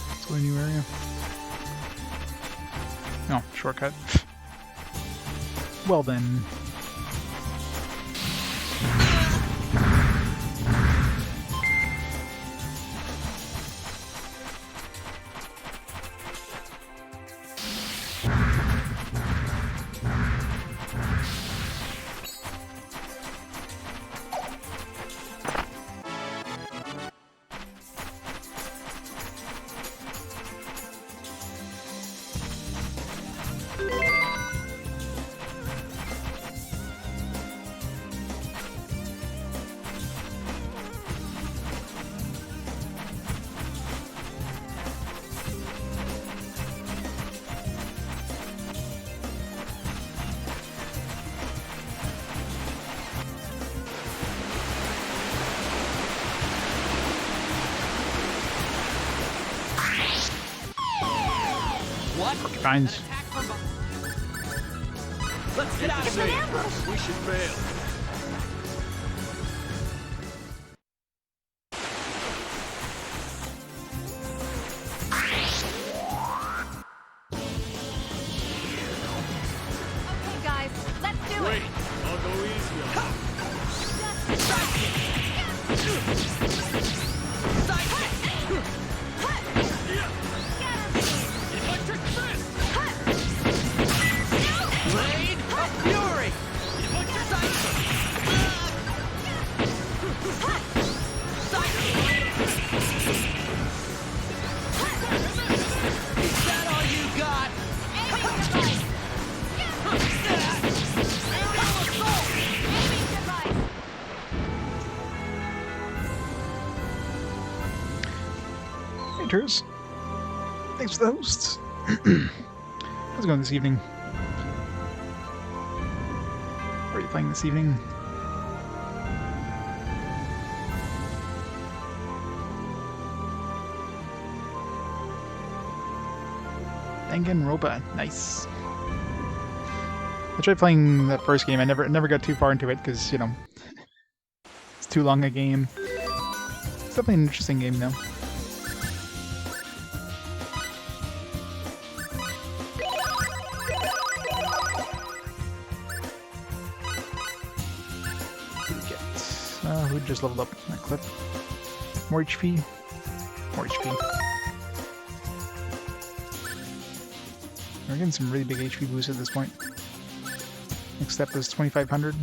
Speaker 1: Let's go to a new area. No, shortcut. Well then. Porcupines.
Speaker 5: Let's get out of here! We should fail.
Speaker 3: Okay, guys, let's do it.
Speaker 9: Wait, I'll go easy on you.
Speaker 5: Side Is that all you got?
Speaker 3: Aiming device!
Speaker 5: Aerial assault!
Speaker 3: Aiming device!
Speaker 1: Hey, Turs. Thanks for the hosts. How's it going this evening? What are you playing this evening? Danganronpa, nice. I tried playing that first game. I never got too far into it because, you know, it's too long a game. It's definitely an interesting game though. Who just leveled up that clip? More HP? More HP. We're getting some really big HP boosts at this point. Next step is 2500.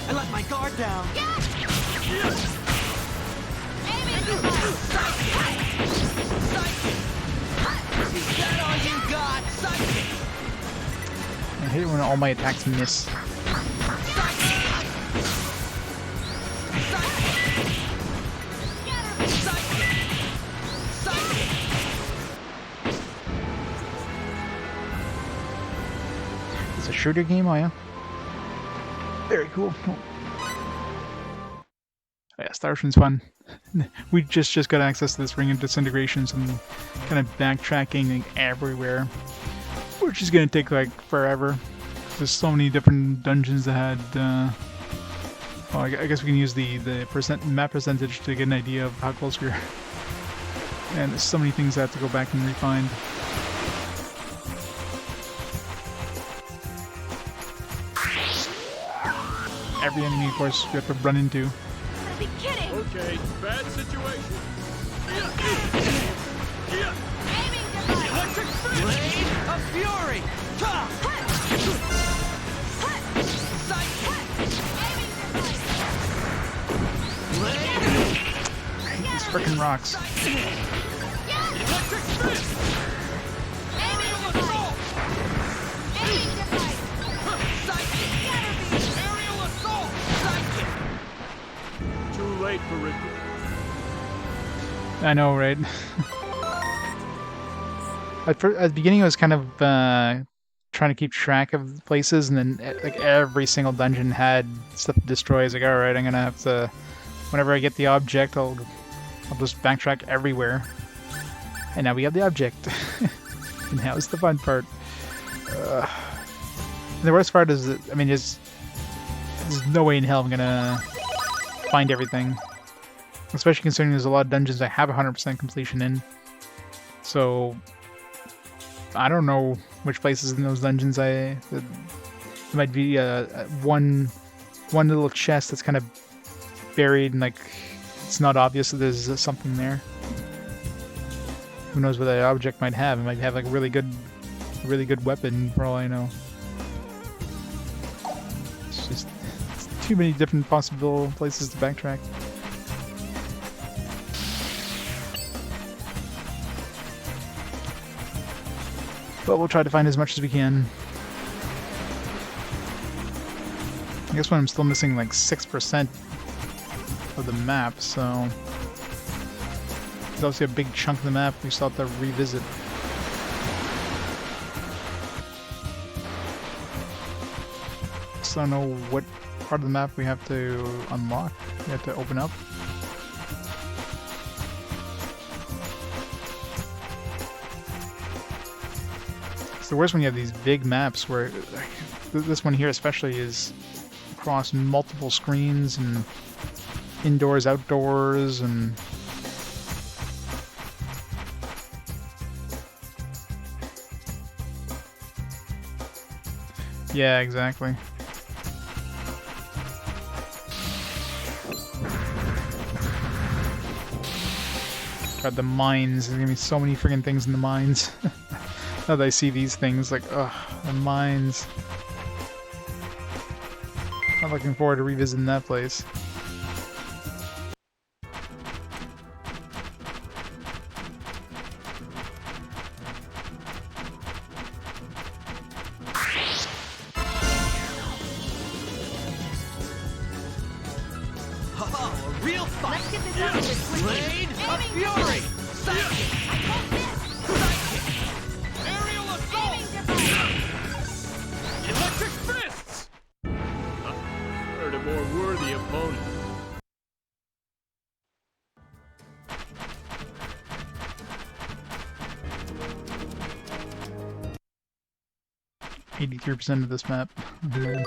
Speaker 5: I let my guard down.
Speaker 3: Aiming device!
Speaker 5: Is that all you got? Psychic!
Speaker 1: I hate it when all my attacks miss. It's a shooter game, oh yeah? Very cool. Oh yeah, Star Ocean's fun. We just got access to this Ring of Disintegration, so I'm kind of backtracking like, everywhere. Which is gonna take like forever. There's so many different dungeons that had. Well, I guess we can use the map percentage to get an idea of how close we are. And there's so many things I have to go back and refine. Every enemy, of course, we have to run into.
Speaker 3: Gotta be kidding!
Speaker 9: Okay, bad situation.
Speaker 3: Aiming device!
Speaker 5: Electric fist! Blade of fury! Ta!
Speaker 1: These frickin' rocks.
Speaker 5: Electric fist!
Speaker 3: Aiming device! Aiming device!
Speaker 5: Psychic! Aerial assault! Psychic!
Speaker 9: Too late for regret.
Speaker 1: I know, right? At the beginning, I was kind of trying to keep track of places, and then like every single dungeon had stuff to destroy. I was like, all right, I'm gonna have to. Whenever I get the object, I'll just backtrack everywhere. And now we have the object. And that was the fun part. The worst part is that, I mean, there's no way in hell I'm gonna find everything. Especially considering there's a lot of dungeons I have 100% completion in. So I don't know which places in those dungeons there might be one little chest that's kind of buried and like it's not obvious that there's something there. Who knows what that object might have? It might have like a really good weapon for all I know. It's just too many different possible places to backtrack. But we'll try to find as much as we can. I guess when I'm still missing like 6% of the map, so there's obviously a big chunk of the map we still have to revisit. So I don't know what part of the map we have to unlock, we have to open up. It's the worst when you have these big maps where, like, this one here especially is across multiple screens and indoors, outdoors, and yeah, exactly. God, the mines. There's gonna be so many freaking things in the mines. Now that I see these things, like, ugh, the mines. I'm looking forward to revisiting that place.
Speaker 5: Oh, a real fight!
Speaker 3: Let's get this over with quickly.
Speaker 5: Blade of Fury! Sidekick!
Speaker 3: I won't miss.
Speaker 5: Sidekick!
Speaker 9: Aerial assault!
Speaker 3: Aiming device.
Speaker 9: Electric fists! Heard a more worthy opponent.
Speaker 1: %83% of this map. Mhm.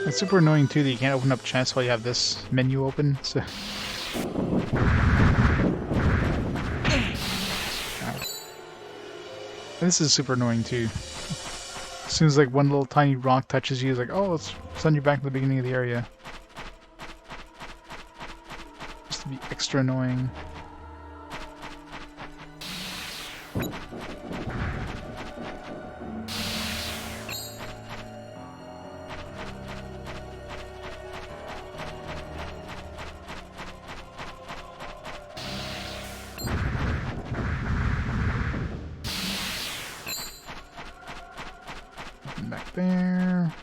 Speaker 1: It's super annoying too that you can't open up chests while you have this menu open. So. This is super annoying too. As soon as like one little tiny rock touches you, it's like, oh, let's send you back to the beginning of the area. Just to be extra annoying. Back there.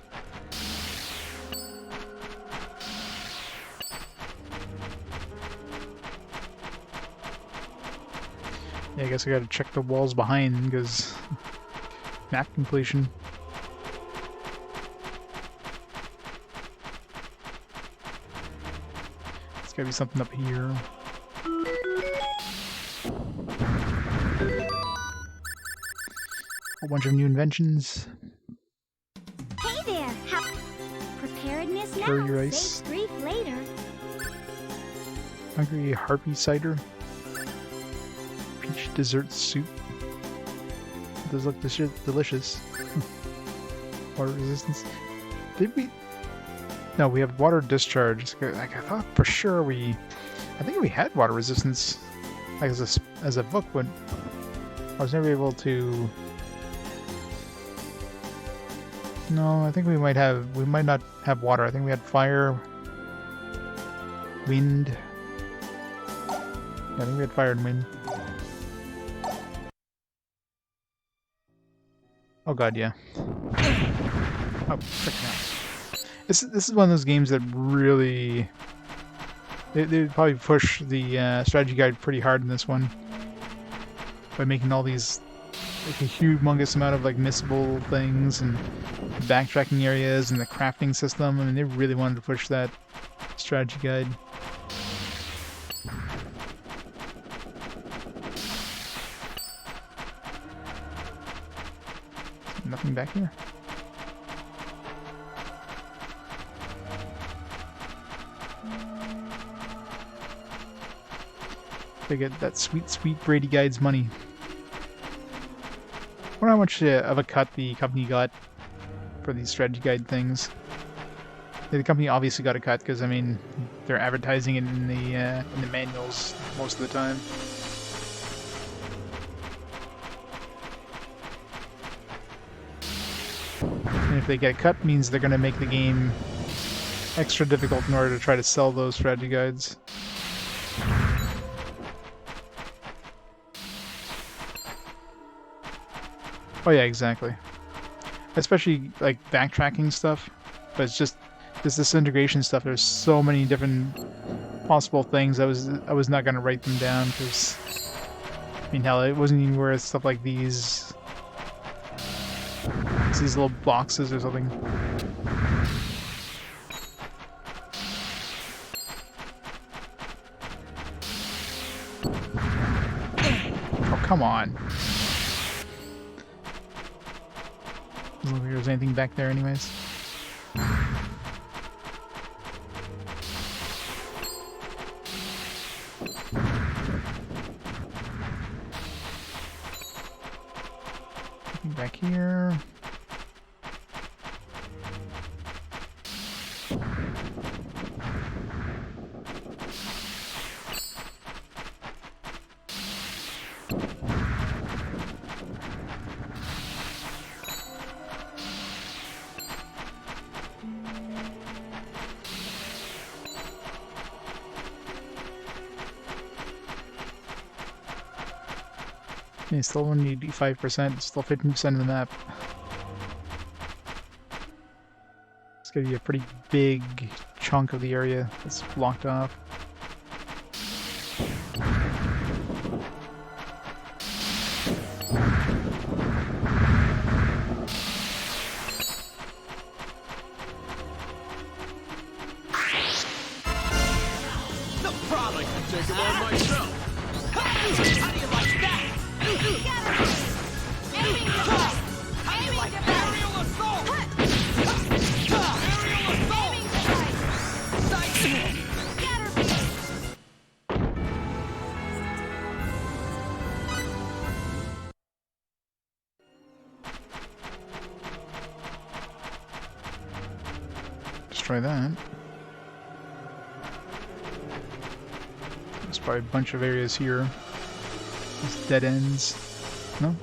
Speaker 1: Yeah, I guess I gotta check the walls behind because map completion. There's gotta be something up here. A bunch of new inventions.
Speaker 6: Hey there! Preparedness now,
Speaker 1: Carry your ice.
Speaker 6: safe grief later.
Speaker 1: Hungry harpy cider. Peach dessert soup. It does look delicious. Water resistance. Did we? No, we have water discharge. Like I thought for sure we. I think we had water resistance, like as a book, but I was never able to. No, I think we might not have water. I think we had fire, wind. Yeah, I think we had fire and wind. Oh god, yeah. Oh, frickin' hell. This is one of those games that really... They probably push the strategy guide pretty hard in this one. By making all these... like a humongous amount of like missable things and backtracking areas and the crafting system. I mean, they really wanted to push that strategy guide. Nothing back here. They get that sweet, sweet Brady Guide's money. I wonder how much of a cut the company got for these strategy guide things. The company obviously got a cut because I mean they're advertising it in the manuals most of the time. And if they get cut, it means they're going to make the game extra difficult in order to try to sell those strategy guides. Oh yeah, exactly. especially like backtracking stuff. But it's just this disintegration stuff. There's so many different possible things. I was not gonna write them down because I mean, hell, it wasn't even worth stuff like these. It's these little boxes or something. Oh, come on. Doesn't look like there's anything back there anyways. Nothing back here. Yeah, still only 85%, still 15% of the map. It's gonna be a pretty big chunk of the area that's blocked off.
Speaker 5: No problem.
Speaker 9: I can take him on myself.
Speaker 5: How do you like that?
Speaker 3: Aiming device!
Speaker 5: How do you like
Speaker 3: Aiming
Speaker 5: that?
Speaker 3: device!
Speaker 5: Aerial assault! Aerial
Speaker 3: Aiming
Speaker 5: assault!
Speaker 3: device!
Speaker 5: Sight!
Speaker 3: Scatterfield!
Speaker 1: Destroy that. There's probably a bunch of areas here. These dead ends. No?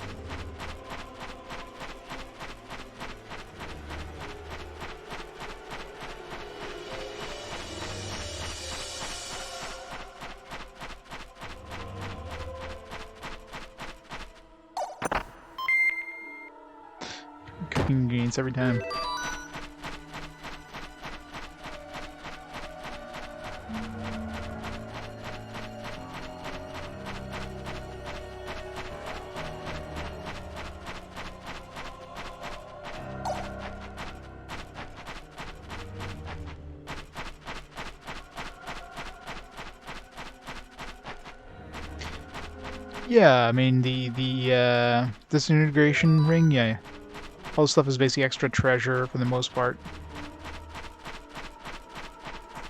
Speaker 1: Cooking ingredients every time. Yeah, I mean the disintegration ring, yeah. All the stuff is basically extra treasure for the most part.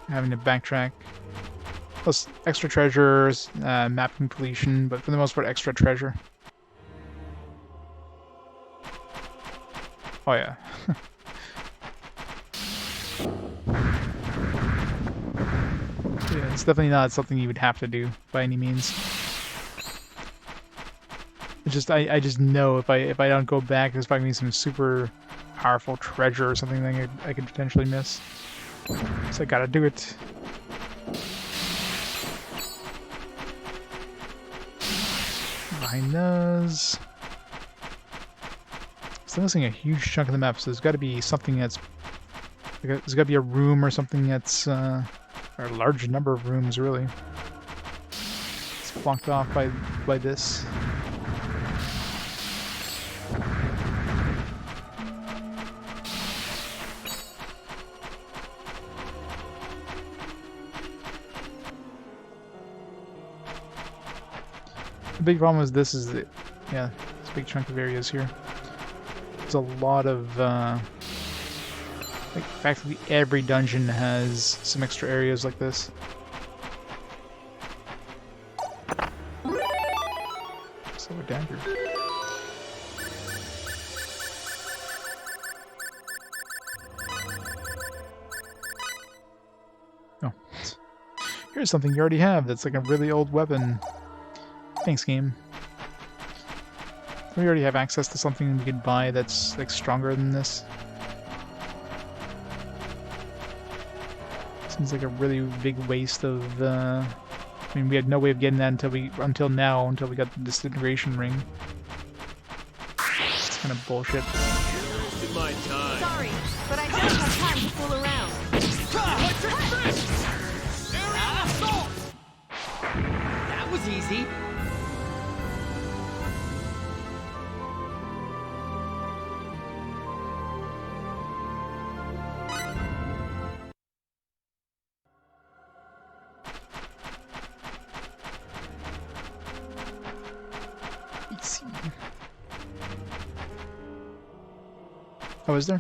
Speaker 1: Having to backtrack. Plus extra treasures, map completion, but for the most part extra treasure. Oh yeah. Yeah, it's definitely not something you would have to do by any means. It's just I just know if I don't go back, there's probably gonna be some super powerful treasure or something that I could potentially miss. So I gotta do it. Behind those. Still missing a huge chunk of the map, so there's got to be something that's. There's got to be a room or something that's. Or a large number of rooms, really. It's blocked off by this. The big problem with this is that, yeah, it's a big chunk of areas here. There's a lot of, like, practically every dungeon has some extra areas like this. So a dagger. Oh. Here's something you already have that's like a really old weapon. Thanks, game. We already have access to something we could buy that's like stronger than this. Seems like a really big waste of. I mean, we had no way of getting that until we got the disintegration ring. It's kind of bullshit.
Speaker 9: my time.
Speaker 3: Sorry, but I don't have time to fool around.
Speaker 5: Electric fist! Aerial assault! That was easy.
Speaker 1: Let's see. Oh, is there?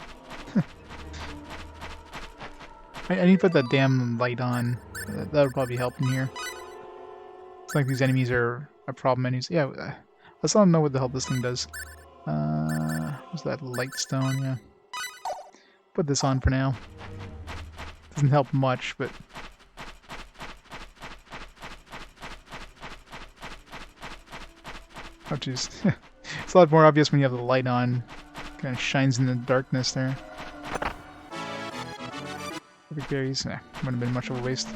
Speaker 1: I need to put that damn light on. That would probably help in here. It's like these enemies are problem enemies. Yeah, I still don't know what the hell this thing does. What's that light stone? Yeah. Put this on for now. Doesn't help much, but... Oh, jeez. It's a lot more obvious when you have the light on. Kind of shines in the darkness there. Perfect berries. Nah, wouldn't have been much of a waste.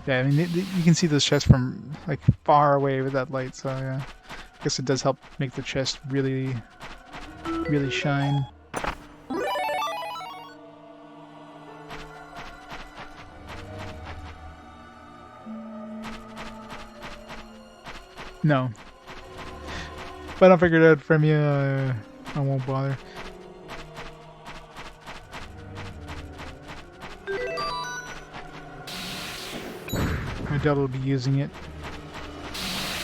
Speaker 1: Yeah, I mean, you can see those chests from, like, far away with that light, so yeah. I guess it does help make the chest really, really shine. No. If I don't figure it out from you, I won't bother. I doubt I'll be using it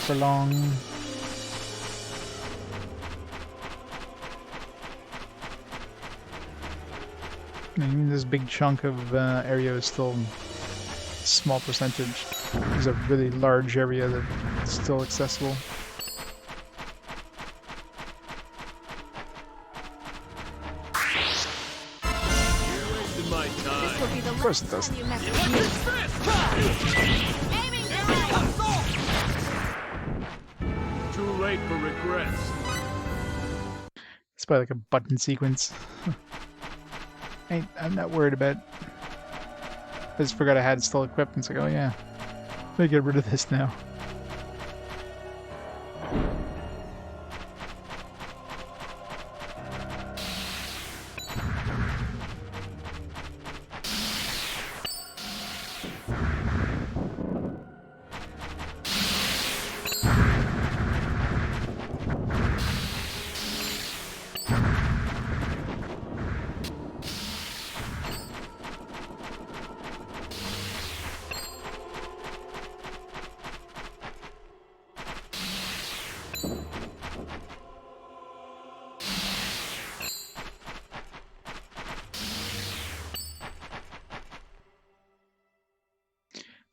Speaker 1: for long. I mean, this big chunk of area is still a small percentage. There's a really large area that's still accessible.
Speaker 9: You're wasting my
Speaker 3: This
Speaker 9: time.
Speaker 3: will be the
Speaker 1: Of course
Speaker 3: last
Speaker 1: it does.
Speaker 3: time you mess with me. Aiming device!
Speaker 9: Too late for regrets.
Speaker 1: It's probably like a button sequence. I'm not worried about it. I just forgot I had it still equipped, and it's like, oh yeah, let me get rid of this now.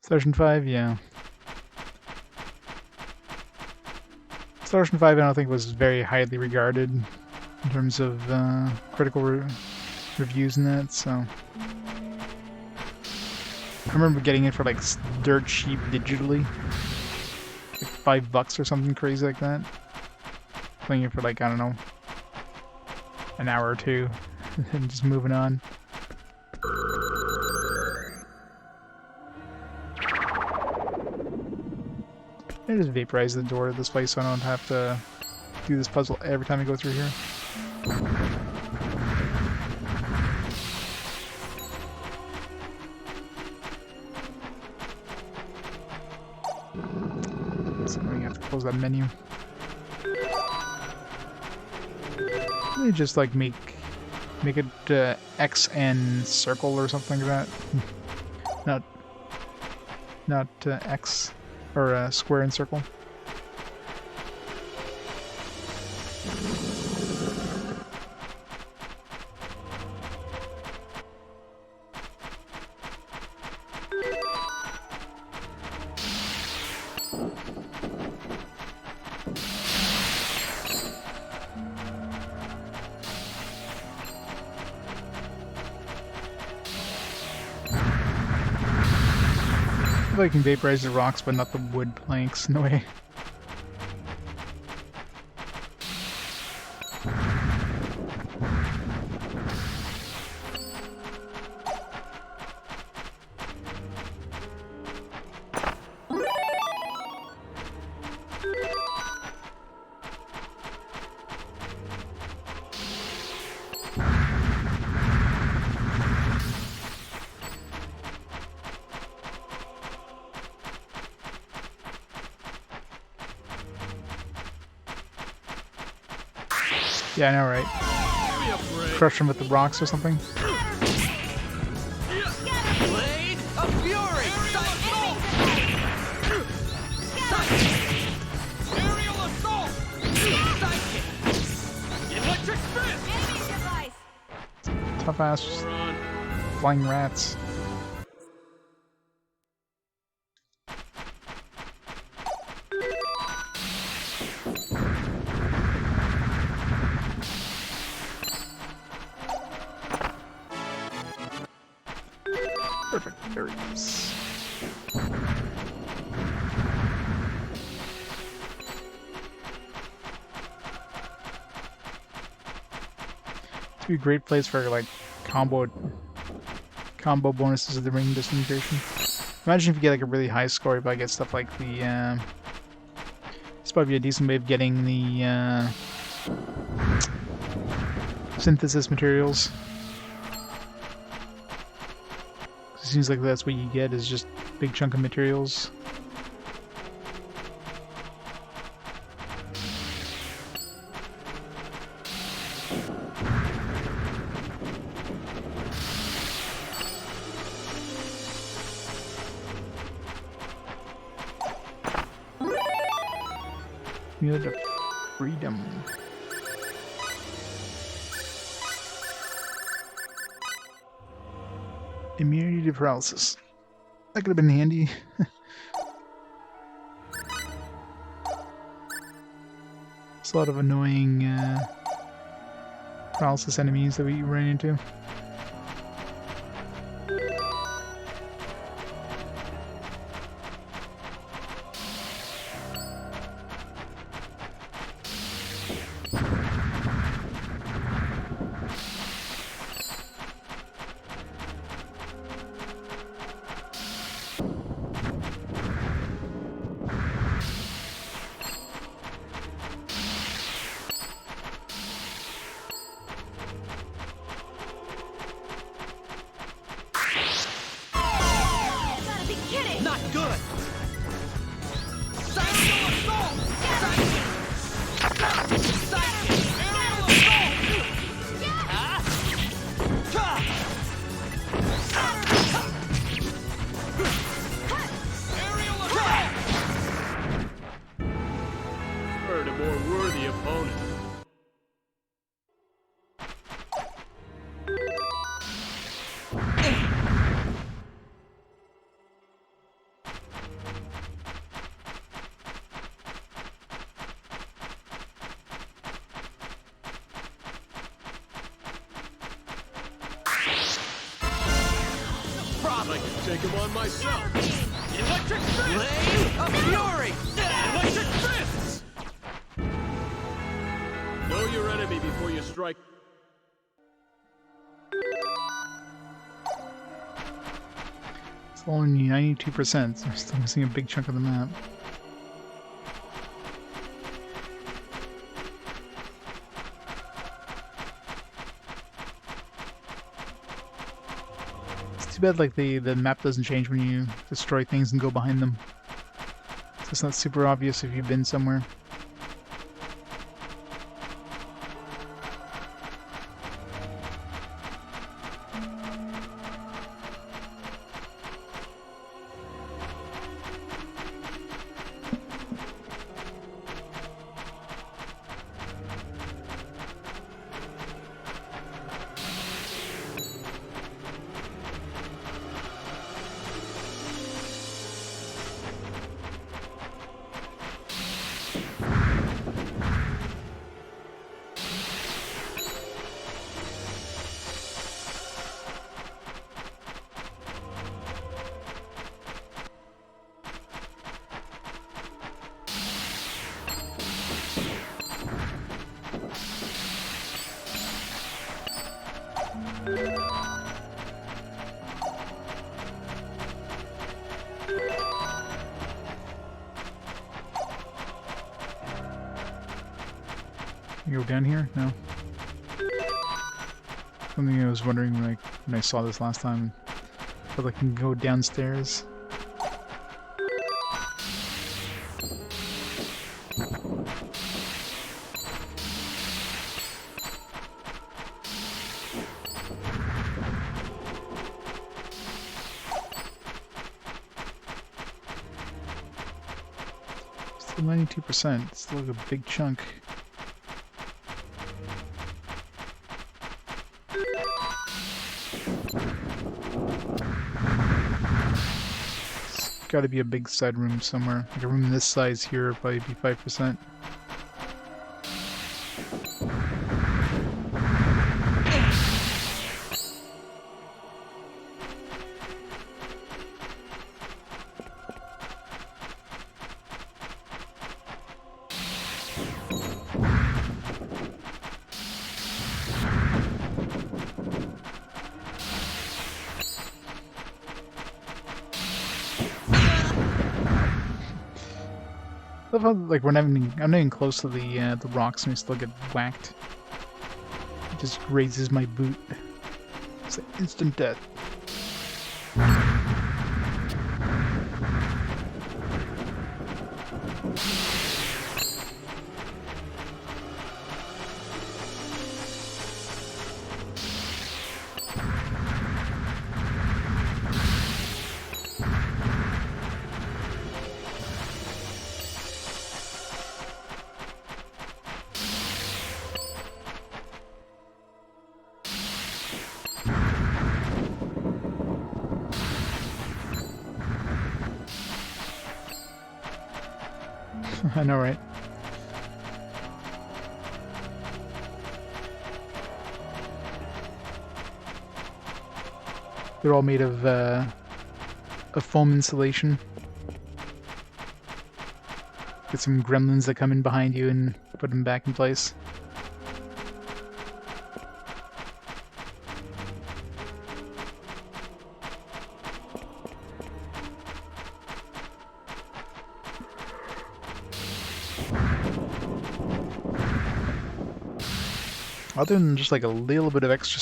Speaker 1: Starship 5, yeah. Starship 5 I don't think was very highly regarded in terms of critical reviews and that, so... I remember getting it for like dirt cheap digitally. Like $5 or something crazy like that. Playing it for like, I don't know, an hour or two, and just moving on. I just vaporize the door this way so I don't have to do this puzzle every time I go through here. So we have to close that menu. Maybe just like make it X and circle or something like that. Not X. Or square and circle. I feel like I can vaporize the rocks, but not the wood planks in a way. Yeah, I know, right?
Speaker 9: Give me a break.
Speaker 1: Crush them with the rocks or something.
Speaker 5: Blade of Fury!
Speaker 9: Aerial assault!
Speaker 5: Psychic!
Speaker 9: Electric fist!
Speaker 3: Aiming device.
Speaker 1: Tough ass
Speaker 9: Moron.
Speaker 1: flying rats. Perfect. There it is. It's be a great place for like combo bonuses of the ring disintegration. Imagine if you get like a really high score, if I get stuff like the it's probably a decent way of getting the synthesis materials. It seems like that's what you get, is just a big chunk of materials. Amulet of Freedom. Immunity to paralysis. That could have been handy. There's a lot of annoying paralysis enemies that we ran into.
Speaker 3: Gotta be kidding.
Speaker 5: Not good! Psychic assault! Psychic! Aerial assault! Aerial assault!
Speaker 9: Preferred a more worthy opponent. I can take him on myself. Electric fist!
Speaker 5: Blade of Fury!
Speaker 9: Electric fists! Know your enemy before you strike.
Speaker 1: It's only 92%. We're still missing a big chunk of the map. It's too bad like the map doesn't change when you destroy things and go behind them. So it's not super obvious if you've been somewhere. You go down here? No. Something I was wondering when I saw this last time. But I can go downstairs. Still 92%. Still like a big chunk. It's gotta be a big side room somewhere. Like a room this size here would probably be 5%. I love how, like, I'm not even close to the rocks and I still get whacked. It just grazes my boot. It's like instant death. I know, right? They're all made of foam insulation. Get some gremlins that come in behind you and put them back in place. Other than just like a little bit of extra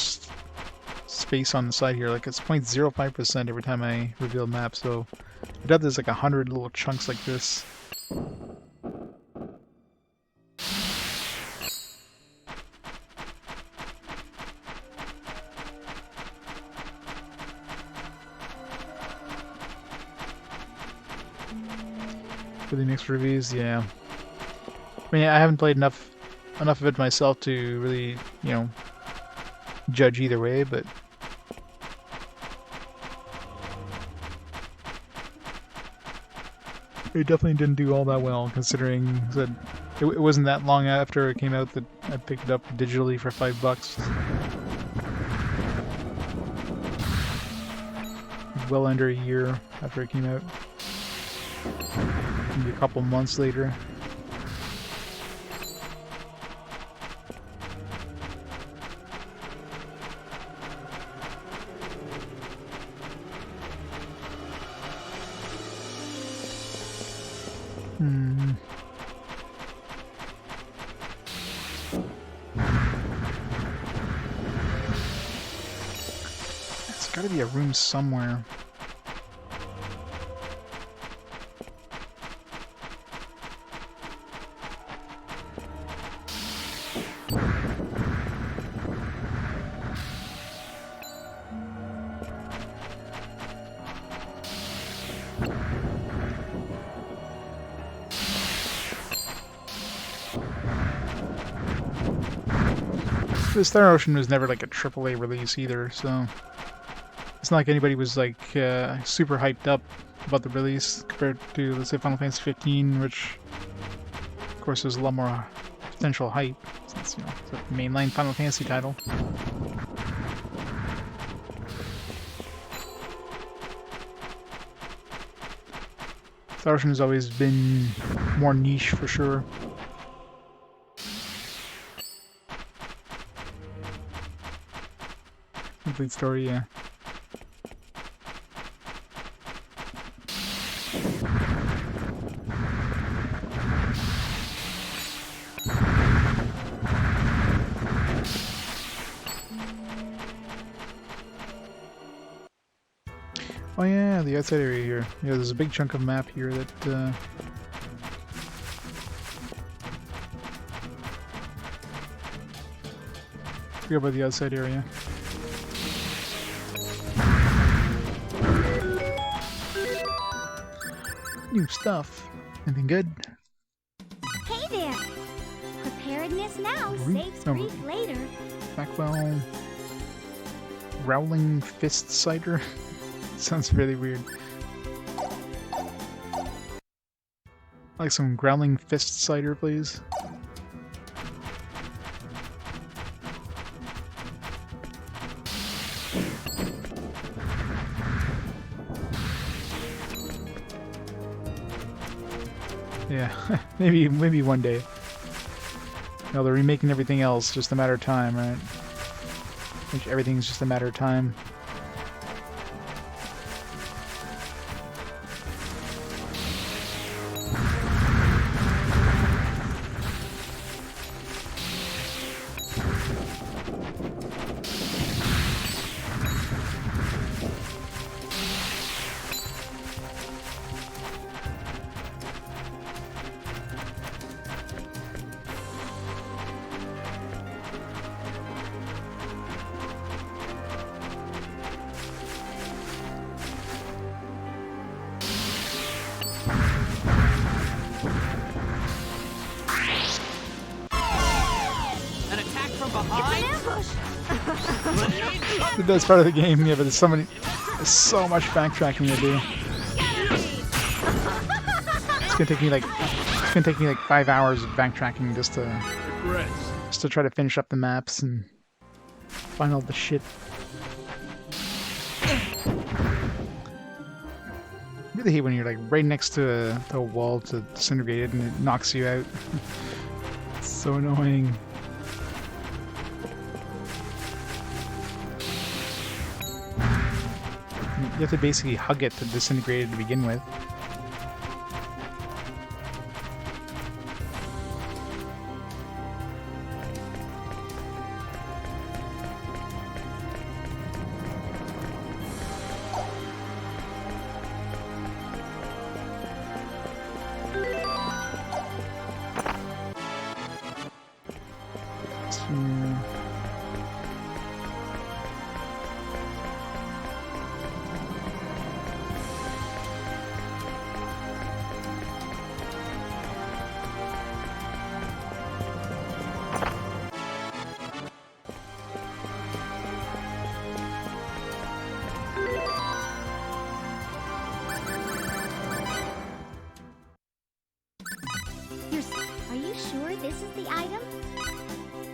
Speaker 1: space on the side here, like it's 0.05% every time I reveal a map, so I doubt there's like 100 little chunks like this. For the mixed reviews, yeah. I mean, I haven't played enough of it myself to really, you know, judge either way, but it definitely didn't do all that well, considering that it wasn't that long after it came out that I picked it up digitally for $5. Well under a year after it came out. Maybe a couple months later. There's gotta be a room somewhere. The Star Ocean was never like a AAA release either, so it's not like anybody was like super hyped up about the release compared to, let's say, Final Fantasy 15, which of course there's a lot more potential hype since, you know, it's a mainline Final Fantasy title. Star Ocean has always been more niche for sure. Complete story, yeah. Oh yeah, the outside area here. Yeah, there's a big chunk of map here that forget about the outside area. New stuff. Anything good?
Speaker 6: there. Preparedness now saves
Speaker 1: no,
Speaker 6: grief later.
Speaker 1: Blackwell. Growling Fist Cider? Sounds really weird. Like some Growling Fist Cider, please. Yeah, maybe one day. No, they're remaking everything else, just a matter of time, right? Everything's just a matter of time.
Speaker 5: An attack from behind?
Speaker 1: The best part of the game, yeah, but there's so much backtracking to do. It's gonna take me like 5 hours of backtracking just to try to finish up the maps and find all the shit. I really hate when you're like right next to a wall to disintegrate it and it knocks you out. It's so annoying. You have to basically hug it to disintegrate it to begin with.
Speaker 6: Are you sure this is the item?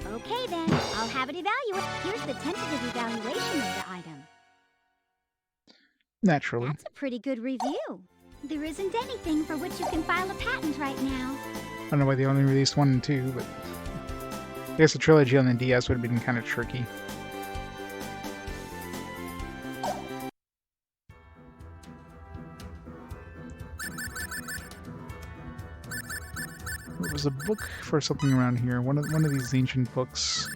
Speaker 6: Okay then, I'll have it evaluated. Here's the tentative evaluation of the item.
Speaker 1: Naturally.
Speaker 6: That's a pretty good review. There isn't anything for which you can file a patent right now.
Speaker 1: I don't know why they only released 1 and 2, but I guess a trilogy on the DS would have been kind of tricky. There was a book for something around here. One of these ancient books.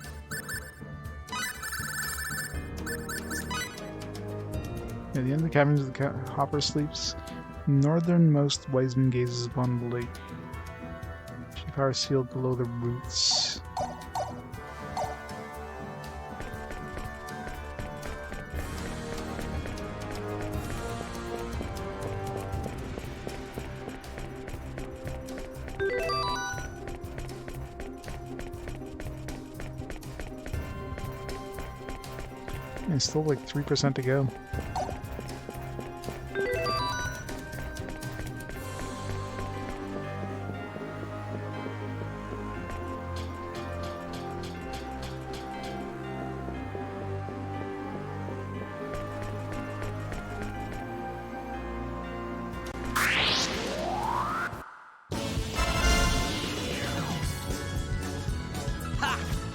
Speaker 1: At the end of the caverns, the hopper sleeps. Northernmost Wiseman gazes upon the lake. Chief power sealed below the roots. And still like 3% to go.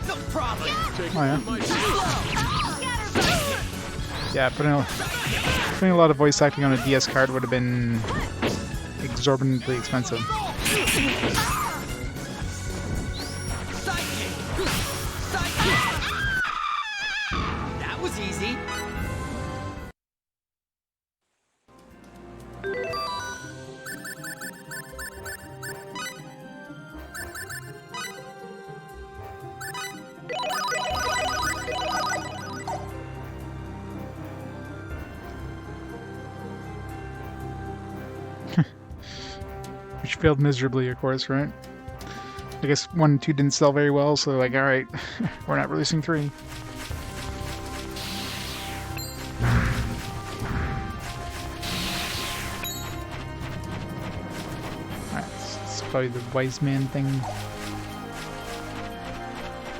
Speaker 5: No problem.
Speaker 1: Oh yeah. Yeah, putting a lot of voice acting on a DS card would have been exorbitantly expensive.
Speaker 5: That was easy.
Speaker 1: Which failed miserably, of course, right? I guess 1 and 2 didn't sell very well, so like, alright, we're not releasing 3. Alright, it's probably the wise man thing.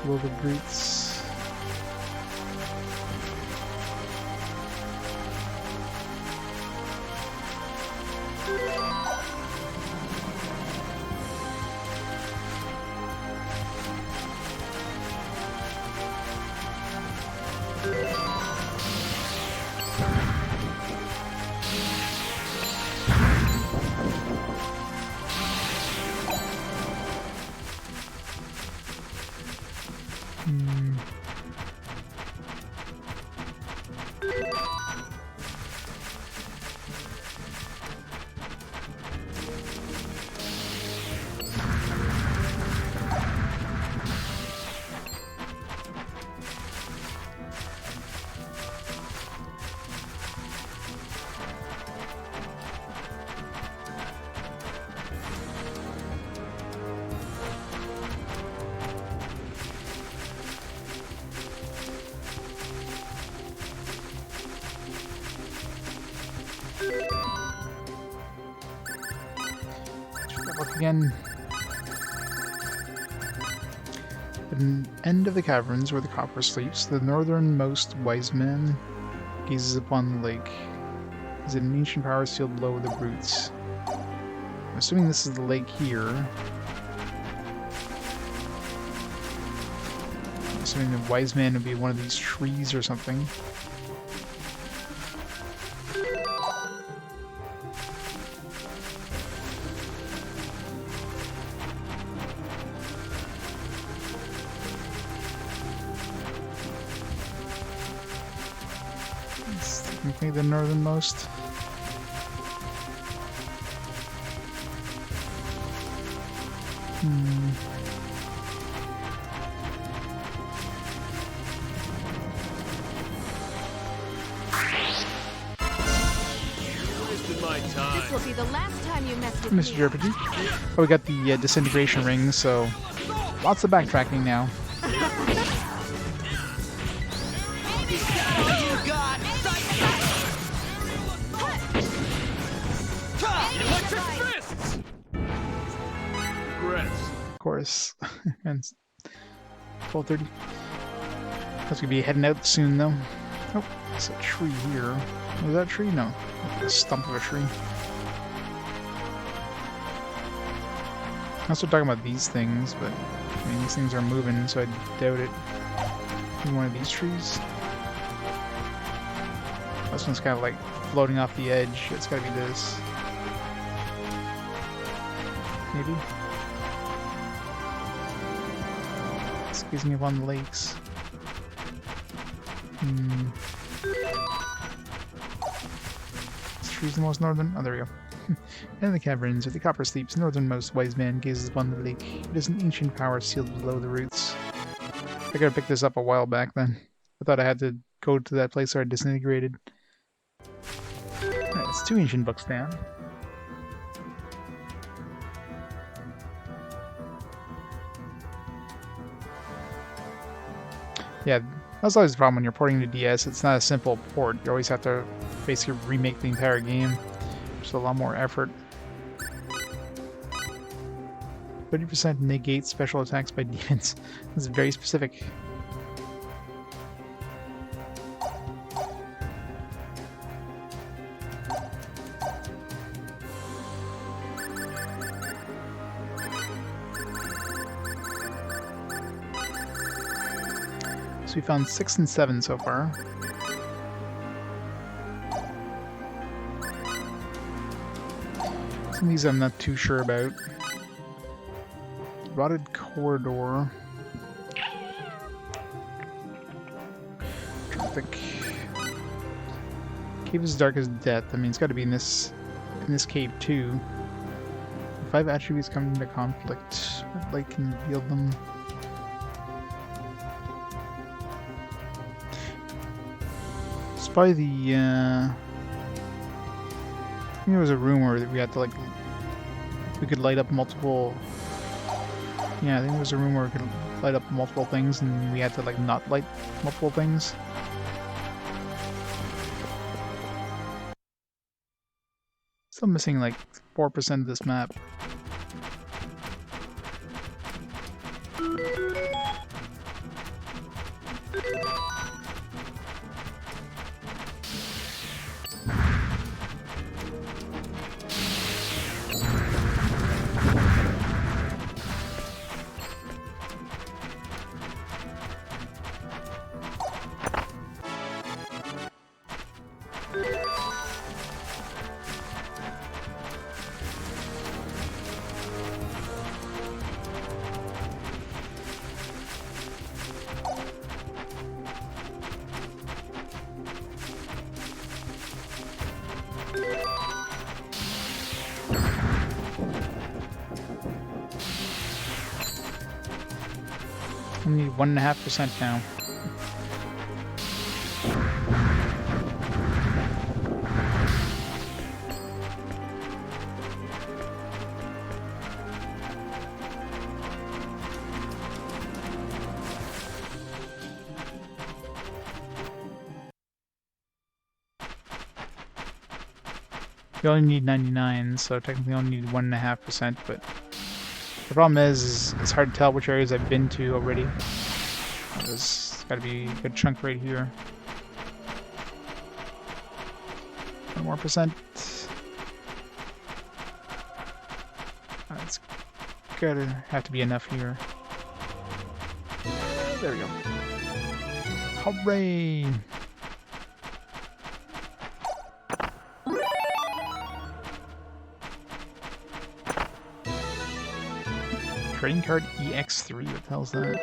Speaker 1: Below the brutes. Look again. At the end of the caverns where the copper sleeps, the northernmost wise man gazes upon the lake. Is it an ancient power sealed below the brutes? I'm assuming this is the lake here. I'm assuming the wise man would be one of these trees or something. Technically the northernmost.
Speaker 9: Wasted my time.
Speaker 3: This will be the last time you messed with
Speaker 1: Mr.
Speaker 3: me.
Speaker 1: JRPG. Oh, we got the disintegration rings, so lots of backtracking now. Of course. And 12:30. That's gonna be heading out soon, though. Oh, there's a tree here. Was that a tree? No, a stump of a tree. I was talking about these things, but I mean these things are moving, so I doubt it. Maybe one of these trees. This one's kind of like floating off the edge. It's gotta be this. Maybe. It's gazing upon the lakes. This tree's the most northern. Oh, there we go. In the caverns, where the copper sleeps, northernmost wise man gazes upon the lake. It is an ancient power sealed below the roots. I gotta pick this up a while back then. I thought I had to go to that place where I disintegrated. Alright, it's 2 ancient books down. Yeah, that's always the problem when you're porting to DS. It's not a simple port. You always have to basically remake the entire game. It's a lot more effort. 30% negate special attacks by demons. This is very specific. So we found 6 and 7 so far. Some of these I'm not too sure about. Rotted corridor. Traffic. Cave is dark as death. I mean, it's got to be in this cave too. 5 attributes come into conflict. What light can reveal them? It's probably the. I think there was a room where we had to like. We could light up multiple Yeah, I think there was a room where we could light up multiple things and we had to like not light multiple things. Still missing like 4% of this map. We need 1.5% now. You only need 99, so technically you only need 1.5%, but the problem is it's hard to tell which areas I've been to already. There's gotta be a good chunk right here. 1 more percent. That's gotta have to be enough here. There we go. Hooray! Trading card EX3, what the hell's that?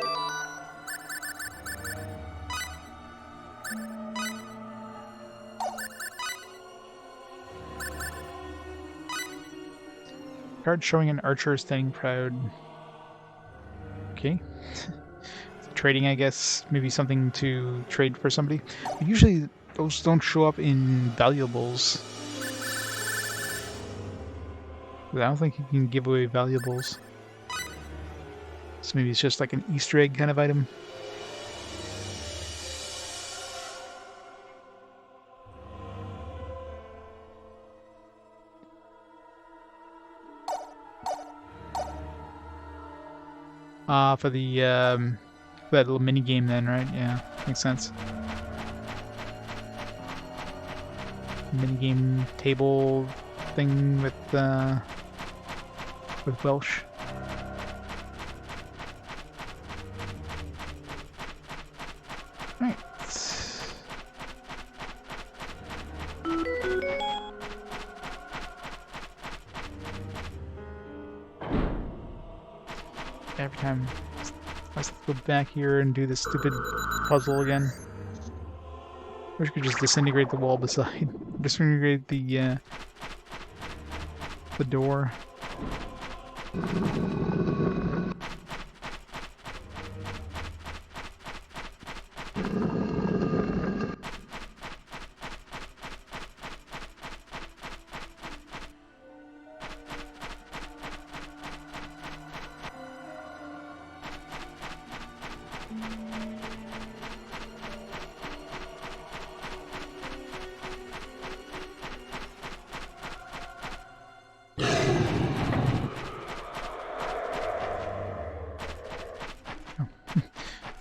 Speaker 1: Card showing an archer standing proud. Okay. Trading, I guess, maybe something to trade for somebody. But usually those don't show up in valuables. I don't think you can give away valuables. So maybe it's just like an Easter egg kind of item. For that little mini game then, right? Yeah, makes sense. Mini game table thing with Welsh. Right. Every time let's go back here and do this stupid puzzle again. Wish we could just disintegrate the wall beside. Disintegrate the door.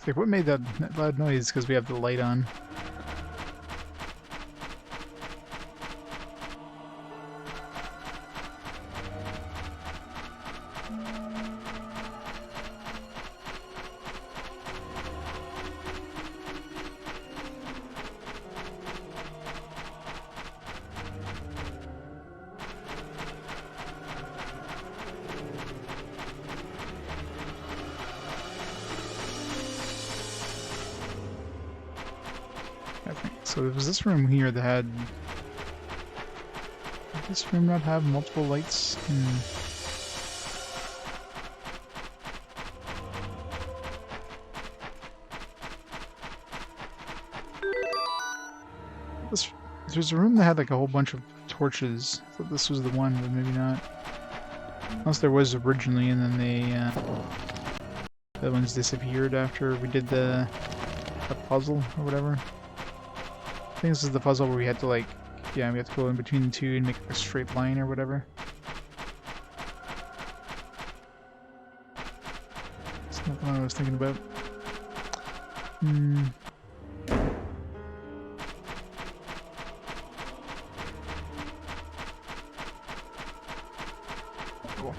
Speaker 1: Like, what made that loud noise? Because we have the light on. So there was this room here that had... Did this room not have multiple lights? There's a room that had like a whole bunch of torches. I thought this was the one, but maybe not. Unless there was originally and then they The other ones disappeared after we did the puzzle or whatever. I think this is the puzzle where we had to like, yeah, we have to go in between the two and make a straight line or whatever. It's not the one I was thinking about. Cool.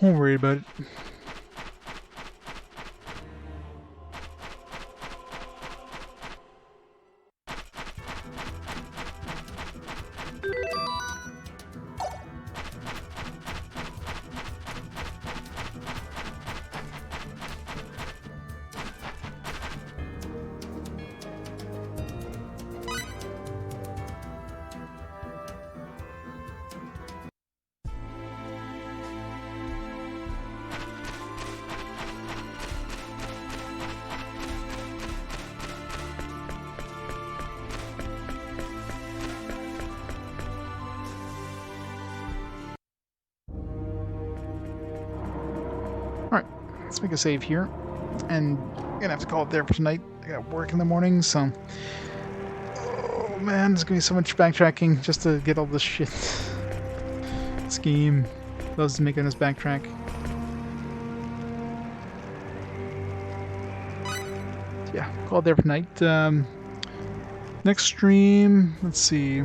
Speaker 1: Won't worry about it. Alright, let's make a save here. And I'm gonna have to call it there for tonight. I got work in the morning, so... Oh man, there's gonna be so much backtracking just to get all this shit. This game loves making us backtrack. Yeah, call it there for tonight. Next stream, let's see.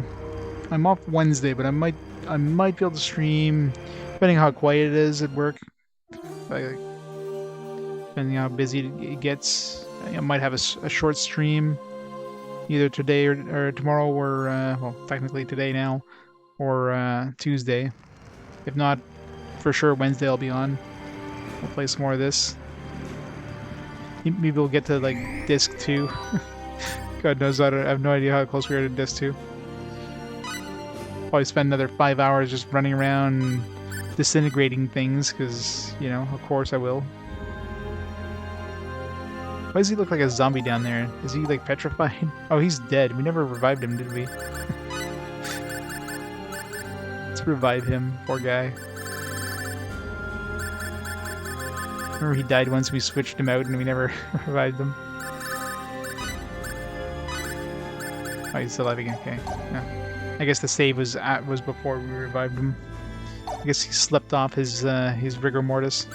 Speaker 1: I'm off Wednesday, but I might be able to stream, depending on how quiet it is at work. Depending on how busy it gets, I might have a short stream, either today or tomorrow, or well, technically today now, or Tuesday. If not, for sure Wednesday I'll be on. We'll play some more of this. Maybe we'll get to like disc 2. God knows, I have no idea how close we are to disc 2. Probably spend another 5 hours just running around disintegrating things, because, you know, of course I will. Why does he look like a zombie down there? Is he, like, petrified? Oh, he's dead. We never revived him, did we? Let's revive him, poor guy. Remember he died once we switched him out and we never revived him. Oh, he's still alive again, okay. Yeah. I guess the save was before we revived him. I guess he slept off his rigor mortis.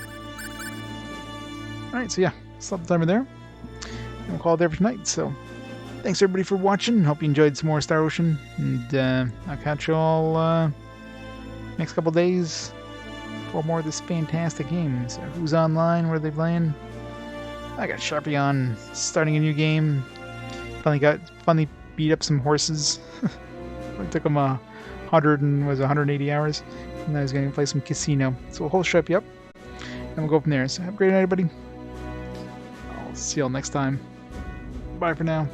Speaker 1: Alright, so yeah, slept timer there. And we'll call it there for tonight. So, thanks everybody for watching. Hope you enjoyed some more Star Ocean. And I'll catch you all next couple days for more of this fantastic game. So, who's online? Where are they playing? I got Sharpie on, starting a new game. Finally beat up some horses. It took him 180 hours. And I was going to play some casino. So we'll hold Sharpie up. And we'll go from there. So have a great night, everybody. I'll see y'all next time. Bye for now.